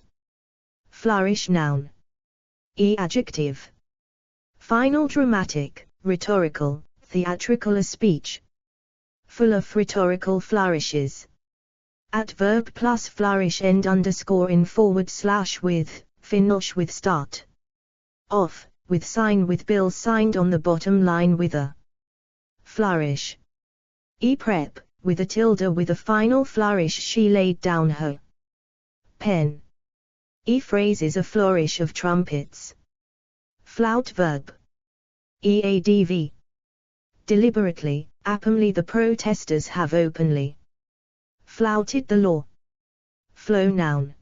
Flourish noun. Adjective. Final dramatic, rhetorical, theatrical a speech. Full of rhetorical flourishes. Adverb plus flourish end underscore in / with, finish with start. Off, with sign with bill signed on the bottom line with a flourish. Prep, with a tilde with a final flourish she laid down her pen. Phrase is a flourish of trumpets. Flout verb. Adv. Deliberately, openly the protesters have openly flouted the law. Flow noun.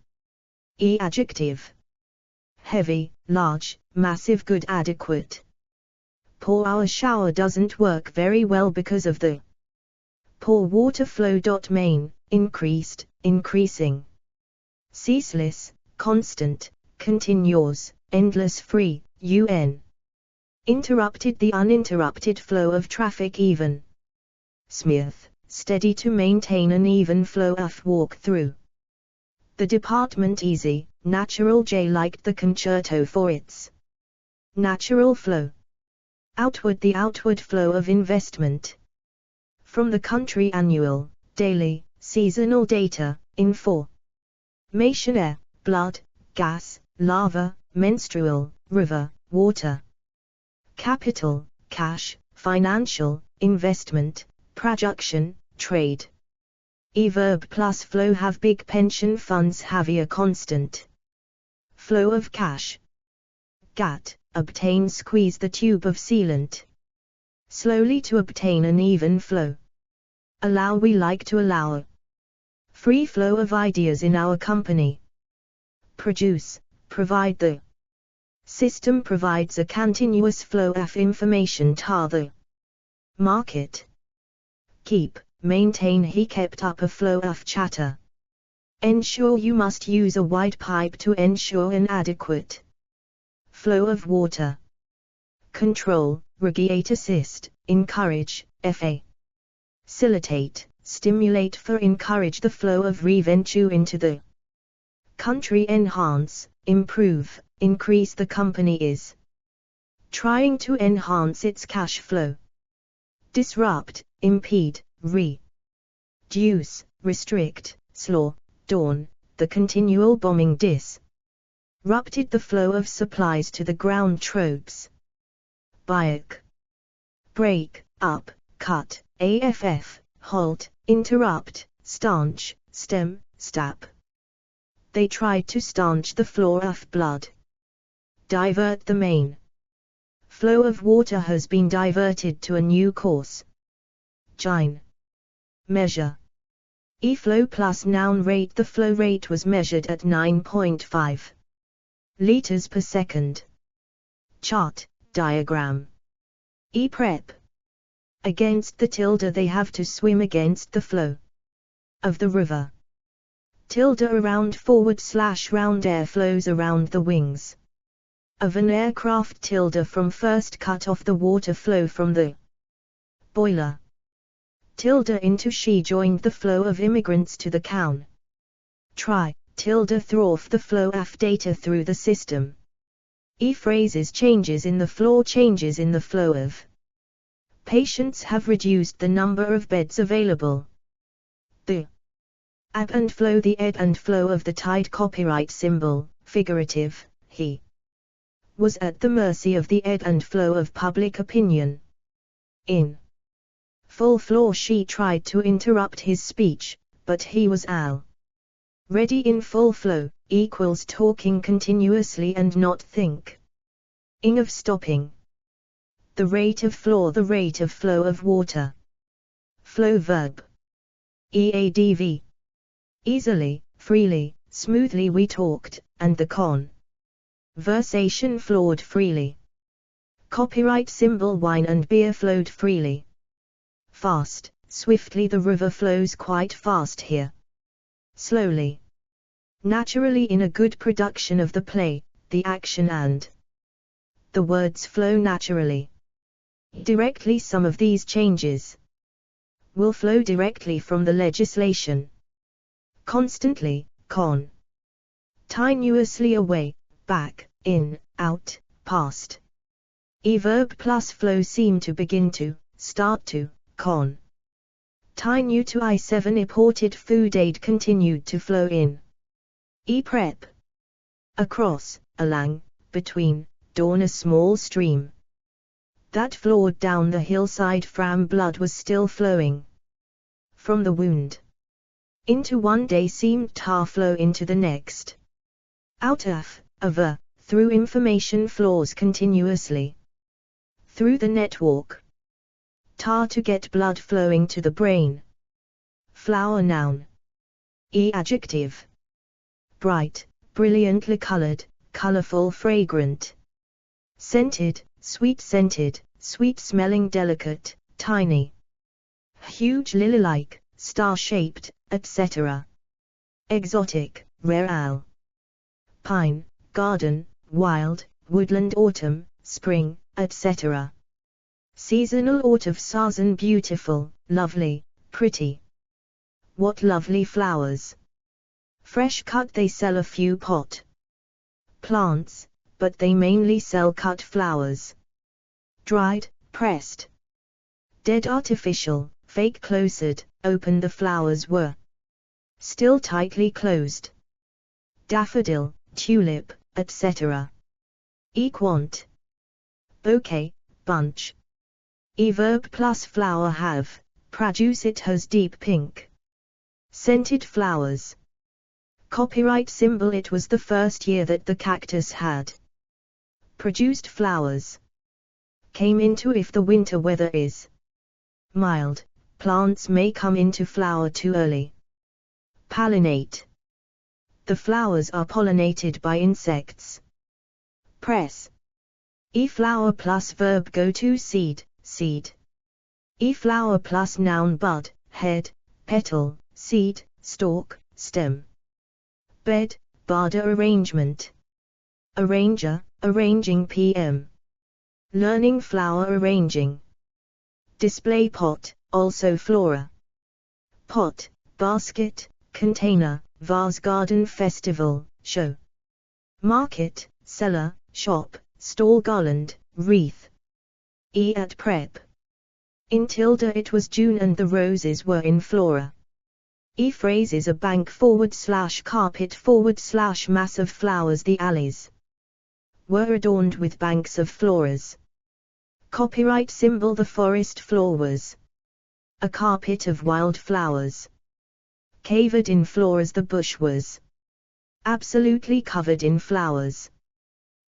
Adjective. Heavy, large, massive good adequate. Poor our shower doesn't work very well because of the poor water flow. Main, increased, increasing. Ceaseless, constant, continuous, endless free, un. Interrupted the uninterrupted flow of traffic even. Smooth, steady to maintain an even flow of walk through. The department easy, natural J liked the concerto for its natural flow. Outward the outward flow of investment. From the country annual, daily, seasonal data, information air, blood, gas, lava, menstrual, river, water. Capital, cash, financial, investment, production, trade. Verb plus flow have big pension funds heavier constant flow of cash. Gat, obtain squeeze the tube of sealant. Slowly to obtain an even flow. Allow we like to allow a free flow of ideas in our company. Produce, provide the system provides a continuous flow of information to the market. Keep, maintain he kept up a flow of chatter. Ensure you must use a wide pipe to ensure an adequate flow of water. Control, regulate assist, encourage, facilitate, stimulate for encourage the flow of revenue into the country. Enhance, improve, increase the company is trying to enhance its cash flow. Disrupt, impede, reduce, restrict, slow, dawn, the continual bombing disrupted the flow of supplies to the ground troops. Bayek. Break, up, cut, aff, halt, interrupt, staunch, stem, stop. They tried to staunch the flow of blood. Divert the main flow of water has been diverted to a new course. Gine. Measure. Flow plus noun rate. The flow rate was measured at 9.5 liters per second. Chart, diagram. Prep. Against the tilde they have to swim against the flow of the river. Tilde around / round air flows around the wings of an aircraft. Tilde from first cut off the water flow from the boiler. Tilde into she joined the flow of immigrants to the town. Try, tilde through off the flow of data through the system. Phrases changes in the flow of patients have reduced the number of beds available. The ebb and flow of the tide. Copyright symbol, figurative, he was at the mercy of the ebb and flow of public opinion. In full floor she tried to interrupt his speech, but he was ready in full flow, equals talking continuously and not thinking of stopping. The rate of flow of water. Flow verb. EADV. Easily, freely, smoothly we talked, and the conversation flowed freely. Copyright symbol wine and beer flowed freely. Fast, swiftly the river flows quite fast here. Slowly. Naturally in a good production of the play, the action and the words flow naturally. Directly some of these changes will flow directly from the legislation. Constantly, continuously away, back, in, out, past. Verb plus flow seem to begin to, start to, continue to I7 imported food aid continued to flow in. Prep. Across, along, between, dawn a small stream that flowed down the hillside from blood was still flowing from the wound. Into one day seemed tar flow into the next. Out of, through information flows continuously. Through the network. Tar to get blood flowing to the brain. Flower noun. Adjective. Bright, brilliantly colored, colorful, fragrant. Scented, sweet-scented, sweet-smelling, delicate, tiny. Huge, lily-like, star-shaped, etc. Exotic, rare. Pine, garden, wild, woodland, autumn, spring, etc. Seasonal, autumn, season, beautiful, lovely, pretty. What lovely flowers. Fresh cut, they sell a few pot plants, but they mainly sell cut flowers. Dried, pressed. Dead, artificial, fake, closed, open, the flowers were still tightly closed. Daffodil, tulip, etc. Equant. Bouquet, bunch. Verb plus flower have, produce, it has deep pink. Scented flowers. Copyright symbol, it was the first year that the cactus had produced flowers. Came into, if the winter weather is mild, plants may come into flower too early. Pollinate. The flowers are pollinated by insects. Press. Flower plus verb go to seed, seed. Flower plus noun bud, head, petal, seed, stalk, stem. Bed, barder, arrangement. Arranger, arranging, PM. Learning, flower arranging. Display pot, also flora. Pot, basket, container, vase, garden, festival, show. Market, cellar, shop, stall, garland, wreath. At prep. In tilde, it was June and the roses were in flora. Phrases, a bank / carpet / mass of flowers, the alleys were adorned with banks of flowers. Copyright symbol, the forest floor was a carpet of wild flowers. Covered in flowers, the bush was absolutely covered in flowers.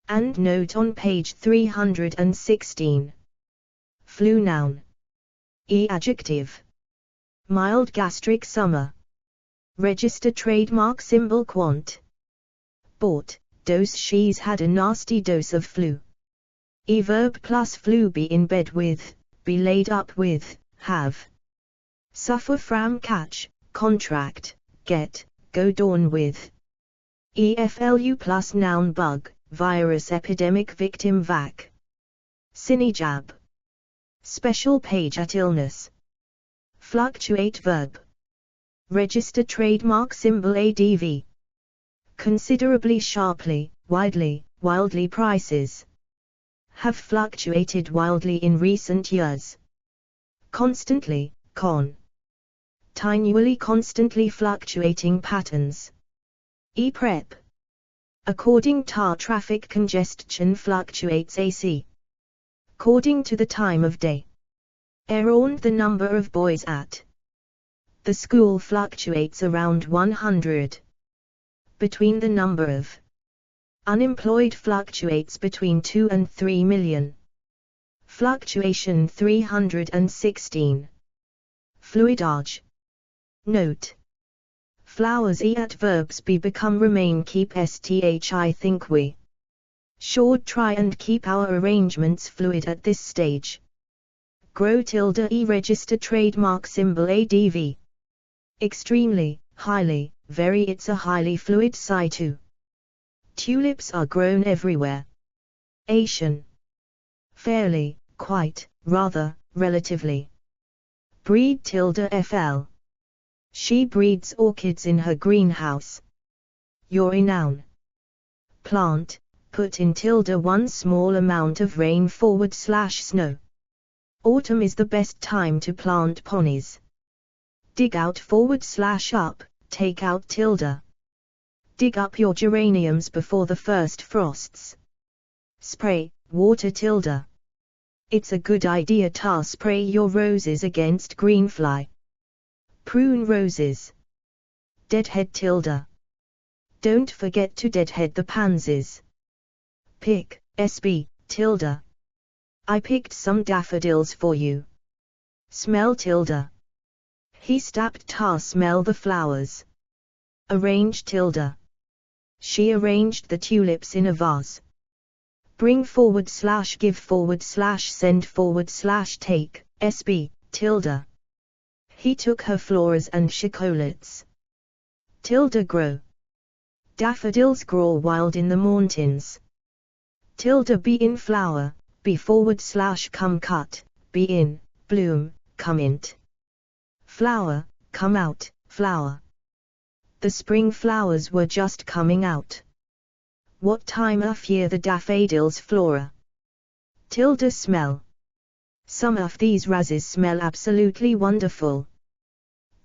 And note on page 316. Flu noun. Adjective. Mild, gastric, summer. Register trademark symbol quant. Bought, dose, she's had a nasty dose of flu. Verb plus flu, be in bed with, be laid up with, have. Suffer from, catch, contract, get, go down with. Flu plus noun bug, virus, epidemic, victim, vac. Cinejab. Special page at illness. Fluctuate verb. Register trademark symbol ADV. Considerably, sharply, widely, wildly, prices have fluctuated wildly in recent years. Constantly, continually, constantly fluctuating patterns. Prep. According to traffic congestion fluctuates AC. According to the time of day. Around the number of boys at the school fluctuates around 100. Between the number of unemployed fluctuates between 2 and 3 million. Fluctuation 316. Fluidage. Note. Flowers adverbs be become remain keep sth I think we should try and keep our arrangements fluid at this stage. Grow tilde register trademark symbol adv. Extremely, highly, very it's a highly fluid situ. Tulips are grown everywhere. Asian. Fairly, quite, rather, relatively. Breed tilde fl. She breeds orchids in her greenhouse. You're a noun. Plant, put in tilde one small amount of rain / snow. Autumn is the best time to plant ponies. Dig out / up, take out tilde. Dig up your geraniums before the first frosts. Spray, water tilde. It's a good idea to spray your roses against greenfly. Prune roses. Deadhead tilde. Don't forget to deadhead the pansies. Pick, sb, tilde. I picked some daffodils for you. Smell tilde. He stopped to smell the flowers. Arrange tilde. She arranged the tulips in a vase. Bring / give / send / take, sb, tilde. He took her flowers and chocolates. Tilde grow. Daffodils grow wild in the mountains. Tilde be in flower, be / come cut, be in, bloom, come int. Flower, come out, flower. The spring flowers were just coming out. What time of year the daffodils flora? Tilde smell. Some of these roses smell absolutely wonderful.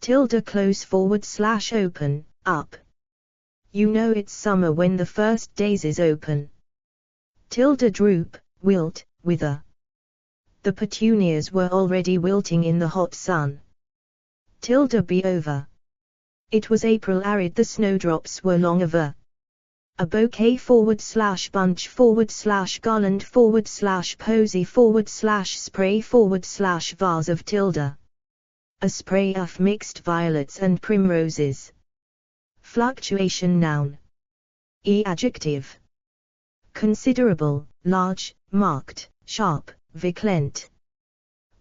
Tilde close / open, up. You know it's summer when the first daisies open. Tilde droop, wilt, wither. The petunias were already wilting in the hot sun. Tilde be over. It was April arid the snowdrops were long over. A bouquet / bunch / garland / posy / spray / vase of tilde. A spray of mixed violets and primroses. Fluctuation noun. Adjective. Considerable, large, marked, sharp, violent.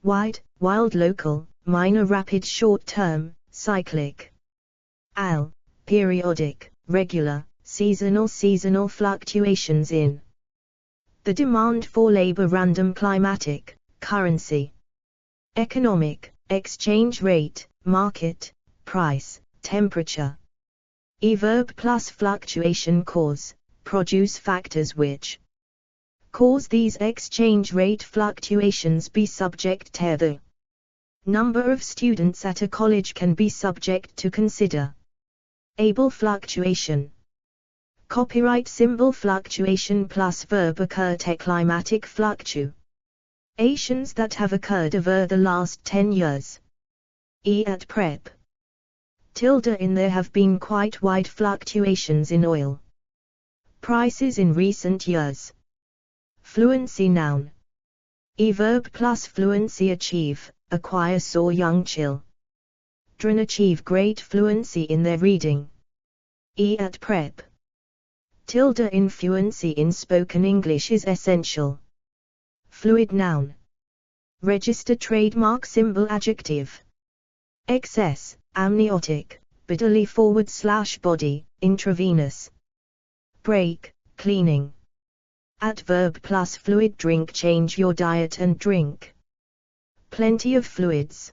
Wide, wild local, minor rapid short term, cyclic. Periodic, regular, seasonal fluctuations in the demand for labor random climatic, currency. Economic, exchange rate, market, price, temperature. Verb plus fluctuation cause, produce factors which cause these exchange rate fluctuations be subject to the number of students at a college can be subject to consider. Able fluctuation. Copyright symbol fluctuation plus verb occur to climatic fluctuations that have occurred over the last 10 years. At prep. Tilde in there have been quite wide fluctuations in oil prices in recent years. Fluency noun. Verb plus fluency achieve, acquire saw young children achieve great fluency in their reading. At prep. Tilde in fluency in spoken English is essential. Fluid noun. Register trademark symbol adjective. Excess, amniotic, bodily / body, intravenous. Break, cleaning. Adverb plus fluid drink change your diet and drink. Plenty of fluids.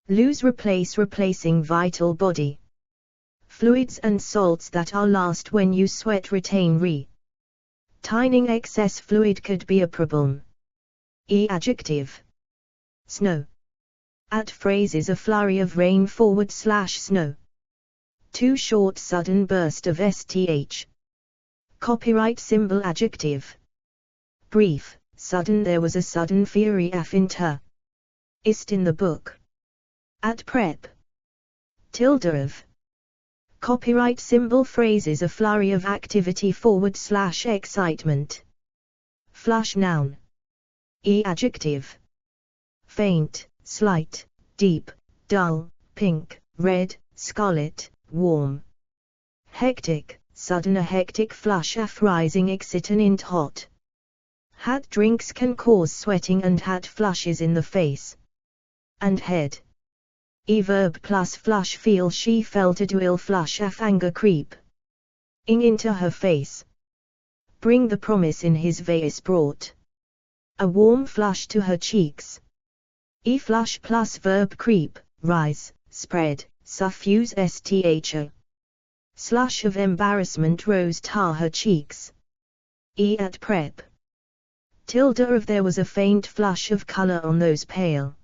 Lose replacing vital body. Fluids and salts that are lost when you sweat retain retaining excess fluid could be a problem. Adjective. Snow. At phrase is a flurry of rain / snow. Too short sudden burst of sth. Copyright symbol adjective. Brief, sudden. There was a sudden fury after ist in the book. At prep. Tilde of. Copyright symbol phrases. A flurry of activity / excitement. Flush noun. Adjective. Faint, slight, deep, dull, pink, red, scarlet, warm. Hectic, sudden. A hectic flush rising excitant hot. Had drinks can cause sweating and had flushes in the face and head. Verb plus flush. Feel. She felt a dual flush anger creep into her face. Bring. The promise in his vase brought a warm flush to her cheeks. Flush plus verb creep, rise, spread, suffuse sth. Slush of embarrassment rose to her cheeks. At prep. Tilde of. There was a faint flush of color on those pale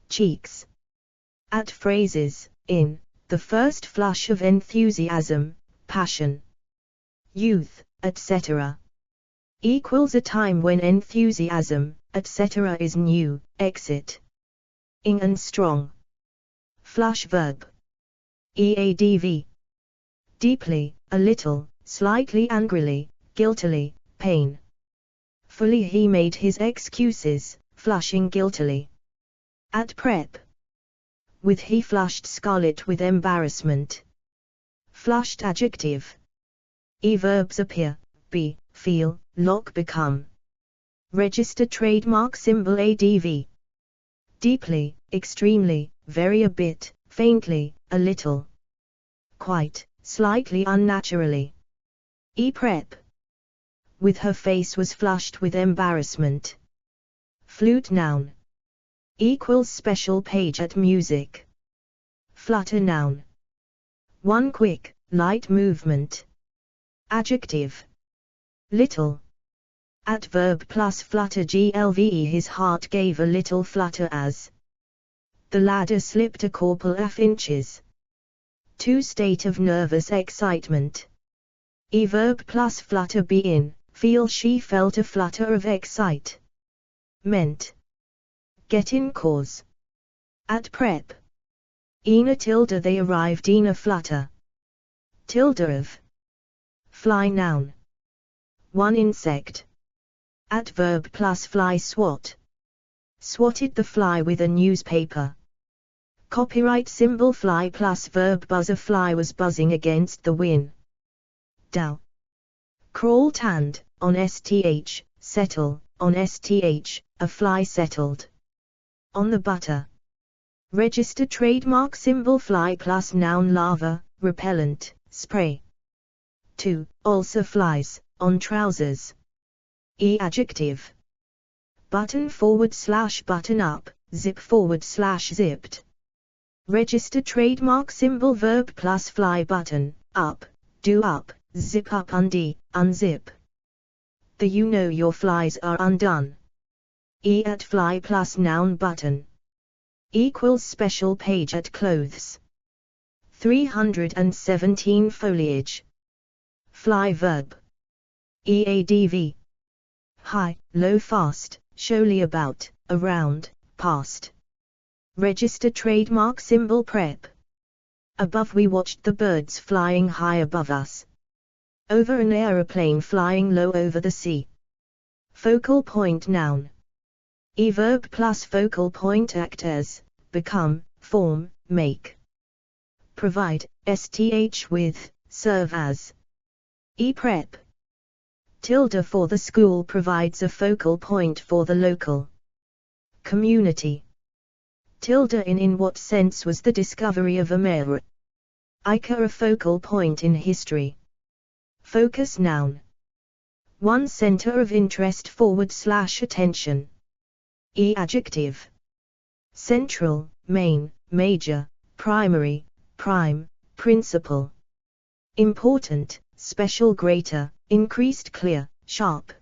cheeks. At phrases. In, the first flush of enthusiasm, passion, youth, etc. Equals a time when enthusiasm, etc. is new, exit. Ing and strong. Flush verb. Eadv. Deeply, a little, slightly angrily, guiltily, pain. Fully. He made his excuses, flushing guiltily. At prep. With. He flushed scarlet with embarrassment. Flushed adjective. Verbs appear, be, feel, lock, become. Register trademark symbol ADV. Deeply, extremely, very, a bit, faintly, a little, quite, slightly, unnaturally. Prep. With. Her face was flushed with embarrassment. Flute noun. Equals special page at music. Flutter noun. One quick, light movement. Adjective. Little. At verb plus flutter glve. His heart gave a little flutter as the ladder slipped a couple of inches. To. State of nervous excitement. Verb plus flutter. Be in, feel. She felt a flutter of excite. Meant. Get in cause. At prep. Ina tilde. They arrived in a flutter. Tilde of. Fly noun. One insect. At verb plus fly. Swat. Swatted the fly with a newspaper. Copyright symbol. Fly plus verb buzz. A fly was buzzing against the wind. Dow. Crawl. Tanned, on sth, settle, on sth, a fly settled. On the butter. Register trademark symbol. Fly plus noun. Lava, repellent, spray. 2. Ulcer flies, on trousers. Adjective. Button / button up, zip / zipped. Register trademark symbol. Verb plus fly. Button, up, do up, zip up, undo, unzip. The. You know your flies are undone. At fly plus noun. Button. Equals special page at clothes. 317 Foliage. Fly verb. Eadv. High, low, fast, showily, about, around, past. Register trademark symbol. Prep. Above. We watched the birds flying high above us. Over. An aeroplane flying low over the sea. Focal point noun. Verb plus focal point. Act as, become, form, make. Provide, sth with, serve as. Prep. Tilde for. The school provides a focal point for the local community. Tilde in what sense was the discovery of America a focal point in history? Focus noun. One center of interest / attention. Adjective. Central, main, major, primary, prime, principal. Important, special, greater, increased, clear, sharp.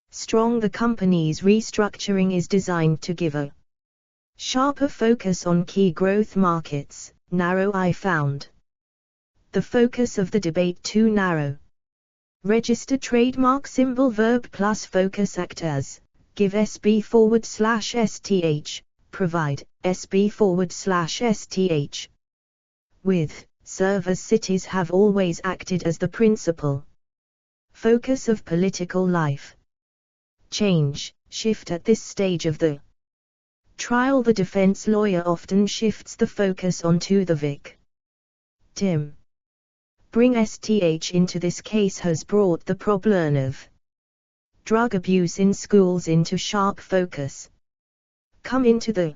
Strong. The company's restructuring is designed to give a sharper focus on key growth markets. Narrow. I found the focus of the debate too narrow. Register trademark symbol verb plus focus act as, give SB/STH, provide, SB/STH. With, serve as cities have always acted as the principal focus of political life. Change, shift at this stage of the trial. The defense lawyer often shifts the focus onto the victim. Bring STH into this case has brought the problem of drug abuse in schools into sharp focus. Come into the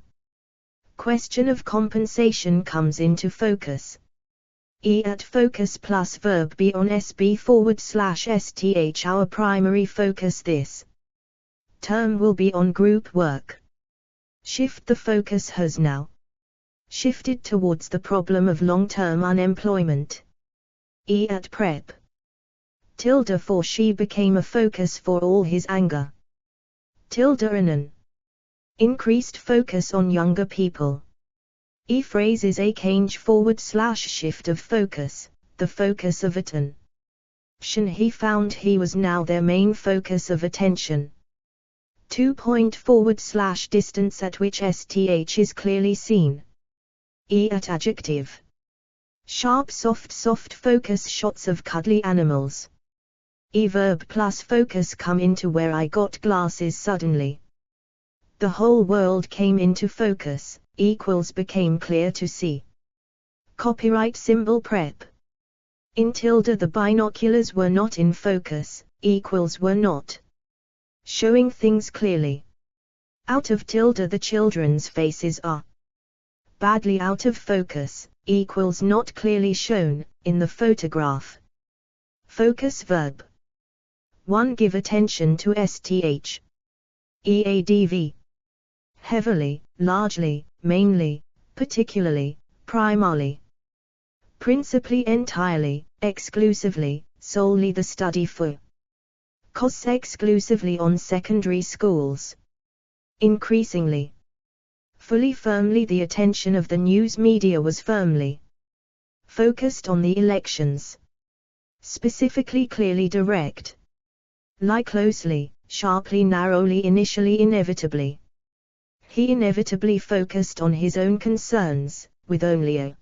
question of compensation comes into focus. At focus plus verb be on SB/STH. Our primary focus this term will be on group work. Shift. The focus has now shifted towards the problem of long-term unemployment. At prep. Tilde for she became a focus for all his anger. Tilde and an increased focus on younger people. Phrase is a change /shift of focus, the focus of attention. He found he was now their main focus of attention. 2. Distance at which STH is clearly seen. At adjective. Sharp soft focus shots of cuddly animals. Verb plus focus come into where I got glasses suddenly. The whole world came into focus, became clear to see. Copyright symbol prep. In tilde the binoculars were not in focus, were not showing things clearly. Out of tilde the children's faces are badly out of focus, not clearly shown, in the photograph. Focus verb. 1. Give attention to STH. EADV. Heavily, largely, mainly, particularly, primarily. Principally, entirely, exclusively, solely. The study for costs exclusively on secondary schools. Increasingly. Fully, firmly. The attention of the news media was firmly focused on the elections. Specifically, clearly, direct. Like, closely, sharply, narrowly, initially, inevitably. He inevitably focused on his own concerns, with only a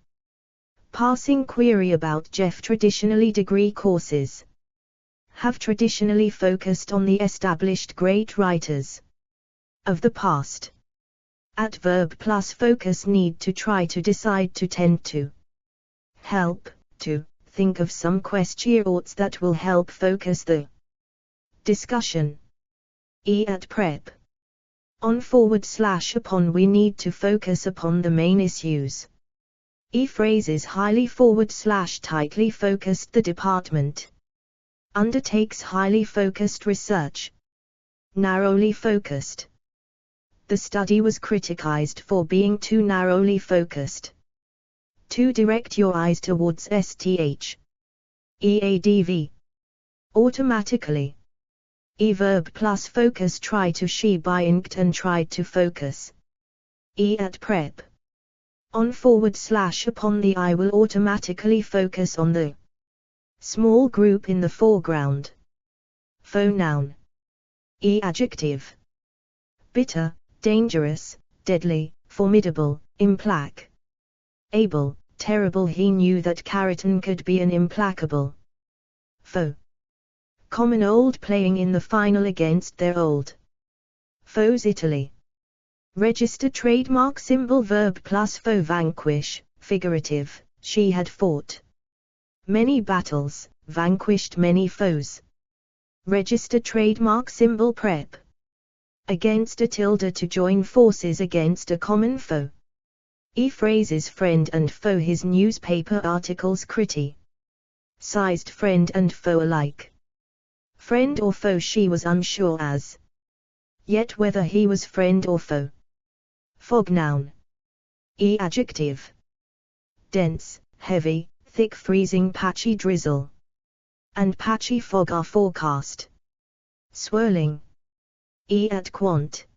passing query about Jeff. Traditionally, degree courses have traditionally focused on the established great writers of the past. At verb plus focus need to try to decide to tend to help, to think of some questions that will help focus the discussion. At prep. On / upon we need to focus upon the main issues. Phrases highly / tightly focused. The department undertakes highly focused research. Narrowly focused. The study was criticized for being too narrowly focused. To direct your eyes towards STH. EADV. Automatically. Verb plus focus. Try to. She inked and tried to focus. At prep. On / upon the eye will automatically focus on the small group in the foreground. Faux noun. Adjective. Bitter, dangerous, deadly, formidable, implacable, terrible. He knew that Keratin could be an implacable foe. Common old playing in the final against their old foes. Italy. Register trademark symbol verb plus foe. Vanquish, figurative, she had fought many battles, vanquished many foes. Register trademark symbol prep. Against a tilde to join forces against a common foe. Phrases friend and foe. His newspaper articles criticized friend and foe alike. Friend or foe. She was unsure as yet whether he was friend or foe. Fog noun. Adjective. Dense, heavy, thick, freezing, patchy drizzle and patchy fog are forecast. Swirling. At quant.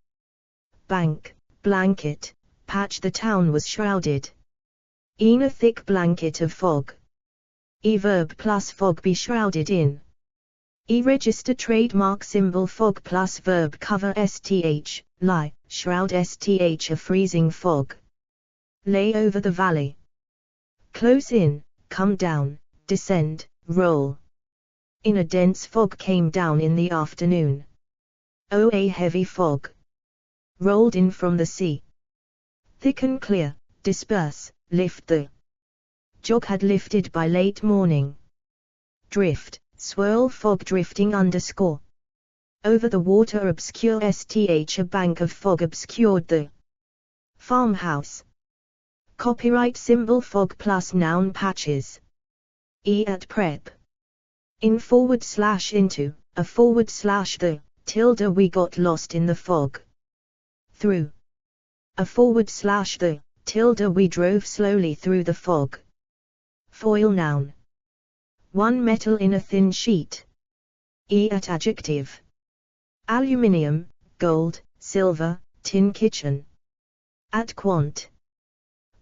Bank, blanket, patch. The town was shrouded in a thick blanket of fog. Verb plus fog. Be shrouded in. Register trademark symbol fog plus verb cover sth, lie, shroud sth a freezing fog. Lay over the valley. Close in, come down, descend, roll. In a dense fog came down in the afternoon. Oh, a heavy fog. Rolled in from the sea. Thick and clear, disperse, lift the. Jog had lifted by late morning. Drift, swirl fog drifting underscore. Over the water obscure sth a bank of fog obscured the. Farmhouse. Copyright symbol fog plus noun patches. At prep. In / into, a / the, tilde we got lost in the fog. Through. A / the, tilde we drove slowly through the fog. Foil noun. One metal in a thin sheet. At adjective. Aluminium, gold, silver, tin kitchen. At quant.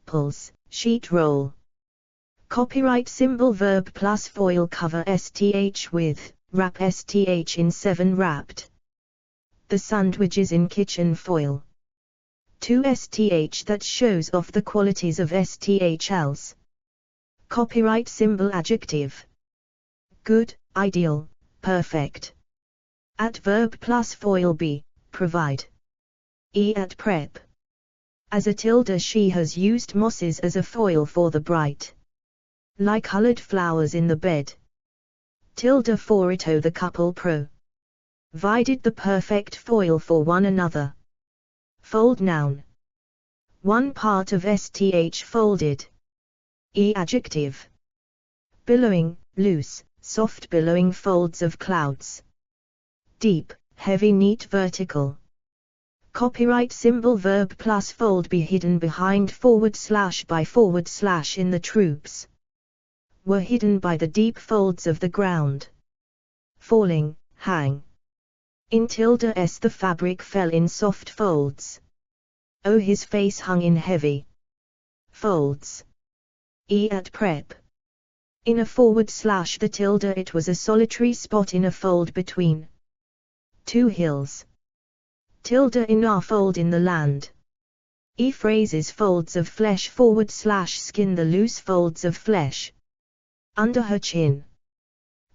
Pulse, sheet roll. Copyright symbol verb plus foil cover sth with, wrap sth in 7 wrapped. The sandwiches in kitchen foil. 2 sth that shows off the qualities of sthls. Copyright symbol adjective. Good, ideal, perfect. At verb plus foil be, provide. At prep. As a tilde she has used mosses as a foil for the bright. Like colored flowers in the bed. Tilde for it the couple provided the perfect foil for one another. Fold noun. One part of sth folded. Adjective. Billowing, loose, soft billowing folds of clouds. Deep, heavy neat vertical. Copyright symbol verb plus fold be hidden behind / by / in the troops. Were hidden by the deep folds of the ground. Falling, hang. In tilde s the fabric fell in soft folds. Oh, his face hung in heavy folds. At prep. In a / the tilde it was a solitary spot in a fold between 2 hills. Tilde in our fold in the land. Phrases folds of flesh / skin the loose folds of flesh. Under her chin.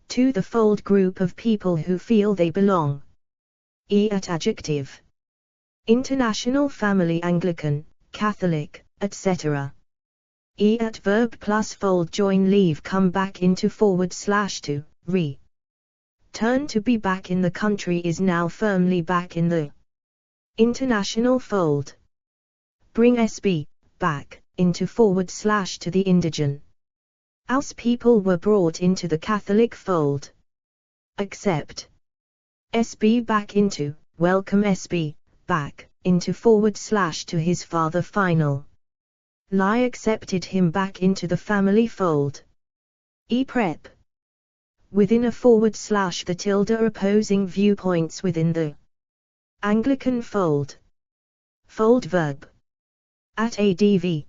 To the fold group of people who feel they belong. At adjective. International family Anglican, Catholic, etc. At verb plus fold join leave come back into / to, re. Turn to be back in the country is now firmly back in the international fold. Bring SB, back, into / to the indigen. Else people were brought into the Catholic fold. Accept. SB back into, welcome SB, back, into / to his father final. Lie accepted him back into the family fold. Prep. Within a / the tilde opposing viewpoints within the Anglican fold. Fold verb. At adv.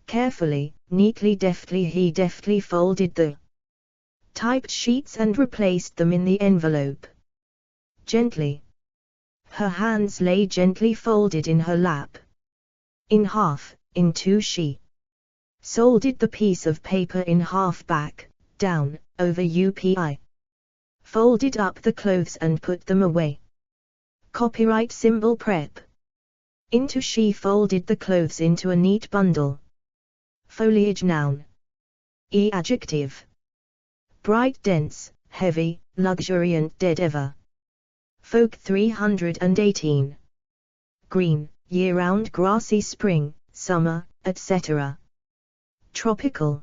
Carefully, neatly deftly he deftly folded the typed sheets and replaced them in the envelope. Gently. Her hands lay gently folded in her lap. In half, in 2 she folded the piece of paper in half back, down, over UPI. Folded up the clothes and put them away. Copyright symbol prep. Into she folded the clothes into a neat bundle. Foliage noun. Adjective. Bright dense, heavy, luxuriant dead ever. Folk 318. Green, year-round grassy spring, summer, etc. Tropical.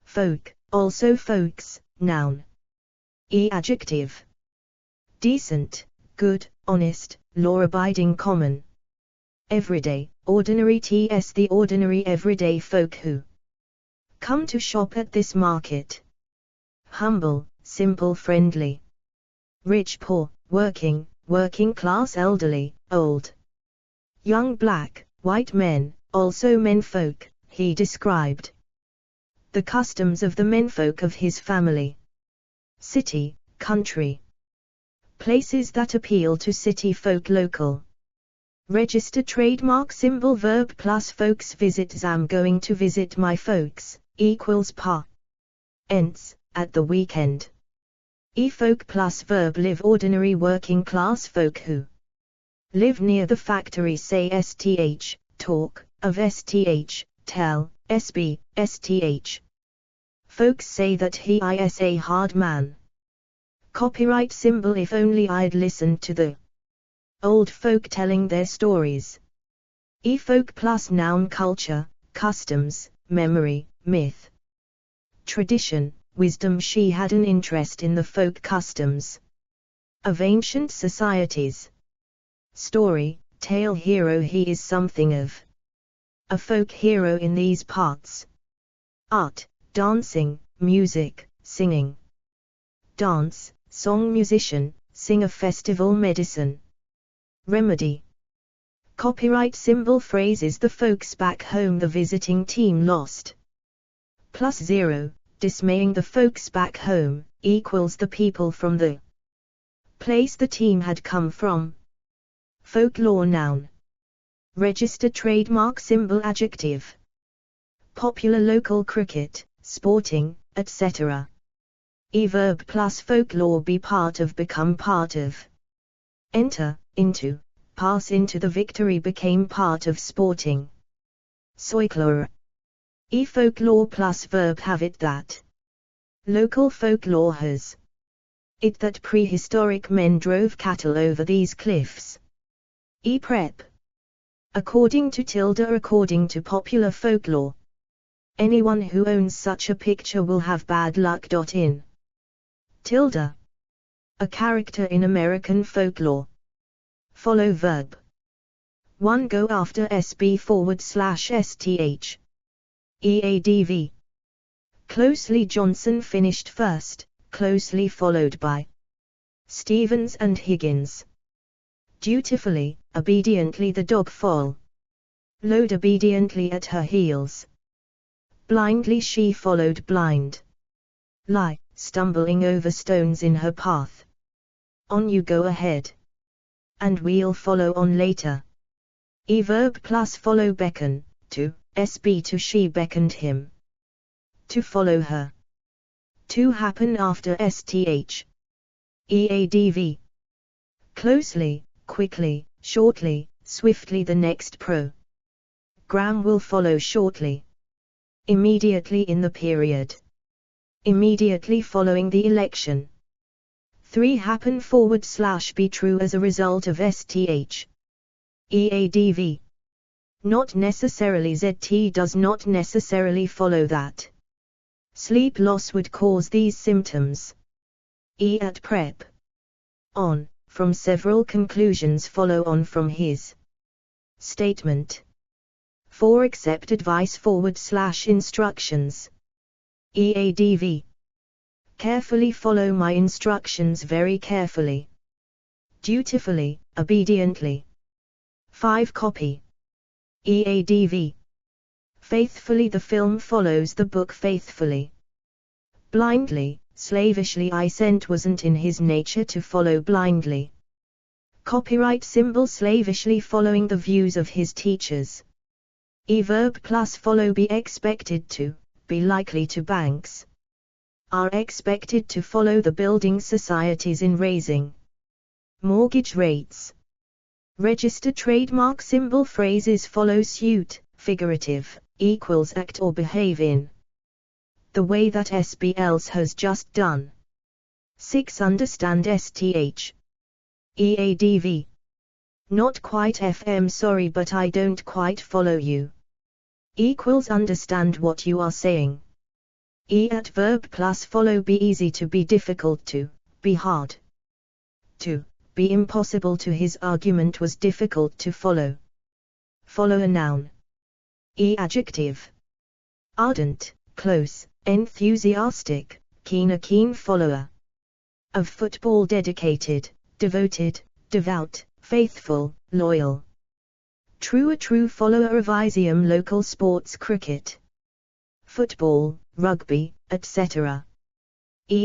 Folk, also folks, noun. Adjective. Decent, good, honest, law-abiding common. Everyday, ordinary ts the ordinary everyday folk who come to shop at this market. Humble, simple friendly. Rich poor, working, working class elderly, old. Young black, white men, also menfolk, he described the customs of the menfolk of his family. City, country. Places that appeal to city folk local. Register trademark symbol verb plus folks visits. I'm going to visit my folks, equals pa. Ends, at the weekend. Folk plus verb live ordinary working class folk who live near the factory say sth, talk, of sth, tell, sb, sth. Folks say that he is a hard man. Copyright symbol if only I'd listened to the old folk telling their stories. Folk plus noun culture, customs, memory, myth. Tradition, wisdom. She had an interest in the folk customs of ancient societies. Story, tale. Hero. He is something of a folk hero in these parts. Art, dancing, music, singing. Dance, song. Musician, singer. Festival. Medicine. Remedy. Copyright symbol phrases. The folks back home. The visiting team lost. +0, dismaying. The folks back home, equals the people from the place the team had come from. Folklore. Noun. Register trademark symbol. Adjective. Popular local cricket, sporting, etc. Verb plus folklore. Be part of. Become part of. Enter, into, pass into. The victory became part of sporting. Folklore. Folklore plus verb. Have it that local folklore has it that prehistoric men drove cattle over these cliffs. Prep. According to tilde. According to popular folklore. Anyone who owns such a picture will have bad luck. In tilde. A character in American folklore. Follow verb. 1. Go after SB/STH. EADV. Closely. Johnson finished first, closely followed by Stevens and Higgins. Dutifully, obediently. The dog followed obediently at her heels. Blindly. She followed blind. Lie, stumbling over stones in her path. On. You go ahead. And we'll follow on later. Verb plus follow. Beckon, to, SB to. She beckoned him to follow her. To happen after STH. EADV. Closely, quickly, shortly, swiftly. The next program will follow shortly. Immediately. In the period. Immediately following the election. 3. Happen / be true as a result of STH. EADV. Not necessarily. ZT does not necessarily follow that sleep loss would cause these symptoms. At prep. On, from several conclusions follow on from his statement. 4. Accept advice / instructions. EADV. Carefully follow my instructions. Very carefully. Dutifully, obediently. 5. Copy. EADV. Faithfully. The film follows the book faithfully. Blindly, slavishly. I sent wasn't in his nature to follow blindly. Copyright symbol. Slavishly following the views of his teachers. Verb plus follow. Be expected to, be likely to. Banks are expected to follow the building societies in raising mortgage rates. Register trademark symbol phrases. Follow suit, figurative, equals act or behave in the way that SB else has just done. 6. Understand STH. EADV. Not quite FM. Sorry but I don't quite follow you. Equals understand what you are saying. At verb plus follow. Be easy to. Be difficult to, be hard to, be impossible to. His argument was difficult to follow. Follow. A noun. Adjective. Ardent, close, enthusiastic, keen. A keen follower of football. Dedicated, devoted, devout, faithful, loyal. True. A true follower of Isium. Local sports. Cricket, football, rugby, etc.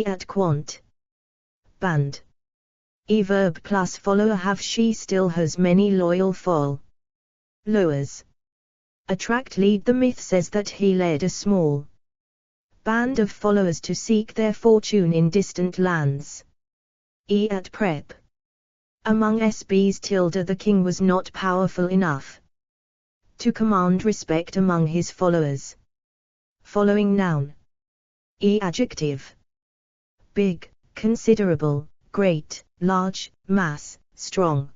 At quant. band. Verb plus follower have she still has many loyal followers. Attract lead the myth says that he led a small band of followers to seek their fortune in distant lands. At prep. Among SBs the king was not powerful enough to command respect among his followers. Following noun. Adjective. Big, considerable, great, large, mass, strong.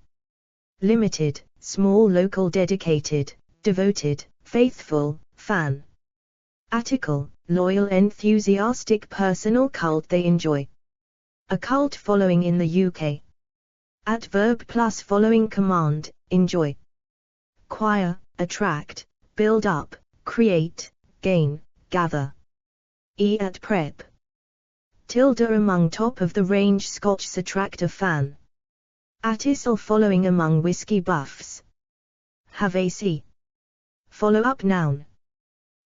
Limited, small local dedicated, devoted, faithful, fan. Article, loyal enthusiastic personal cult they enjoy. A cult following in the UK. Adverb plus following command, enjoy. Acquire, attract, build up, create, gain, gather. At prep. Tilde among top of the range Scotch attract a fan. Article following among whiskey buffs. Have a c. Follow up noun.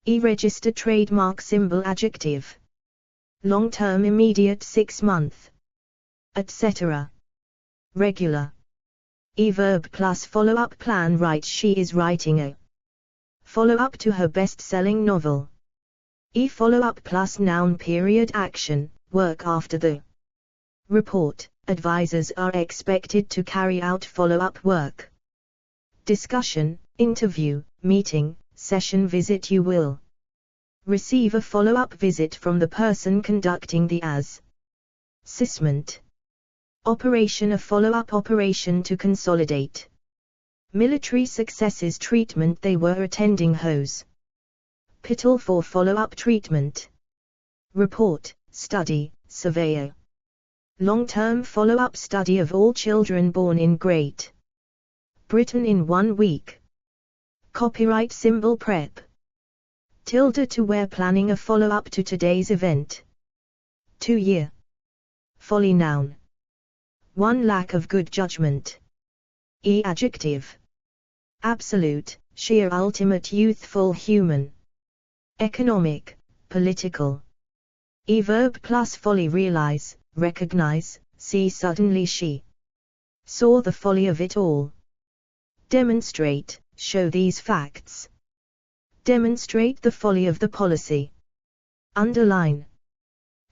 Register trademark symbol adjective. Long term immediate 6 month. Etc. Regular. Verb plus follow up plan writes she is writing a follow up to her best selling novel. Follow up plus noun period action, work after the report. Advisors are expected to carry out follow up work. Discussion, interview, meeting, session visit. You will receive a follow up visit from the person conducting the assessment. Operation a follow up operation to consolidate military successes treatment they were attending hospital for follow up treatment. Report, study, surveyor. Long-term follow-up study of all children born in Great Britain in 1 week. Copyright symbol prep. Tilde to where planning a follow-up to today's event. 2 year. Folly noun. 1 lack of good judgment. Adjective. Absolute, sheer ultimate youthful human. Economic, political. Verb plus folly realize, recognize, see suddenly she saw the folly of it all. Demonstrate, show these facts. Demonstrate the folly of the policy. Underline.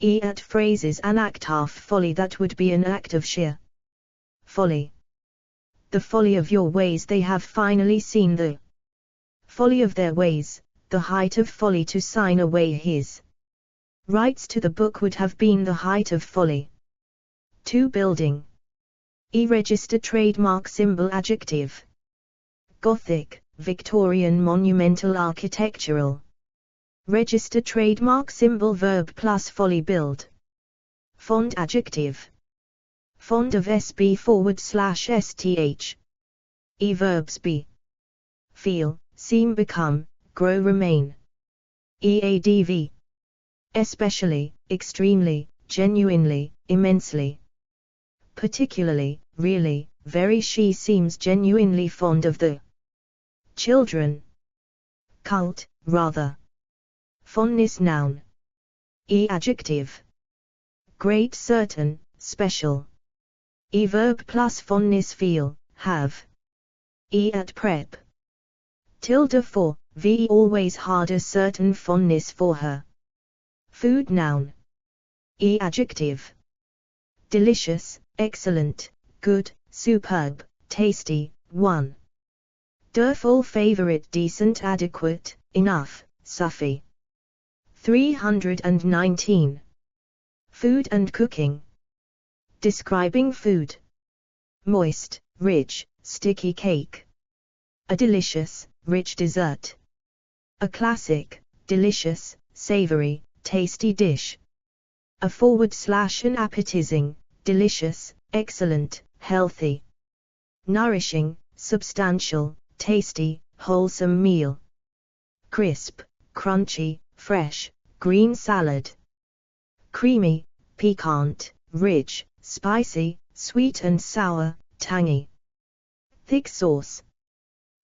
At phrases an act half folly that would be an act of sheer folly. The folly of your ways they have finally seen the folly of their ways, the height of folly to sign away his rights to the book would have been the height of folly. 2 building. Register trademark symbol adjective. Gothic, Victorian monumental architectural. Register trademark symbol verb plus folly build. Fond adjective. Fond of SB/STH. Verbs be. Feel, seem become, grow remain. EADV. Especially, extremely, genuinely, immensely. Particularly, really, very she seems genuinely fond of the children. Cult, rather. Fondness noun. Adjective. Great certain, special. Verb plus fondness feel, have. At prep. Tilde for, v always had a certain fondness for her. Food noun. Adjective. Delicious, excellent, good, superb, tasty, 1. Full favorite decent adequate, enough, suffi. 319. Food and cooking. Describing food. Moist, rich, sticky cake. A delicious, rich dessert. A classic, delicious, savory, tasty dish. A / an appetizing, delicious, excellent, healthy. Nourishing, substantial, tasty, wholesome meal. Crisp, crunchy, fresh, green salad. Creamy, piquant, rich, spicy, sweet and sour, tangy. Thick sauce.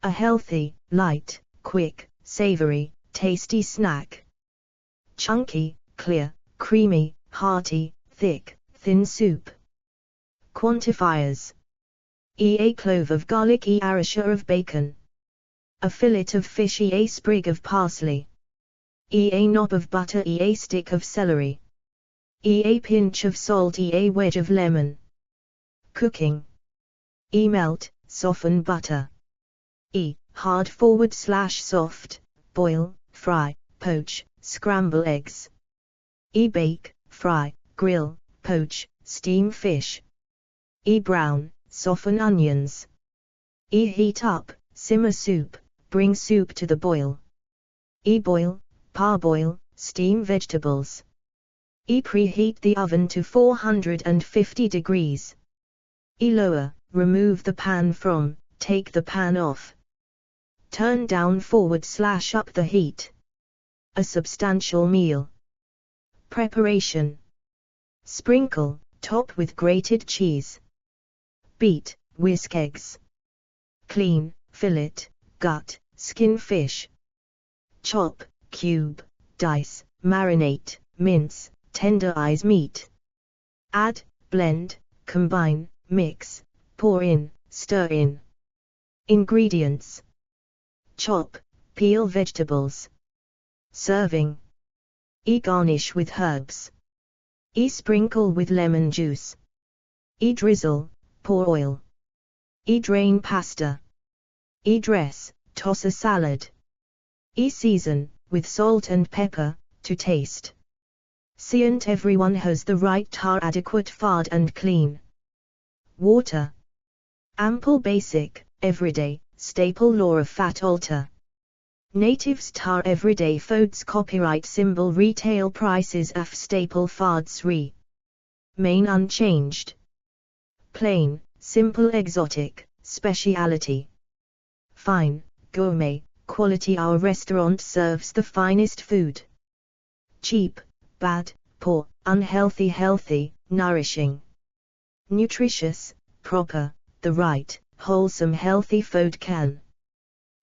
A healthy, light, quick, savory, tasty snack. Chunky, clear, creamy, hearty, thick, thin soup. Quantifiers. A clove of garlic, a rasher of bacon. A fillet of fish, a sprig of parsley. A knob of butter, a stick of celery. A pinch of salt, a wedge of lemon. Cooking. Melt, soften butter. Hard / soft, boil, fry, poach, scramble eggs. Bake, fry, grill, poach, steam fish. Brown, soften onions. Heat up, simmer soup, bring soup to the boil. Boil, parboil, steam vegetables. Preheat the oven to 450 degrees. Lower, remove the pan from, take the pan off. Turn down / up the heat. A substantial meal. Preparation. Sprinkle, top with grated cheese. Beat, whisk eggs. Clean, fillet, gut, skin fish. Chop, cube, dice, marinate, mince, tenderize meat. Add, blend, combine, mix, pour in, stir in. Ingredients. Chop, peel vegetables. Serving. Garnish with herbs. Sprinkle with lemon juice. Drizzle, pour oil. Drain pasta. Dress, toss a salad. Season, with salt and pepper, to taste. Seant everyone has the right tar adequate fard and clean. Water. Ample basic, everyday, staple law of fat alter. Natives tar everyday foods copyright symbol retail prices af staple fards re. Main unchanged. Plain, simple exotic, speciality. Fine, gourmet, quality our restaurant serves the finest food. Cheap, bad, poor, unhealthy healthy, nourishing. Nutritious, proper, the right, wholesome healthy food can.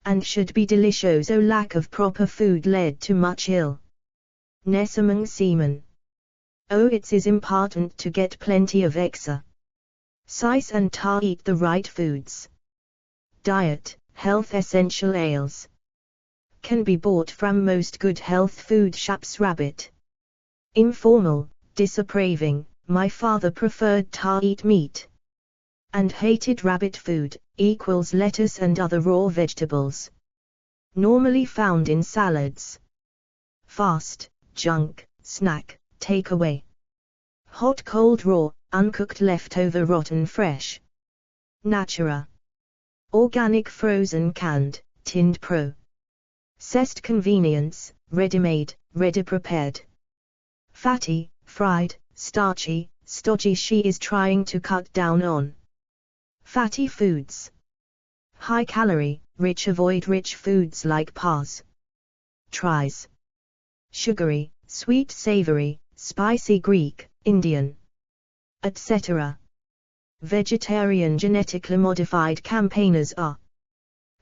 And should be delicious. Lack of proper food led to much ill ness among seamen. It is important to get plenty of exercise and tar eat the right foods. Diet, health essential ales. Can be bought from most good health food shops. Rabbit. Informal, disapproving, my father preferred tar eat meat. And hated rabbit food, equals lettuce and other raw vegetables. Normally found in salads. Fast, junk, snack, takeaway. Hot cold raw, uncooked leftover rotten fresh. Natura. Organic frozen canned, tinned processed convenience, ready-made, ready-prepared. Fatty, fried, starchy, stodgy. She is trying to cut down on fatty foods. High calorie, rich. Avoid rich foods like tries. Sugary, sweet savory, spicy Greek, Indian, etc. Vegetarian genetically modified campaigners are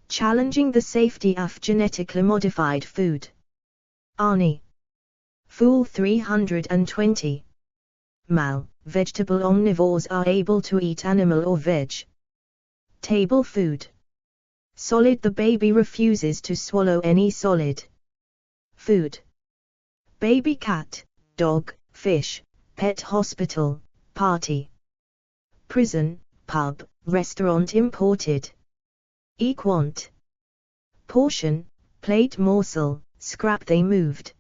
challenging the safety of genetically modified food. Arnie. Fool 320. Vegetable omnivores are able to eat animal or veg. Table food. Solid. The baby refuses to swallow any solid food. Baby cat, dog, fish, pet hospital, party. Prison, pub, restaurant. Imported. Equant. Portion, plate morsel, scrap. They moved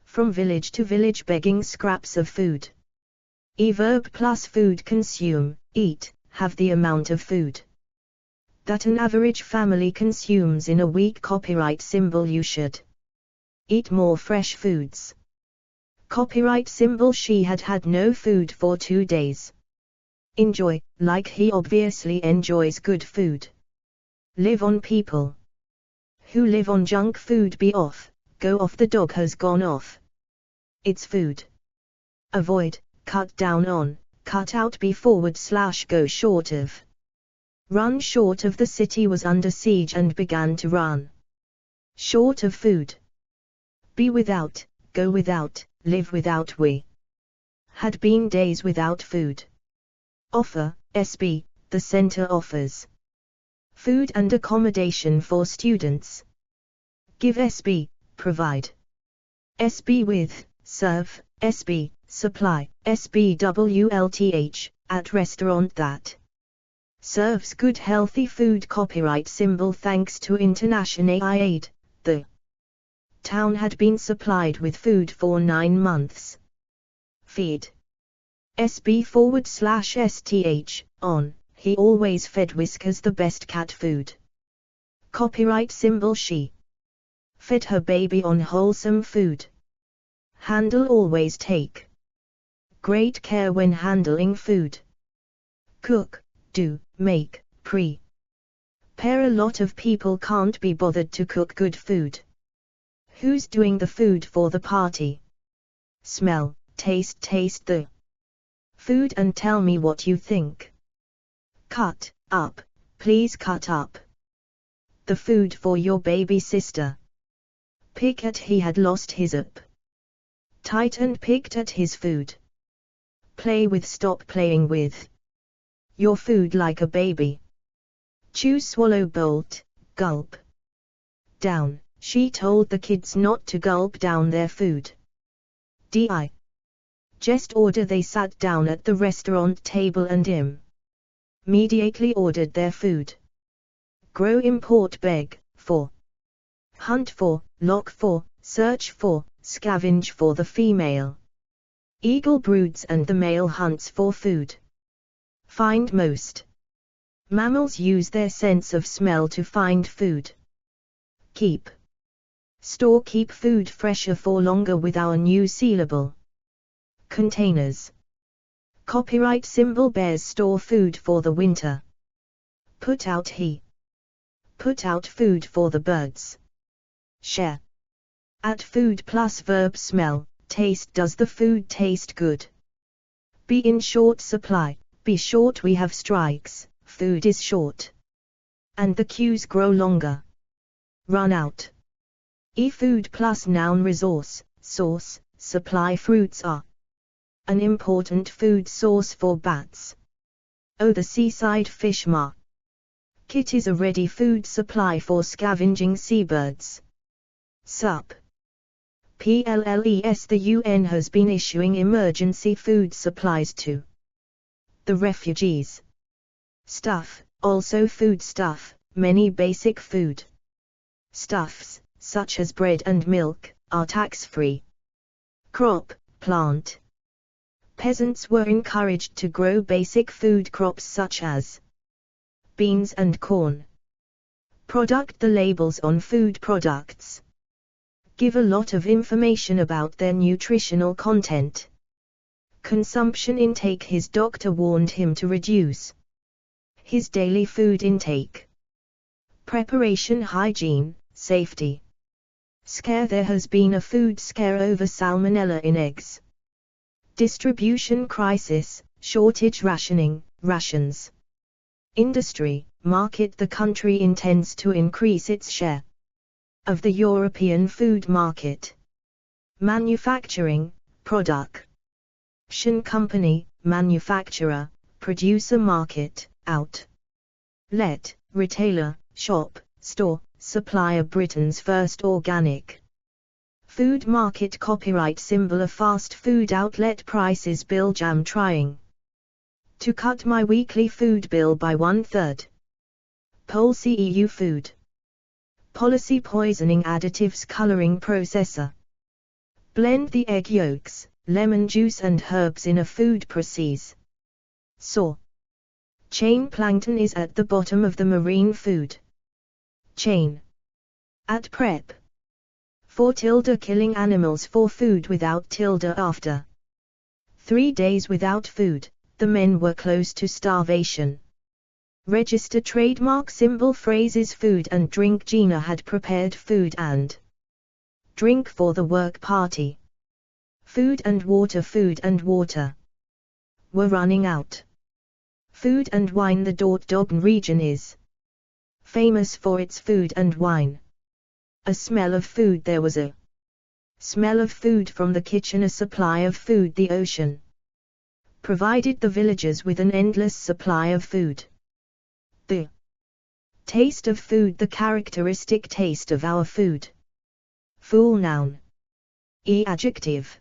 from village to village begging scraps of food. Verb plus food. Consume, eat, have the amount of food that an average family consumes in a week. Copyright symbol. You should eat more fresh foods. Copyright symbol. She had had no food for 2 days. Enjoy, like he obviously enjoys good food. Live on. People who live on junk food be off, go off. The dog has gone off its food. Avoid, cut down on, cut out. Be / go short of. Run short of. The city was under siege and began to run short of food. Be without, go without, live without. We had been days without food. Offer, SB, the center offers food and accommodation for students. Give, SB, provide. SB with, serve, SB, supply, SBWLTH, at restaurant that serves good healthy food. Copyright symbol. Thanks to international aid, the town had been supplied with food for 9 months. Feed. SB/STH, on, he always fed Whiskers the best cat food. Copyright symbol. She fed her baby on wholesome food. Handle. Always take great care when handling food. Cook, do, make, prepare. A lot of people can't be bothered to cook good food. Who's doing the food for the party? Smell, taste the food and tell me what you think. Cut up, please cut up the food for your baby sister. Pick at, he had lost his up. Tight and picked at his food. Play with, stop playing with your food like a baby. Chew, swallow, bolt, gulp down. She told the kids not to gulp down their food. Di just order. They sat down at the restaurant table and immediately ordered their food. Grow, import, beg, for, hunt for, look for, search for, scavenge for. The female eagle broods and the male hunts for food. Find. Most mammals use their sense of smell to find food. Keep, store, keep food fresher for longer with our new sealable containers. Copyright symbol. Bears store food for the winter. Put out, he put out food for the birds. Share. Add food plus verb. Smell, taste. Does the food taste good? Be in short supply, be short. We have strikes, food is short. And the queues grow longer. Run out. Food plus noun. Resource, source, supply. Fruits are an important food source for bats. The seaside fish market is a ready food supply for scavenging seabirds. Sup. PLLES. The UN has been issuing emergency food supplies to the refugees. Stuff, also food stuff. Many basic food stuffs, such as bread and milk, are tax-free. Crop, plant. Peasants were encouraged to grow basic food crops such as beans and corn. Product. The labels on food products give a lot of information about their nutritional content. Consumption intake. His doctor warned him to reduce his daily food intake. Preparation, hygiene, safety. Scare. There has been a food scare over salmonella in eggs. Distribution crisis, shortage, rationing, rations. Industry, market. The country intends to increase its share of the European food market. Manufacturing, production company, manufacturer, producer. Market, outlet, retailer, shop, store, supplier. Britain's first organic food market. Copyright symbol. A fast food outlet. Prices bill. Jam, trying to cut my weekly food bill by 1/3. Policy. EU food policy. Poisoning additives. Coloring processor. Blend the egg yolks, lemon juice and herbs in a food process. Saw chain. Plankton is at the bottom of the marine food chain. At prep for killing animals for food without after 3 days without food, the men were close to starvation. Register trademark symbol. Phrases. Food and drink. Gina had prepared food and drink for the work party. Food and water. Food and water were running out. Food and wine. The Dordogne region is famous for its food and wine. A smell of food. There was a smell of food from the kitchen. A supply of food. The ocean provided the villagers with an endless supply of food. The taste of food, the characteristic taste of our food. Fool noun. Adjective.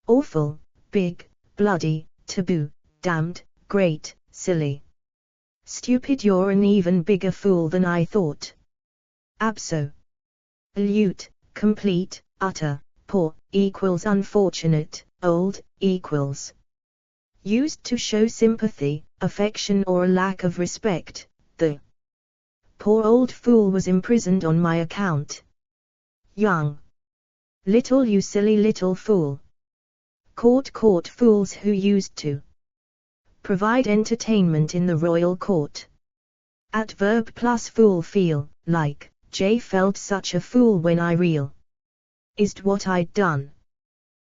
Awful, big, bloody, taboo, damned, great, silly. Stupid, you're an even bigger fool than I thought. Absolute, complete, utter, poor, equals unfortunate, old, equals. Used to show sympathy, affection or a lack of respect. The poor old fool was imprisoned on my account. Young. Little, you silly little fool. Caught fools who used to provide entertainment in the royal court. Adverb plus fool. Feel, like, Jay felt such a fool when I realized what I'd done.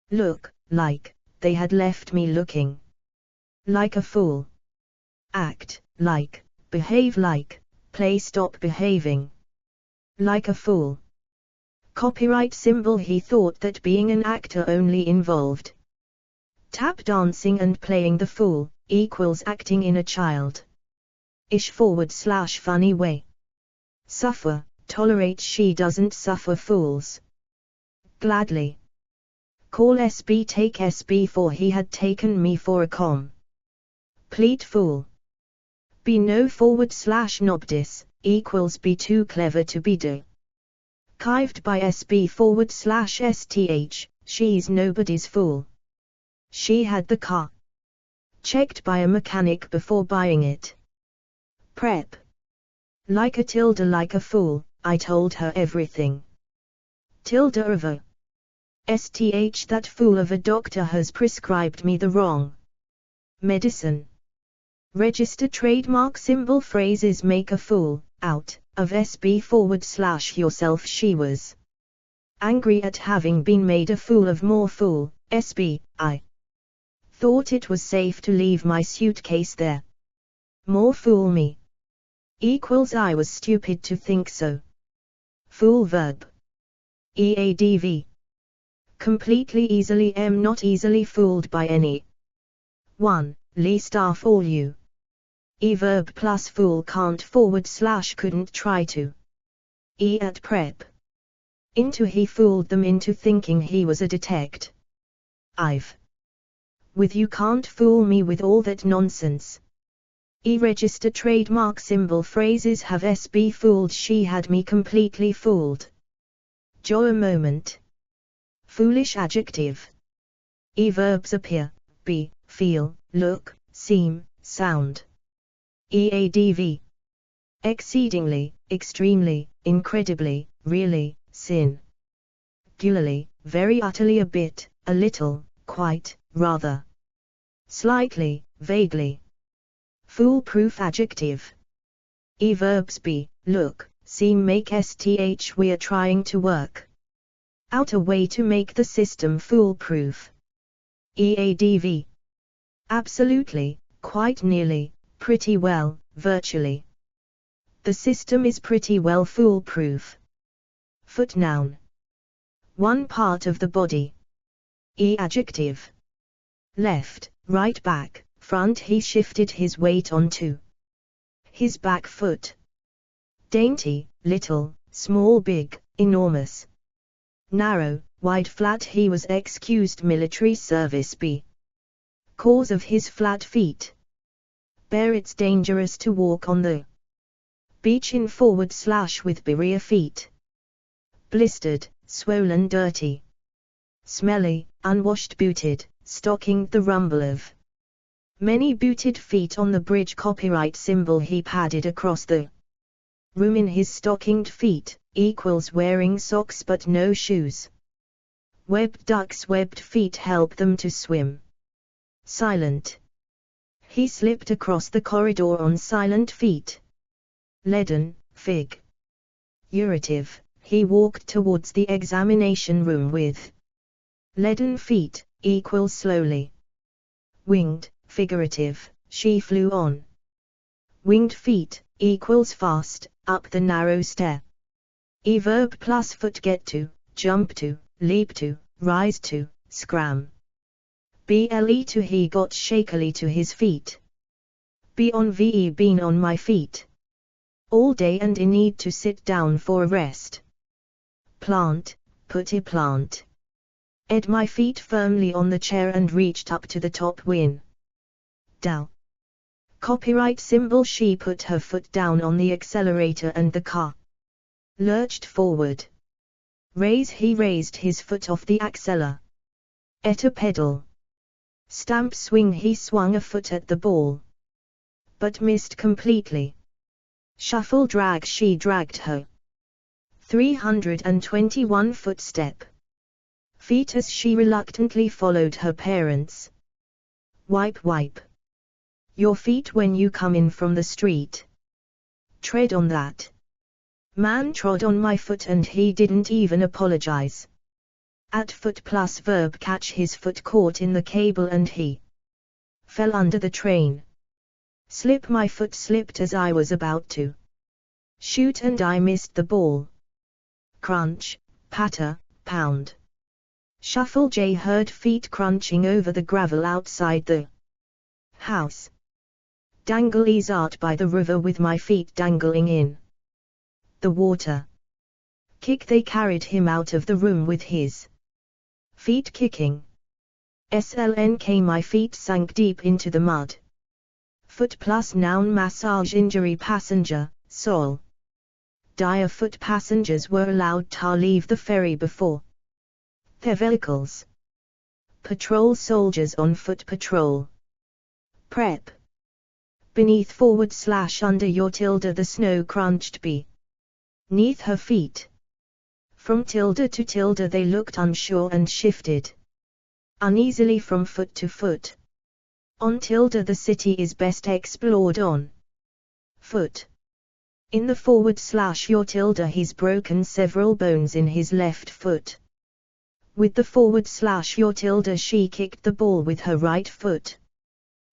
Look, like, they had left me looking like a fool. Act, like, behave like, play, stop behaving like a fool. Copyright symbol. He thought that being an actor only involved tap dancing and playing the fool, equals acting in a childish / funny way. Suffer, tolerate. She doesn't suffer fools gladly. Call SB, take SB, for he had taken me for a complete fool. Be no / nobdis, equals be too clever to be kived by SB / STH, she's nobody's fool. She had the car checked by a mechanic before buying it. Prep. Like a tilde, like a fool, I told her everything. Tilde of a STH, that fool of a doctor has prescribed me the wrong medicine. Register trademark symbol. Phrases make a fool out of SB / yourself. She was angry at having been made a fool of. More fool, SB, I thought it was safe to leave my suitcase there. More fool me. Equals I was stupid to think so. Fool verb. EADV. Completely, easily. Am not easily fooled by any one, least of all you. Verb plus fool. Can't / couldn't try to. At prep. Into. He fooled them into thinking he was a detective. With you can't fool me with all that nonsense. Register trademark symbol. Phrases have SB fooled. She had me completely fooled. Joe, a moment. Foolish adjective. Verbs appear, be, feel, look, seem, sound. EADV. Exceedingly, extremely, incredibly, really, singularly, very, utterly, a bit, a little, quite, rather, slightly, vaguely. Foolproof adjective. Verbs be, look, seem, make. STH. We are trying to work out a way to make the system foolproof. EADV. Absolutely, quite nearly, pretty well, virtually. The system is pretty well foolproof. Foot noun. One part of the body. Adjective. Left, right, back, front. He shifted his weight onto his back foot. Dainty, little, small, big, enormous. Narrow, wide, flat. He was excused military service because of his flat feet. Bare, it's dangerous to walk on the beach in / with bare feet. Blistered, swollen, dirty. Smelly, unwashed, booted, stockinged. The rumble of many booted feet on the bridge. Copyright symbol. He padded across the room in his stockinged feet, equals wearing socks but no shoes. Webbed ducks. Webbed feet help them to swim. Silent. He slipped across the corridor on silent feet. Leaden, fig. Urative. He walked towards the examination room with leaden feet, equals slowly. Winged, figurative. She flew on winged feet, equals fast, up the narrow stair. Verb plus foot. Get to, jump to, leap to, rise to, scram. ble to he got shakily to his feet. Be on ve been on my feet. All day and I need to sit down for a rest. Plant, put a plant. Ed my feet firmly on the chair and reached up to the top win. Dow. Copyright symbol. She put her foot down on the accelerator and the car lurched forward. Raise. He raised his foot off the acceler. Et a pedal. Stamp. Swing. He swung a foot at the ball, but missed completely. Shuffle. Drag. She dragged her 321 footstep feet as she reluctantly followed her parents. Wipe. Wipe your feet when you come in from the street. Tread on that. Man trod on my foot and he didn't even apologize. At foot plus verb. Catch. His foot caught in the cable and he fell under the train. Slip. My foot slipped as I was about to shoot and I missed the ball. Crunch, patter, pound. Shuffle. J heard feet crunching over the gravel outside the house. Dangle. Ease out by the river with my feet dangling in the water. Kick. They carried him out of the room with his feet kicking. Slnk. My feet sank deep into the mud. Foot plus noun. Massage. Injury. Passenger, Sol. Dire. Foot. Passengers were allowed to leave the ferry before their vehicles. Patrol. Soldiers on foot patrol. Prep. Beneath forward slash under your tilde. The snow crunched beneath her feet. From tilde to tilde. They looked unsure and shifted uneasily from foot to foot. On tilde. The city is best explored on foot. In the forward slash your tilde. He's broken several bones in his left foot. With the forward slash your tilde. She kicked the ball with her right foot.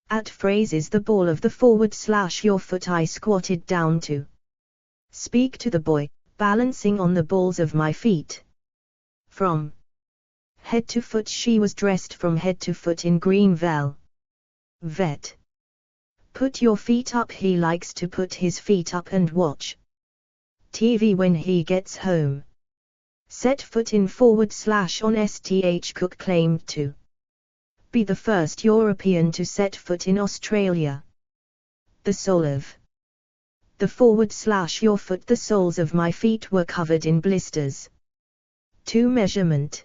At phrases. The ball of the forward slash your foot. I squatted down to speak to the boy, balancing on the balls of my feet. From head to foot. She was dressed from head to foot in green velvet. Put your feet up. He likes to put his feet up and watch TV when he gets home. Set foot in forward slash on STH. Cook claimed to be the first European to set foot in Australia. The sole of the forward slash your foot. The soles of my feet were covered in blisters. 2 measurement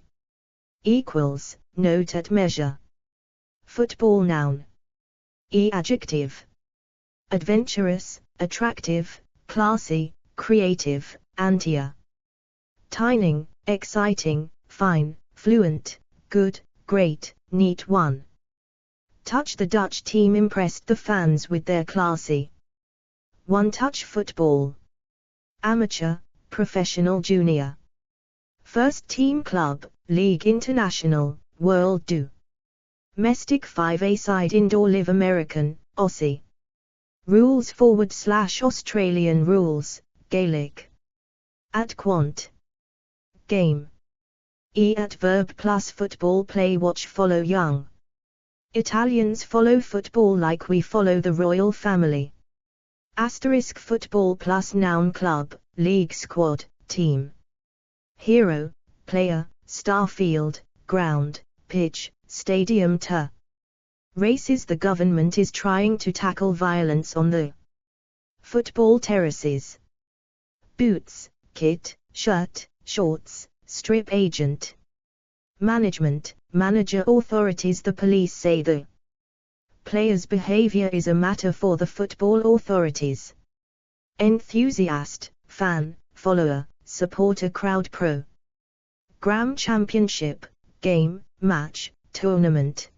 equals, note at measure. Football noun. Adjective. Adventurous, attractive, classy, creative, antia. Tining, exciting, fine, fluent, good, great, neat. 1. Touch. The Dutch team impressed the fans with their classy one-touch football. Amateur, professional, junior. First team, club, league, international, world. Domestic 5-a-side, indoor, live, American, Aussie. Rules forward slash Australian rules, Gaelic. At quant. Game. At verb plus football, play, watch, follow. Young Italians follow football like we follow the royal family. Asterisk. Football plus noun. Club, league, squad, team. Hero, player, star. Field, ground, pitch, stadium. Races. The government is trying to tackle violence on the football terraces. Boots, kit, shirt, shorts, strip. Agent. Management, manager. Authorities. The police say the player's behavior is a matter for the football authorities. Enthusiast, fan, follower, supporter. Crowd. Program. Championship, game, match, tournament.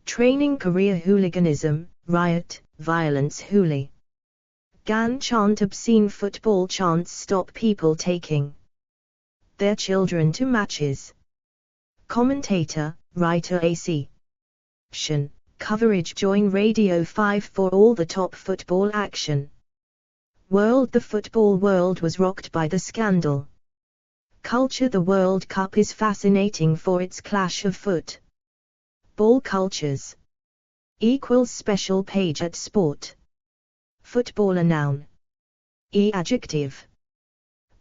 Training. Career. Hooliganism, riot, violence. Hooligan chant. Obscene football chants stop people taking their children to matches. Commentator, writer. Action, coverage. Join Radio 5 for all the top football action. World. The football world was rocked by the scandal. Culture. The World Cup is fascinating for its clash of football Football cultures. Equals special page at sport. Footballer noun. Adjective.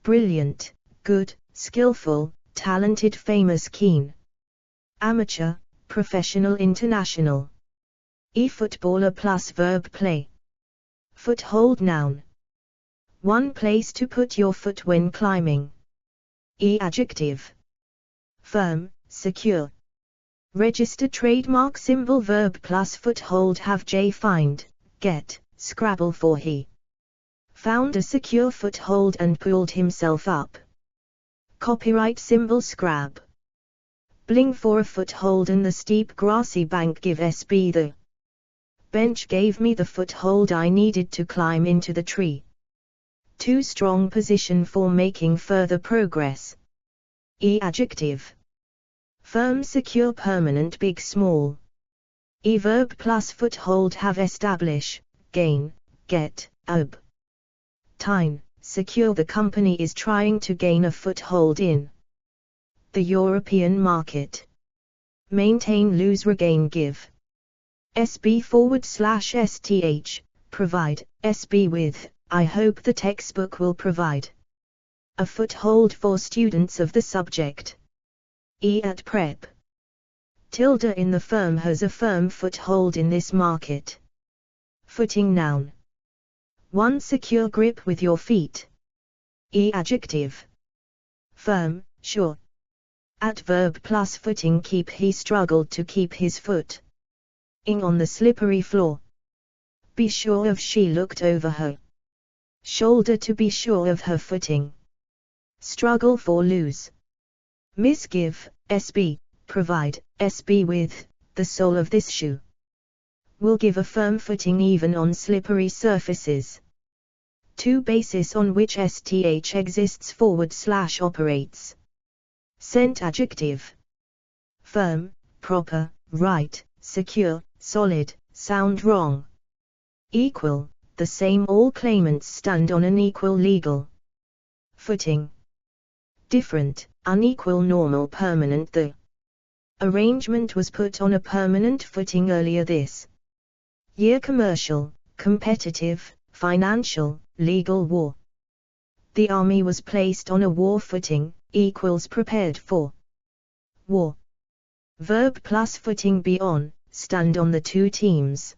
Brilliant, good, skillful, talented, famous, keen. Amateur, professional, international. Footballer plus verb play. Foothold noun. One place to put your foot when climbing. Adjective. Firm, secure. Register trademark symbol verb plus foothold have J find, get, Scrabble for he. Found a secure foothold and pulled himself up. Copyright symbol Scrab. Bling for a foothold and the steep grassy bank give SB the. Bench gave me the foothold I needed to climb into the tree. Too strong position for making further progress. Adjective. Firm, secure, permanent, big, small. Verb plus foothold have establish, gain, get, obtain, secure. The company is trying to gain a foothold in the European market. Maintain, lose, regain, give. SB/STH, provide, SB with, I hope the textbook will provide a foothold for students of the subject. At prep. Tilde in the firm has a firm foothold in this market. Footing noun. One secure grip with your feet. Adjective. Firm, sure. At verb plus footing keep, he struggled to keep his foot on the slippery floor. Be sure of, she looked over her shoulder to be sure of her footing. Struggle for, lose. Misgive, SB, provide, SB with, the sole of this shoe. Will give a firm footing even on slippery surfaces. Two basis on which STH exists / operates. Scent adjective. Firm, proper, right, secure, solid, sound, wrong. Equal, the same, all claimants stand on an equal legal footing. Different, unequal, normal, permanent. The arrangement was put on a permanent footing earlier this year. Commercial, competitive, financial, legal, war. The army was placed on a war footing, equals prepared for war. Verb plus footing, be on, stand on. The two teams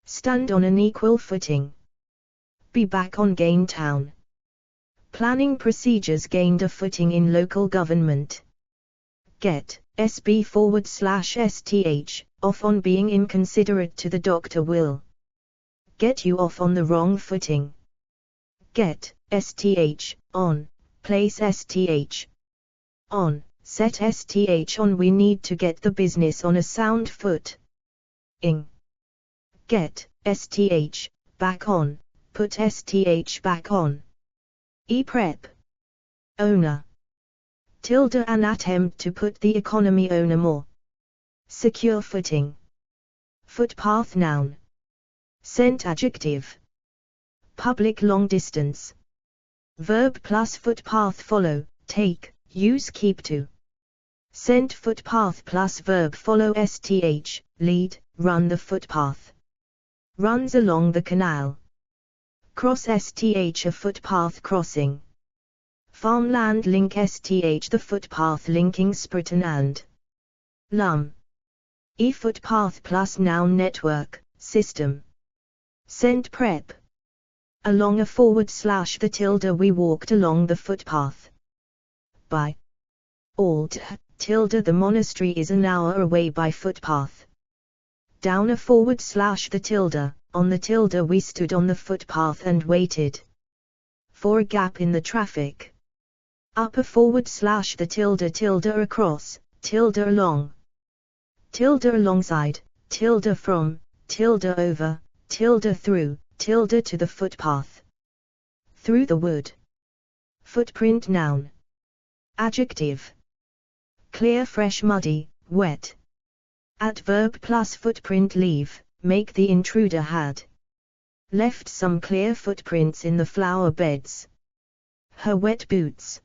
stand on an equal footing. Be back on, gain, town. Planning procedures gained a footing in local government. Get, SB/STH, off on, being inconsiderate to the doctor will get you off on the wrong footing. Get, STH, on, place STH on, set STH on, we need to get the business on a sound foot. Get, STH, back on, put STH back on. Prep. Owner. Tilde, an attempt to put the economy on a more secure footing. Footpath noun. Scent adjective. Public, long distance. Verb plus footpath follow, take, use, keep to. Scent footpath plus verb follow STH, lead, run. The footpath runs along the canal. Cross STH, a footpath crossing. Farmland, link STH, the footpath linking Spruton and Lum. Footpath plus noun, network, system. Scent prep. Along a / the tilde, we walked along the footpath. By alt, tilde, the monastery is an hour away by footpath. Down a / the tilde, on the tilde, we stood on the footpath and waited for a gap in the traffic. Up a / the tilde, tilde across, tilde along. Tilde alongside, tilde from, tilde over, tilde through, tilde to the footpath. Through the wood. Footprint noun. Adjective. Clear, fresh, muddy, wet. Adverb plus footprint, leave, make. The intruder had left some clear footprints in the flower beds. Her wet boots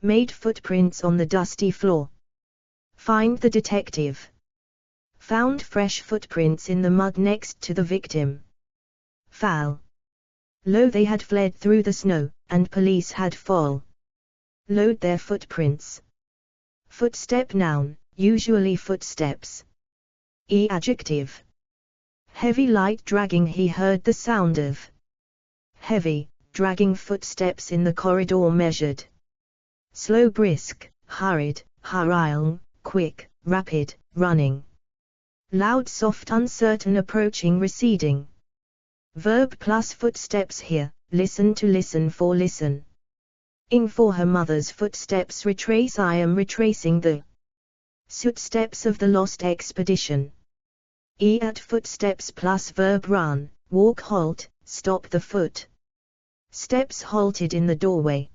made footprints on the dusty floor. Find the detective. Found fresh footprints in the mud next to the victim. Foul. Lo, they had fled through the snow, and police had followed their footprints. Footstep noun, usually footsteps. Adjective. Heavy light dragging. He heard the sound of heavy, dragging footsteps in the corridor measured. Slow, brisk, hurried, hurrying, quick, rapid, running. Loud, soft, uncertain, approaching, receding. Verb plus footsteps here, listen to, listen for, listen. Ing for her mother's footsteps retrace. I am retracing the footsteps of the lost expedition. At footsteps plus verb run, walk, halt, stop. The foot steps halted in the doorway.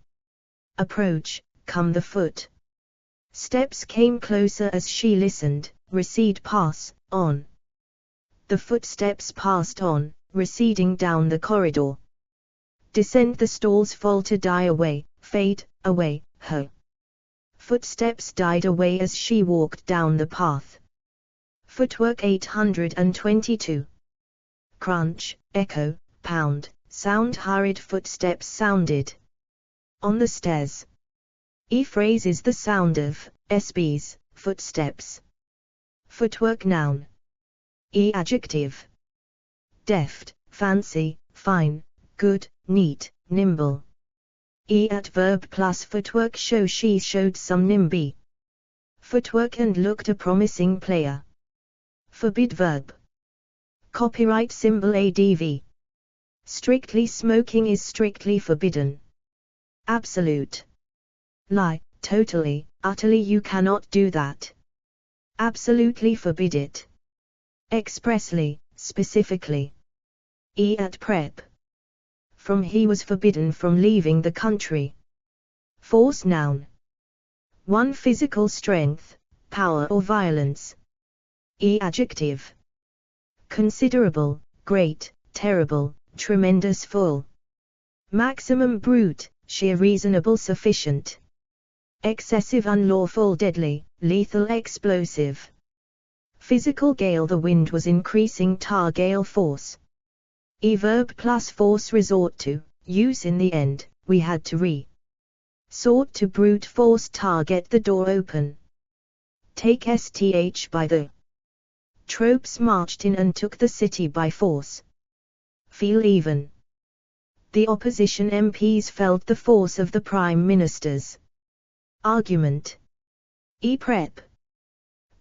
Approach, come. The foot steps came closer as she listened. Recede, pass, on. The footsteps passed on, receding down the corridor. Descend, the stalls falter, die away, fade away. Her footsteps died away as she walked down the path. Footwork 822. Crunch, echo, pound, sound. Hurried footsteps sounded on the stairs. Phrase is the sound of SB's footsteps. Footwork noun. Adjective. Deft, fancy, fine, good, neat, nimble. At verb plus footwork show. She showed some nimby footwork and looked a promising player. Forbid verb. Copyright symbol ADV. Strictly, smoking is strictly forbidden. Absolute. Lie, totally, utterly, you cannot do that. Absolutely forbid it. Expressly, specifically. At prep. From, he was forbidden from leaving the country. Force noun. 1. Physical strength, power or violence. Adjective. Considerable, great, terrible, tremendous, full. Maximum, brute, sheer, reasonable, sufficient. Excessive, unlawful, deadly, lethal, explosive. Physical gale, the wind was increasing. Tar, gale force. Verb plus force, resort to, use in the end, we had to resort to, brute force. Tar, get the door open. Take, sth by the troops marched in and took the city by force. Feel even. The opposition MPs felt the force of the Prime Minister's argument. Prep.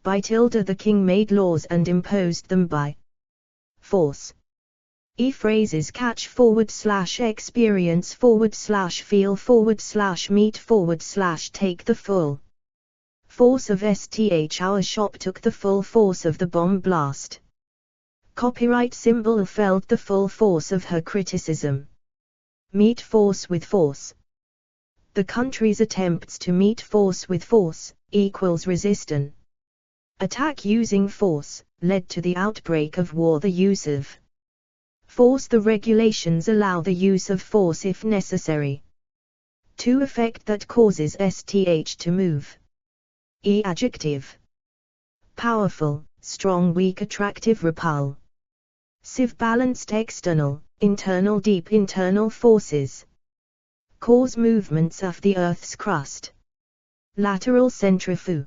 By tilde, the king made laws and imposed them by force. Phrases catch / experience / feel / meet / take the full force of sth. Our shop took the full force of the bomb blast. Copyright symbol felt the full force of her criticism. Meet force with force. The country's attempts to meet force with force equals resistance. Attack using force led to the outbreak of war. The use of force. The regulations allow the use of force if necessary to effect that causes sth to move. Adjective. Powerful, strong, weak, attractive, repulsive. Balanced, external, internal, deep, internal forces. Cause movements of the Earth's crust. Lateral, centrifugal,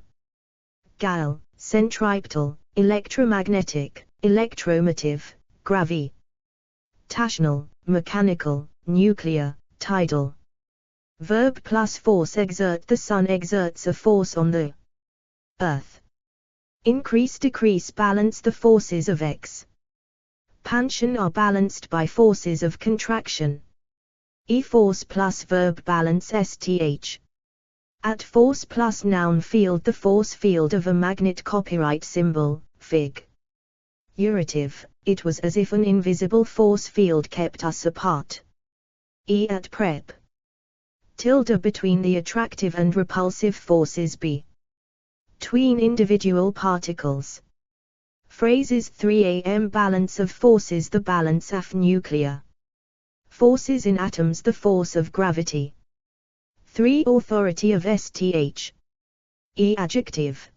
centripetal, electromagnetic, electromotive, gravitational, mechanical, nuclear, tidal. Verb plus force. Exert, the sun exerts a force on the Earth. Increase, decrease, balance, the forces of expansion are balanced by forces of contraction. Force plus verb balance sth. At force plus noun field, the force field of a magnet. Copyright symbol, fig. Figurative, it was as if an invisible force field kept us apart. At prep. Tilde, between the attractive and repulsive forces between individual particles. Phrases 3 am. Balance of forces, the balance of nuclear forces in atoms, the force of gravity. 3 authority of sth. Adjective.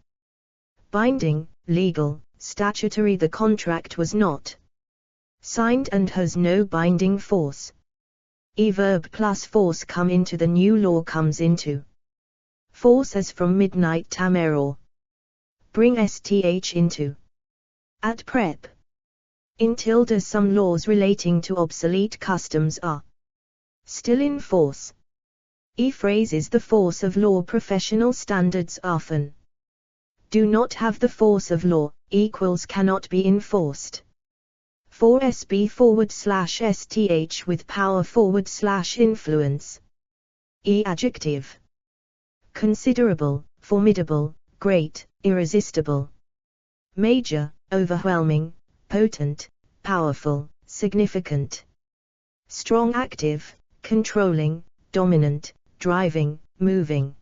Binding, legal, statutory. The contract was not signed and has no binding force. Verb plus force come into. The new law comes into force as from midnight tameror. Bring sth into. At prep. In tilde. Some laws relating to obsolete customs are still in force. Phrase is the force of law. Professional standards often do not have the force of law, equals cannot be enforced. 4sb /sth with power / influence. Adjective. Considerable, formidable, great, irresistible. Major, overwhelming, potent, powerful, significant. Strong. Active, controlling, dominant, driving, moving.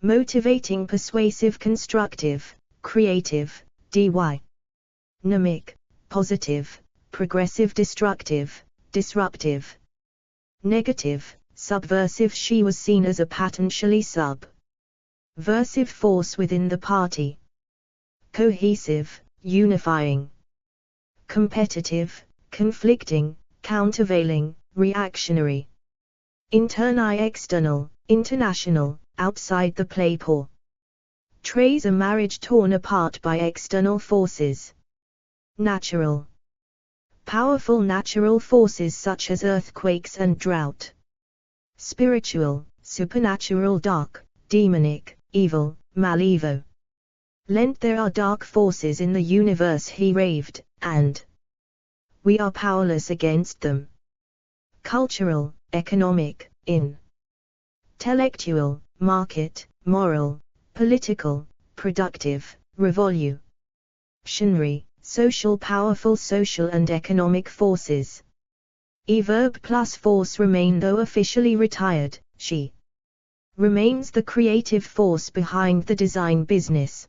Motivating, persuasive, constructive, creative, dy. Dynamic, positive, progressive, destructive, disruptive. Negative, subversive. She was seen as a potentially subversive force within the party. Cohesive, unifying. Competitive, conflicting, countervailing, reactionary. Interni. External, international, outside the play. Portrays a marriage torn apart by external forces. Natural. Powerful natural forces such as earthquakes and drought. Spiritual, supernatural. Dark, demonic, evil, malevo. Lent. There are dark forces in the universe, he raved, and we are powerless against them. Cultural, economic, intellectual, market, moral, political, productive, revolutionary, social. Powerful social and economic forces. Verb plus force remain. Though officially retired, she remains the creative force behind the design business.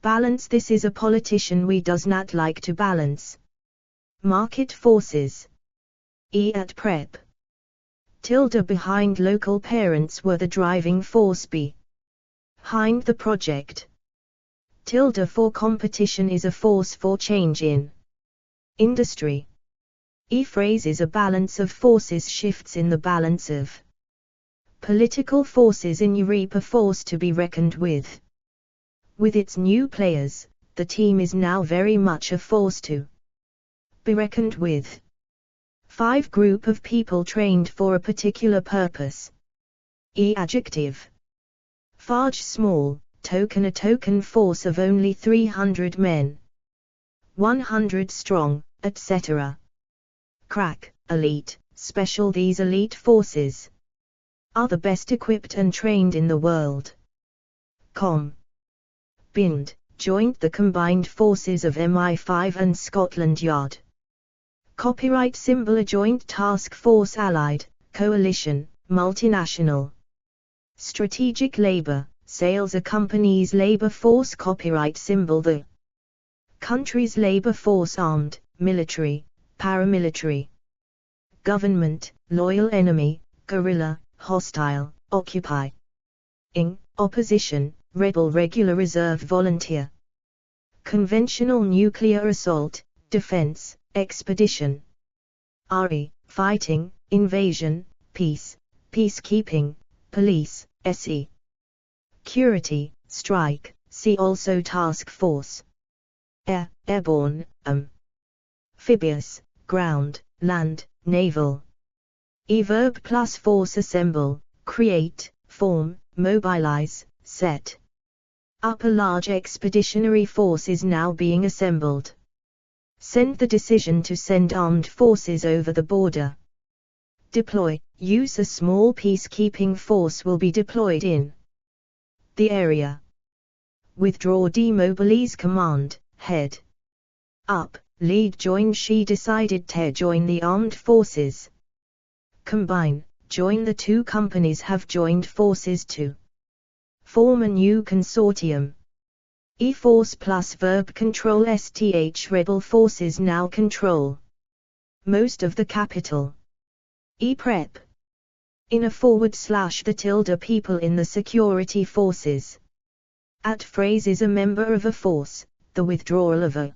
Balance. This is a politician we does not like to balance. Market forces. At prep. Tilde. Behind. Local parents were the driving force behind the project. Tilde. For competition is a force for change in industry. Phrase is a balance of forces, shifts in the balance of political forces in Europe, a force to be reckoned with. With its new players, the team is now very much a force to be reckoned with. 5 Group of people trained for a particular purpose. Adjective. Farge. Small, token. A token force of only 300 men. 100 strong, etc. Crack. Elite, special. These elite forces are the best equipped and trained in the world. Bind. Joint. The combined forces of MI5 and Scotland Yard. Copyright symbol. A joint task force, allied, coalition, multinational. Strategic labor, sales. A company's labor force. Copyright symbol. The country's labor force. Armed, military, paramilitary. Government, loyal enemy, guerrilla, hostile, occupy. Opposition, rebel, regular, reserve, volunteer. Conventional nuclear assault, defense, expedition. Fighting, invasion, peace, peacekeeping, police, SE. Security, strike. See also task force. Airborne, amphibious, ground, land, naval. Verb plus force. Assemble, create, form, mobilize, set up. A large expeditionary force is now being assembled. Send. The decision to send armed forces over the border. Deploy. Use. A small peacekeeping force will be deployed in the area. Withdraw. Demobilize. Command, head up, lead. Join. She decided to join the armed forces. Combine. Join. The two companies have joined forces to form a new consortium. Force plus verb. Control. Sth. Rebel forces now control most of the capital. Prep. In a / the tilde. People in the security forces. At phrase is a member of a force, the withdrawal of a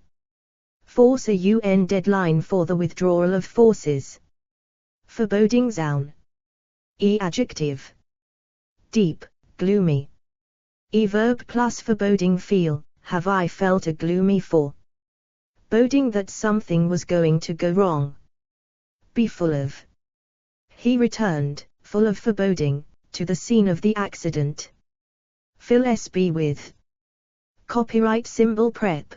force, a UN deadline for the withdrawal of forces. Foreboding sound. Adjective. Deep, gloomy. Verb plus foreboding feel, have I felt a gloomy foreboding that something was going to go wrong. Be full of. He returned, full of foreboding, to the scene of the accident. Fill SB with. Copyright symbol prep.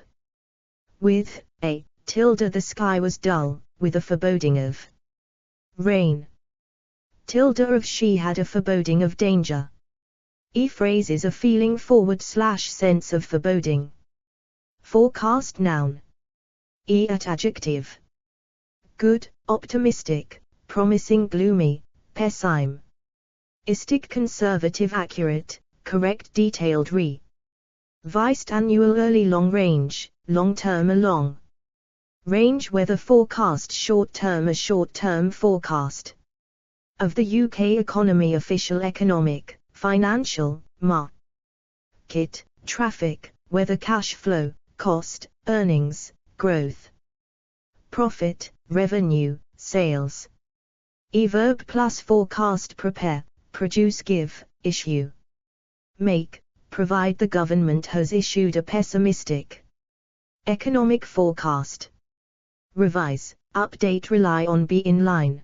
With a tilde, the sky was dull, with a foreboding of rain. Tilde of, she had a foreboding of danger. Phrases, a feeling /sense of foreboding. Forecast noun. At adjective. Good, optimistic, promising, gloomy, pessimistic, conservative, accurate, correct, detailed, revised, annual, early, long range, long term, a long range weather forecast, short term, a short term forecast. Of the UK economy, official, economic, financial, market, traffic, weather, cash flow, cost, earnings, growth, profit, revenue, sales. Verb plus forecast, prepare, produce, give, issue, make, provide. The government has issued a pessimistic economic forecast. Revise, update, rely on, be in line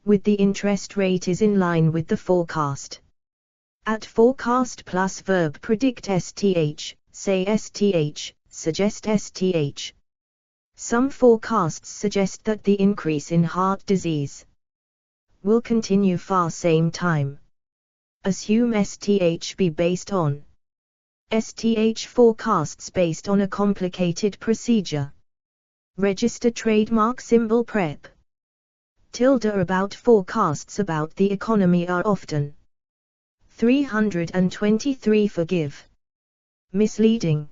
with the interest rate, is in line with the forecast. At forecast plus verb, predict, sth, say sth, suggest sth. Some forecasts suggest that the increase in heart disease will continue for same time. Assume sth, be based on. Sth forecasts based on a complicated procedure. Register trademark symbol prep. Tilde about, forecasts about the economy are often. 323 forgive. Misleading.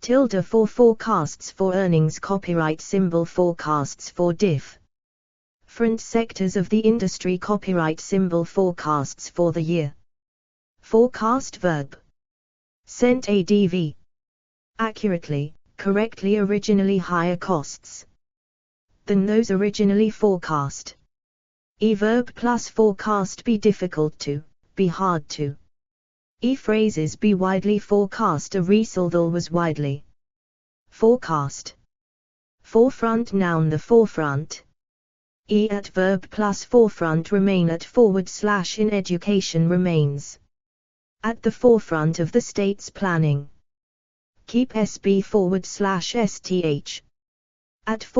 Tilde for forecasts for earnings, copyright symbol forecasts for different sectors of the industry, copyright symbol forecasts for the year. Forecast verb. Sent adv. Accurately, correctly, originally higher costs than those originally forecast. Verb plus forecast, be difficult to, be hard to. Phrases, be widely forecast, a result was widely forecast. Forefront noun, the forefront. At verb plus forefront, remain at / in education, remains at the forefront of the state's planning. Keep SB /sth. At /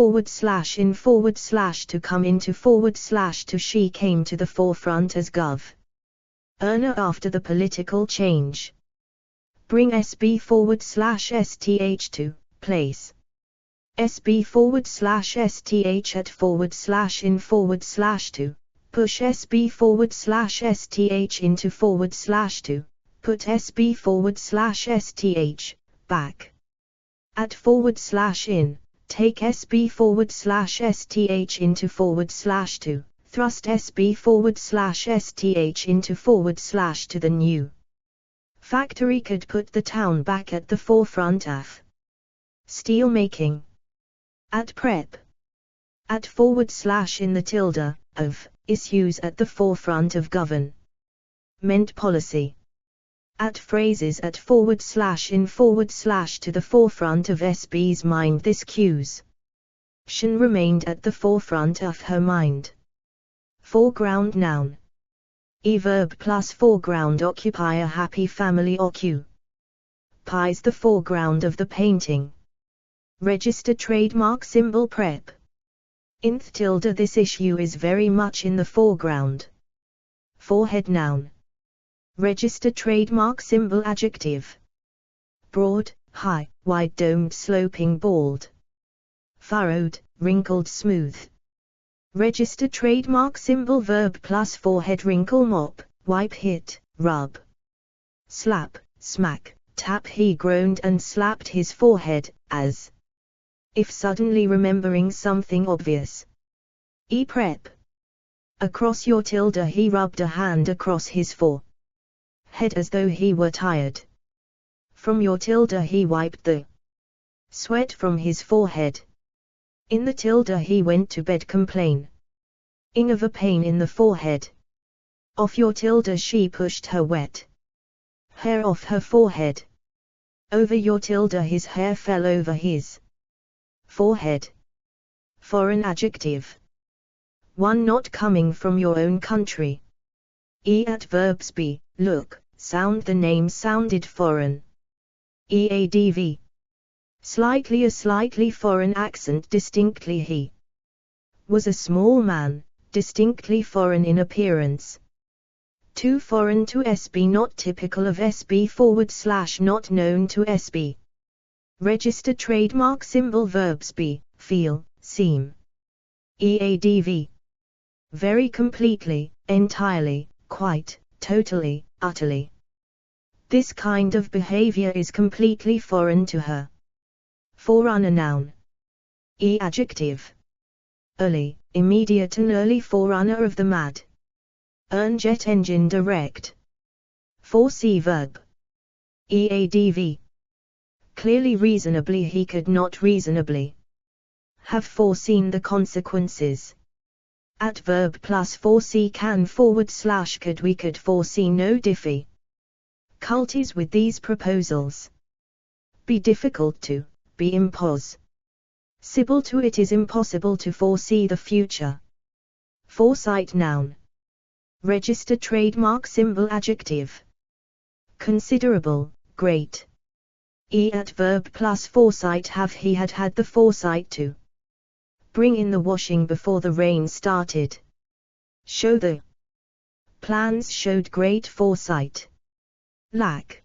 in / to come into / to, she came to the forefront as gov. Earner after the political change. Bring SB /sth to place. SB /sth at / in / to. Push SB /sth into / to. Put SB /sth back. At / in. Take SB /sth into / to. Thrust SB /sth into / to the new factory could put the town back at the forefront of steel making. At prep. At / in the tilde, of, issues at the forefront of government policy. At phrases, at / in / to the forefront of SB's mind, this cues. Shan remained at the forefront of her mind. Foreground noun. Verb plus foreground, occupy, a happy family occupies the foreground of the painting. Register trademark symbol prep. Inth tilde, this issue is very much in the foreground. Forehead noun. Register trademark symbol adjective. Broad, high, wide, domed, sloping, bald. Furrowed, wrinkled, smooth. Register trademark symbol verb plus forehead, wrinkle, mop, wipe, hit, rub. Slap, smack, tap. He groaned and slapped his forehead, as if suddenly remembering something obvious. Prep. Across your tilde, he rubbed a hand across his forehead as though he were tired. From your tilde he wiped the sweat from his forehead. In the tilde he went to bed complain ing of a pain in the forehead. Off your tilde she pushed her wet hair off her forehead. Over your tilde his hair fell over his forehead. Foreign adjective. One not coming from your own country. Adverbs be, look, sound. The name sounded foreign. Eadv. Slightly, a slightly foreign accent. Distinctly he was a small man, distinctly foreign in appearance. Too foreign to SB, not typical of SB / not known to SB. Register trademark symbol. Verbs be, feel, seem. Eadv. Very completely, entirely, quite, totally, utterly. This kind of behavior is completely foreign to her. Forerunner noun. Adjective. Early, immediate and early forerunner of the mad. Jet engine direct. Foresee verb. Eadv. Clearly, reasonably. He could not reasonably have foreseen the consequences. Adverb plus foresee can / could. We could foresee no difficulties with these proposals. Be difficult to, be impossible to. It is impossible to foresee the future. Foresight noun. Register trademark symbol. Adjective. Considerable, great. Adverb plus foresight. Have he had the foresight to bring in the washing before the rain started. Show the plans showed great foresight. Lack.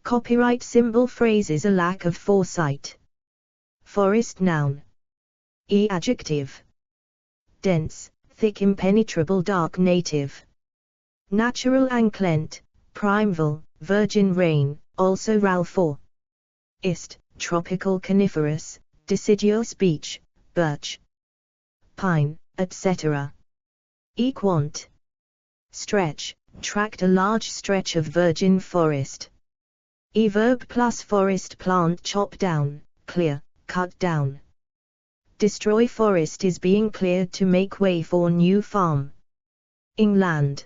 Copyright symbol. Phrases a lack of foresight. Forest noun. Adjective. Dense, thick, impenetrable, dark. Native. Natural ancient, primeval, virgin rain, also ral. Forest, tropical coniferous, deciduous beech, birch, pine, etc. Equant. Stretch, tract, a large stretch of virgin forest. Verb plus forest. Plant, chop down, clear, cut down. Destroy. Forest is being cleared to make way for new farm. England.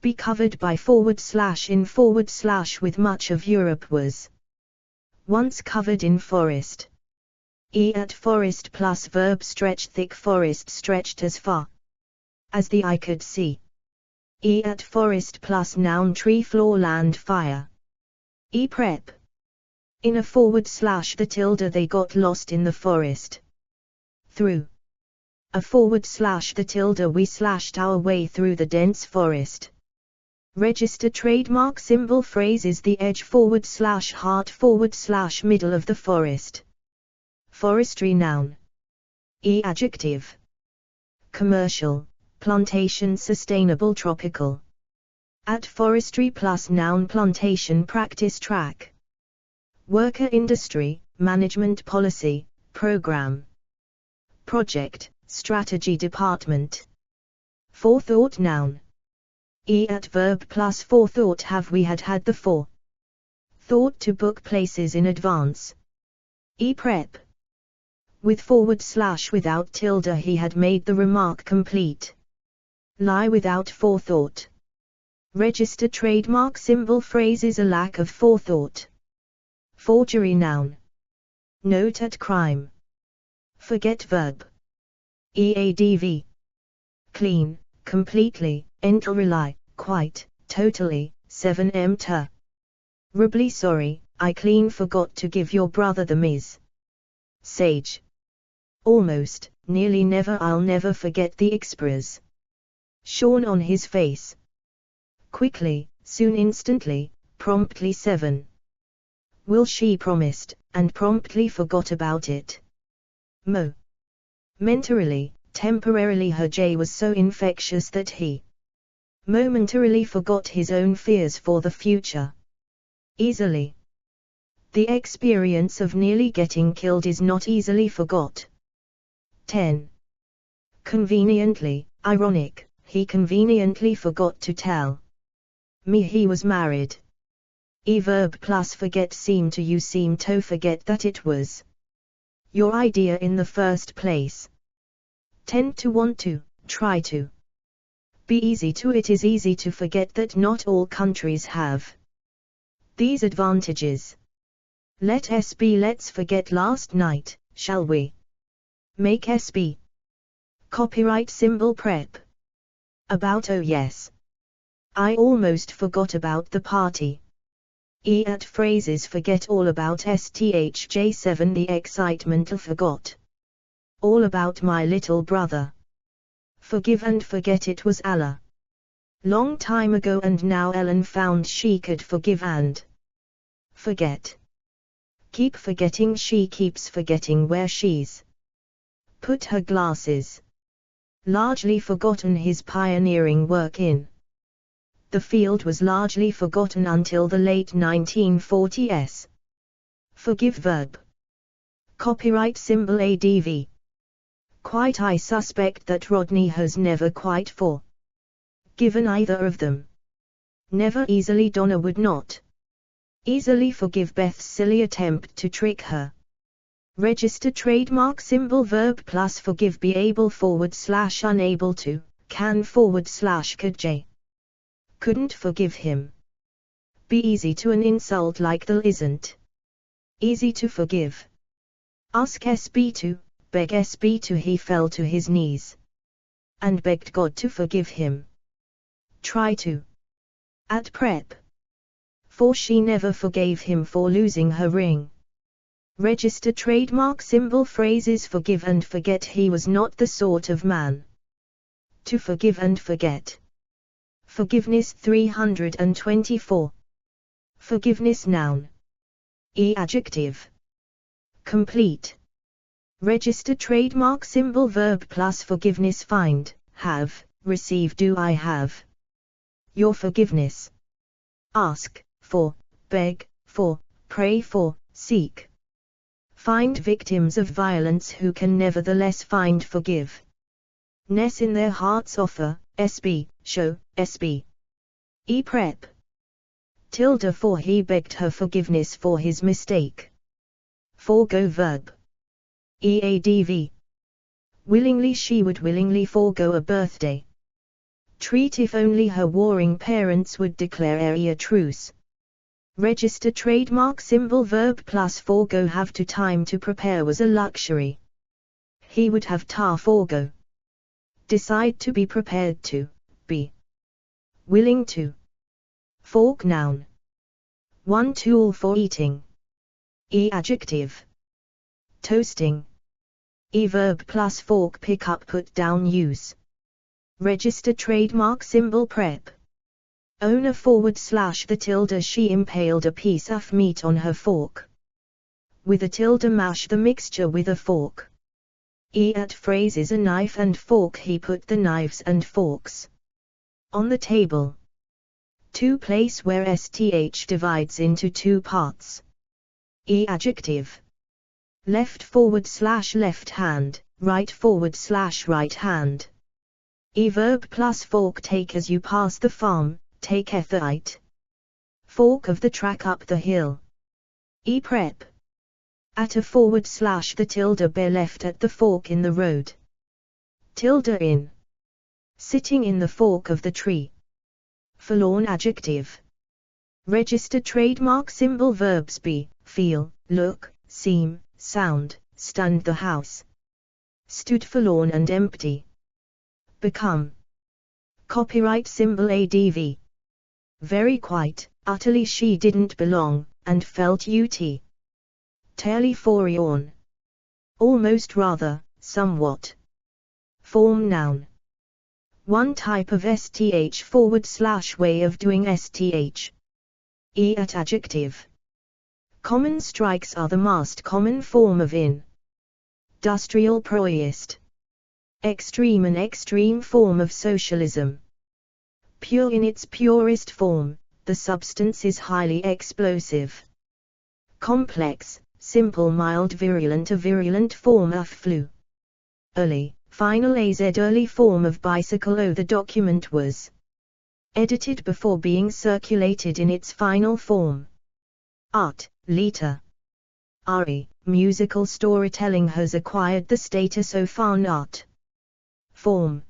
Be covered by / in / with much of Europe was once covered in forest. At forest plus verb. Stretch, thick forest stretched as far as the eye could see. At forest plus noun. Tree, floor, land, fire. Prep. In a / the tilde they got lost in the forest. Through a / the tilde we slashed our way through the dense forest. Register trademark symbol. Phrase is the edge / heart / middle of the forest. Forestry noun. Adjective. Commercial, plantation, sustainable, tropical. At forestry plus noun. Plantation, practice, track. Worker, industry, management, policy, program. Project, strategy, department. Forethought noun. Adverb plus forethought. Have we had the forethought to book places in advance. Prep. With / without tilde he had made the remark complete. Lie without forethought. Register trademark symbol. Phrase is a lack of forethought. Forgery noun. Note at crime. Forget verb. Eadv. Clean, completely, entirely, quite, totally. 7m ter. Terribly sorry, I clean forgot to give your brother the sage. Almost, nearly never. I'll never forget the express shone on his face. Quickly, soon, instantly, promptly. 7. Will she promised, and promptly forgot about it. Momentarily, temporarily. Her J was so infectious that he momentarily forgot his own fears for the future. Easily. The experience of nearly getting killed is not easily forgot. 10. Conveniently, ironic, he conveniently forgot to tell me he was married. verb plus forget seem to you seem to forget that it was your idea in the first place. Tend to want to, try to. Be easy to it is easy to forget that not all countries have these advantages. Let S be let's forget last night, shall we? Make S be. Copyright symbol prep. About oh yes. I almost forgot about the party. At phrases forget all about STHJ7 the excitement of forgot. All about my little brother. Forgive and forget it was Allah. Long time ago and now Ellen found she could forgive and forget. Keep forgetting she keeps forgetting where she's put her glasses. Largely forgotten his pioneering work in the field was largely forgotten until the late 1940s. Forgive verb. Copyright symbol ADV. Quite I suspect that Rodney has never quite forgiven either of them. Never easily Donna would not easily forgive Beth's silly attempt to trick her. Register trademark symbol verb plus forgive be able / unable to, can / could J. Couldn't forgive him. Be easy to an insult like the isn't easy to forgive. Ask SB to, beg SB to he fell to his knees and begged God to forgive him. Try to. At prep. For she never forgave him for losing her ring. Register trademark symbol phrases forgive and forget he was not the sort of man to forgive and forget. Forgiveness 324. Forgiveness noun. Adjective. Complete. Register trademark symbol verb plus forgiveness find, have, receive do I have your forgiveness. Ask, for, beg, for, pray for, seek. Find victims of violence who can nevertheless find forgiveness in their hearts offer, SB, show, SB. Prep. Tilde for he begged her forgiveness for his mistake. Forego verb. EADV. Willingly she would willingly forego a birthday treat if only her warring parents would declare a truce. Register trademark symbol verb plus forego have to time to prepare was a luxury. He would have forego. Decide to be prepared to, be willing to. Fork noun. One tool for eating. Adjective. Toasting. Verb plus fork pick up put down use. Register trademark symbol prep. Owner / the tilde she impaled a piece of meat on her fork. With a tilde mash the mixture with a fork. At phrases a knife and fork he put the knives and forks on the table. To place where STH divides into two parts. Adjective. Left / left hand, right / right hand. Verb plus fork take as you pass the farm, taketh the right fork of the track up the hill. Prep. At a / the tilde bear left at the fork in the road. Tilde in. Sitting in the fork of the tree. Forlorn adjective. Register trademark symbol verbs be, feel, look, seem, sound, stunned the house. Stood forlorn and empty. Become. Copyright symbol ADV. Very quite, utterly she didn't belong, and felt ut. Tally forlorn. Almost rather, somewhat. Form noun. One type of STH / way of doing STH. At adjective. Common strikes are the most common form of industrial proist. Extreme an extreme form of socialism. Pure in its purest form, the substance is highly explosive. Complex, simple mild virulent a virulent form of flu. Early, final AZ early form of bicycle. The document was edited before being circulated in its final form. art, liter. RE, musical storytelling has acquired the status of fine art. Form.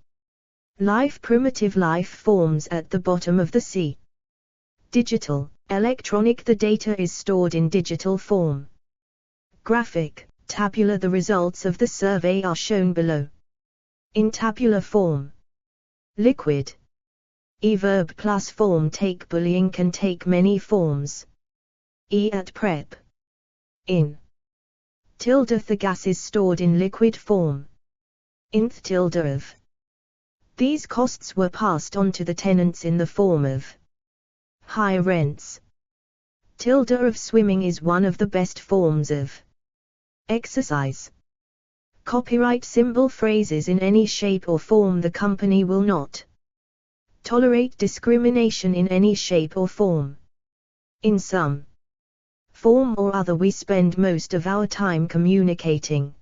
Life, primitive life forms at the bottom of the sea. Digital, electronic, the data is stored in digital form. Graphic, tabular, the results of the survey are shown below. In tabular form. Liquid. Verb plus form take. Bullying can take many forms. At prep. In. Tilde, the gas is stored in liquid form. Inth tilde of. These costs were passed on to the tenants in the form of high rents. Tilde of swimming is one of the best forms of exercise. Copyright symbol phrases in any shape or form. The company will not tolerate discrimination in any shape or form. In some form or other we spend most of our time communicating.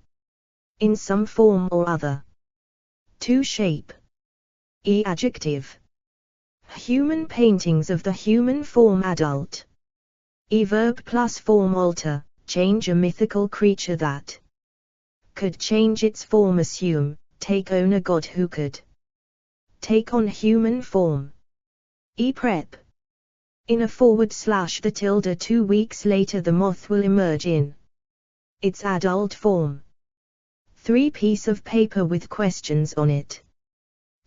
In some form or other. To shape. Adjective. Human paintings of the human form adult. Verb plus form alter, change, a mythical creature that could change its form. Assume, take on, a god who could take on human form. Prep. In a / the tilde 2 weeks later the moth will emerge in its adult form. 3 piece of paper with questions on it.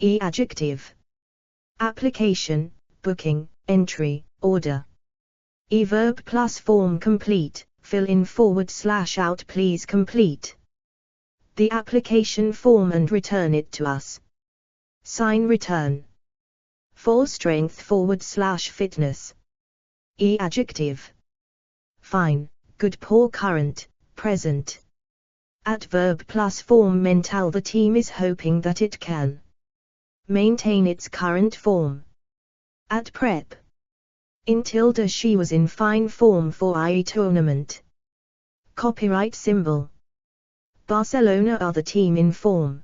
Adjective. Application, booking, entry, order. Verb plus form complete, fill in / out, please complete the application form and return it to us. Sign return. Full strength / fitness. Adjective. Fine, good, poor, current, present. Adverb plus form mental, the team is hoping that it can maintain its current form. At prep. In tilde, she was in fine form for IE tournament. Copyright symbol. Barcelona are the team in form.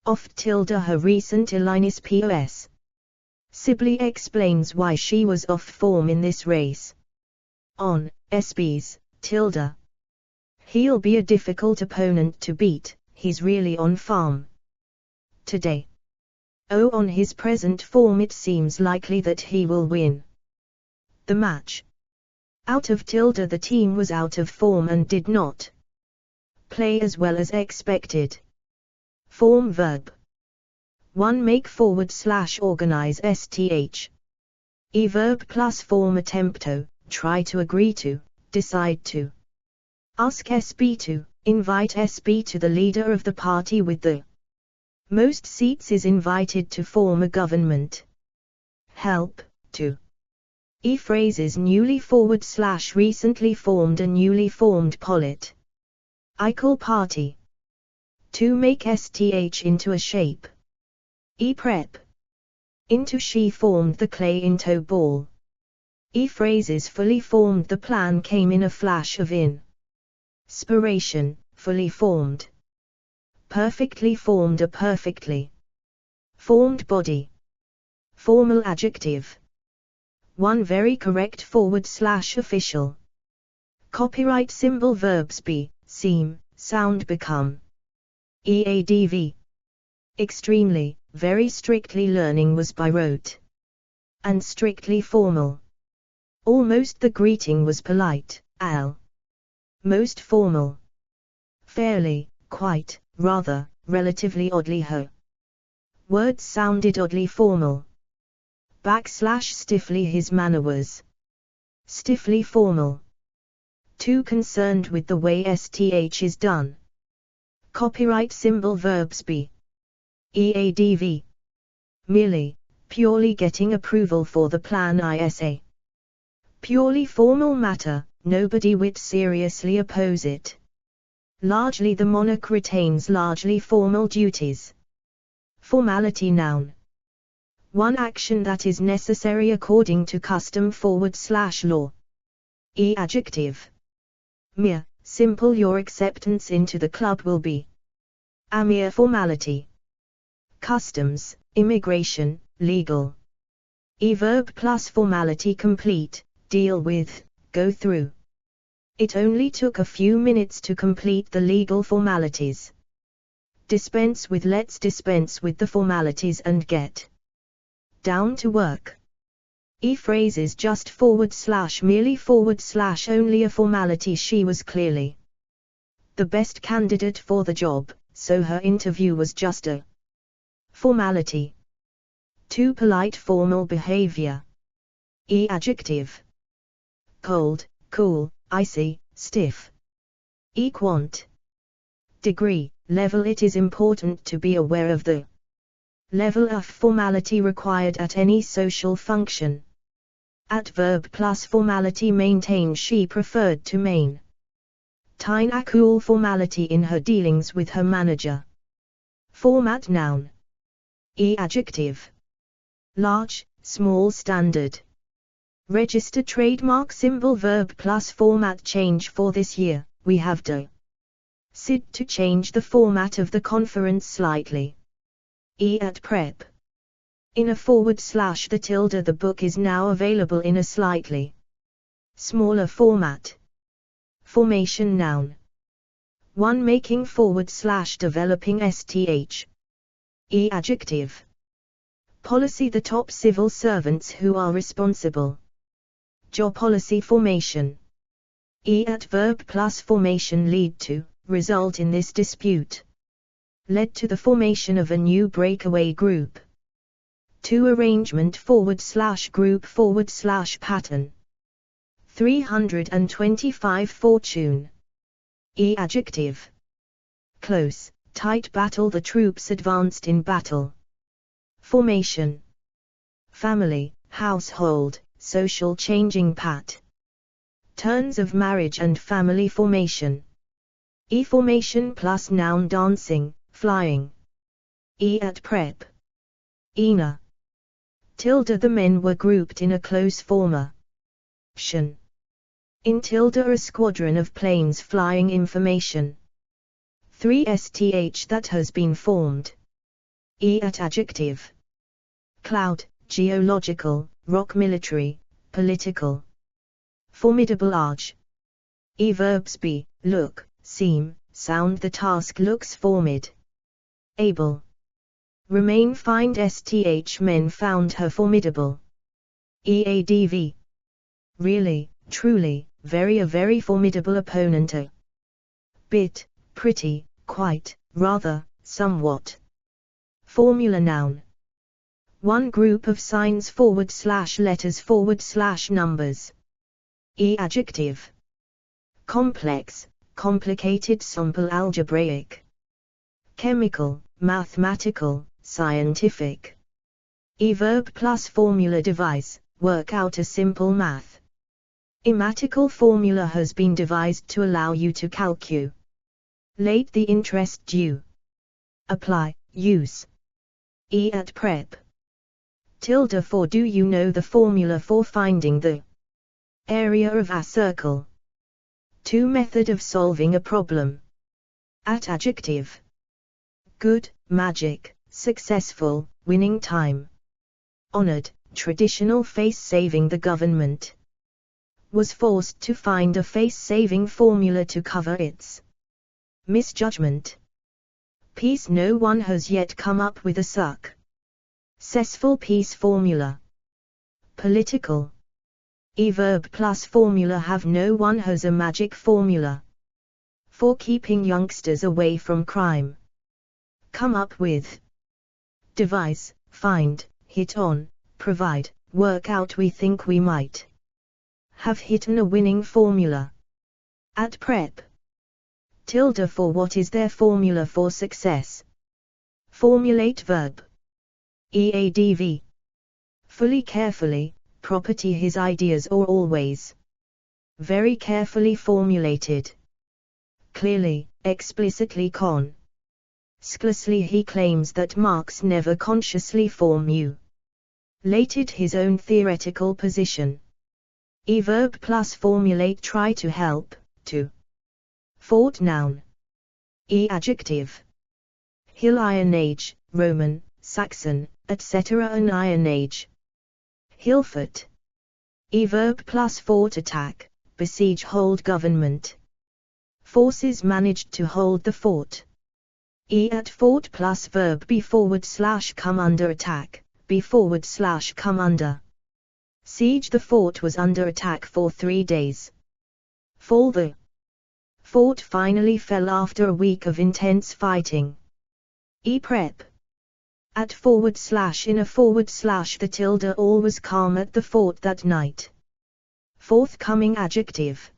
Oft tilde, her recent Elinis POS. Sibley explains why she was off form in this race. On, SBs, tilde. He'll be a difficult opponent to beat, he's really on form today. On his present form it seems likely that he will win the match. Out of tilde, the team was out of form and did not play as well as expected. Form verb. 1. Make / organize sth. Verb plus form attempto, try to, agree to, decide to. Ask SB to, invite SB to, the leader of the party with the most seats is invited to form a government. Help, to. Phrases newly / recently formed, a newly formed polit. Ical party. To make sth into a shape. Prep. Into she formed the clay into ball. Phrases fully formed, the plan came in a flash of inspiration, fully formed. Perfectly formed, a perfectly formed body. Formal adjective. 1. Very correct / official. Copyright symbol verbs be, seem, sound, become. Eadv. Extremely, very strictly, learning was by rote and strictly formal. Almost, the greeting was polite, al. Most formal. Fairly, quite, rather, relatively, oddly, ho. Words sounded oddly formal. / stiffly, his manner was stiffly formal. 2. Concerned with the way sth is done. Copyright symbol verbs be. Eadv. Merely, purely getting approval for the plan isa. Purely formal matter, nobody would seriously oppose it. Largely, the monarch retains largely formal duties. Formality noun. 1. Action that is necessary according to custom / law. Adjective. Mere, simple, your acceptance into the club will be a mere formality. Customs, immigration, legal. Verb plus formality complete, deal with, go through. It only took a few minutes to complete the legal formalities. Dispense with. Let's dispense with the formalities and get down to work. Phrases just / merely / only a formality. She was clearly the best candidate for the job, so her interview was just a formality. Too polite. Formal behavior. Adjective. Cold, cool, icy, stiff. Quant. Degree, level. It is important to be aware of the level of formality required at any social function. Adverb plus formality. Maintain. She preferred to maintain a cool formality in her dealings with her manager. Format. Noun. Adjective. Large, small. Standard. Register trademark symbol. Verb plus format. Change. For this year, we have decided to change the format of the conference slightly. At prep. In a / the tilde. The book is now available in a slightly smaller format. Formation. Noun. 1 making / developing sh. Adjective. Policy. The top civil servants who are responsible. Job policy. Formation. Adverb plus formation. Lead to, result in. This dispute led to the formation of a new breakaway group. To arrangement / group / pattern. 325 Fortune. Adjective. Close, tight battle. The troops advanced in battle. Formation. Family, household, social. Changing pat. Turns of marriage and family. Formation. Formation plus noun. Dancing, flying. At prep. Ina. Tilde. The men were grouped in a close formation. In tilde. A squadron of planes flying. Information. 3 that has been formed. At adjective. Cloud, geological, rock. Military, political. Formidable. Large. Verbs. Be, look, seem, sound. The task looks formid. Able. Remain. Find sh. Men found her formidable. Adv. Really, truly, very. A very formidable opponent. A bit, pretty, quite, rather, somewhat. Formula. Noun. 1 group of signs / letters / numbers. Adjective. Complex, complicated. Simple. Algebraic. Chemical, mathematical, scientific. Verb plus formula. Devise, work out a simple math. Mathematical formula has been devised to allow you to calculate the interest due. Apply, use. At prep. Tilde. For. Do you know the formula for finding the area of a circle? 2 method of solving a problem. At adjective. Good, magic, successful, winning time. Honored, traditional. Face saving. The government was forced to find a face-saving formula to cover its misjudgment. Peace. No one has yet come up with a successful peace formula. Political. Verb plus formula. Have. No one has a magic formula for keeping youngsters away from crime. Come up with. Devise, find, hit on, provide, work out. We think we might have hit on a winning formula. At prep. Tilde. For. What is their formula for success? Formulate. Verb. Adv. Fully. Carefully, property. His ideas or always very carefully formulated. Clearly, explicitly. Consciously. He claims that Marx never consciously formulated his own theoretical position. Verb plus formulate. Try to help, to. Fort. Noun. Adjective. Hill. Iron Age, Roman, Saxon, etc. An Iron Age. Hillfoot. Verb plus fort. Attack, besiege hold government. Forces managed to hold the fort. At fort plus verb be / come under attack, be / come under. Siege. The fort was under attack for 3 days. Fall. The fort finally fell after a week of intense fighting. Prep. At / in a / the all was calm at the fort that night. Forthcoming adjective.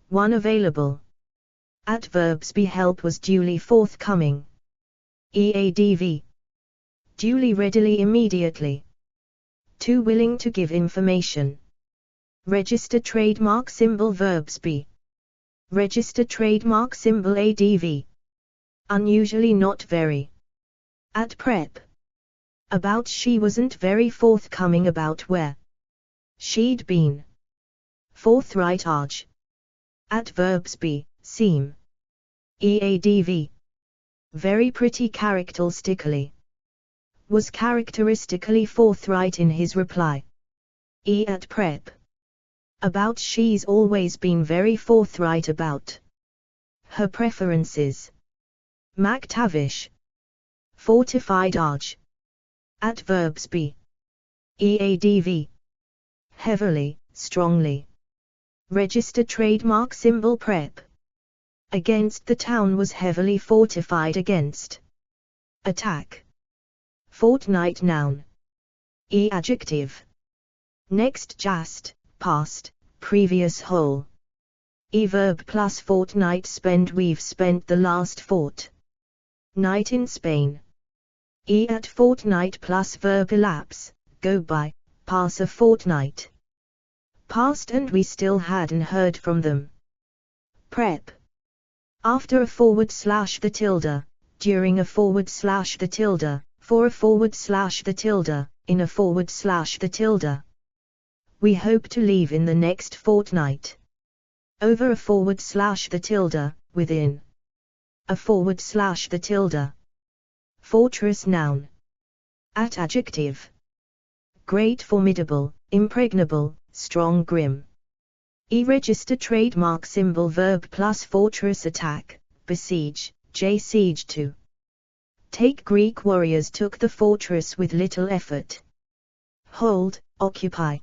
1 available. At verbs be help was duly forthcoming. Eadv. Duly readily immediately. 2 willing to give information. Register trademark symbol verbs be. Register trademark symbol adv. Unusually not very. At prep. About she wasn't very forthcoming about where she'd been. Forthright arg. At verbs be, seem. Eadv. Very pretty characteristically. Was characteristically forthright in his reply. At prep. About she's always been very forthright about her preferences. McTavish. Fortified arg. At verbs be. Eadv. Heavily, strongly. Register trademark symbol prep. Against. The town was heavily fortified against attack. Fortnight noun. Adjective. Next just, past, previous whole. Verb plus fortnight spend. We've spent the last fortnight in Spain. At fortnight plus verb elapse, go by, pass a fortnight. Past and we still hadn't heard from them. Prep. After a / the tilde, during a / the tilde, for a / the tilde, in a / the tilde. We hope to leave in the next fortnight. Over a / the tilde, within. A / the tilde. Fortress noun. At adjective. Great, formidable, impregnable, strong, grim. Register trademark symbol verb plus fortress attack, besiege, siege to. Take. Greek warriors took the fortress with little effort. Hold, occupy.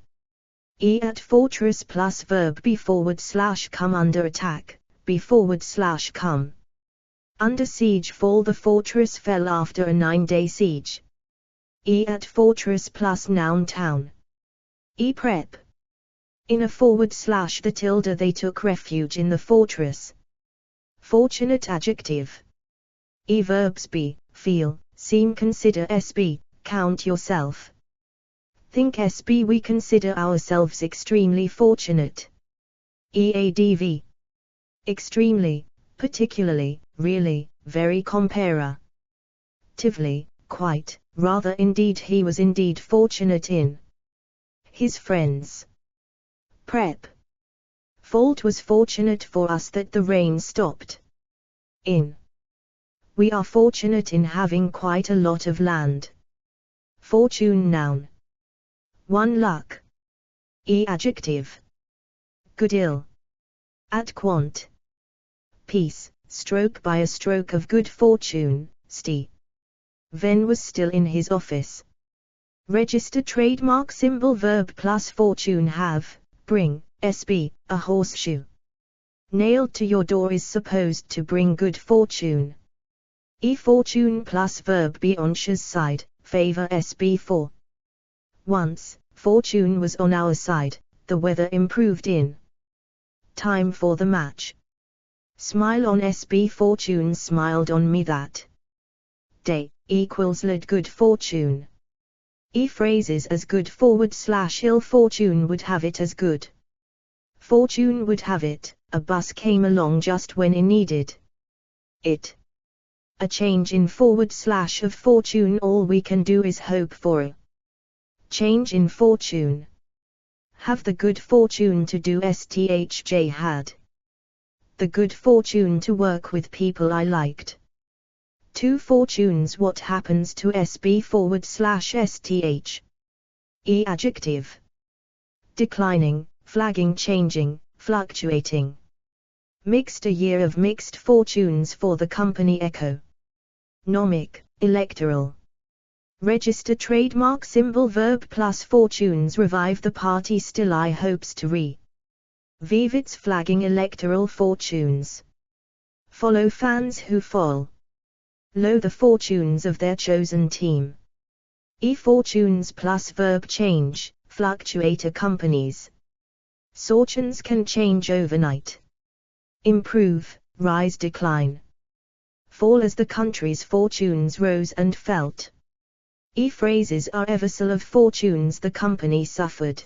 At fortress plus verb be / come under attack, be / come. Under siege fall. The fortress fell after a 9-day siege. At fortress plus noun town. Prep. In a / the tilde they took refuge in the fortress. Fortunate adjective. Verbs be, feel, seem, consider. SB, count yourself. Think. SB we consider ourselves extremely fortunate. Eadv. Extremely, particularly, really, very. Comparatively, quite, rather, indeed. He was indeed fortunate in his friends. Prep. Fault was fortunate for us that the rain stopped. We are fortunate in having quite a lot of land. Fortune noun. 1 luck. Adjective. Good, ill. At quant. Peace, stroke by a stroke of good fortune. Ven was still in his office. Register trademark symbol verb plus fortune have, bring, SB, a horseshoe. Nailed to your door is supposed to bring good fortune. Fortune plus verb be on she's side, favor. SB for. Once, fortune was on our side, the weather improved in time for the match. Smile on. SB fortune smiled on me that day, equals led good fortune. Phrases as good / ill fortune would have it as good. Fortune would have it, a bus came along just when it needed it. A change in / of fortune. All we can do is hope for a change in fortune. Have the good fortune to do. Sthj had the good fortune to work with people I liked. 2 fortunes. What happens to SB / sth? Adjective. Declining, flagging, changing, fluctuating. Mixed, a year of mixed fortunes for the company economic, electoral. Register trademark symbol verb plus fortunes revive the party still I hopes to revive its flagging electoral fortunes. Follow fans who follow the fortunes of their chosen team. Fortunes plus verb change, fluctuate accompanies. Fortunes can change overnight. Improve, rise, decline. Fall as the country's fortunes rose and felt. Phrases are reversal of fortunes the company suffered.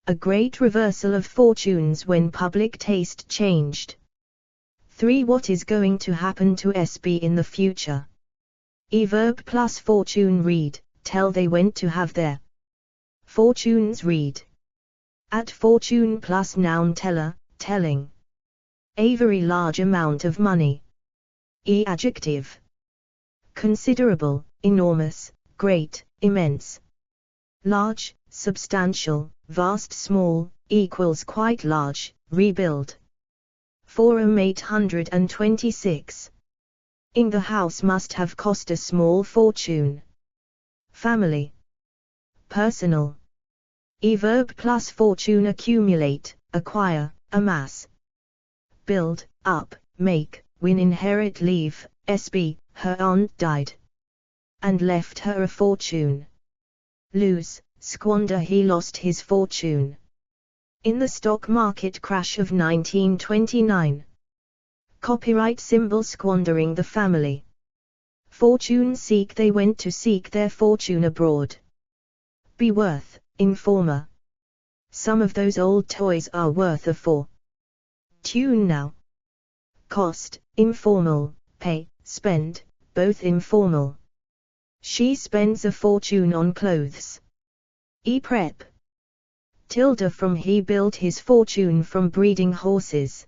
A great reversal of fortunes when public taste changed. 3. What is going to happen to SB in the future? Verb plus fortune read, tell they went to have their fortunes read. At fortune plus noun teller, telling. A very large amount of money. Adjective. Considerable, enormous, great, immense. Large, substantial, vast, small, equals quite large, rebuild. Forum 826. In the house must have cost a small fortune. Family. Personal. Verb plus fortune accumulate, acquire, amass. Build, up, make, win, inherit, leave. SB, her aunt died and left her a fortune. Lose, squander, he lost his fortune. In the stock market crash of 1929. Copyright symbol squandering the family. Fortune seek, they went to seek their fortune abroad. Be worth, informer. Some of those old toys are worth a fortune now. Cost, informal, pay, spend, both informal. She spends a fortune on clothes. Prep. Tilde from he built his fortune from breeding horses.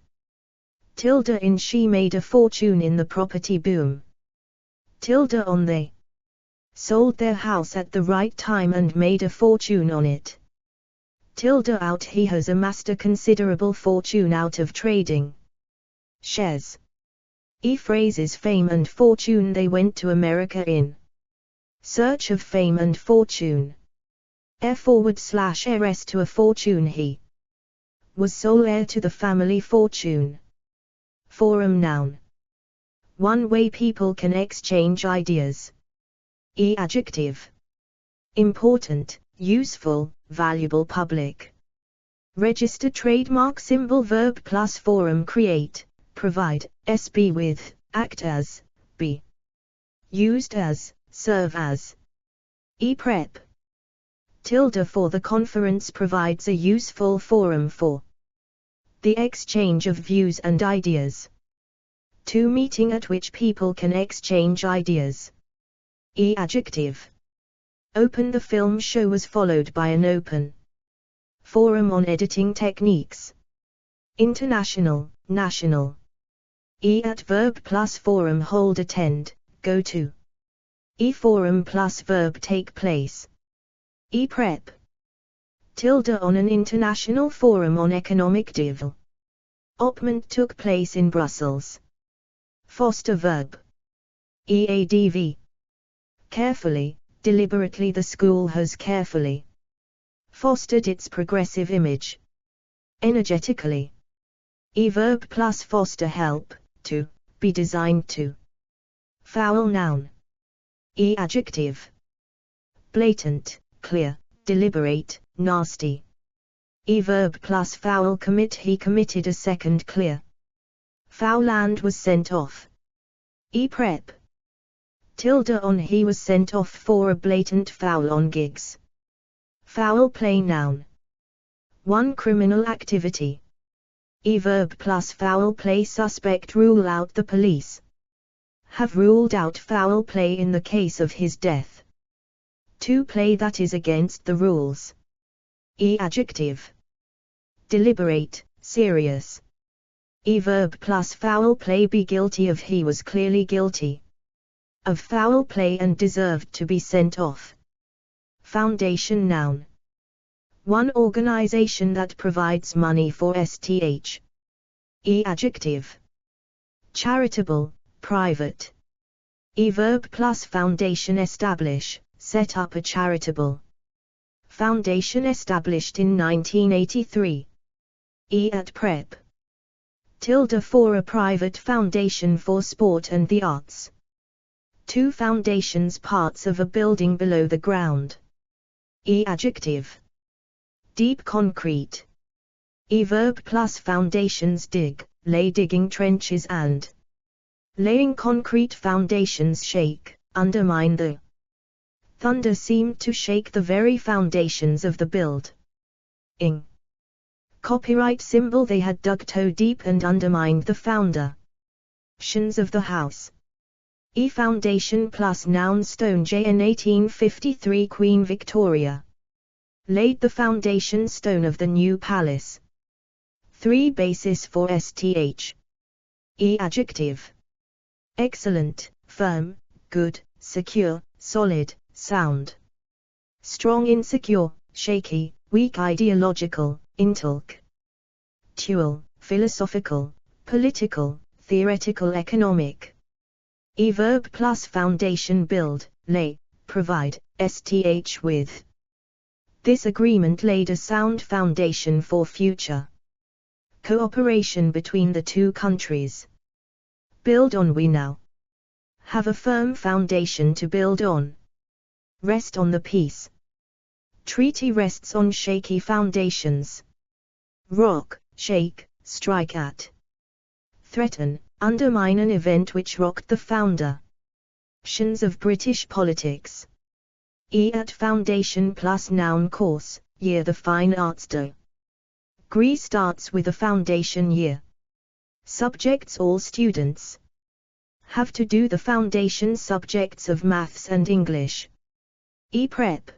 Tilde in she made a fortune in the property boom. Tilde on they sold their house at the right time and made a fortune on it. Tilde out he has amassed a considerable fortune out of trading shares. Phrases fame and fortune, they went to America in search of fame and fortune. /rs to a fortune, he was sole heir to the family fortune. Forum noun. One way people can exchange ideas. Adjective. Important, useful, valuable, public. Register trademark symbol verb plus forum create, provide, SB with, act as, be used as, serve as. Prep. Tilde for the conference provides a useful forum for the exchange of views and ideas. 2. Meeting at which people can exchange ideas. Adjective. Open, the film show was followed by an open forum on editing techniques. International, national. At verb plus forum hold, attend, go to. Forum plus verb take place. Prep. Tilde on an international forum on economic development took place in Brussels. Foster verb. Adv. Carefully, deliberately, the school has carefully fostered its progressive image. Energetically. Verb plus foster help, to, be designed to. Foul noun. Adjective. Blatant, clear, deliberate, nasty. Verb plus foul commit, he committed a second clear foul and was sent off. Prep. Tilde on he was sent off for a blatant foul on gigs. Foul play noun. 1. Criminal activity. Verb plus foul play suspect rule out, the police have ruled out foul play in the case of his death. 2. Play that is against the rules. Adjective. Deliberate, serious. Verb plus foul play be guilty of, he was clearly guilty of foul play and deserved to be sent off. Foundation noun. One organization that provides money for STH. E adjective. Charitable, private. E verb plus foundation establish, set up a charitable foundation established in 1983. E at prep. Tilde for a private foundation for sport and the arts. Two foundations parts of a building below the ground. E adjective. Deep concrete. E verb plus foundations dig, lay digging trenches and laying concrete foundations shake, undermine the. Thunder seemed to shake the very foundations of the building. Copyright symbol they had dug toe deep and undermined the foundations of the house. E foundation plus noun stone JN 1853 Queen Victoria laid the foundation stone of the new palace. 3 basis for STH. E adjective. Excellent, firm, good, secure, solid, sound. Strong insecure, shaky, weak ideological, intellectual, philosophical, political, theoretical economic. E verb plus foundation build, lay, provide, STH with. This agreement laid a sound foundation for future cooperation between the two countries. Build on. We now have a firm foundation to build on. Rest on the peace treaty rests on shaky foundations. Rock, shake, strike at. Threaten, undermine an event which rocked the foundations of British politics. E at foundation plus noun course, year. The fine arts degree starts with a foundation year. Subjects. All students have to do the foundation subjects of maths and English. E prep.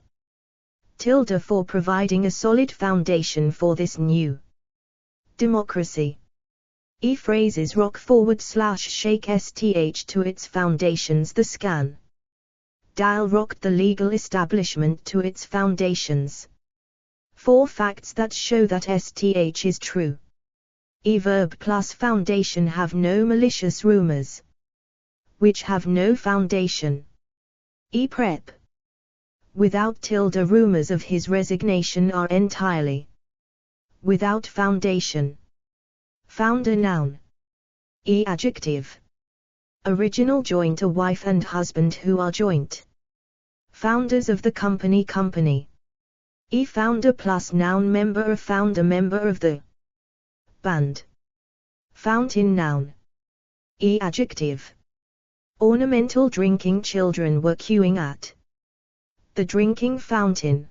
Tilde for providing a solid foundation for this new democracy. E phrases rock /shake STH to its foundations. The scan dial rocked the legal establishment to its foundations. 4 facts that show that STH is true. E verb plus foundation have no malicious rumors which have no foundation. E prep. Without tilde rumors of his resignation are entirely without foundation. Found a noun. E adjective. Original joint. A wife and husband who are joint founders of the company. E founder plus noun member. A founder member of the band. Fountain noun. E adjective. Ornamental drinking. Children were queuing at the drinking fountain.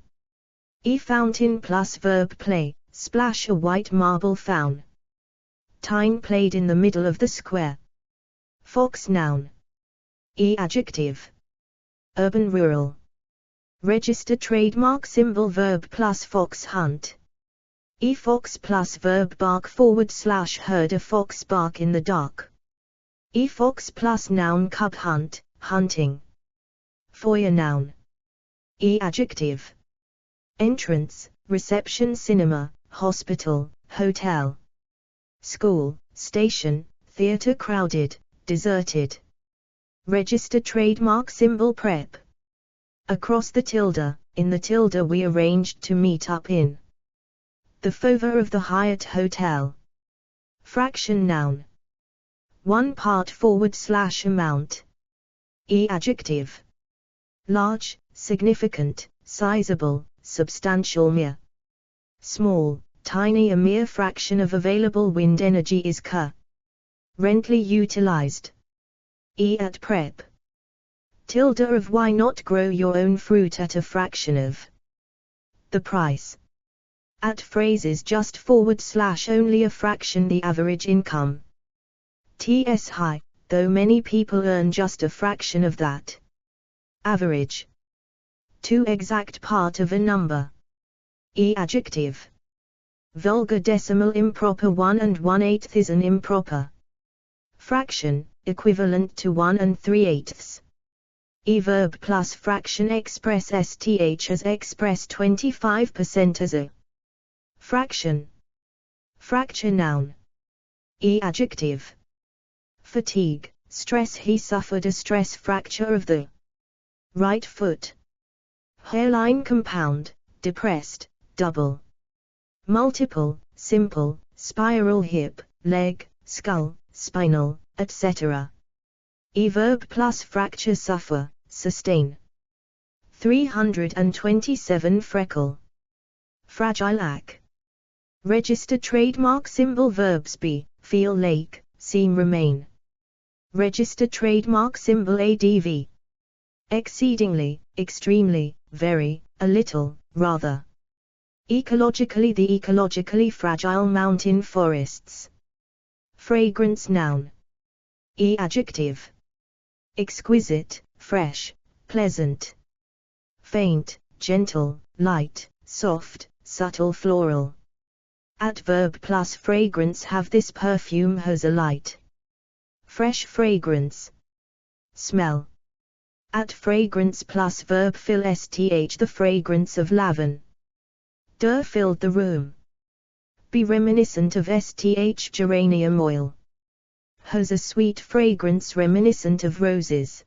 E fountain plus verb play, splash. A white marble fountain played in the middle of the square. Fox noun. E adjective. Urban rural. Register trademark symbol verb plus fox hunt. E fox plus verb bark / heard a fox bark in the dark. E fox plus noun cub hunt, hunting. Foyer noun. E adjective. Entrance, reception. Cinema, hospital, hotel. School, station, theater. Crowded, deserted. Register trademark symbol prep. Across the tilde, in the tilde we arranged to meet up in the foyer of the Hyatt Hotel. Fraction noun. 1 part / amount. E adjective. Large, significant, sizable, substantial. Mere. Small, tiny. A mere fraction of available wind energy is currently utilized. E at prep. Tilde of. Why not grow your own fruit at a fraction of the price? At phrases just / only a fraction the average income. Ts high, though many people earn just a fraction of that average. 2 exact part of a number. E adjective. Vulgar decimal. Improper. 1 1/8 is an improper fraction, equivalent to 1 3/8. E verb plus fraction express STH as express 25% as a fraction. Fracture noun. E adjective. Fatigue, stress. He suffered a stress fracture of the right foot. Hairline compound, depressed, double. Multiple, simple, spiral. Hip, leg, skull, spinal, etc. E verb plus fracture suffer, sustain. 327 freckle. Fragile ack. Register trademark symbol. Verbs be, feel, lake, seem, remain. Register trademark symbol. ADV. Exceedingly, extremely, very, a little, rather. Ecologically. The ecologically fragile mountain forests. Fragrance noun. E adjective. Exquisite, fresh, pleasant. Faint, gentle, light, soft, subtle. Floral. Adverb plus fragrance. Have. This perfume has a light, fresh fragrance. Smell. At fragrance plus verb fill. STH. The fragrance of lavender filled the room. Be reminiscent of. STH. Geranium oil has a sweet fragrance reminiscent of roses.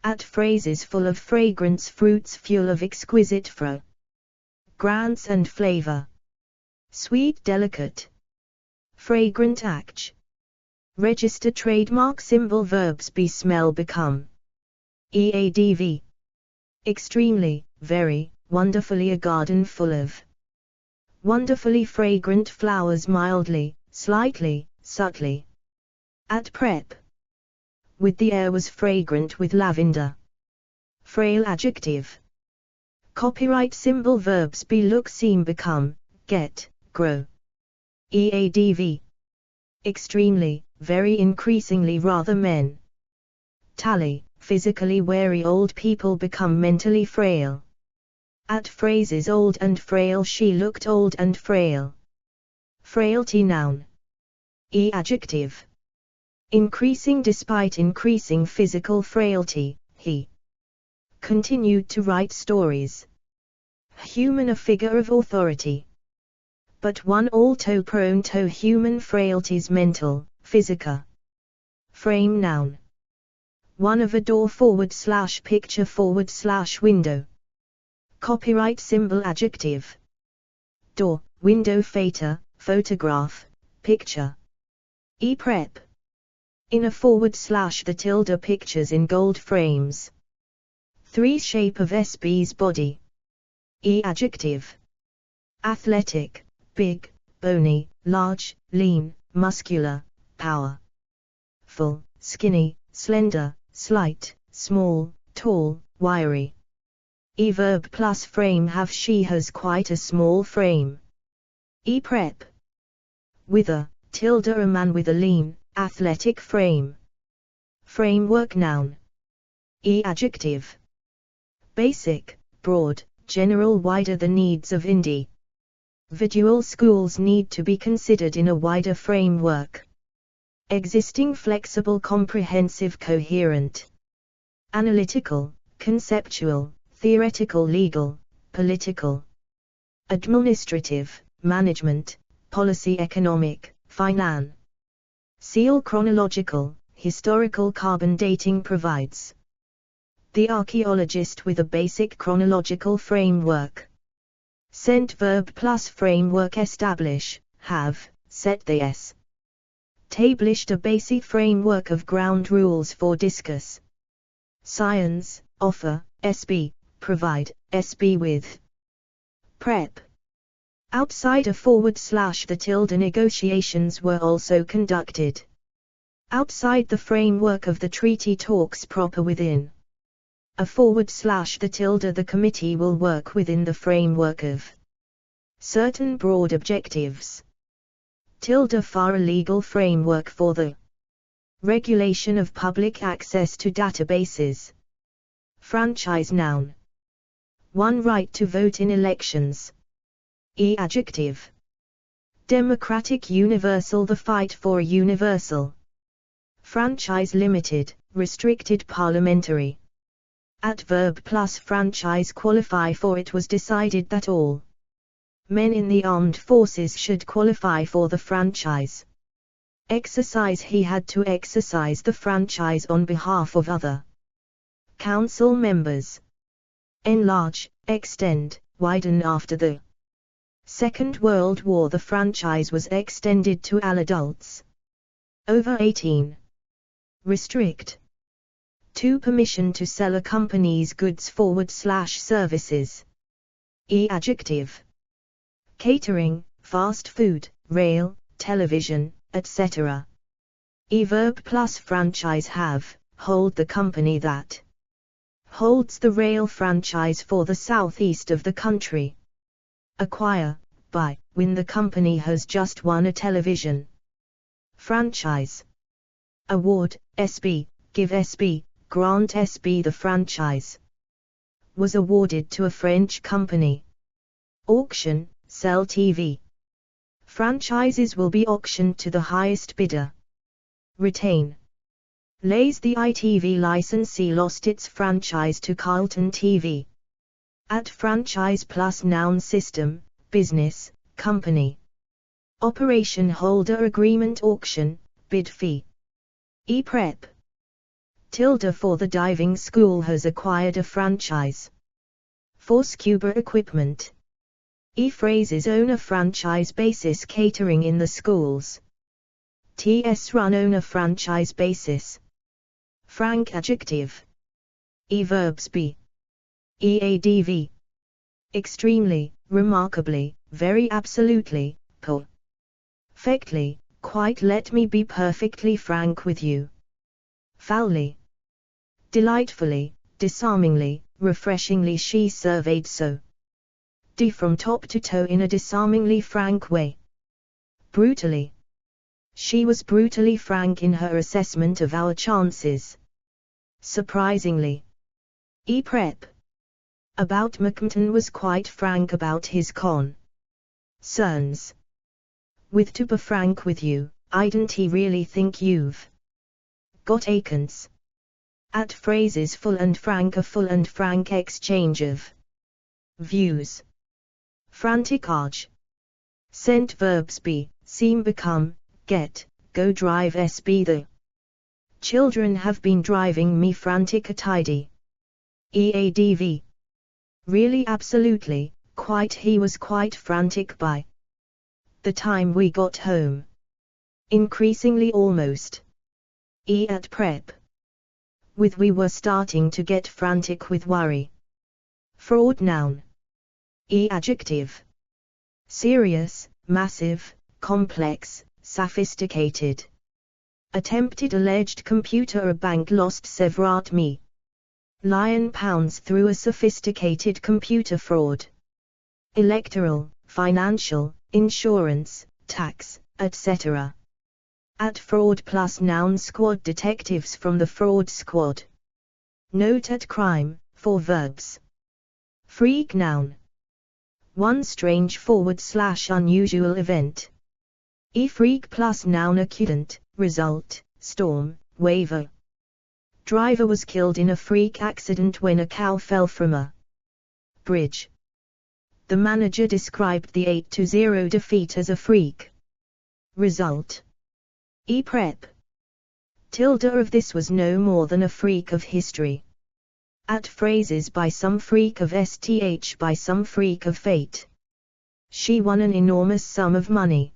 At phrases full of fragrance. Fruits fuel of exquisite fragrance and flavor. Sweet, delicate. Fragrant act. Register trademark symbol. Verbs be, smell, become. EADV. Extremely, very, wonderfully. A garden full of wonderfully fragrant flowers. Mildly, slightly, subtly. At prep. With. The air was fragrant with lavender. Frail adjective. Copyright symbol. Verbs be, look, seem, become, get, grow. EADV. Extremely, very, increasingly, rather. Men. Tally. Physically wary. Old people become mentally frail. At phrases old and frail. She looked old and frail. Frailty noun. E adjective. Increasing. Despite increasing physical frailty, he continued to write stories. Human. A figure of authority. But one also prone to human frailties. Mental, physica. Frame noun. One of a door / picture / window. Copyright symbol. Adjective. Door, window. Fata, photograph, picture. E-prep. In a / the tilde. Pictures in gold frames. 3. Shape of SB's body. E adjective. Athletic, big, bony, large, lean, muscular, powerful, skinny, slender, slight, small, tall, wiry. E verb plus frame. Have. She has quite a small frame. E prep. With a tilde. A man with a lean, athletic frame. Framework noun. E adjective. Basic, broad, general. Wider. The needs of individual schools need to be considered in a wider framework. Existing. Flexible, comprehensive, coherent. Analytical, conceptual, theoretical. Legal, political. Administrative, management, policy. Economic, finance. Seal. Chronological, historical. Carbon dating provides the archaeologist with a basic chronological framework. Sent. Verb plus framework. Establish, have, set. The established a basic framework of ground rules for discuss. Science, offer, SB, provide, SB with. Prep. Outside a / the tilde. Negotiations were also conducted outside the framework of the treaty. Talks proper. Within a / the tilde. The committee will work within the framework of certain broad objectives. Tilde. Far. A legal framework for the regulation of public access to databases. Franchise noun. One. Right to vote in elections. E adjective. Democratic. Universal. The fight for a universal franchise. Limited, restricted. Parliamentary. At verb plus franchise qualify for. It was decided that all men in the armed forces should qualify for the franchise. Exercise. He had to exercise the franchise on behalf of other council members. Enlarge, extend, widen. After the Second World War, the franchise was extended to all adults over 18. Restrict. 2. Permission to sell a company's goods /services. Adjective. Catering, fast food, rail, television, etc. Verb plus franchise. Have, hold. The company that holds the rail franchise for the southeast of the country. Acquire, buy, win. The company has just won a television franchise. Award, SB, give SB, grant SB. The franchise was awarded to a French company. Auction, sell TV. Franchises will be auctioned to the highest bidder. Retain. Lays. The ITV licensee lost its franchise to Carlton TV. At franchise plus noun system, business, company. Operation holder agreement auction, bid fee. Prep. Tilde. For the diving school has acquired a franchise for scuba equipment. Phrases. Own a franchise basis catering in the schools. TS run on a franchise basis. Frank. Adjective. Verbs. Be. EADV. Extremely, remarkably, very, absolutely, perfectly, quite. Let me be perfectly frank with you. Foully. Delightfully, disarmingly, refreshingly. She surveyed so. From top to toe in a disarmingly frank way. Brutally. She was brutally frank in her assessment of our chances. Surprisingly. Prep. About. McMahon was quite frank about his concerns. With. To be frank with you, I don't really think you've got a chance. At phrases. Full and frank. A full and frank exchange of views. Frantic. Arch. Sent. Verbs. Be, seem, become, get, go. Drive. SB. The children have been driving me frantic. A tidy. EADV. Really, absolutely, quite. He was quite frantic by the time we got home. Increasingly, almost. At prep. With. We were starting to get frantic with worry. Fraud. Noun. Adjective. Serious, massive, complex, sophisticated. Attempted. Alleged. Computer. A bank lost several million pounds through a sophisticated computer fraud. Electoral, financial, insurance, tax, etc. At fraud plus noun. Squad. Detectives from the fraud squad. Note. At crime, for verbs. Freak. Noun. One strange / unusual event. Freak plus noun. Accident, result, storm, waiver. Driver was killed in a freak accident when a cow fell from a bridge. The manager described the 8-0 defeat as a freak result. Prep. Tilde. Of. This was no more than a freak of history. At phrases. By some freak of sth. By some freak of fate. She won an enormous sum of money.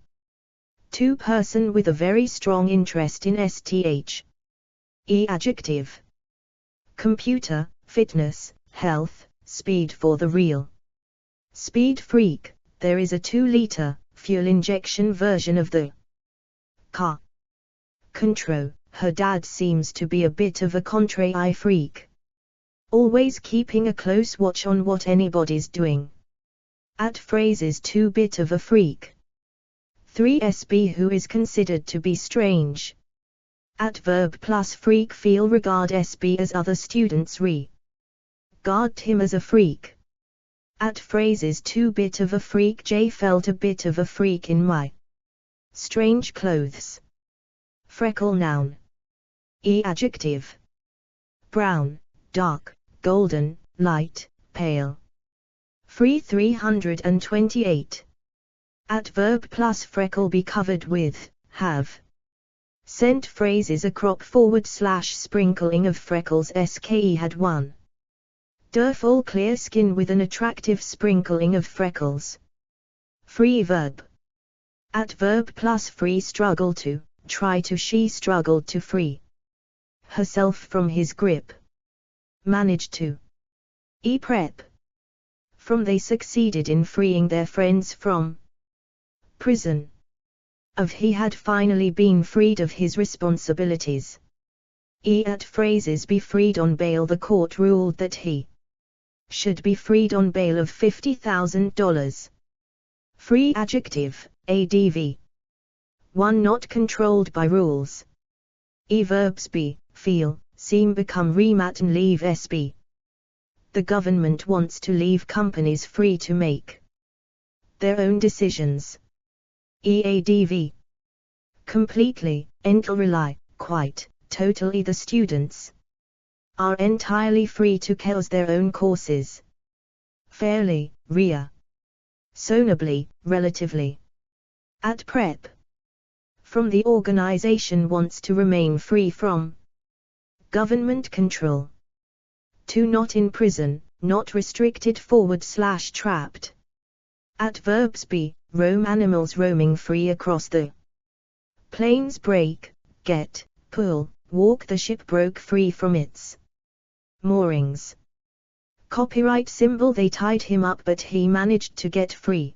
2. Person with a very strong interest in sth. Adjective. Computer, fitness, health, speed. For the real speed freak, there is a 2-liter fuel injection version of the car. Contro. Her dad seems to be a bit of a contrary freak. Always keeping a close watch on what anybody's doing. At phrases. 2. Bit of a freak. 3. SB. Who is considered to be strange. At verb plus freak. Feel. Regard SB as other students regard him as a freak. At phrases. 2. Bit of a freak. J felt a bit of a freak in my strange clothes. Freckle. Noun. Adjective. Brown, dark, golden, light, pale. Free 328. Adverb plus freckle be covered with, have. Sent phrases a crop / sprinkling of freckles ske had one. Der full clear skin with an attractive sprinkling of freckles. Free verb. Adverb plus free struggle to, try to she struggled to free herself from his grip. Managed to. Prep. From they succeeded in freeing their friends from prison. Of he had finally been freed of his responsibilities. At phrases be freed on bail. The court ruled that he should be freed on bail of $50,000. Free adjective, adv. One not controlled by rules. Verbs be, feel, seem become remat and leave sb. The government wants to leave companies free to make their own decisions. Eadv. Completely, entirely, quite, totally. The students are entirely free to choose their own courses. Fairly, rea. Sonably, relatively. At prep. From the organization wants to remain free from government control. To not in prison, not restricted / trapped. Adverbs be, roam animals roaming free across the plains. Break, get, pull, walk. The ship broke free from its moorings. Copyright symbol. They tied him up but he managed to get free.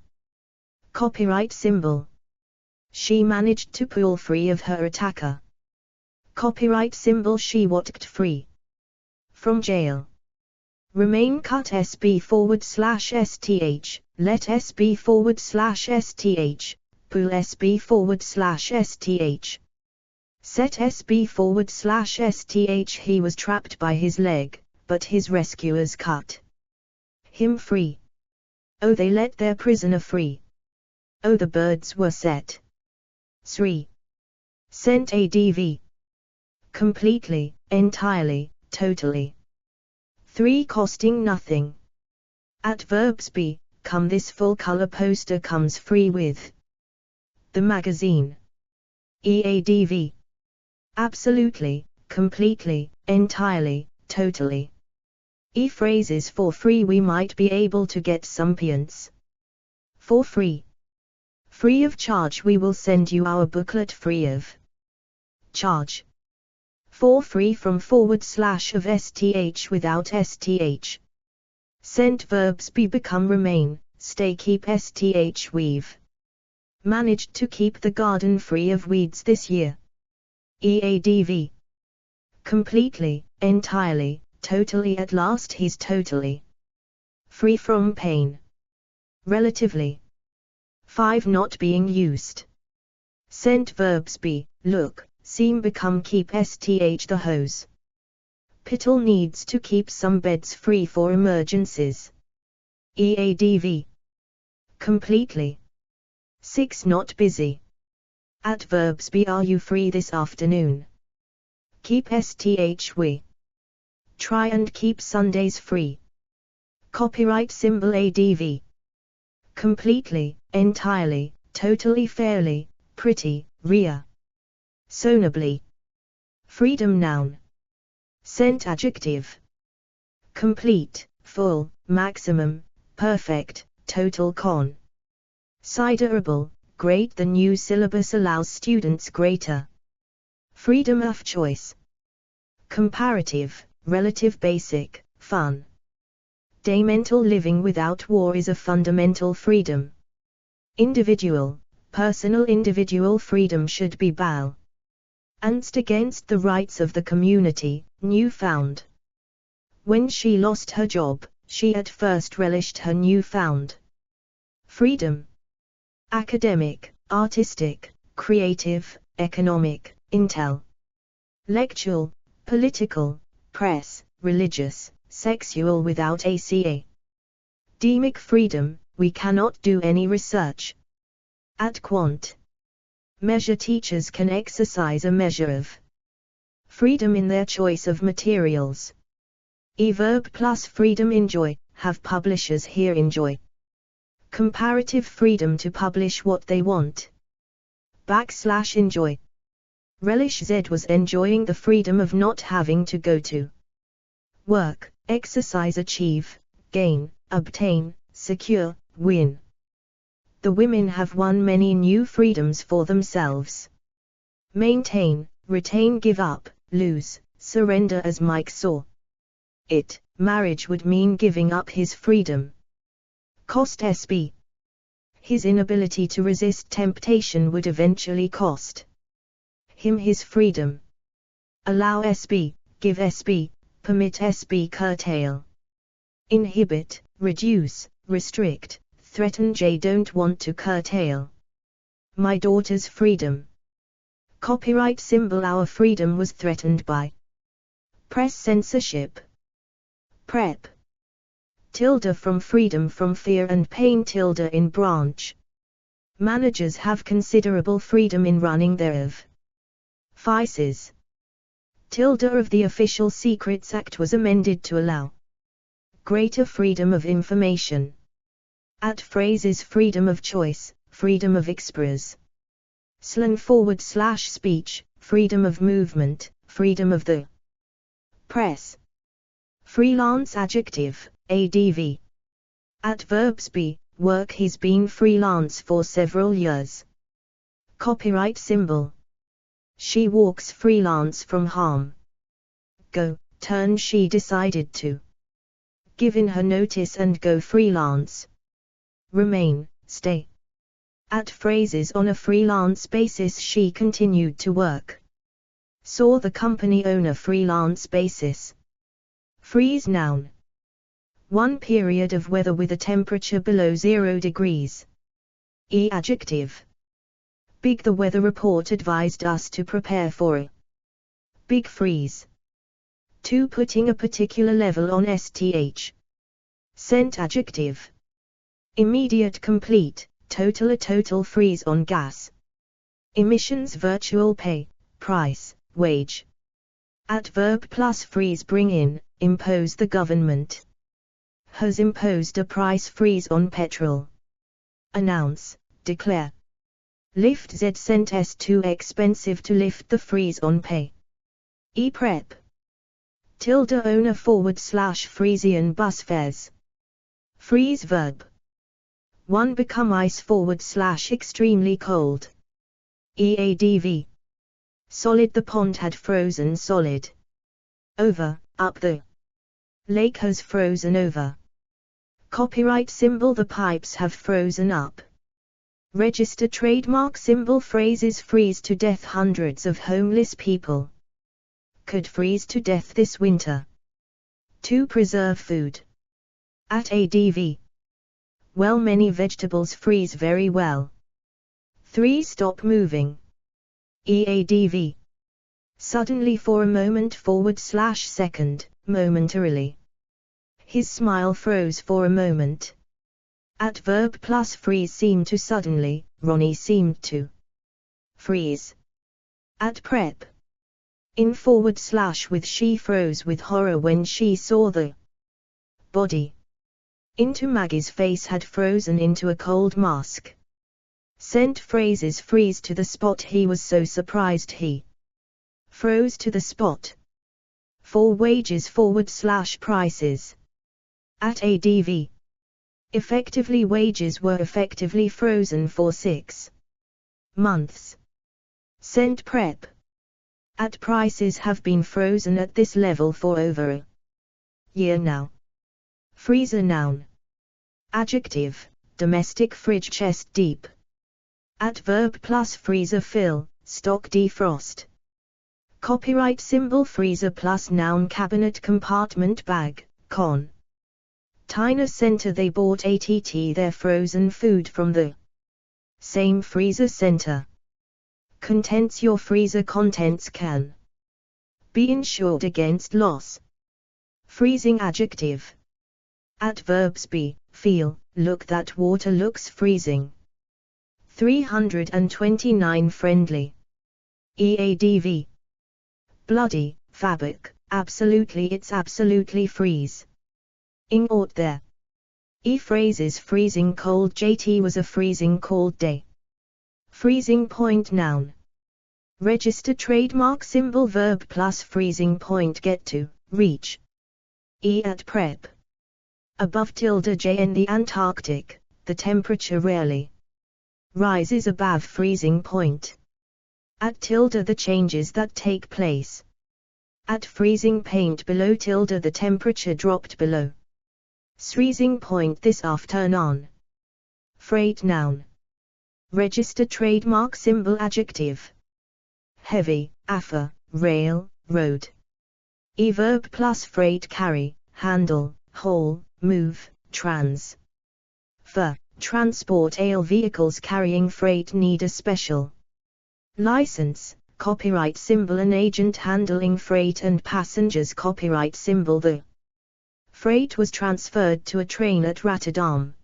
Copyright symbol. She managed to pull free of her attacker. Copyright symbol. She walked free from jail. Remain. Cut sb /sth, let sb /sth, pull sb /sth. Set sb /sth. He was trapped by his leg, but his rescuers cut him free. Oh, they let their prisoner free. Oh, the birds were set. 3. Sent adv. Completely, entirely, totally. 3. Costing nothing. Adverbs be, come. This full color poster comes free with the magazine. Eadv. Absolutely, completely, entirely, totally. Phrases for free. We might be able to get some peanuts for free. Free of charge. We will send you our booklet free of charge. For free from / of sth without sth. Sent verbs be, become, remain, stay, keep sth. We've managed to keep the garden free of weeds this year. Eadv. Completely, entirely, totally. At last he's totally free from pain. Relatively. 5. Not being used. Sent verbs be, look, seem, become, keep sth. The hose Pittle needs to keep some beds free for emergencies. Eadv. Completely. 6. Not busy. Adverbs be, are you free this afternoon? Keep sth. We try and keep Sundays free. Copyright symbol adv. Completely, entirely, totally, fairly, pretty, rea. Sonably. Freedom noun. Sent adjective. Complete, full, maximum, perfect, total. Considerable, great. The new syllabus allows students greater freedom of choice. Comparative, relative, basic, fun. Fundamental. Living without war is a fundamental freedom. Individual, personal. Individual freedom should be balanced against the rights of the community. Newfound. When she lost her job, she at first relished her newfound freedom. Academic, artistic, creative, economic, intellectual, political, press, religious, sexual. Without academic freedom, we cannot do any research. At quant measure, teachers can exercise a measure of freedom in their choice of materials. Verb plus freedom enjoy, have publishers here enjoy. Comparative freedom to publish what they want. / enjoy. Relish Z was enjoying the freedom of not having to go to work, exercise, achieve, gain, obtain, secure, win. The women have won many new freedoms for themselves. Maintain, retain, give up, lose, surrender. As Mike saw it, marriage would mean giving up his freedom. Cost SB. His inability to resist temptation would eventually cost him his freedom. Allow SB, give SB, permit SB, curtail. Inhibit, reduce, restrict, threaten. J don't want to curtail my daughter's freedom. Copyright symbol. Our freedom was threatened by press censorship. Prep. Tilde from freedom from fear and pain. Tilde in branch. Managers have considerable freedom in running their offices. Tilde of the Official Secrets Act was amended to allow greater freedom of information. At phrases freedom of choice, freedom of express. Slang / speech, freedom of movement, freedom of the press. Freelance adjective, ADV. At verbs be, work. He's been freelance for several years. Copyright symbol. She walks freelance from harm. Go, turn. She decided to give in her notice and go freelance. Remain, stay. At phrases on a freelance basis. She continued to work. Saw the company owner freelance basis. Freeze noun. 1 period of weather with a temperature below 0 degrees. Adjective. Big. The weather report advised us to prepare for a big freeze. 2. Putting a particular level on STH. Scent. Adjective. Immediate, complete, total. A total freeze on gas emissions. Virtual pay, price, wage. At verb plus freeze. Bring in, impose. The government has imposed a price freeze on petrol. Announce, declare. Lift. Z sent S. Too expensive to lift the freeze on pay. Prep. Tilde owner / Frisian bus fares. Freeze verb. 1. Become ice / extremely cold. EADV. Solid. The pond had frozen solid. Over, up. The lake has frozen over. Copyright symbol. The pipes have frozen up. Register trademark symbol. Phrases freeze to death. Hundreds of homeless people could freeze to death this winter. 2. Preserve food. At ADV. Well, many vegetables freeze very well. 3. Stop moving. EADV. Suddenly. For a moment. / second, momentarily. His smile froze for a moment. At verb plus freeze. Seemed to. Suddenly, Ronnie seemed to freeze. At prep. In / with. She froze with horror when she saw the body. Into. Maggie's face had frozen into a cold mask. Sent. Phrases freeze to the spot. He was so surprised he froze to the spot. 4. Wages / prices. At ADV. Effectively. Wages were effectively frozen for 6 months. Sent. Prep. At prices have been frozen at this level for over a year now. Freezer noun. Adjective, domestic fridge. Chest deep. At verb plus freezer. Fill, stock. Defrost. Copyright symbol. Freezer plus noun. Cabinet. Compartment. Bag, con. Tina center. They bought their frozen food from the same freezer center. Contents. Your freezer contents can be insured against loss. Freezing adjective. At verbs be, feel, look. That water looks freezing. 329. Friendly. EADV. Bloody, fabric, absolutely it's absolutely freeze. Ing ought there. Phrases freezing cold JT was a freezing cold day. Freezing point noun. Register trademark symbol verb plus freezing point get to, reach. At prep. Above tilde J in the Antarctic, the temperature rarely rises above freezing point. At tilde the changes that take place. At freezing point below tilde the temperature dropped below freezing point this afternoon. Freight noun. Register trademark symbol adjective. Heavy, affer, rail, road. Verb plus freight carry, handle, haul, move, trans. For, transport ale vehicles carrying freight need a special license, copyright symbol an agent handling freight and passengers copyright symbol the freight was transferred to a train at Rotterdam.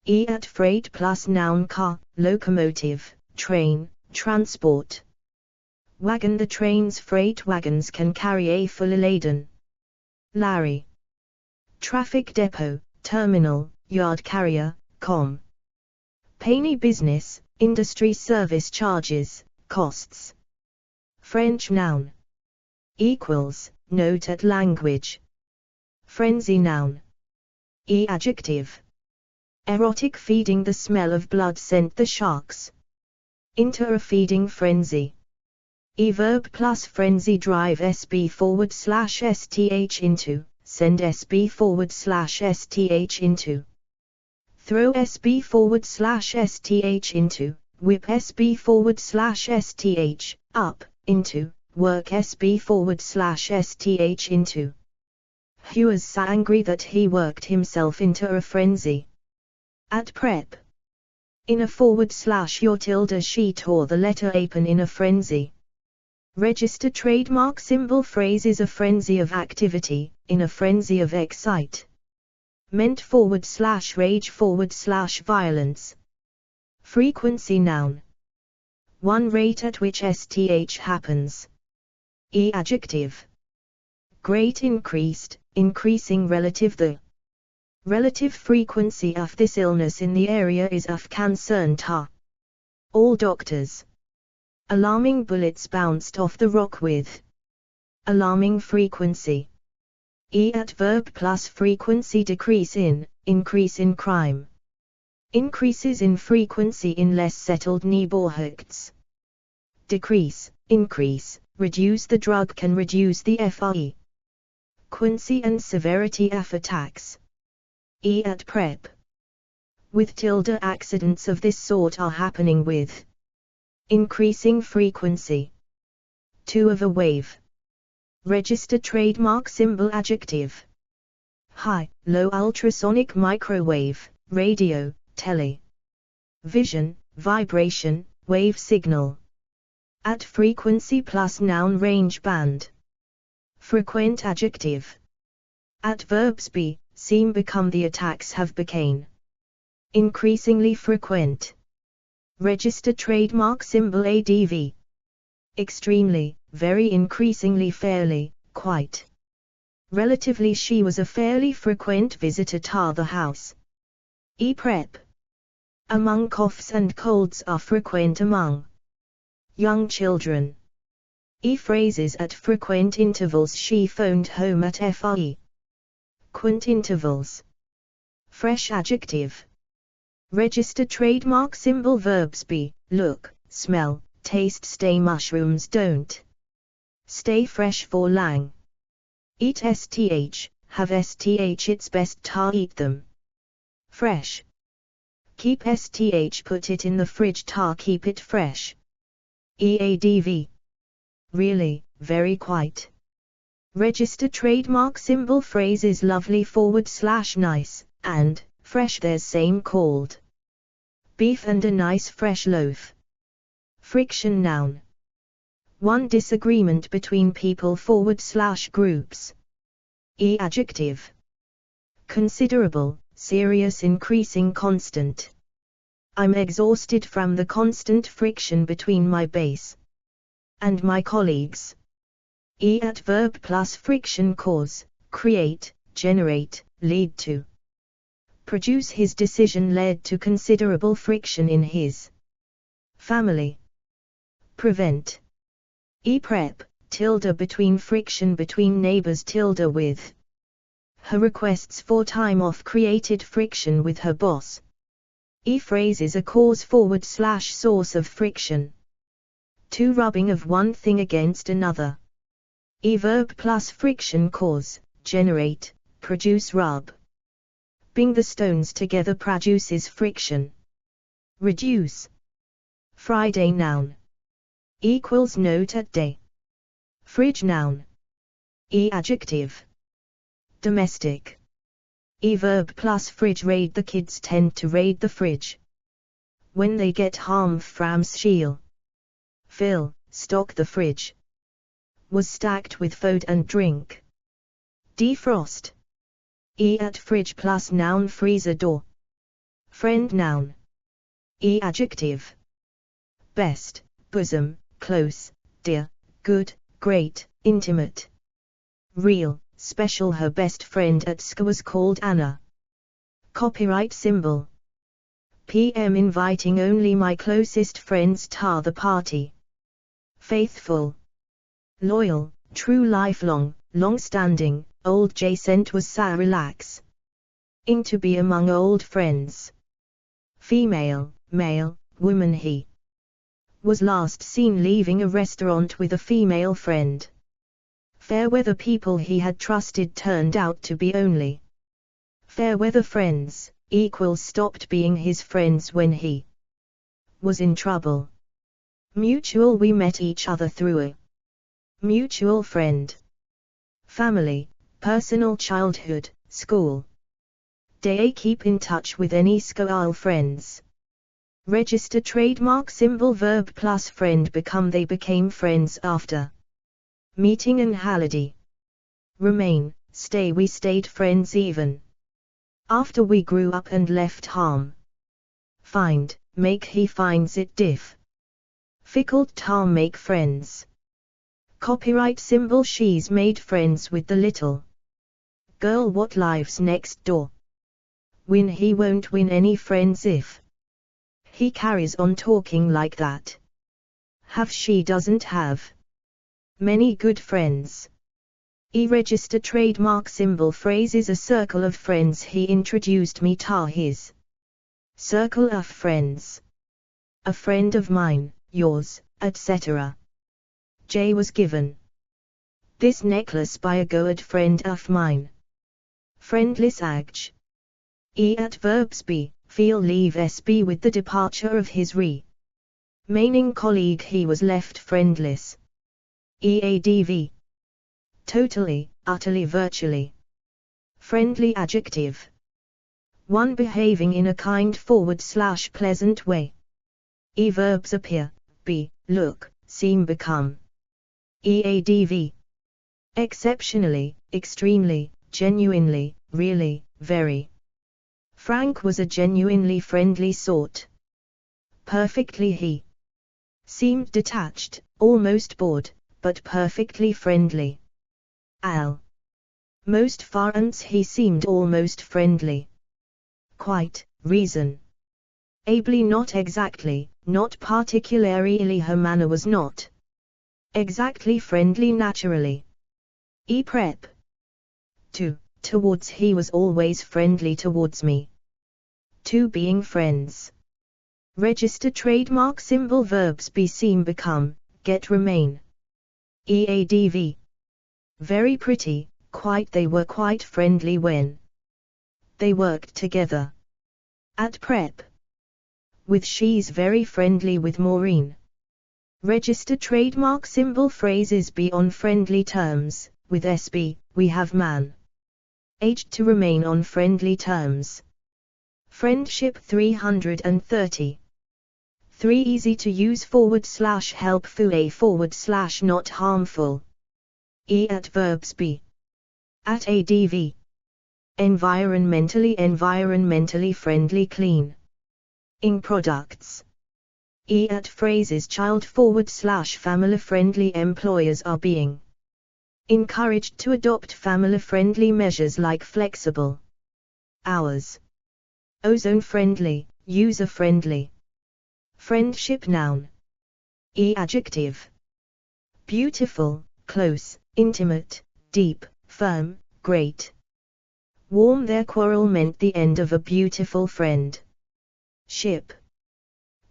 At freight plus noun car, locomotive, train, transport. Wagon the train's freight wagons can carry a fully laden lorry. Traffic depot, terminal, yard carrier, com. Penny business, industry service charges, costs. French noun. Equals, note at language. Frenzy noun. Adjective. Erotic feeding the smell of blood sent the sharks into a feeding frenzy. Verb plus frenzy drive SB/STH into, send SB/STH into. Throw SB/STH into, whip SB/STH, up, into, work SB/STH into. He was so angry that he worked himself into a frenzy. At prep. In a / your tilde she tore the letter apen in a frenzy. Register trademark symbol phrase is a frenzy of activity, in a frenzy of excite. Meant / rage / violence. Frequency noun. One rate at which STH happens. Adjective. Great increased, increasing relative the relative frequency of this illness in the area is of concern to all doctors. Alarming bullets bounced off the rock with alarming frequency. At verb plus frequency decrease in, increase in crime. Increases in frequency in less settled neighborhoods. Decrease, increase, reduce the drug can reduce the frequency and severity of attacks. At prep. With tilde accidents of this sort are happening with increasing frequency. 2 of a wave. Register trademark symbol adjective. High, low ultrasonic microwave, radio, tele. Vision, vibration, wave signal. At frequency plus noun range band. Frequent adjective. At verbs be, seem become the attacks have became increasingly frequent. Register trademark symbol ADV. Extremely, very increasingly fairly, quite. Relatively she was a fairly frequent visitor to the house. Prep. Among coughs and colds are frequent among young children. Phrases at frequent intervals she phoned home at frequent intervals. Fresh adjective. Register trademark symbol verbs be, look, smell, taste stay mushrooms don't stay fresh for long. Eat STH, have STH it's best to eat them fresh. Keep STH put it in the fridge to keep it fresh. EADV. Really, very quite. Register trademark symbol phrase is lovely / nice, and fresh there's same called beef and a nice fresh loaf. Friction noun. One disagreement between people / groups. Adjective. Considerable, serious increasing constant. I'm exhausted from the constant friction between my base and my colleagues. E at verb plus friction cause, create, generate, lead to. Produce. His decision led to considerable friction in his family. Prevent. E prep, tilde between friction between neighbors tilde with. Her requests for time off created friction with her boss. E phrase is a cause / source of friction. To rubbing of one thing against another. E verb plus friction cause, generate, produce rub. Bing the stones together produces friction. Reduce. Friday noun. Equals note at day. Fridge noun. E adjective. Domestic. E verb plus fridge. Raid. The kids tend to raid the fridge. When they get harm from shield. Fill, stock the fridge. Was stacked with food and drink. Defrost. E at fridge plus noun freezer door. Friend noun. E adjective. Best, bosom, close, dear, good, great, intimate. Real, special. Her best friend at school was called Anna. Copyright symbol. PM inviting only my closest friends to the party. Faithful. Loyal, true, lifelong, long-standing. Old Jacent was sa relax. In to be among old friends. Female, male, woman. He was last seen leaving a restaurant with a female friend. Fair weather. People he had trusted turned out to be only fair weather friends, equals stopped being his friends when he was in trouble. Mutual. We met each other through a mutual friend. Family, personal. Childhood, school. Day. Keep in touch with any school friends. Register. Trademark symbol. Verb plus friend become. They became friends after meeting and holiday. Remain, stay. We stayed friends even after we grew up and left home. Find, make. He finds it difficult to make friends. Copyright symbol. She's made friends with the little girl what lives next door. Win. He won't win any friends if he carries on talking like that. Have. She doesn't have many good friends. E register. Trademark symbol. Phrase is a circle of friends. He introduced me to his circle of friends. A friend of mine, yours, etc. J was given this necklace by a good friend of mine. Friendless age. E at verbs be, feel. Leave SB with the departure of his remaining colleague. He was left friendless. EADV. Totally, utterly, virtually. Friendly adjective. One behaving in a kind / pleasant way. E verbs appear, be, look, seem, become. EADV. Exceptionally, extremely, genuinely, really, very. Frank was a genuinely friendly sort. Perfectly. He seemed detached, almost bored, but perfectly friendly. Al. Most farance. He seemed almost friendly. Quite, reason. Ably. Not exactly, not particularly. Her manner was not exactly friendly. Naturally. E prep. To, towards. He was always friendly towards me. To being friends. Register. Trademark symbol. Verbs be, seem, become, get, remain. EADV. Very pretty, quite. They were quite friendly when they worked together. At prep. With. She's very friendly with Maureen. Register. Trademark symbol. Phrases be on friendly terms. With SB, we have managed to remain on friendly terms. Friendship. 330. 3 easy to use / helpful. A / not harmful. E at verbs be. At ADV. Environmentally friendly. Clean. Ing products. E at phrases. Child / family friendly. Employers are being Encouraged to adopt family-friendly measures like flexible hours. Ozone-friendly, user-friendly. Friendship noun. Adjective. Beautiful, close, intimate, deep, firm, great. Warm. Their quarrel meant the end of a beautiful friend. Ship.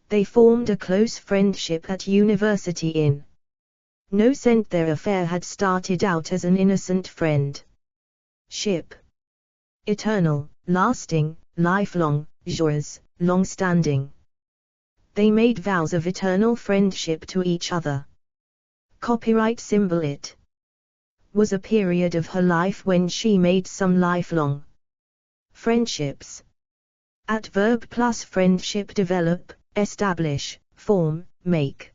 They formed a close friendship at university in no sense their affair had started out as an innocent friend. Ship. Eternal, lasting, lifelong, yours, long-standing. They made vows of eternal friendship to each other. Copyright symbol. It was a period of her life when she made some lifelong friendships. Adverb plus friendship. Develop, establish, form, make.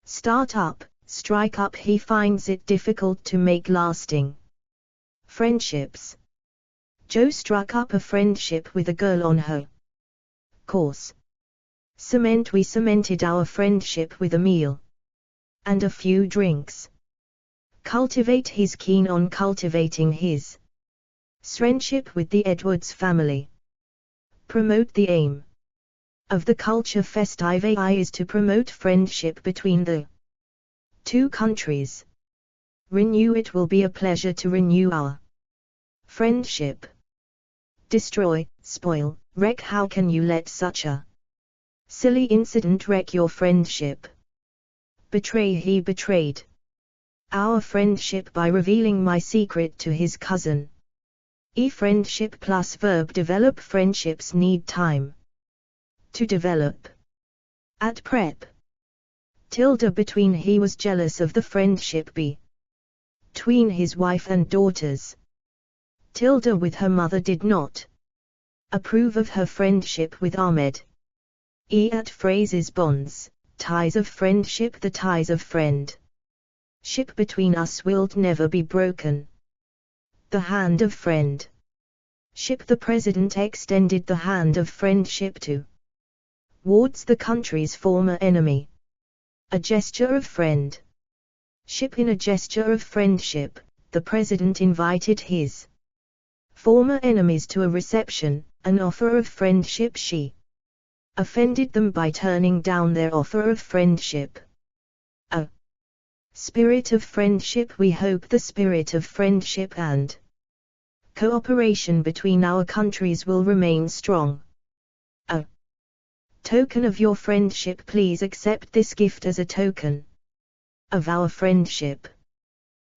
Start up, strike up. He finds it difficult to make lasting friendships. Joe struck up a friendship with a girl on her course. Cement. We cemented our friendship with a meal and a few drinks. Cultivate. He's keen on cultivating his friendship with the Edwards family. Promote. The aim of the Culture Festive is to promote friendship between the two countries. Renew. It will be a pleasure to renew our friendship. Destroy, spoil, wreck. How can you let such a silly incident wreck your friendship? Betray. He betrayed our friendship by revealing my secret to his cousin. Friendship plus verb. Develop. Friendships need time to develop. At prep. Between. He was jealous of the friendship between his wife and daughters. With her mother did not approve of her friendship with Ahmed. At phrases. Bonds, ties of friendship. The ties of friendship between us will never be broken. The hand of friend. The president extended the hand of friendship towards the country's former enemy. A gesture of friend. In a gesture of friendship, the president invited his former enemies to a reception, an offer of friendship. She offended them by turning down their offer of friendship. A spirit of friendship. We hope the spirit of friendship and cooperation between our countries will remain strong. A token of your friendship. Please accept this gift as a token of our friendship.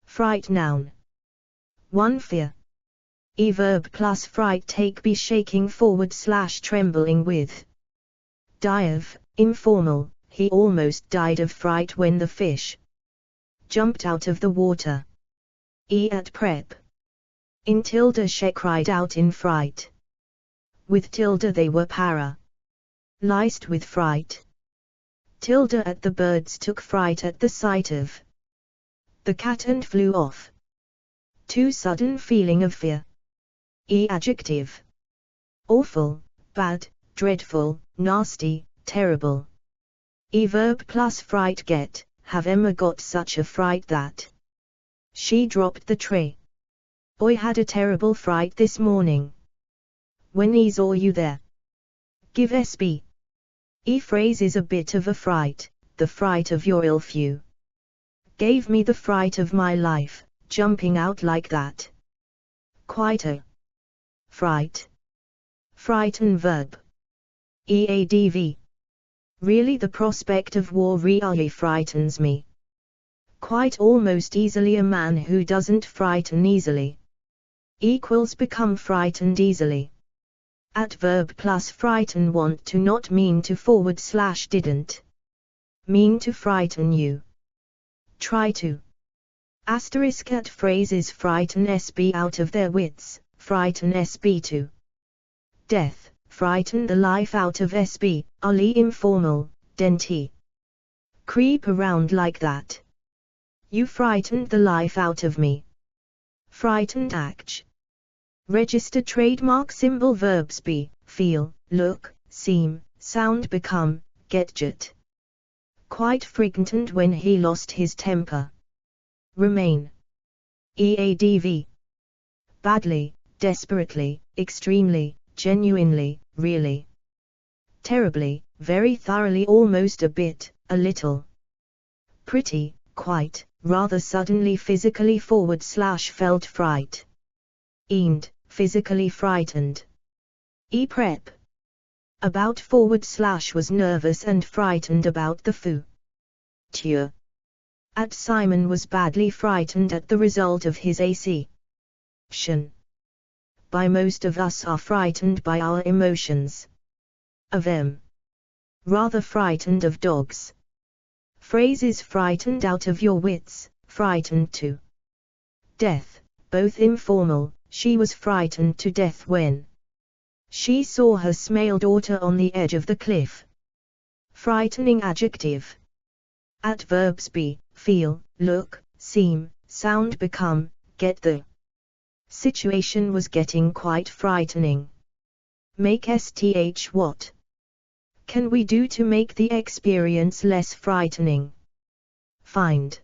Fright noun. 1. Fear. Verb plus fright. Take. Be shaking forward / trembling with. Die of, informal. He almost died of fright when the fish jumped out of the water. At prep. In. She cried out in fright. With. They were paralyzed with fright. At the birds took fright at the sight of the cat and flew off. Too sudden feeling of fear. Adjective. Awful, bad, dreadful, nasty, terrible. Verb plus fright. Get. Have Emma got such a fright that she dropped the tray. I had a terrible fright this morning. When saw you there. Give. SB. Phrase is a bit of a fright, the fright of your ill few. Gave me the fright of my life, jumping out like that. Quite a fright. Frighten. Verb. Adv. Really the prospect of war really frightens me. Quite almost easily. A man who doesn't frighten easily become frightened easily. Adverb plus frighten. Want to. Not mean to. Forward / didn't mean to frighten you. Try to. Asterisk. At phrases. Frighten SB out of their wits. Frighten SB to death. Frighten the life out of SB. Ali. Informal, denti. Creep around like that. You frightened the life out of me. Frightened. Act. Register trademark symbol. Verbs. Be, feel, look, seem, sound, become, get. Quite frightened when he lost his temper. Remain. EADV. Badly, desperately, extremely, genuinely, really. Terribly, very thoroughly, almost a bit, a little. Pretty, quite, rather suddenly, physically, / felt fright. Eend, physically frightened. E-prep. About / was nervous and frightened about the future. At Simon was badly frightened at the result of his AC. By most of us are frightened by our emotions. Of them. Rather frightened of dogs. Phrases: frightened out of your wits, frightened to death, both informal. She was frightened to death when she saw her small daughter on the edge of the cliff. Frightening adjective. Adverbs: be, feel, look, seem, sound, become, get. The situation was getting quite frightening. Make / what can we do to make the experience less frightening? Find.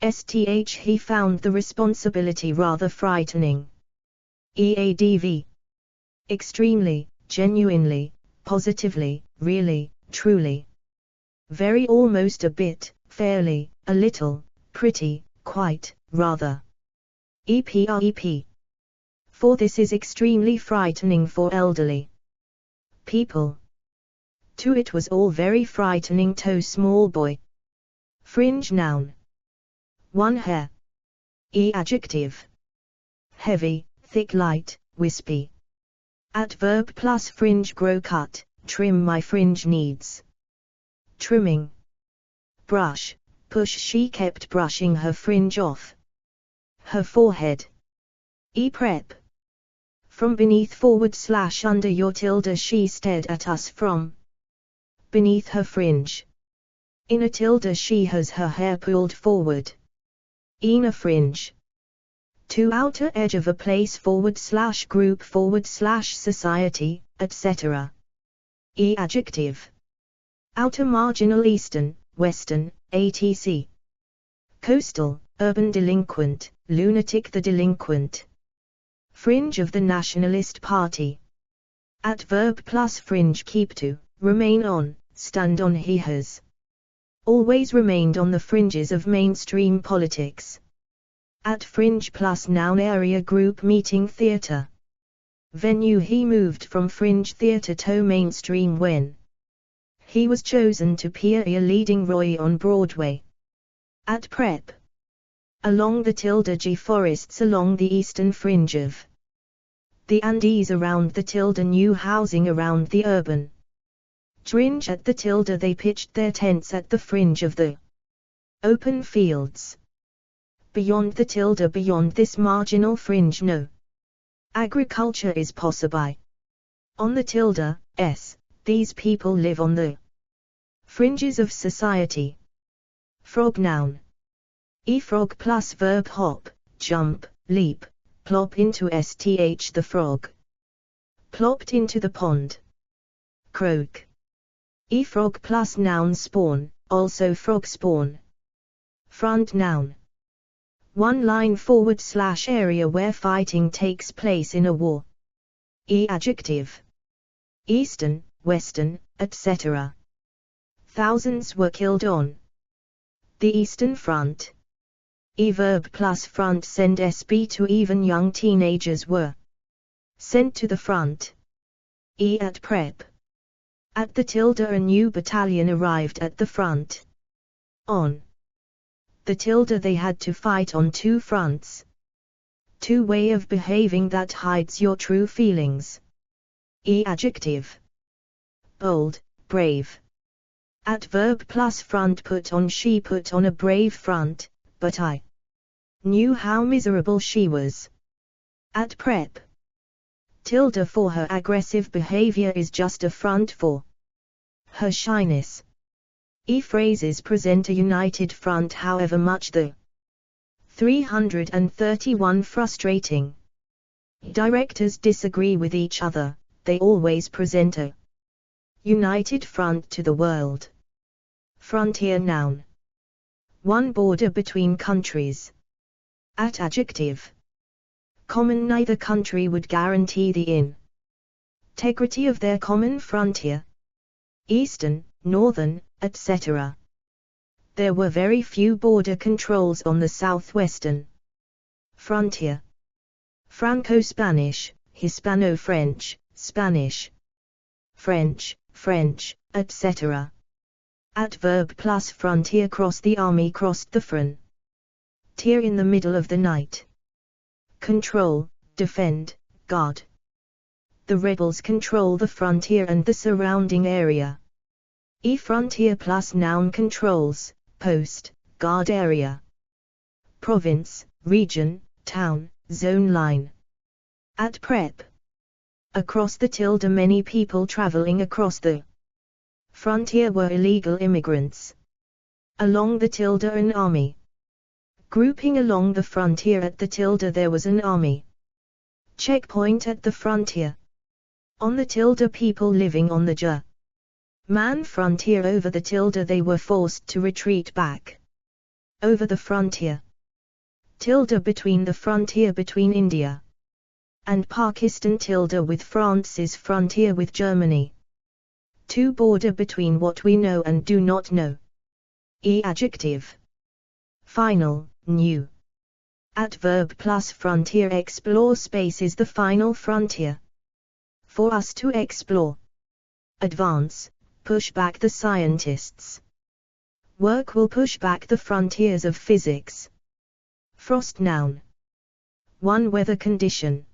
He found the responsibility rather frightening. EADV. Extremely, genuinely, positively, really, truly. Very, almost a bit, fairly, a little, pretty, quite, rather. EPREP. For this is extremely frightening for elderly people. To it was all very frightening to small boy. Fringe noun. 1 hair. Adjective. Heavy, thick, light, wispy. Adverb plus fringe: grow, cut, trim. My fringe needs trimming. Brush, push. She kept brushing her fringe off her forehead. E-prep. From beneath / under your tilde. She stared at us from beneath her fringe. In a tilde, she has her hair pulled forward. In a fringe. To outer edge of a place / group / society, etc. Adjective. Outer, marginal, eastern, western, etc. Coastal, urban, delinquent, lunatic, the delinquent. Fringe of the Nationalist Party. Adverb plus fringe: keep to, remain on, stand on. He has always remained on the fringes of mainstream politics. At fringe plus noun: area, group, meeting, theatre. Venue: he moved from fringe theatre to mainstream when he was chosen to play a leading role on Broadway. At prep. Along the tilde. G forests along the eastern fringe of the Andes. Around the tilde. New housing around the urban fringe. At the tilde. They pitched their tents at the fringe of the open fields. Beyond the tilde. Beyond this marginal fringe no agriculture is possible. On the tilde, these people live on the fringes of society. Frog noun. Frog plus verb: hop, jump, leap, plop into st. The frog plopped into the pond. Croak. Frog plus noun: spawn, also frog spawn. Front noun. One line / area where fighting takes place in a war. Adjective. Eastern, western, etc. Thousands were killed on the Eastern Front. Verb plus front: send sb to. Even young teenagers were sent to the front. At prep. At the tilde. A new battalion arrived at the front. On the tilde. They had to fight on two fronts. Two way of behaving that hides your true feelings. Adjective. Bold, brave. Adverb plus front: put on. She put on a brave front, but I knew how miserable she was. At prep. Tilde for her aggressive behavior is just a front for her shyness. Phrases present a united front however much the 331 frustrating directors disagree with each other, they always present a united front to the world. Frontier noun. One border between countries. At adjective. Common, neither country would guarantee the integrity of their common frontier. Eastern, northern, etc. There were very few border controls on the southwestern frontier. Franco-Spanish, Hispano-French, Spanish, French, French, etc. Adverb plus frontier. Cross. The army crossed the frontier in the middle of the night. Control, defend, guard. The rebels control the frontier and the surrounding area. Frontier plus noun controls, post, guard area. Province, region, town, zone line. At prep. Across the tilde. Many people traveling across the frontier were illegal immigrants. Along the tilde. An army. Grouping along the frontier. At the tilde there was an army checkpoint at the frontier. On the tilde. People living on the German frontier. Over the tilde. They were forced to retreat back over the frontier. Tilde. Between the frontier between India and Pakistan. Tilde. With France's frontier with Germany. To border. Between what we know and do not know. Adjective. Final, new. Adverb plus frontier. Explore. Space is the final frontier for us to explore. Advance, push back the scientists. Work will push back the frontiers of physics. Frost, noun. 1. Weather condition.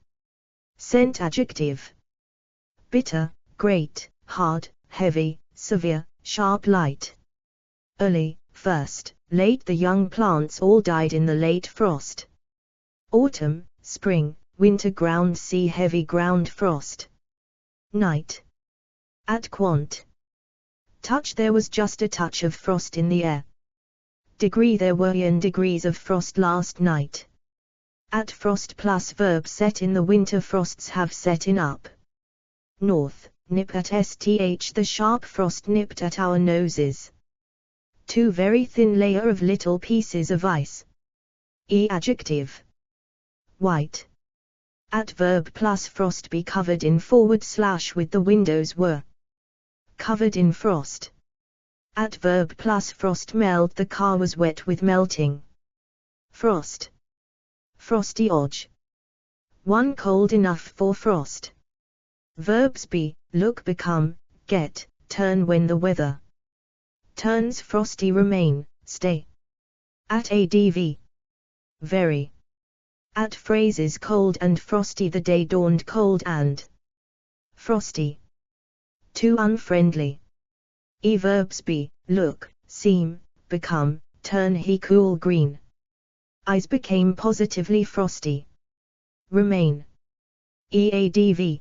Scent, adjective. Bitter, great, hard, heavy, severe, sharp, light. Early, first, late. The young plants all died in the late frost. Autumn, spring, winter. Ground, sea, heavy ground frost. Night. At quant. Touch. There was just a touch of frost in the air. Degree. There were n degrees of frost last night. At frost plus verb. Set in the winter. Frosts have set in up north. Nip at sth. The sharp frost nipped at our noses. 2. Very thin layer of little pieces of ice. Adjective. White. Adverb plus frost. Be covered in / with the windows were covered in frost. Adverb plus frost. Melt. The car was wet with melting frost. Frosty odge. 1. Cold enough for frost. Verbs be, look, become, get, turn. When the weather turns frosty. Remain, stay. At adv. Very. At phrases. Cold and frosty. The day dawned cold and frosty. 2. Unfriendly. Verbs be, look, seem, become, turn. He cool green eyes became positively frosty. Remain. Adv.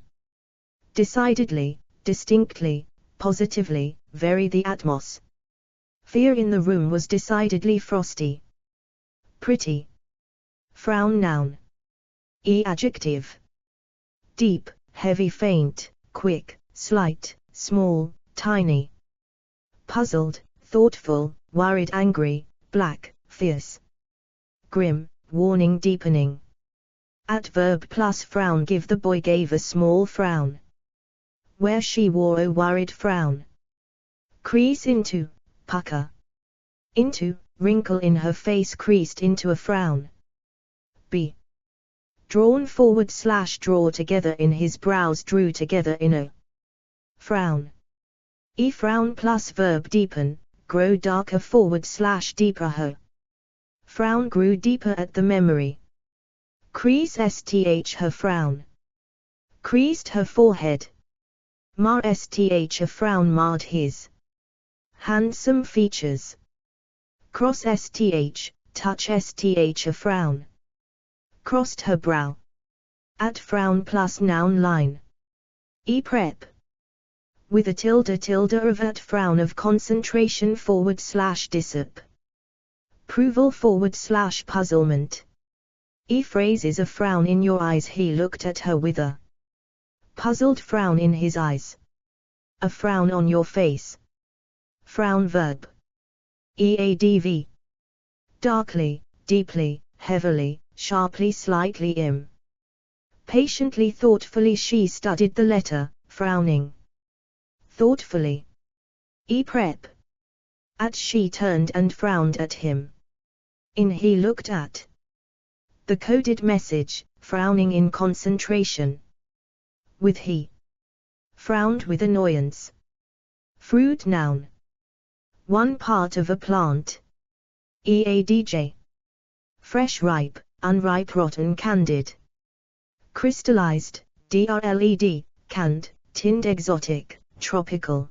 Decidedly, distinctly, positively, very. The atmosphere in the room was decidedly frosty. Pretty. Frown, noun. Adjective. Deep, heavy, faint, quick, slight, small, tiny. Puzzled, thoughtful, worried, angry, black, fierce. Grim, warning, deepening. Adverb plus frown. Give. The boy gave a small frown where she wore a worried frown. Crease into, pucker. Into, wrinkle in her face. Creased into a frown. Be. Drawn forward / draw together in his brows. Drew together in a frown. Frown plus verb. Deepen, grow darker. Forward / deeper. Her frown grew deeper at the memory. Crease sth. Her frown creased her forehead. Mar sth. A frown marred his handsome features. Cross sth. Touch sth. A frown crossed her brow. At frown plus noun. Line. Prep. With a tilde of at frown of concentration. Forward / dissip. Approval. Forward / puzzlement. Phrase is a frown in your eyes. He looked at her with a puzzled frown in his eyes. A frown on your face. Frown verb. Adv. Darkly, deeply, heavily, sharply slightly im. Patiently thoughtfully she studied the letter, frowning. Thoughtfully. Prep. At she turned and frowned at him. In he looked at the coded message, frowning in concentration. With he. Frowned with annoyance. Fruit noun. One part of a plant. EADJ. Fresh ripe, unripe rotten candied. Crystallized, DRLED, canned, tinned exotic, tropical.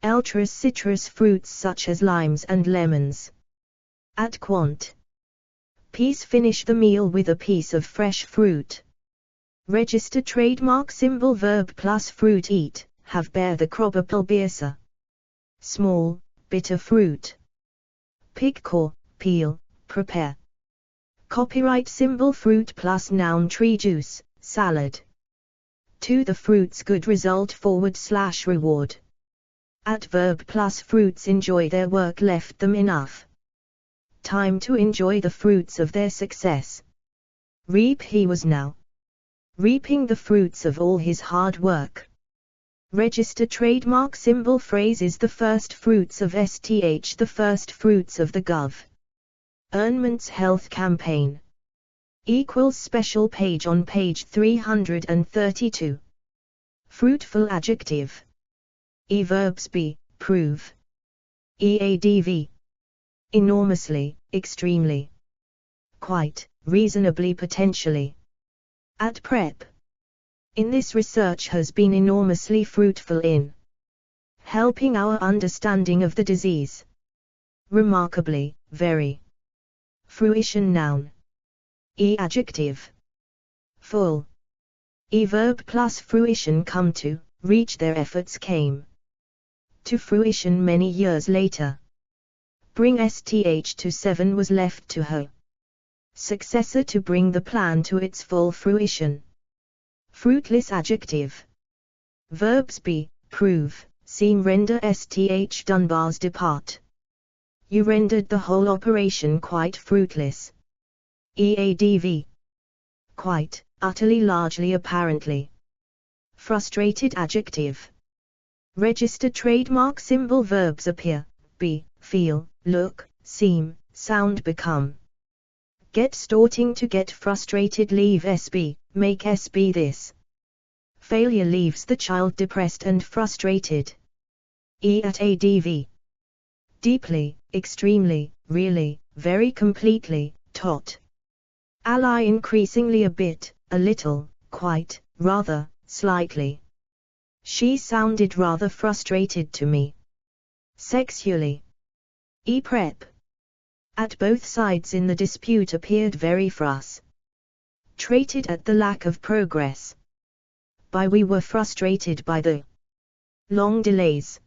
Ultra citrus fruits such as limes and lemons. At quant. Piece finish the meal with a piece of fresh fruit. Register trademark symbol verb plus fruit eat, have bear the crop small, bitter fruit. Pick core, peel, prepare. Copyright symbol fruit plus noun tree juice, salad. To the fruits good result / reward. At verb plus fruits enjoy their work left them enough time to enjoy the fruits of their success. Reap he was now reaping the fruits of all his hard work. Register trademark symbol phrase is the first fruits of STH, the first fruits of the Gov. Earnments Health Campaign. Equals special page on page 332. Fruitful adjective. Verbs be, prove. EADV. Enormously, extremely. Quite, reasonably potentially. At prep. In this research has been enormously fruitful in helping our understanding of the disease. Remarkably, very. Fruition noun. Adjective. Full. Verb plus fruition come to, reach their efforts came to fruition many years later. Bring STH to 7 was left to her successor to bring the plan to its full fruition. Fruitless adjective. Verbs be, prove, seem render STH Dunbar's depart. You rendered the whole operation quite fruitless. EADV. Quite, utterly largely apparently. Frustrated adjective. Register trademark symbol verbs appear, be, feel, look, seem, sound become. Get starting to get frustrated leave SB, make SB this. Failure leaves the child depressed and frustrated. At ADV. Deeply, extremely, really, very completely, tot. Ally increasingly a bit, a little, quite, rather, slightly. She sounded rather frustrated to me. Sexually. Prep. At both sides in the dispute appeared very frustrated at the lack of progress. By we were frustrated by the long delays.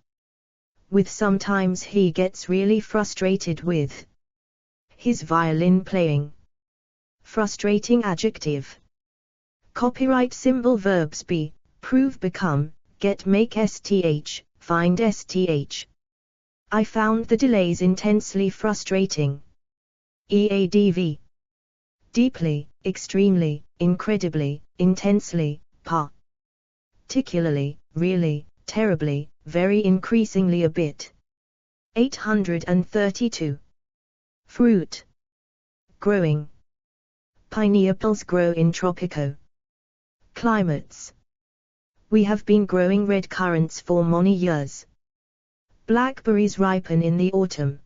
With sometimes he gets really frustrated with his violin playing. Frustrating adjective. Copyright symbol verbs be, prove become, get make STH, find STH. I found the delays intensely frustrating. EADV. Deeply, extremely, incredibly, intensely, particularly, really, terribly, very increasingly a bit. 832. Fruit. Growing. Pineapples grow in tropical climates. We have been growing red currants for many years. Blackberries ripen in the autumn.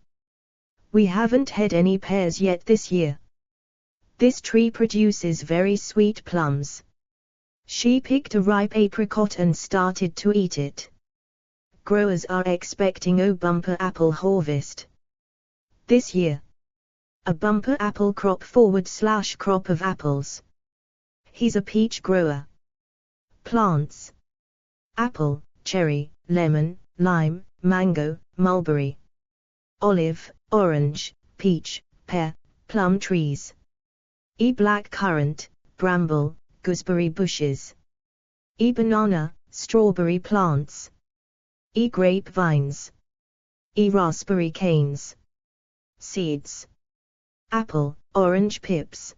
We haven't had any pears yet this year. This tree produces very sweet plums. She picked a ripe apricot and started to eat it. Growers are expecting a bumper apple harvest this year. A bumper apple crop / crop of apples. He's a peach grower. Plants. Apple, cherry, lemon, lime, mango, mulberry, olive, orange, peach, pear, plum trees. Black currant, bramble, gooseberry bushes. Banana, strawberry plants. Grape vines. Raspberry canes. Seeds. Apple, orange pips.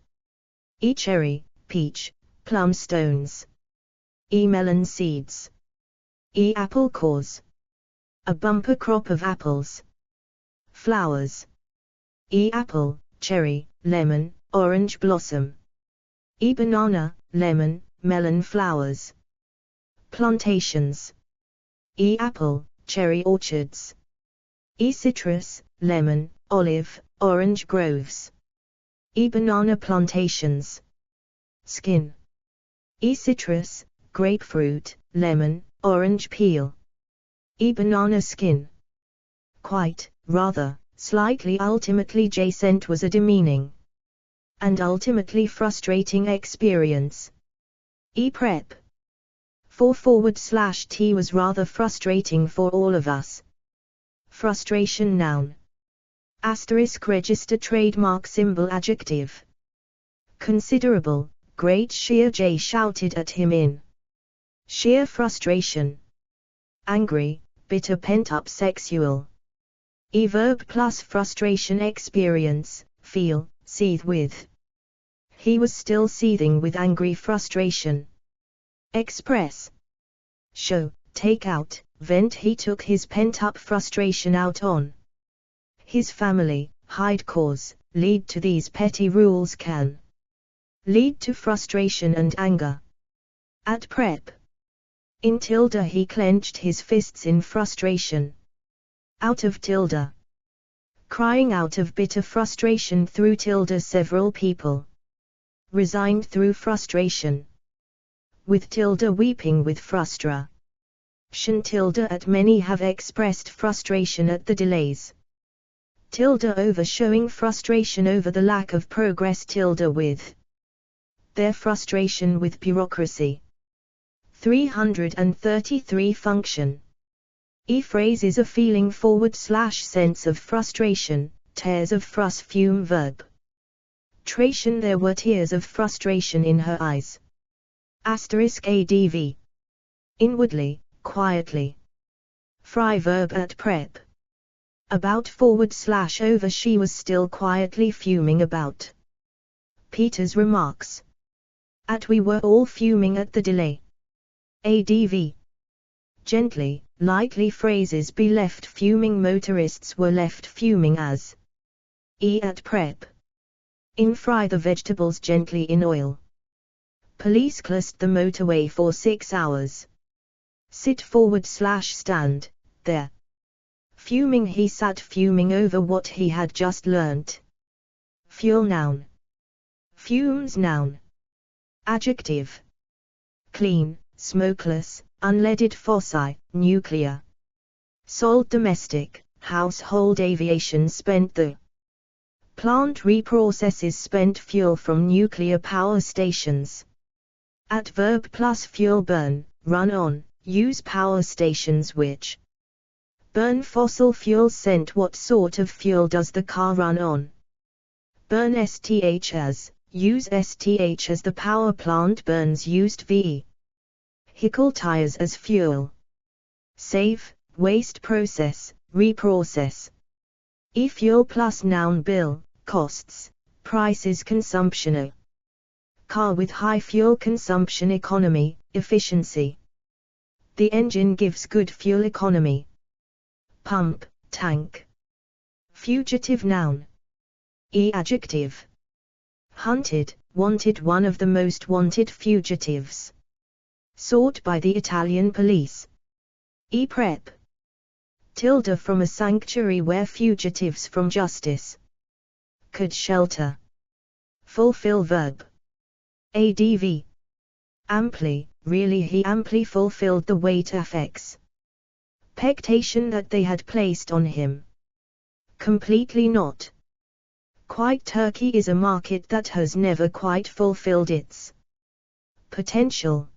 E cherry, peach, plum stones. E melon seeds. E apple cores. A bumper crop of apples. Flowers. E apple, cherry, lemon, orange blossom. E banana, lemon, melon flowers. Plantations. E apple, cherry orchards. E citrus, lemon, olive, orange groves. E banana plantations. Skin. E citrus, grapefruit, lemon, orange peel. E banana skin. Quite, rather, slightly ultimately adjacent was a demeaning and ultimately frustrating experience. E prep. /T was rather frustrating for all of us. Frustration noun. Asterisk register trademark symbol adjective. Considerable, great sheer J shouted at him in sheer frustration. Angry, bitter pent-up sexual. E verb plus frustration experience, feel, seethe with. He was still seething with angry frustration. Express. Show, take out, vent. He took his pent-up frustration out on his family. Hide cause, lead to. These petty rules can lead to frustration and anger. At prep. In tilde he clenched his fists in frustration. Out of tilde. Crying out of bitter frustration through tilde. Several people resigned through frustration. With tilde weeping with frustra. Tilde at many have expressed frustration at the delays. Tilde over showing frustration over the lack of progress. Tilde with their frustration with bureaucracy. 333 Function. E phrase is a feeling /sense of frustration, tears of fume verb. Tration. There were tears of frustration in her eyes. Asterisk adv. Inwardly, quietly. Fry verb at prep. About /over she was still quietly fuming about Peter's remarks. At we were all fuming at the delay. Adv. Gently, lightly phrases. Be left fuming. Motorists were left fuming as. E at prep. In fry the vegetables gently in oil. Police closed the motorway for 6 hours. Sit /stand, there. Fuming. He sat fuming over what he had just learnt. Fuel noun. Fumes noun. Adjective. Clean, smokeless, unleaded fossil, nuclear. Sold domestic, household aviation. Spent the plant reprocesses spent fuel from nuclear power stations. At verb plus fuel. Burn, run on, use power stations which burn fossil fuels. Sent. What sort of fuel does the car run on? Burn sth as, use sth as the power plant burns. Used vehicle tires as fuel. Save, waste. Process, reprocess. E-fuel plus noun. Bill, costs, prices. Consumption. A car with high fuel consumption. Economy, efficiency. The engine gives good fuel economy. Pump, tank. Fugitive noun. E adjective. Hunted, wanted. One of the most wanted fugitives. Sought by the Italian police. E prep. Tilde from a sanctuary where fugitives from justice could shelter. Fulfill verb. Adv. Amply, really. He amply fulfilled the weight affects. Expectation that they had placed on him. Completely not. Quite. Turkey is a market that has never quite fulfilled its potential.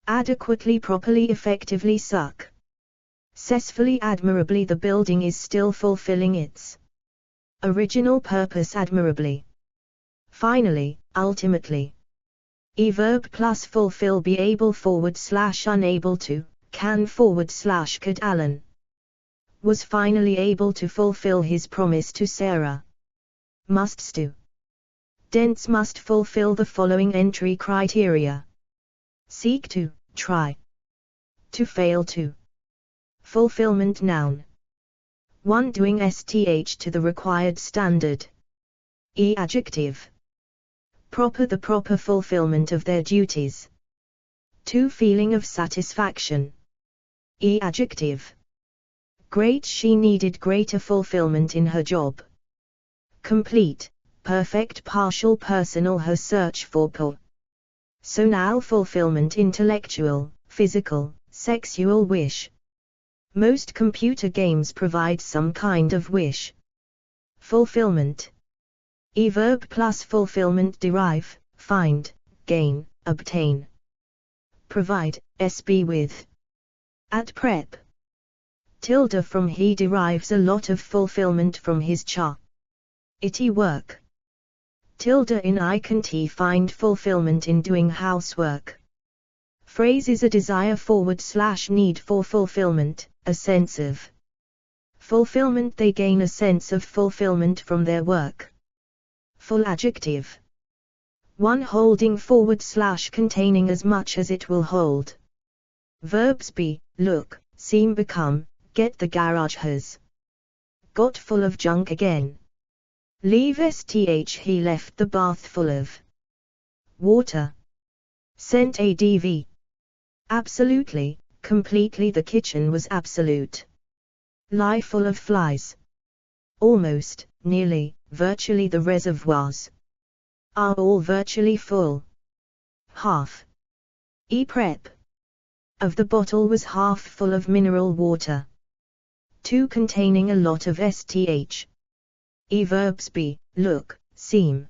Adequately, properly, effectively, successfully, admirably. The building is still fulfilling its original purpose admirably. Finally, ultimately. E verb plus fulfill. Be able / unable to, can / could. Alan was finally able to fulfill his promise to Sarah. Must. Dense must fulfill the following entry criteria. Seek to, try. To fail to. Fulfillment noun. 1. Doing STH to the required standard. Adjective. Proper, the proper fulfillment of their duties. 2. Feeling of satisfaction. Adjective. Great, she needed greater fulfillment in her job. Complete, perfect, partial, personal, her search for personal fulfillment, intellectual, physical, sexual wish. Most computer games provide some kind of wish fulfillment. Verb plus fulfillment, derive, find, gain, obtain. Provide, SB with. At prep. Tilde from he derives a lot of fulfillment from his charity work. Tilde in I can he find fulfillment in doing housework. Phrase is a desire / need for fulfillment, a sense of fulfillment, they gain a sense of fulfillment from their work. Full adjective. 1. Holding / containing as much as it will hold. Verbs be, look, seem, become, get, the garage has got full of junk again. Leave STH, he left the bath full of water. Sent ADV. Absolutely, completely, the kitchen was absolute. Lie, full of flies. Almost, nearly, virtually, the reservoirs are all virtually full. Half. Prep. Of the bottle was half full of mineral water. 2. Containing a lot of STH. Verbs be, look, seem.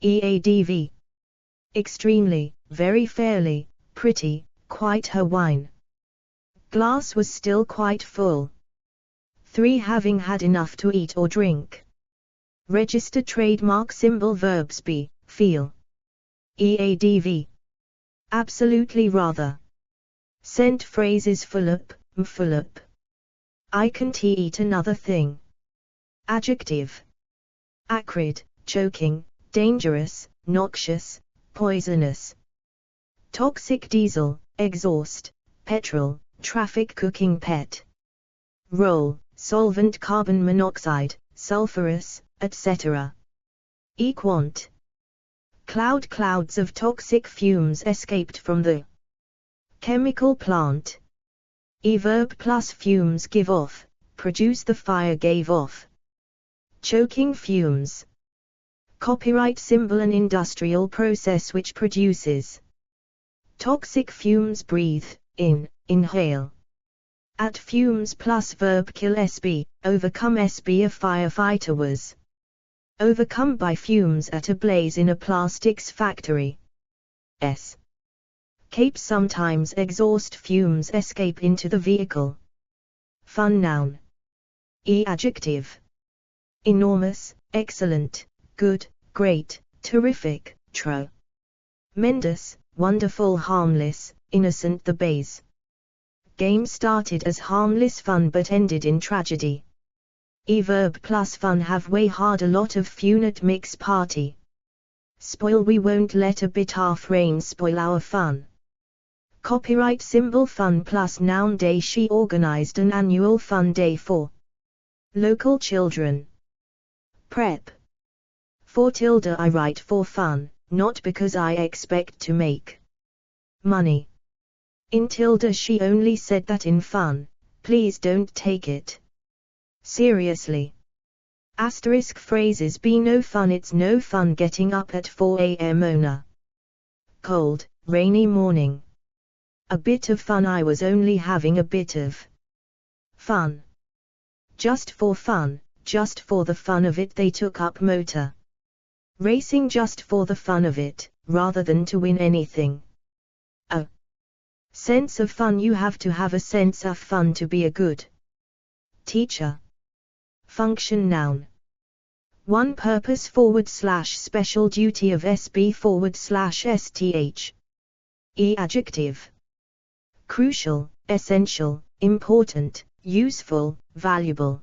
EADV. Extremely, very, fairly, pretty, quite, her wine glass was still quite full. 3. Having had enough to eat or drink. Register trademark symbol. Verbs be, feel. EADV. Absolutely, rather. Sent phrases full up, I can't eat another thing. Adjective. Acrid, choking, dangerous, noxious, poisonous. Toxic, diesel, exhaust, petrol, traffic, cooking, pet. Roll, solvent, carbon monoxide, sulfurous, etc. Equant. Cloud, clouds of toxic fumes escaped from the chemical plant. Verb plus fumes, give off, produce, the fire gave off choking fumes. Copyright symbol, an industrial process which produces toxic fumes. Breathe, in, inhale. At fumes plus verb kill, SB, overcome, SB, a firefighter was overcome by fumes at a blaze in a plastics factory. Escape, sometimes exhaust fumes escape into the vehicle. Fun noun. Adjective. Enormous, excellent, good, great, terrific, tremendous, wonderful, harmless, innocent. The base game started as harmless fun but ended in tragedy. Verb plus fun, have way hard, a lot of funat, mix, party. Spoil, we won't let a bit half rain spoil our fun. Copyright symbol. Fun plus noun, day, she organized an annual fun day for local children. Prep. For tilde, I write for fun, not because I expect to make money. In tilde, she only said that in fun, please don't take it seriously. Asterisk phrases be, no fun, it's no fun getting up at 4 a.m. on a cold, rainy morning. A bit of fun, I was only having a bit of fun. Just for fun, just for the fun of it, they took up motor racing just for the fun of it, rather than to win anything. A sense of fun, you have to have a sense of fun to be a good teacher. Function noun. 1. Purpose / special duty of SB / STH. Adjective. Crucial, essential, important, useful, valuable.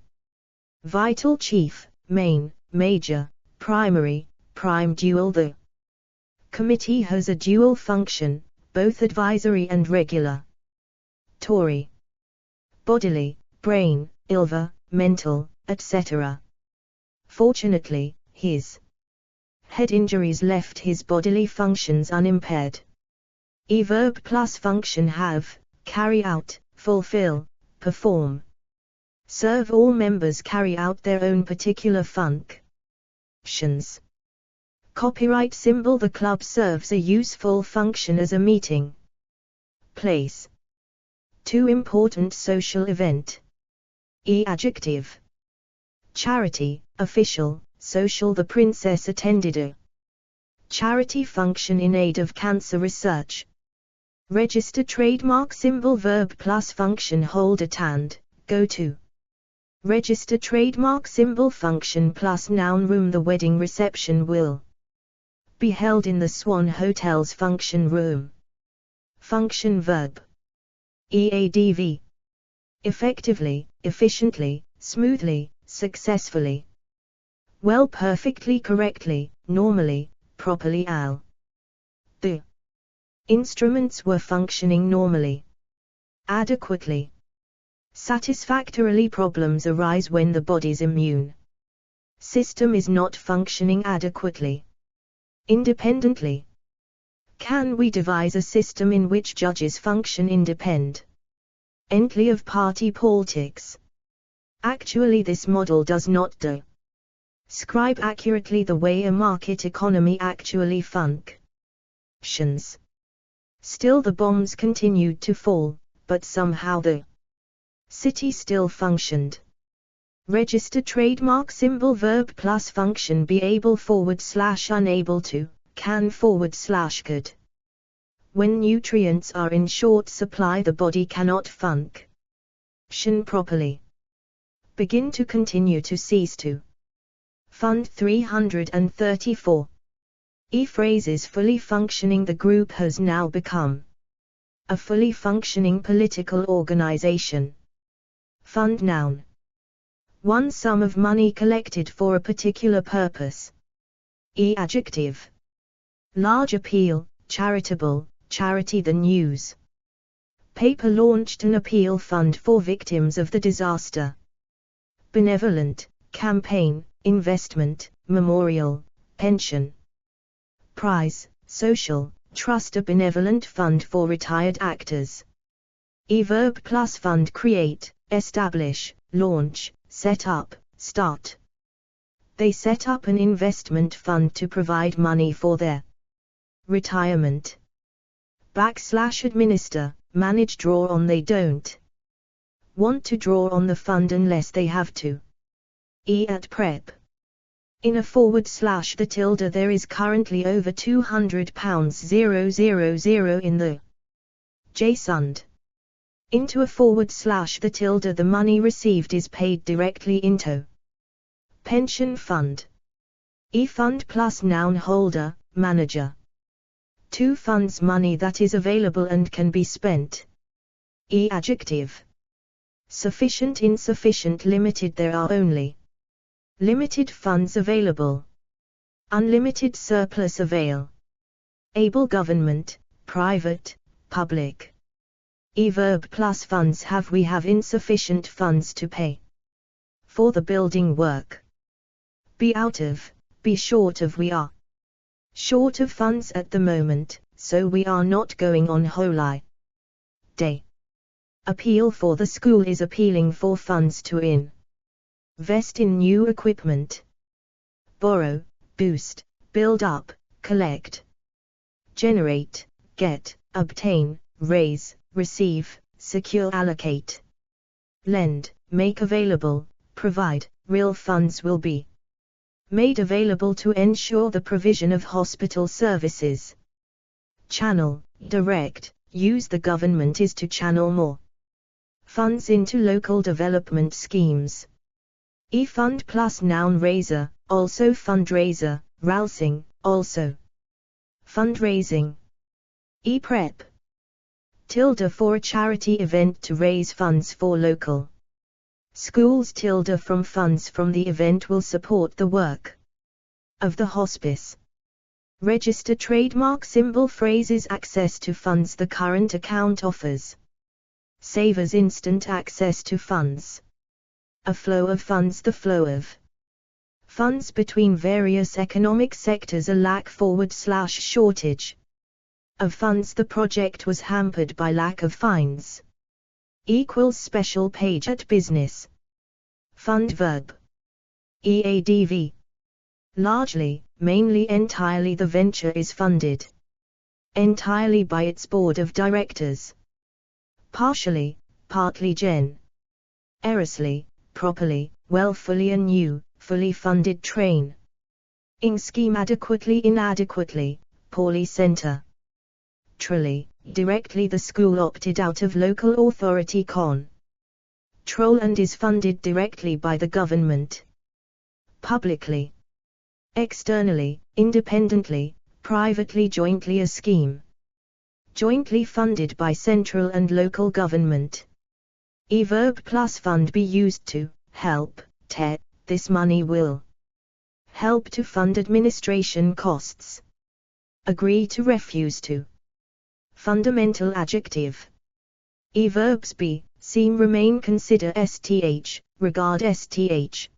Vital, chief, main, major, primary, prime dual. The committee has a dual function, both advisory and regular. Tory. Bodily, brain, ilva, mental, etc. Fortunately, his head injuries left his bodily functions unimpaired. Verb plus function have, carry out, fulfill, perform. Serve. All members carry out their own particular functions. Copyright symbol. The club serves a useful function as a meeting place. 2 important social event. Adjective. Charity, official, social. The princess attended a charity function in aid of cancer research. Register. Trademark symbol. Verb plus function. Hold at and, go to. Register. Trademark symbol. Function plus noun. Room. The wedding reception will be held in the Swan Hotel's function room. Function. Verb. EADV. Effectively, efficiently, smoothly, successfully. Well. Perfectly. Correctly, normally, properly. Al. The instruments were functioning normally. Adequately. Satisfactorily. Problems arise when the body's immune system is not functioning adequately. Independently. Can we devise a system in which judges function independently of party politics? Actually, this model does not describe accurately the way a market economy actually functions. Still, the bombs continued to fall, but somehow the city still functioned. Register. Trademark symbol. Verb plus function. Be able / unable to, can / could. When nutrients are in short supply, the body cannot function properly. Begin to, continue to, cease to. Fund 334. Phrases. Fully functioning. The group has now become a fully functioning political organization. Fund. Noun. 1 sum of money collected for a particular purpose. Adjective. Large appeal, charitable, charity. The news paper launched an appeal fund for victims of the disaster. Benevolent, campaign, investment, memorial, pension. Prize, social, trust. A benevolent fund for retired actors. Verb plus fund. Create, establish, launch, set up, start. They set up an investment fund to provide money for their retirement. / administer, manage. Draw on. They don't want to draw on the fund unless they have to. At prep. In a / the tilde. There is currently over £200,000 in the J-Sund. Into a / the tilde. The money received is paid directly into pension fund. Fund plus noun. Holder, manager. 2 funds. Money that is available and can be spent. Adjective. Sufficient, insufficient, limited. There are only limited funds available. Unlimited, surplus, avail. Able, government, private, public. Verb plus funds. Have. We have insufficient funds to pay for the building work. Be out of, be short of. We are short of funds at the moment, so we are not going on holiday. Appeal for. The school is appealing for funds to invest in new equipment. Borrow, boost, build up, collect. Generate, get, obtain, raise, receive, secure, allocate. Lend, make available, provide. Real funds will be made available to ensure the provision of hospital services. Channel, direct, use. The government is to channel more funds into local development schemes. Fund plus noun. Raiser, also fundraiser, rousing, also fundraising. Prep. Tilde for a charity event to raise funds for local schools. Tilde from funds from the event will support the work of the hospice. Register trademark symbol phrases access to funds the current account offers. Savers instant access to funds. A flow of funds the flow of funds between various economic sectors a lack/shortage of funds the project was hampered by lack of funds. Equals special page at business. Fund verb. EADV. Largely, mainly entirely the venture is funded entirely by its board of directors. Partially, partly generously, properly, well fully a new, fully funded train. Ing scheme adequately inadequately, poorly center. Truly, directly the school opted out of local authority control and is funded directly by the government. Publicly. Externally, independently, privately jointly a scheme. Jointly funded by central and local government. Verb plus fund be used to help, this money will help to fund administration costs. Agree to refuse to. Fundamental adjective. Verbs be, seem remain consider sth, regard sth.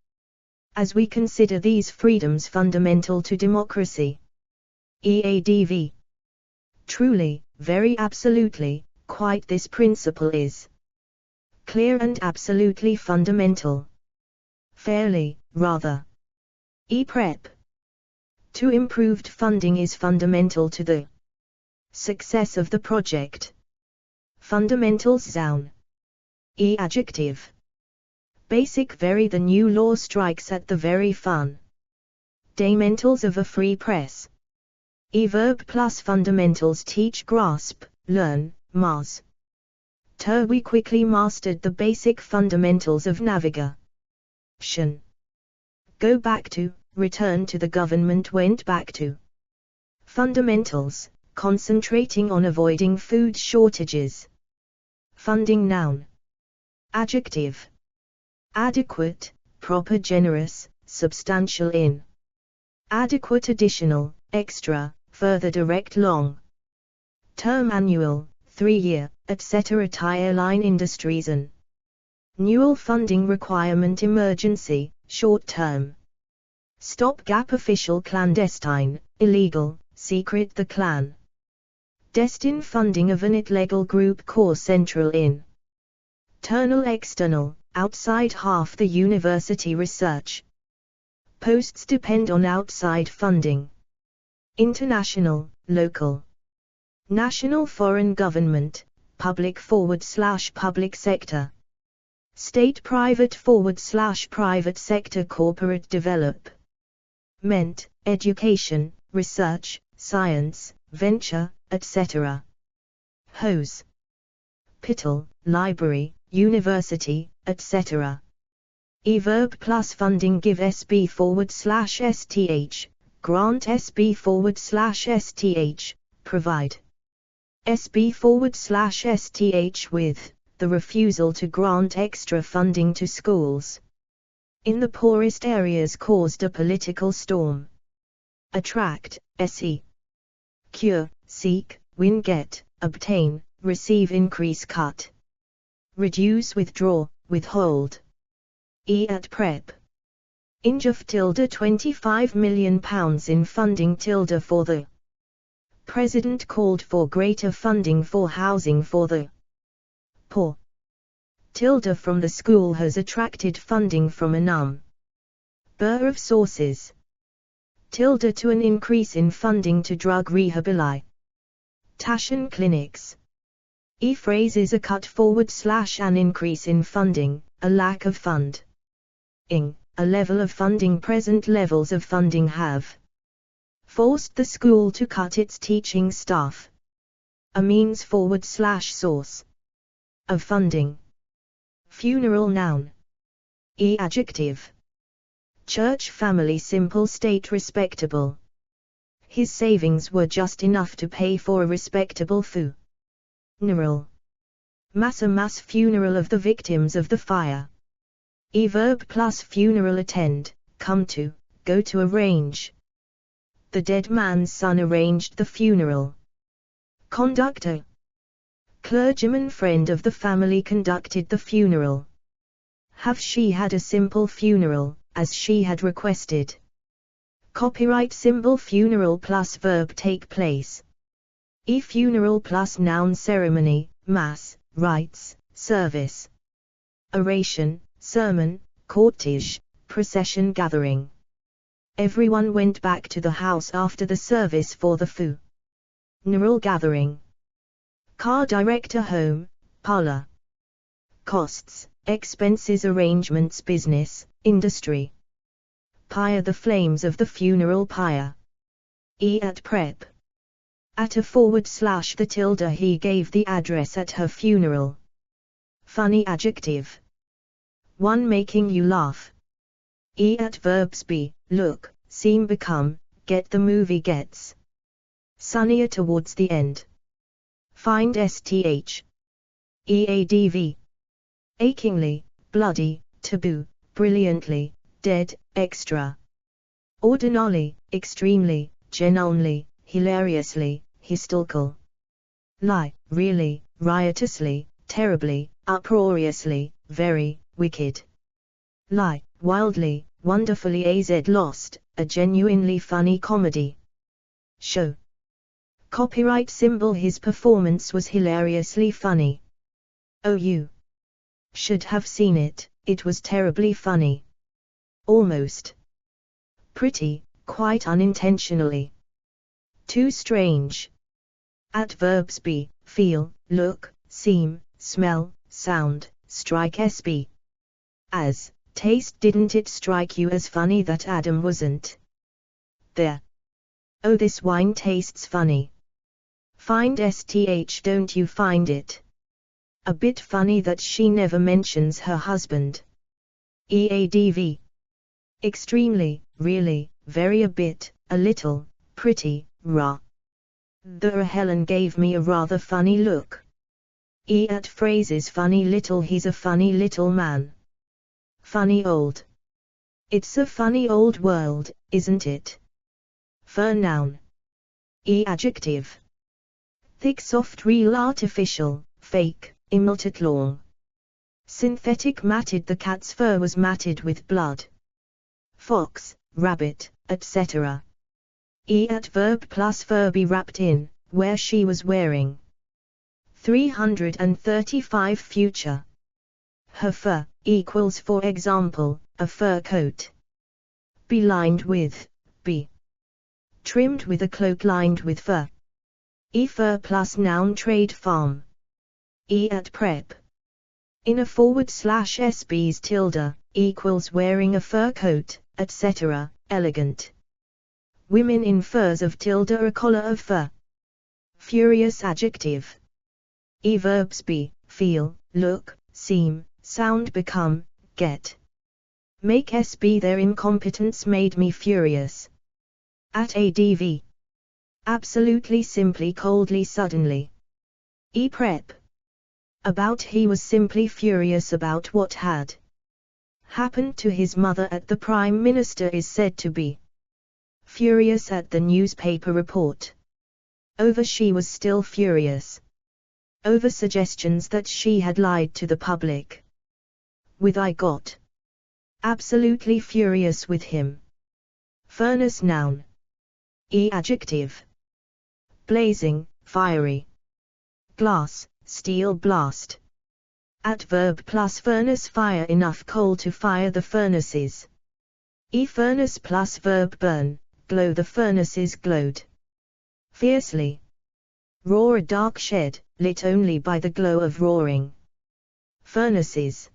As we consider these freedoms fundamental to democracy. EADV. Truly, very absolutely, quite this principle is clear and absolutely fundamental. Fairly, rather. E-prep. To improved funding is fundamental to the success of the project. Fundamentals zone. E-adjective. Basic very the new law strikes at the very fundamentals of a free press. E-verb plus fundamentals teach grasp, learn, master. We quickly mastered the basic fundamentals of navigation. Go back to, return to the government went back to. Fundamentals, concentrating on avoiding food shortages. Funding noun. Adjective. Adequate, proper generous, substantial in. Adequate additional, extra, further direct long. Term annual, 3-year, etc. Airline industries an annual funding requirement emergency, short term. Stopgap official clandestine, illegal, secret the clan. Destin funding of an illegal group core central in. Internal external, outside half the university research. Posts depend on outside funding. International, local. National foreign government, public/public sector. State private/private sector corporate development, education, research, science, venture, etc. Hose. Hospital, library, university, etc. E-verb plus funding give SB/STH, grant SB/STH, provide SB/STH with, the refusal to grant extra funding to schools in the poorest areas caused a political storm. Attract, SE. Cure, seek, win get, obtain, receive increase cut. Reduce withdraw, withhold. At prep. Injuf £25 million in funding for the President called for greater funding for housing for the poor. From the school has attracted funding from a number of sources. To an increase in funding to drug rehabilitation clinics. E-phrase is a cut / an increase in funding, a lack of funding, a level of funding. Present levels of funding have forced the school to cut its teaching staff. A means / source of funding. Funeral noun. E-adjective. Church family simple state respectable. His savings were just enough to pay for a respectable funeral. Mass funeral of the victims of the fire. E-verb plus funeral attend, come to, go to arrange. The dead man's son arranged the funeral. Conductor. Clergyman friend of the family conducted the funeral. Have she had a simple funeral, as she had requested. Copyright symbol funeral plus verb take place. Funeral plus noun ceremony, mass, rites, service. Oration, sermon, cortege, procession gathering. Everyone went back to the house after the service for the funeral gathering. Car director home, parlor. Costs, expenses arrangements business, industry. Pyre the flames of the funeral pyre. At prep. At a / the tilde he gave the address at her funeral. Funny adjective. One making you laugh. At verbs be, look, seem become, get the movie gets. Sunnier towards the end. Find sth. Eadv. Achingly, bloody, taboo, brilliantly, dead, extra. Ordinarily, extremely, genuinely, hilariously, historical. Lie, really, riotously, terribly, uproariously, very, wicked. Lie, wildly, wonderfully az lost, a genuinely funny comedy. Show. Copyright symbol his performance was hilariously funny. Oh, you should have seen it, it was terribly funny. Almost. Pretty, quite unintentionally. Too strange. Adverbs be, feel, look, seem, smell, sound, strike sb. As, taste didn't it strike you as funny that Adam wasn't there? Oh, this wine tastes funny. Find sth don't you find it a bit funny that she never mentions her husband? Eadv. Extremely, really, very a bit, a little, pretty, ra. The Helen gave me a rather funny look. At phrases funny little he's a funny little man. Funny old. It's a funny old world, isn't it? Fur noun. Adjective. Thick soft real artificial, fake, imitated long. Synthetic matted the cat's fur was matted with blood. Fox, rabbit, etc. Adverb plus verb wrapped in, where she was wearing. 335 future. Her fur, equals for example, a fur coat. Be lined with, be. Trimmed with a cloak lined with fur. Fur plus noun trade farm. At prep. In a / sb's tilde, equals wearing a fur coat, etc., elegant. Women in furs of tilde a collar of fur. Furious adjective. Verbs be, feel, look, seem, sound become, get. Make sb their incompetence made me furious. At adv. Absolutely simply coldly suddenly. Prep. About he was simply furious about what had happened to his mother at the Prime Minister is said to be furious at the newspaper report. Over she was still furious. Over suggestions that she had lied to the public. With I got absolutely furious with him. Furnace noun. Adjective. Blazing, fiery. Glass, steel blast. Adverb plus furnace fire enough coal to fire the furnaces. Furnace plus verb burn, glow the furnaces glowed. Fiercely. Roar a dark shed, lit only by the glow of roaring. Furnaces.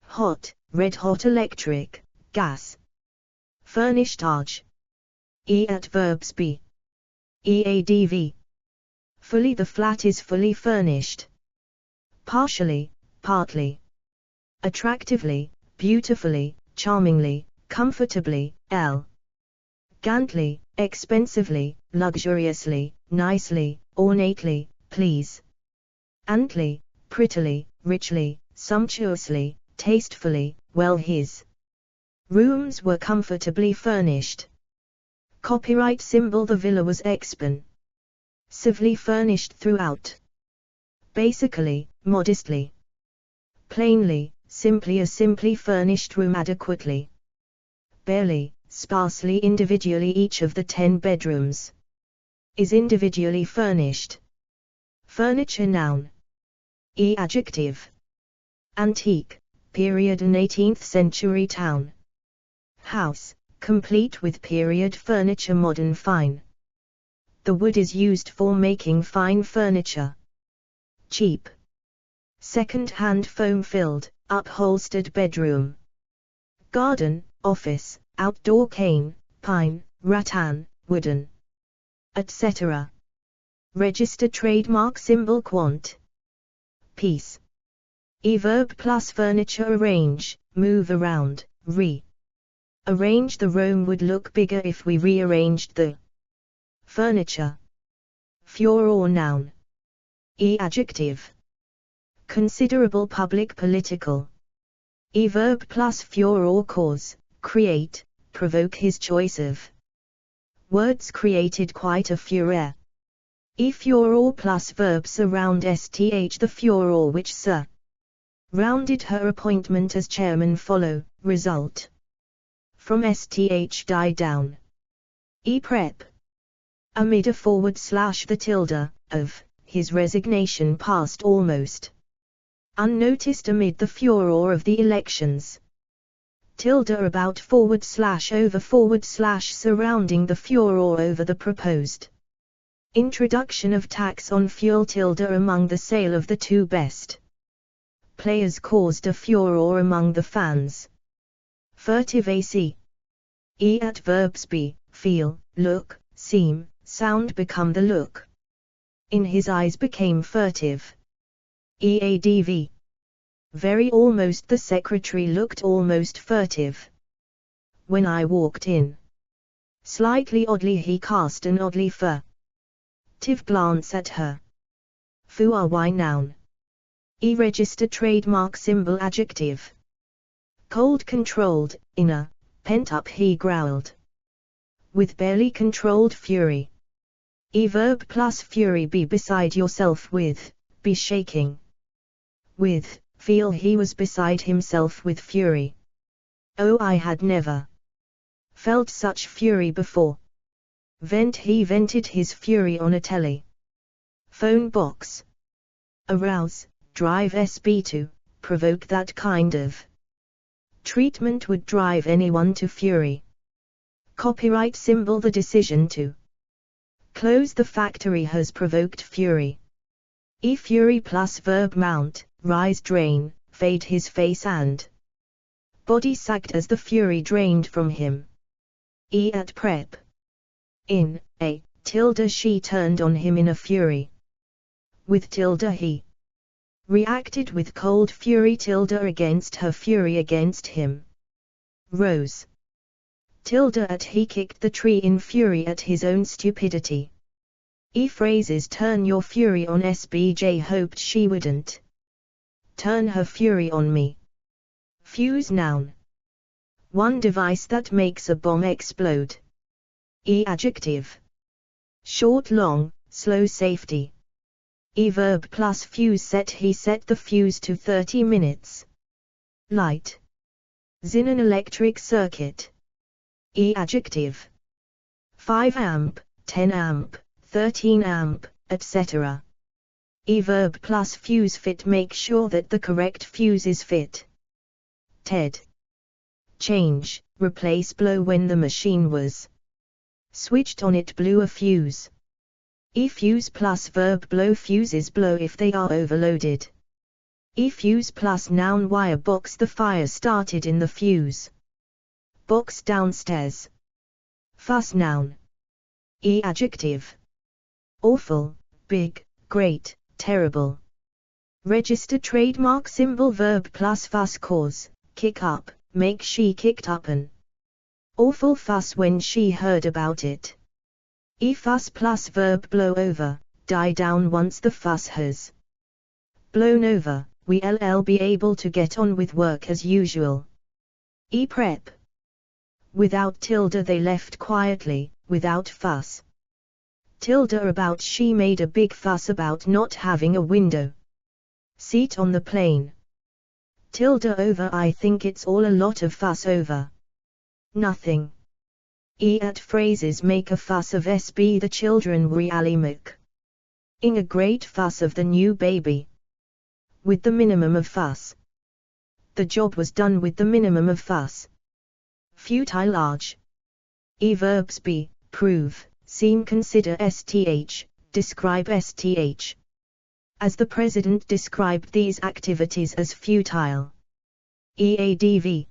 Hot, red hot electric, gas. Furnished arch. Adverbs be. Adv. Fully the flat is fully furnished. Partially, partly. Attractively, beautifully, charmingly, comfortably, elegantly, expensively, luxuriously, nicely, ornately, please. Antly, prettily, richly, sumptuously, tastefully, well his rooms were comfortably furnished. Copyright symbol. The villa was expensively furnished throughout. Basically, modestly. Plainly, simply. A simply furnished room. Adequately. Barely, sparsely. Individually. Each of the 10 bedrooms is individually furnished. Furniture. Noun. Adjective. Antique, period and 18th century town. House, complete with period furniture. Modern. Fine. The wood is used for making fine furniture. Cheap. Second-hand foam-filled, upholstered bedroom. Garden, office, outdoor. Cane, pine, rattan, wooden, etc. Register trademark symbol. Quant. Piece. Verb plus furniture. Arrange, move around, arrange. The room would look bigger if we rearranged the furniture. Furor. Noun. Adjective. Considerable public political. Verb plus furor. Cause, create, provoke. His choice of words created quite a furor. Furor plus verb surround. Sth. The furor which surrounded her appointment as chairman. Follow, result. From sth. Die down. Prep. Amid a / the tilde, of, his resignation passed almost unnoticed amid the furor of the elections. Tilde about / over / surrounding the furor over the proposed introduction of tax on fuel. Tilde among the sale of the 2 best players caused a furor among the fans. Furtive. Ac. Adverbs. Be, feel, look, seem, sound. Become. The look in his eyes became furtive. Eadv. Very. Almost. The secretary looked almost furtive when I walked in. Slightly oddly. He cast an oddly furtive glance at her. Fui. Noun. Register trademark symbol. Adjective. Cold. Controlled, inner, pent up. He growled with barely controlled fury. Verb plus fury. Be beside yourself with, be shaking with, feel. He was beside himself with fury. Oh, I had never felt such fury before. Vent. He vented his fury on a telephone box. Arouse, drive. Sb. To provoke. That kind of treatment would drive anyone to fury. Copyright symbol. The decision to close the factory has provoked fury. Fury plus verb. Mount, rise. Drain, fade. His face and body sagged as the fury drained from him. At prep. In, a, tilde. She turned on him in a fury. With tilde. He reacted with cold fury. Tilde against her. Fury against him. Rose. Tilde at. He kicked the tree in fury at his own stupidity. Phrases. Turn your fury on. Sbj. Hoped she wouldn't turn her fury on me. Fuse. Noun. One device that makes a bomb explode. Adjective. Short. Long, slow. Safety. Verb plus fuse. Set. He set the fuse to 30 minutes. Light. In an electric circuit. Adjective. 5 amp, 10 amp, 13 amp, etc. Verb plus fuse. Fit. Make sure that the correct fuse is fit. Ted. Change, replace. Blow. When the machine was switched on, it blew a fuse. Fuse plus verb. Blow. Fuses blow if they are overloaded. Fuse plus noun. Wire box. The fire started in the fuse box downstairs. Fuss. Noun. Adjective. Awful, big, great, terrible. Register trademark symbol. Verb plus fuss. Cause, kick up, make. She kicked up an awful fuss when she heard about it. Fuss plus verb. Blow over, die down. Once the fuss has blown over, we'll be able to get on with work as usual. Prep. Without tilde. They left quietly, without fuss. Tilde about she made a big fuss about not having a window seat on the plane. Tilde over I think it's all a lot of fuss over nothing. At phrases make a fuss of SB the children really make ing a great fuss of the new baby. With the minimum of fuss. The job was done with the minimum of fuss. Futile large. Verbs be, prove, seem consider sth, describe sth. As the president described these activities as futile. Eadv.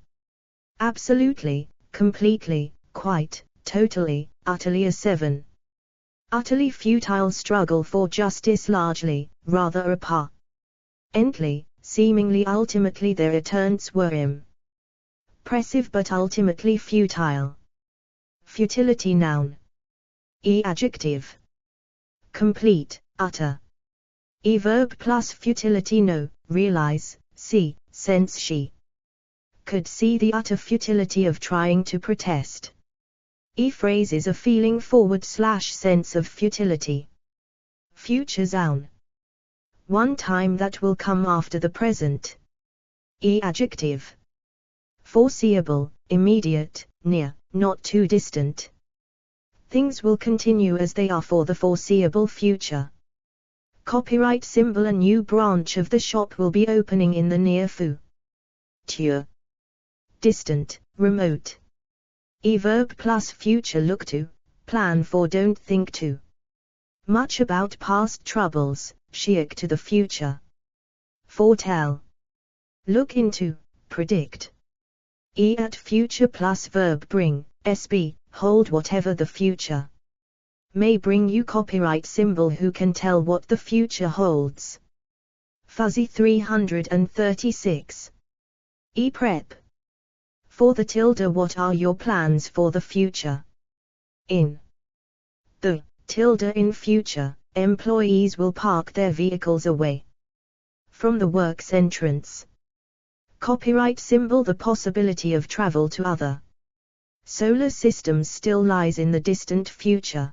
Absolutely, completely, quite, totally, utterly a 7. Utterly futile struggle for justice largely, rather apparently, seemingly ultimately their attempts were impressive but ultimately futile. Futility noun. Adjective. Complete, utter. Verb plus futility no, realize, see, sense she could see the utter futility of trying to protest. Phrase is a feeling / sense of futility. Future zone. One time that will come after the present. Adjective. Foreseeable, immediate, near, not too distant. Things will continue as they are for the foreseeable future. Copyright symbol. A new branch of the shop will be opening in the near future. Distant, remote. Verb plus future. Look to, plan for. Don't think too much about past troubles, shirk to the future. Foretell. Look into, predict. At future plus verb bring, sb, hold whatever the future may bring you. Copyright symbol. Who can tell what the future holds? Fuzzy 336. Prep. For the tilde. What are your plans for the future? In the tilde in future, employees will park their vehicles away from the works entrance. Copyright symbol. The possibility of travel to other solar systems still lies in the distant future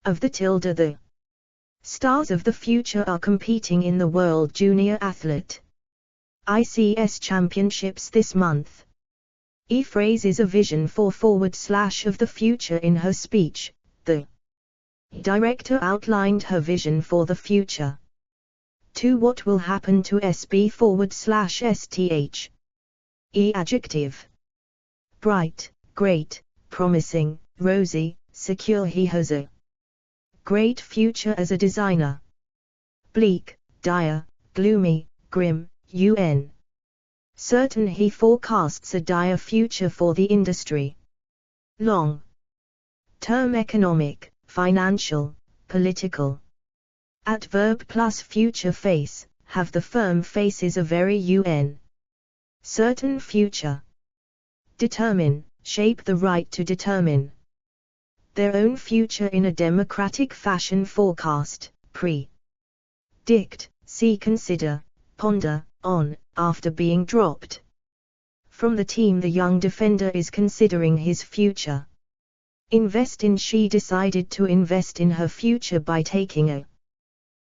of the tilde. The stars of the future are competing in the World Junior Athlete ICS Championships this month. Phrase is a vision for / of the future. In her speech, the director outlined her vision for the future. To what will happen to SB / STH. Adjective. Bright, great, promising, rosy, secure. He has a great future as a designer. Bleak, dire, gloomy, grim, un. Certain. He forecasts a dire future for the industry. Long term economic, financial, political. Adverb plus future face, have the firm face is a very un. Certain future. Determine, shape. The right to determine their own future in a democratic fashion. Forecast, predict, see. Consider, ponder, on, after being dropped from the team. The young defender is considering his future. Invest in. She decided to invest in her future by taking a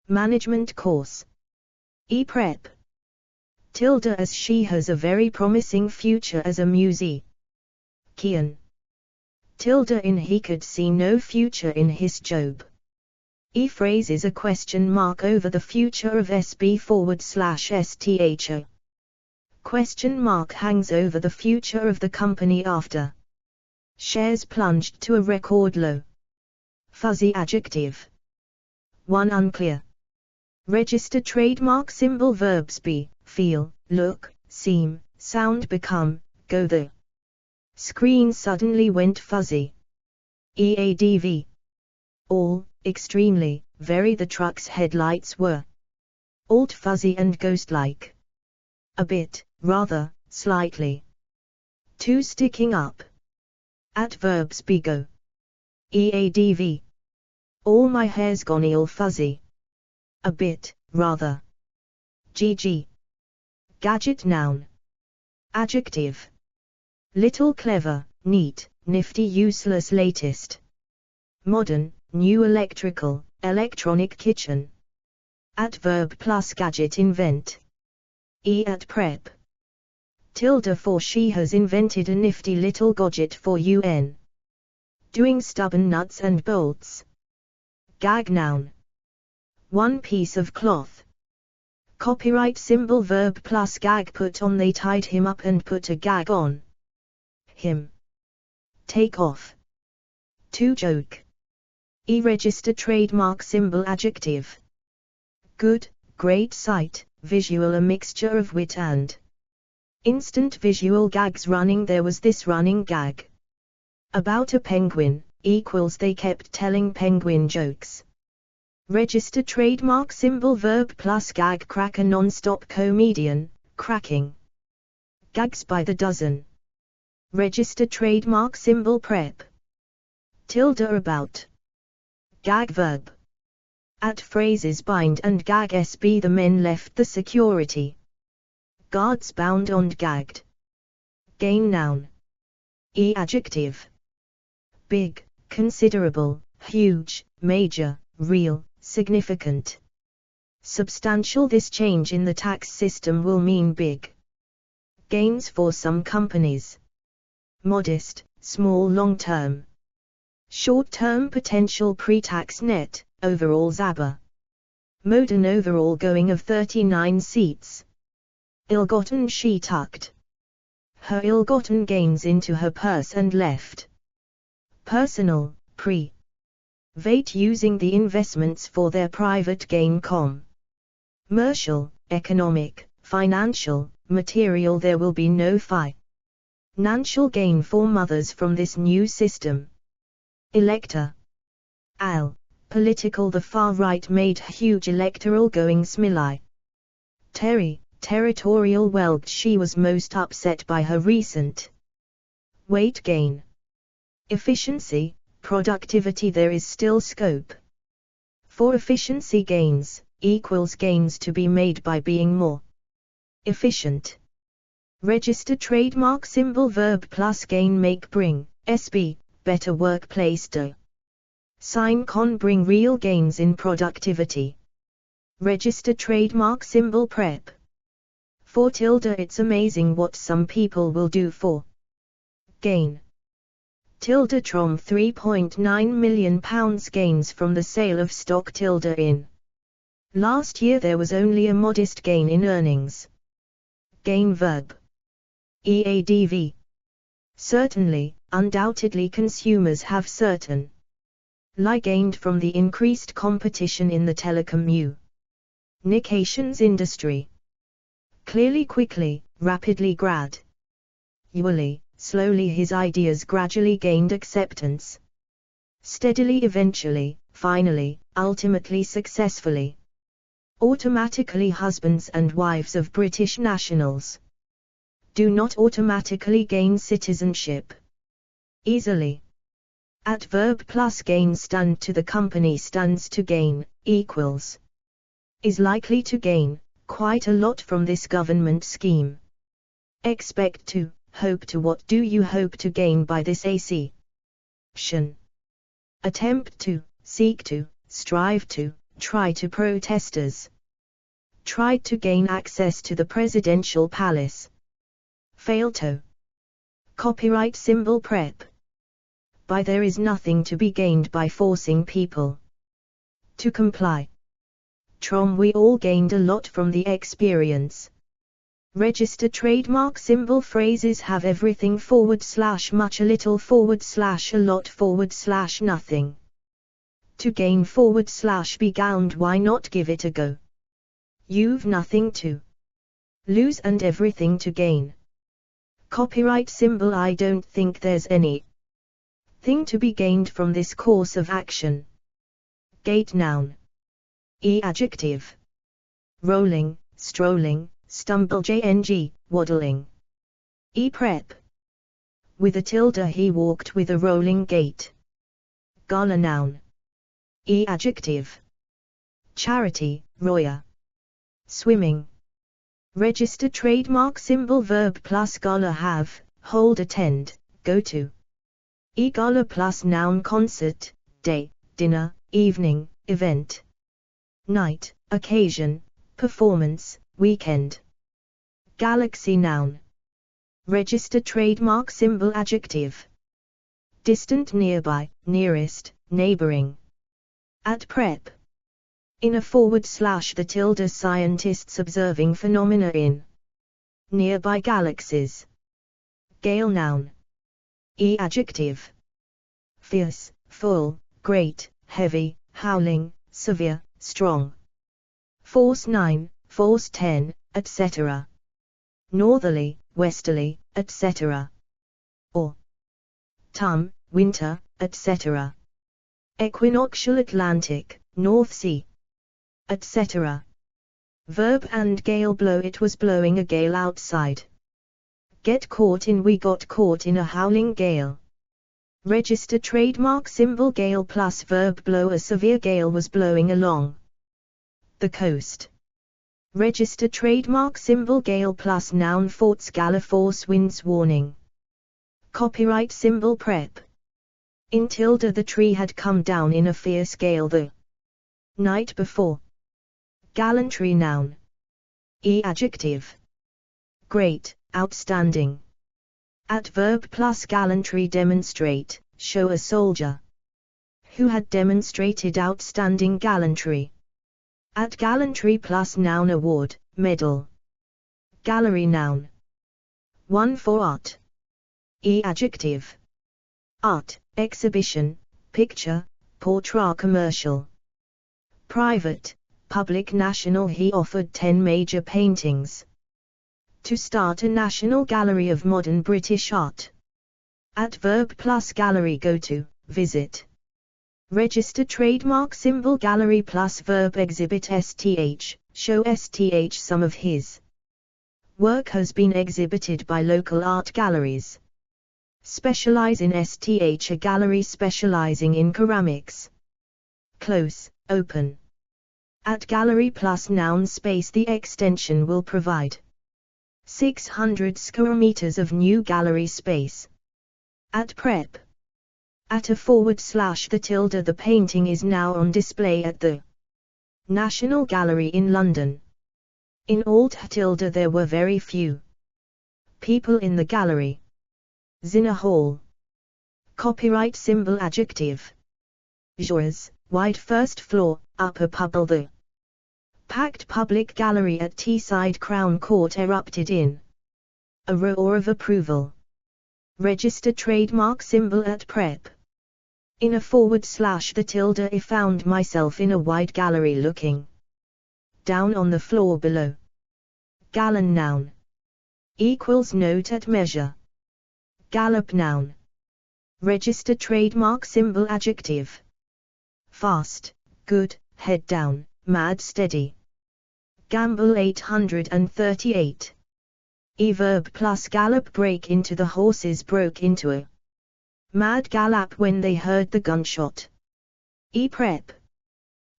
management course. Prep. Tilde. As she has a very promising future as a musician. Tilde. In. He could see no future in his job. Phrase is a question mark over the future of SB / STH. Question mark hangs over the future of the company after shares plunged to a record low. Fuzzy adjective. 1. Unclear. Register trademark symbol. Verbs be, feel, look, seem, sound. Become, go. The screen suddenly went fuzzy. Eadv. All, extremely, very. The truck's headlights were alt fuzzy and ghost-like. A bit, rather, slightly. 2. Sticking up. Adverbs be go. Eadv. All my hair's gone all fuzzy. A bit, rather. Gg. Gadget noun. Adjective. Little, clever, neat, nifty, useless, latest. modern, new electrical, electronic kitchen. Adverb plus gadget invent. At prep. Tilde for she has invented a nifty little gadget for UN. Doing stubborn nuts and bolts. Gag noun. One piece of cloth. Copyright symbol verb plus gag put on. They tied him up and put a gag on him. Take off. To joke. Register trademark symbol adjective. Good, great sight, visual a mixture of wit and instant visual gags running. There was this running gag about a penguin, equals they kept telling penguin jokes. Register trademark symbol verb plus gag crack a non-stop comedian, cracking gags by the dozen. Register trademark symbol prep. Tilde about. Gag verb. At phrases bind and gag sb the men left the security guards bound and gagged. Gain noun. Adjective. Big, considerable, huge, major, real, significant. Substantial. This change in the tax system will mean big gains for some companies. Modest, small long-term. Short-term potential pre-tax net, overall ZABA. Modern overall going of 39 seats. Ill-gotten. She tucked her ill-gotten gains into her purse and left. Personal, private using the investments for their private gain. Commercial, economic, financial, material. There will be no financial gain for mothers from this new system. Elector. Political. The far right made huge electoral goings. Territorial. Well, she was most upset by her recent weight gain. Efficiency, productivity. There is still scope for efficiency gains, equals gains to be made by being more efficient. Register trademark symbol verb plus gain make bring, sb, better workplace. Sign con bring real gains in productivity. Register trademark symbol prep. For tilde. It's amazing what some people will do for gain. Tilde Trom £3.9 million gains from the sale of stock. Tilde in last year there was only a modest gain in earnings. Gain verb. EADV. Certainly, undoubtedly consumers have certain gained from the increased competition in the telecommunications industry. Clearly, quickly, rapidly, gradually, slowly. His ideas gradually gained acceptance. Steadily, eventually, finally, ultimately, successfully. Automatically. Husbands and wives of British nationals do not automatically gain citizenship easily. Adverb plus gain. Stand to. The company stands to gain, equals is likely to gain quite a lot from this government scheme. Expect to, hope to. What do you hope to gain by this action? Attempt to, seek to, strive to, try to. Protesters tried to gain access to the presidential palace. Fail to. Copyright symbol prep. By. There is nothing to be gained by forcing people to comply. Trom. We all gained a lot from the experience. Register trademark symbol. Phrases have everything / much, a little / a lot / nothing to gain / be gowned. Why not give it a go? You've nothing to lose and everything to gain. Copyright symbol. I don't think there's any thing to be gained from this course of action. Gait noun. Adjective. Rolling, strolling, stumble. Waddling. Prep. With a tilde. He walked with a rolling gait. Gala noun. Adjective. Charity, Roya. Swimming. Register trademark symbol verb plus gala. Have, hold, attend, go to. Gala plus noun concert, day, dinner, evening, event. Night, occasion, performance, weekend. Galaxy noun. Register trademark symbol adjective. Distant nearby, nearest, neighboring. At prep. In a / scientists observing phenomena in nearby galaxies. Gale noun. Adjective. Fierce, full, great, heavy, howling, severe, strong. Force 9, force 10, etc. Northerly, westerly, etc. Autumn, winter, etc. Equinoctial Atlantic, North Sea, etc. Verb and gale blow. It was blowing a gale outside. Get caught in. We got caught in a howling gale. Register trademark symbol gale plus verb blow. A severe gale was blowing along the coast. Register trademark symbol gale plus noun force gale force winds warning. Copyright symbol prep. In tilde the tree had come down in a fierce gale the night before. Gallantry noun. Adjective. Great, outstanding. Adverb plus gallantry demonstrate, show a soldier who had demonstrated outstanding gallantry. At gallantry plus noun award, medal. Gallery noun. One for art. Adjective. Art, exhibition, picture, portrait commercial. Private, public national. He offered 10 major paintings to start a national gallery of modern British art. Adverb plus gallery go to, visit. Register trademark symbol gallery plus verb exhibit sth, show sth. Some of his work has been exhibited by local art galleries. Specialize in sth. A gallery specializing in ceramics. Close, open. At gallery plus noun space. The extension will provide 600 square meters of new gallery space. At prep. At a / the painting is now on display at the National Gallery in London. In alt there were very few people in the gallery. Zinner Hall. Copyright symbol adjective. Jours, wide first floor, upper pubble. The packed public gallery at Teesside Crown Court erupted in a roar of approval. Register trademark symbol at prep. In a / I found myself in a wide gallery looking down on the floor below. Gallon noun. Equals note at measure. Gallop noun. Register trademark symbol adjective. Fast, good, head down, mad steady. Gamble 838. Verb plus gallop. Break into. The horses broke into a mad gallop when they heard the gunshot. Prep.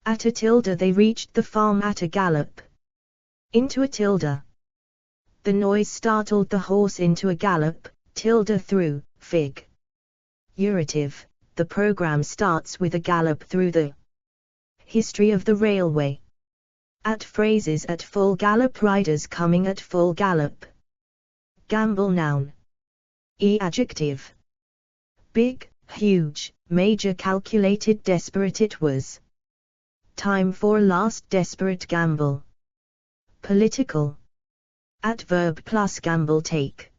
At a / they reached the farm at a gallop. Into a / the noise startled the horse into a gallop. Through, fig. Urative, the program starts with a gallop through the history of the railway. At phrases at full gallop. Riders coming at full gallop. Gamble noun. Adjective. Big, huge, major, calculated, desperate. It was time for a last desperate gamble. Political. Adverb plus gamble take.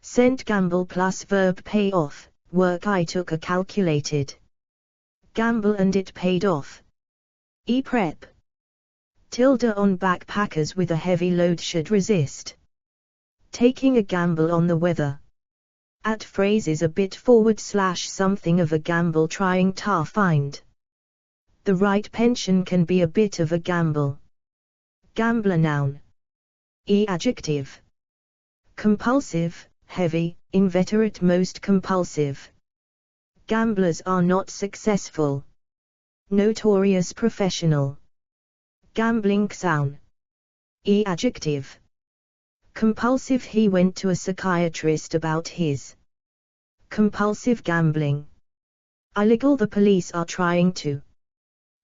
Sent gamble plus verb pay off, work. I took a calculated gamble and it paid off. Prep. On backpackers with a heavy load should resist taking a gamble on the weather. At phrases a bit / something of a gamble. Trying to find the right pension can be a bit of a gamble. Gambler noun. Adjective. Compulsive, heavy, inveterate, most compulsive. Gamblers are not successful. Notorious professional. Gambling sound. Adjective. Compulsive. He went to a psychiatrist about his compulsive gambling. Illegal, the police are trying to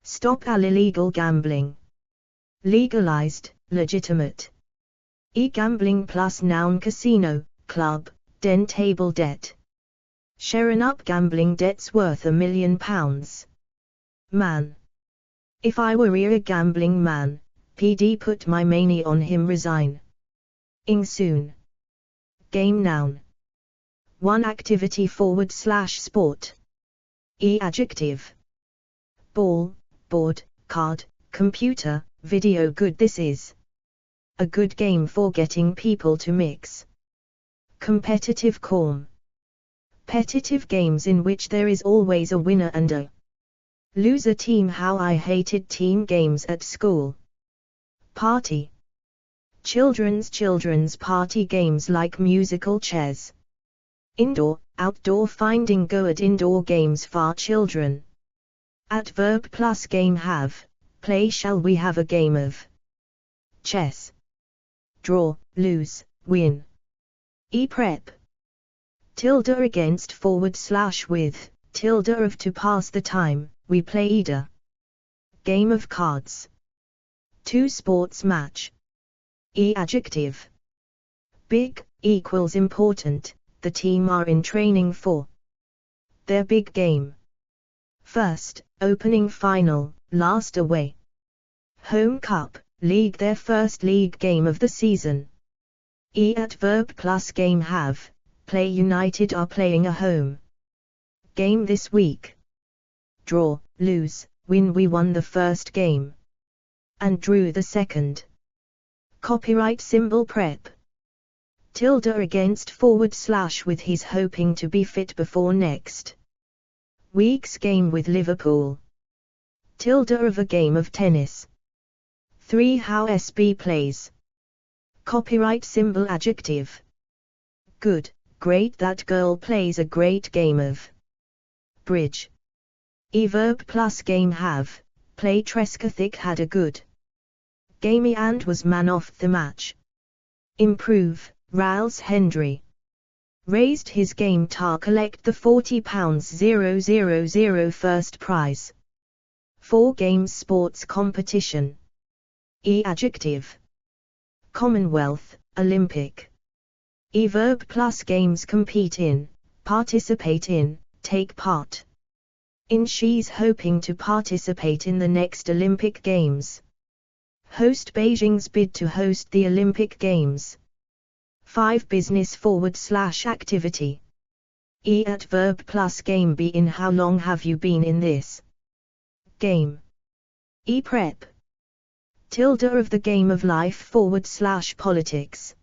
stop illegal gambling. Legalized, legitimate. E-gambling plus noun casino, club, den table debt. Sharing up gambling debts worth £1 million. Man. If I were a gambling man, PD put my money on him resign. Ing soon. Game noun. 1 activity / sport. E adjective. Ball, board, card, computer, video. Good. This is a good game for getting people to mix. Competitive competitive games in which there is always a winner and a loser team. How I hated team games at school. Party. Children's party games like musical chairs. Indoor, outdoor. Finding good indoor games for children. Adverb plus game. Have, play. Shall we have a game of chess? Draw, lose, win. E-prep. Tilde against / with, tilde of. To pass the time, we play either game of cards. 2 sports match. E adjective. Big, equals important, the team are in training for their big game. First, opening final, last away. Home cup, league, their first league game of the season. E adverb plus game. Have, play. United are playing a home game this week. Draw, lose, win. We won the first game and drew the second. Copyright symbol prep. Tilde against / with. He's hoping to be fit before next week's game with Liverpool. Tilde of a game of tennis. 3 How SB plays. Copyright symbol adjective. Good, great. That girl plays a great game of bridge. E verb plus game. Have, play. Treskathik had a good game and was man of the match. Improve, Ralls Hendry raised his game to collect the £40,000 first prize. 4 Games sports competition. E adjective. Commonwealth, Olympic. E verb plus games. Compete in, participate in, take part in. She's hoping to participate in the next Olympic Games. Host Beijing's bid to host the Olympic Games. 5 Business / activity. E adverb plus game. Be in. How long have you been in this game? E prep. Tilde of the game of life / politics.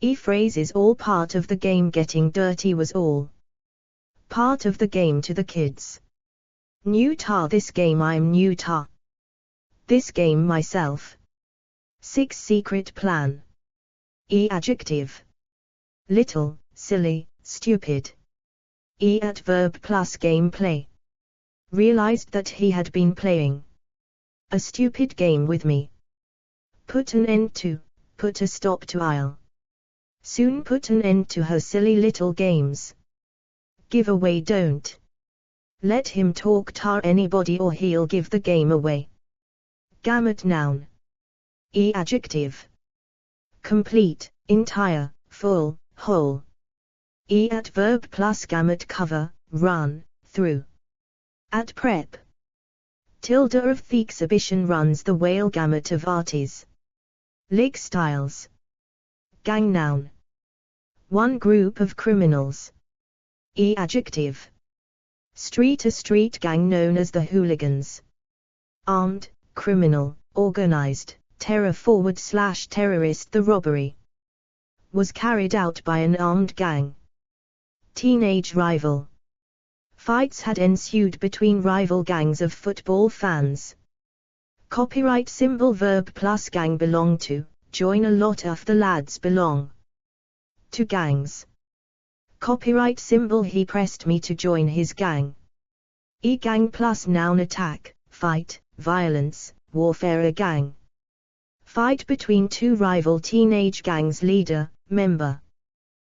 E phrases. All part of the game. Getting dirty was all part of the game to the kids. New to this game. I'm new to this game myself. 6 Secret plan. E adjective. Little, silly, stupid. E adverb plus game. Play. Realized that he had been playing a stupid game with me. Put an end to, put a stop to. I'll soon put an end to her silly little games. Give away. Don't let him talk to anybody or he'll give the game away. Gamut noun. E adjective. Complete, entire, full, whole. E adverb plus gamut. Cover, run, through. Ad prep. Tilde of the exhibition runs the whale gamut of arties. Lig styles. Gang noun. 1 group of criminals. E adjective. Street. A street gang known as the hooligans. Armed, criminal, organized, terror / terrorist. The robbery was carried out by an armed gang. Teenage rival. Fights had ensued between rival gangs of football fans. Copyright symbol. Verb plus gang. Belong to, join. A lot of the lads belong to gangs. Copyright symbol. He pressed me to join his gang. E gang plus noun. Attack, fight, violence, warfare. A gang. Fight between 2 rival teenage gangs. Leader, member.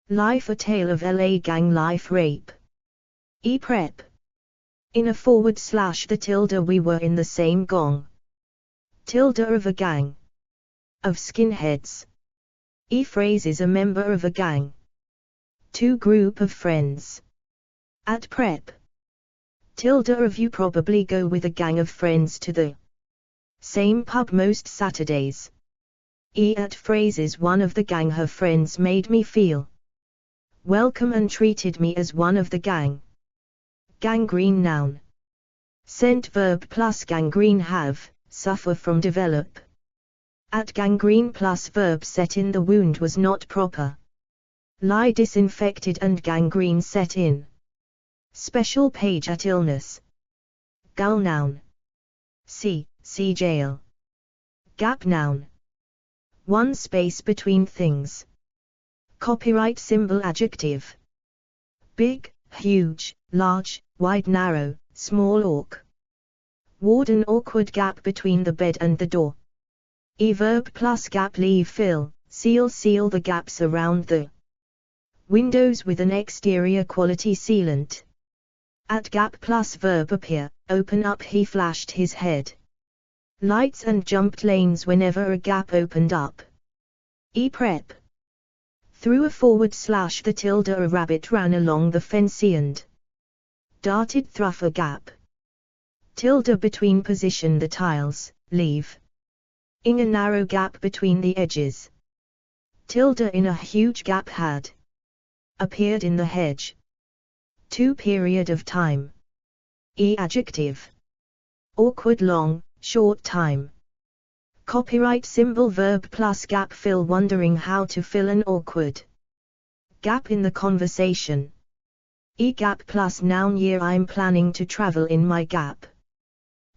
Life. A tale of LA gang life. Rape. E prep. In a forward slash the tilde we were in the same gong. Tilde of a gang. Of skinheads. Phrase is a member of a gang. To group of friends. At prep. Tilde of you probably go with a gang of friends to the same pub most Saturdays. At phrases one of the gang her friends made me feel welcome and treated me as one of the gang. Gangrene noun. Sent verb plus gangrene have, suffer from develop. At gangrene plus verb set in the wound was not proper. Lie disinfected and gangrene set in. Special page at illness. Gull noun. See jail. Gap noun. One space between things. Copyright symbol adjective. Big, huge, large, wide, narrow, small, awk. Ward an awkward gap between the bed and the door. Verb plus gap leave fill, seal the gaps around the windows with an exterior quality sealant. At gap plus verb appear, open up he flashed his head. Lights and jumped lanes whenever a gap opened up. Prep. Through a forward slash the tilde a rabbit ran along the fence and darted through a gap. Tilde between position the tiles, leave. In a narrow gap between the edges. Tilde in a huge gap had appeared in the hedge. To period of time. Adjective. Awkward long, short time. Copyright symbol verb plus gap fill wondering how to fill an awkward gap in the conversation. Gap plus noun year I'm planning to travel in my gap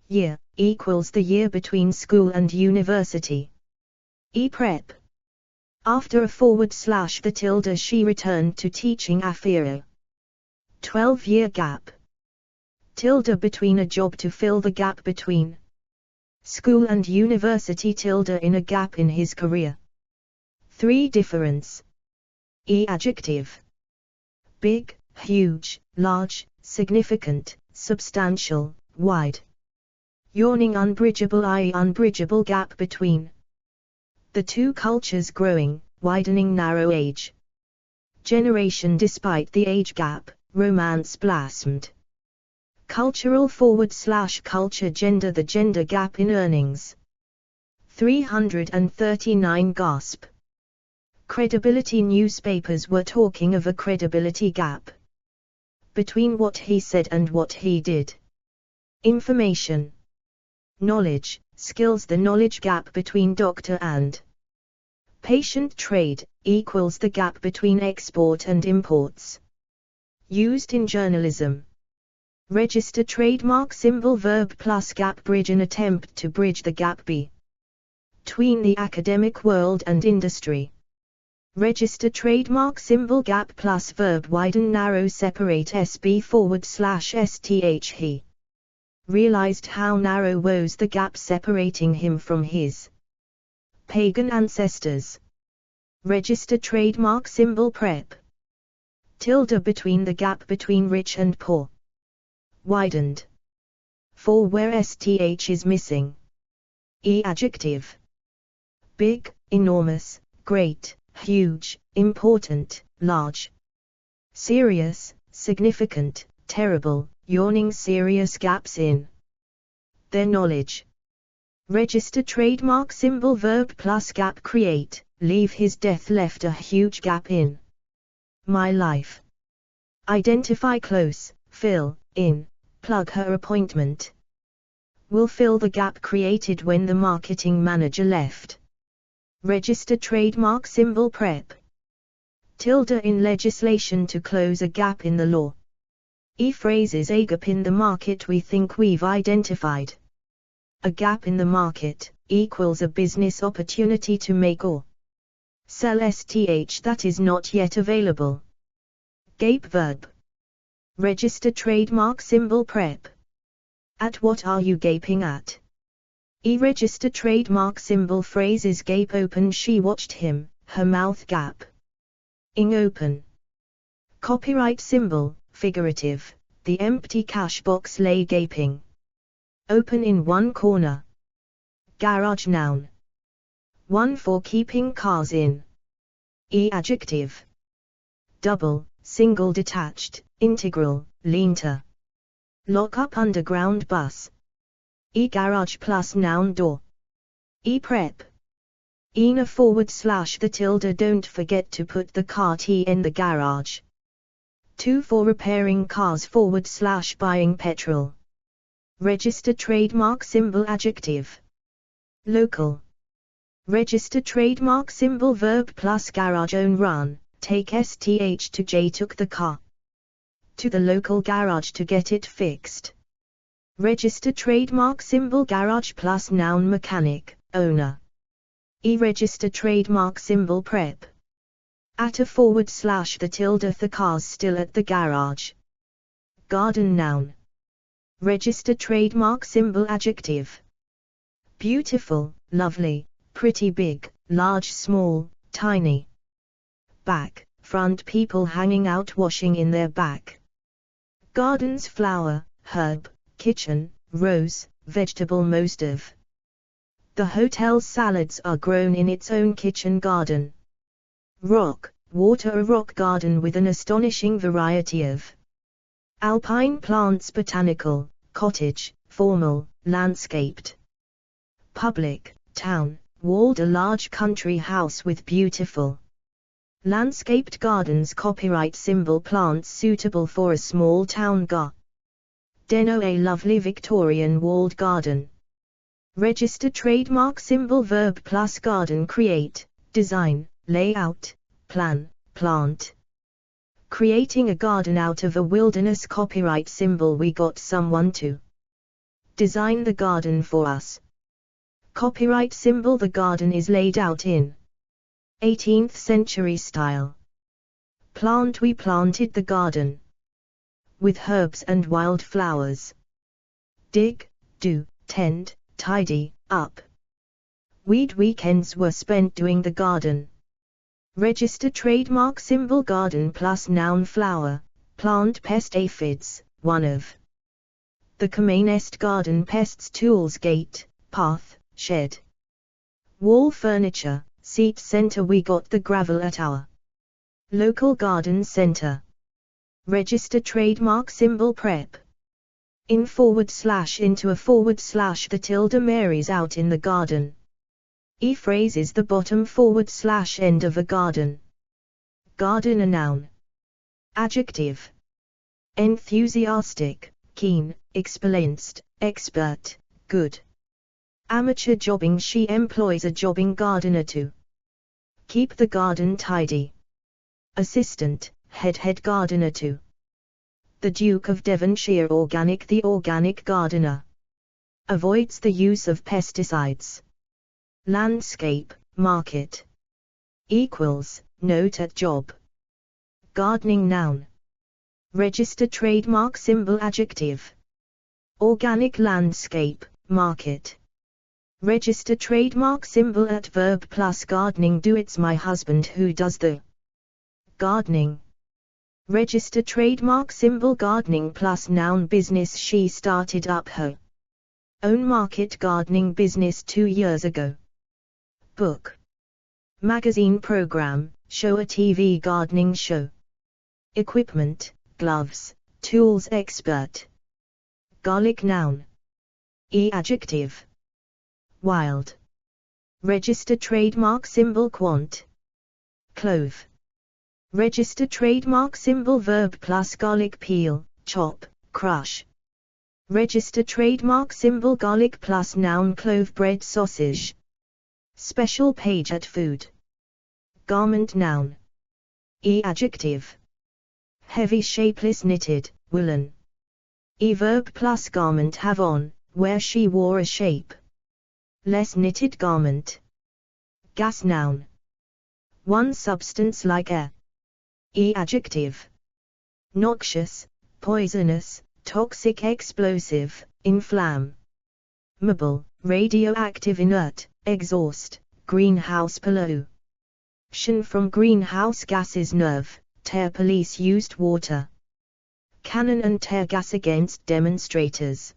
year equals the year between school and university. Prep. After a forward slash the tilde she returned to teaching after a 12-year gap. Tilde between a job to fill the gap between school and university tilde in a gap in his career. 3 difference. Adjective. Big, huge, large, significant, substantial, wide. Yawning unbridgeable i.e. unbridgeable gap between the two cultures growing, widening narrow age. Generation despite the age gap, romance blasphemed. Cultural forward slash culture gender the gender gap in earnings. 339 gasp. Credibility newspapers were talking of a credibility gap between what he said and what he did. Information. Knowledge, skills the knowledge gap between doctor and patient trade, equals the gap between export and imports. Used in journalism. Register trademark symbol verb plus gap bridge an attempt to bridge the gap between the academic world and industry. Register trademark symbol gap plus verb widen narrow separate sb forward slash sth he realized how narrow was the gap separating him from his pagan ancestors. Register trademark symbol prep. Tilde between the gap between rich and poor. Widened. For where sth is missing. Adjective. Big, enormous, great, huge, important, large. Serious, significant, terrible, yawning serious gaps in their knowledge. Register trademark symbol verb plus gap create, leave his death left a huge gap in my life. Identify close, fill, in, plug her appointment. Will fill the gap created when the marketing manager left. Register trademark symbol prep. Tilde in legislation to close a gap in the law. Phrases a gap in the market we think we've identified. A gap in the market equals a business opportunity to make or sell sth that is not yet available. Gape verb. Register trademark symbol prep. At what are you gaping at? Register trademark symbol phrases gape open she watched him, her mouth gap ing open. Copyright symbol, figurative, The empty cash box lay gaping open in one corner. Garage noun. One for keeping cars in. Adjective. Double, single detached, integral, lean-to. Lock up underground bus. Garage plus noun door. Prep. Na / the tilde. Don't forget to put the car T in the garage. 2 for repairing cars / buying petrol. Register trademark symbol adjective. Local. Register trademark symbol verb plus garage own run. Take STH to J took the car to the local garage to get it fixed. Register trademark symbol garage plus noun mechanic, owner. Register trademark symbol prep. At a / the tilde. The car's still at the garage. Garden noun. Register trademark symbol adjective. Beautiful, lovely, pretty, big, large, small, tiny. Back, front, people hanging out washing in their back. Gardens flower, herb, kitchen, rose, vegetable. Most of the hotel's salads are grown in its own kitchen garden. Rock, water. A rock garden with an astonishing variety of alpine plants. Botanical, cottage, formal, landscaped. Public, town, walled. A large country house with beautiful landscaped gardens. Copyright symbol plants suitable for a small town. Deno. A lovely Victorian walled garden. Register trademark symbol verb plus garden. Create, design, layout, plan, plant. Creating a garden out of a wilderness. Copyright symbol. We got someone to design the garden for us. Copyright symbol. The garden is laid out in 18th century style. Plant. We planted the garden with herbs and wildflowers. Dig, do, tend, tidy up. Weed. Weekends were spent doing the garden. Register trademark symbol garden plus noun flower, plant. Pest. Aphids, one of the commonest garden pests. Tools. Gate, path, shed. Wall. Furniture, seat. Center. We got the gravel at our local garden center. Register trademark symbol prep. In / into a / the tilde. Mary's out in the garden. Phrase is the bottom / end of a garden. Garden. A noun. Adjective. Enthusiastic, keen, experienced, expert, good. Amateur jobbing. She employs a jobbing gardener to keep the garden tidy. Assistant, head gardener to the Duke of Devonshire. Organic. The organic gardener avoids the use of pesticides. Landscape, market. Equals, note at job. Gardening noun. Register trademark symbol adjective. Organic. Landscape, market. Register trademark symbol at verb plus gardening. Do. It's my husband who does the gardening. Register trademark symbol gardening plus noun business. She started up her own market gardening business 2 years ago. Book. Magazine program, show. A TV gardening show. Equipment, gloves, tools. Expert. Garlic noun. Adjective. Wild. Register trademark symbol quant. Clove. Register trademark symbol verb plus garlic. Peel, chop, crush. Register trademark symbol garlic plus noun clove. Bread. Sausage. Special page at food. Garment noun. Adjective. Heavy. Shapeless. Knitted, woolen. Verb plus garment. Have on, where. She wore a shape less knitted garment. Gas noun. One substance like air. Adjective. Noxious, poisonous, toxic. Explosive, inflammable, radioactive. Inert, exhaust, greenhouse pollution from greenhouse gases. Nerve, tear. Police used water cannon and tear gas against demonstrators.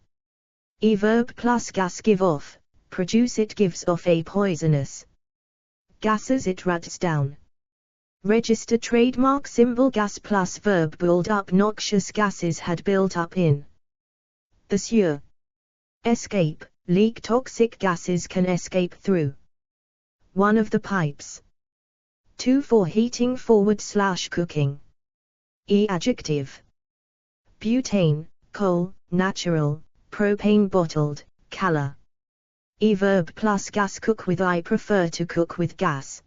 Verb plus gas give off, produce it gives off a poisonous gases it rats down. Register trademark symbol gas plus verb build up noxious gases had built up in the sewer. Escape, leak toxic gases can escape through one of the pipes. 2 for heating / cooking. Adjective. Butane, coal, natural, propane bottled, color. Verb plus gas cook with I prefer to cook with gas.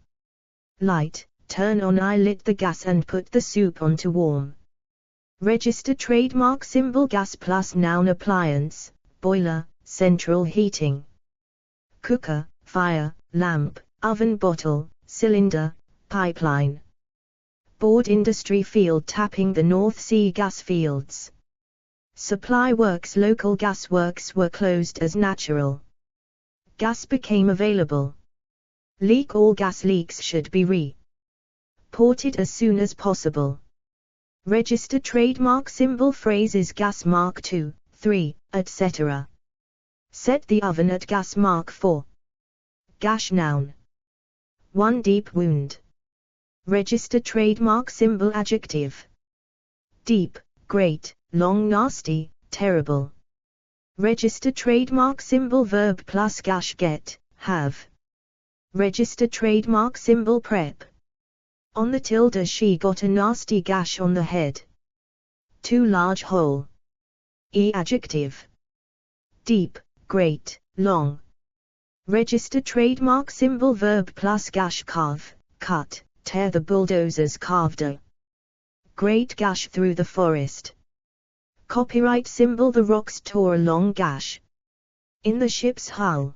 Light, turn on I lit the gas and put the soup on to warm. Register trademark symbol gas plus noun appliance, boiler, central heating. Cooker, fire, lamp, oven bottle, cylinder, pipeline. Board industry field tapping the North Sea gas fields. Supply works local gas works were closed as natural gas became available. Leak all gas leaks should be reported as soon as possible. Register trademark symbol phrases gas mark 2, 3, etc. Set the oven at gas mark 4. Gash noun. 1 deep wound. Register trademark symbol adjective. Deep, great, long nasty, terrible. Register trademark symbol verb plus gash get, have. Register trademark symbol prep. On the tilde she got a nasty gash on the head. Too large hole. Adjective. Deep, great, long. Register trademark symbol verb plus gash carve, cut, tear the bulldozers carved a great gash through the forest. Copyright symbol the rocks tore a long gash in the ship's hull.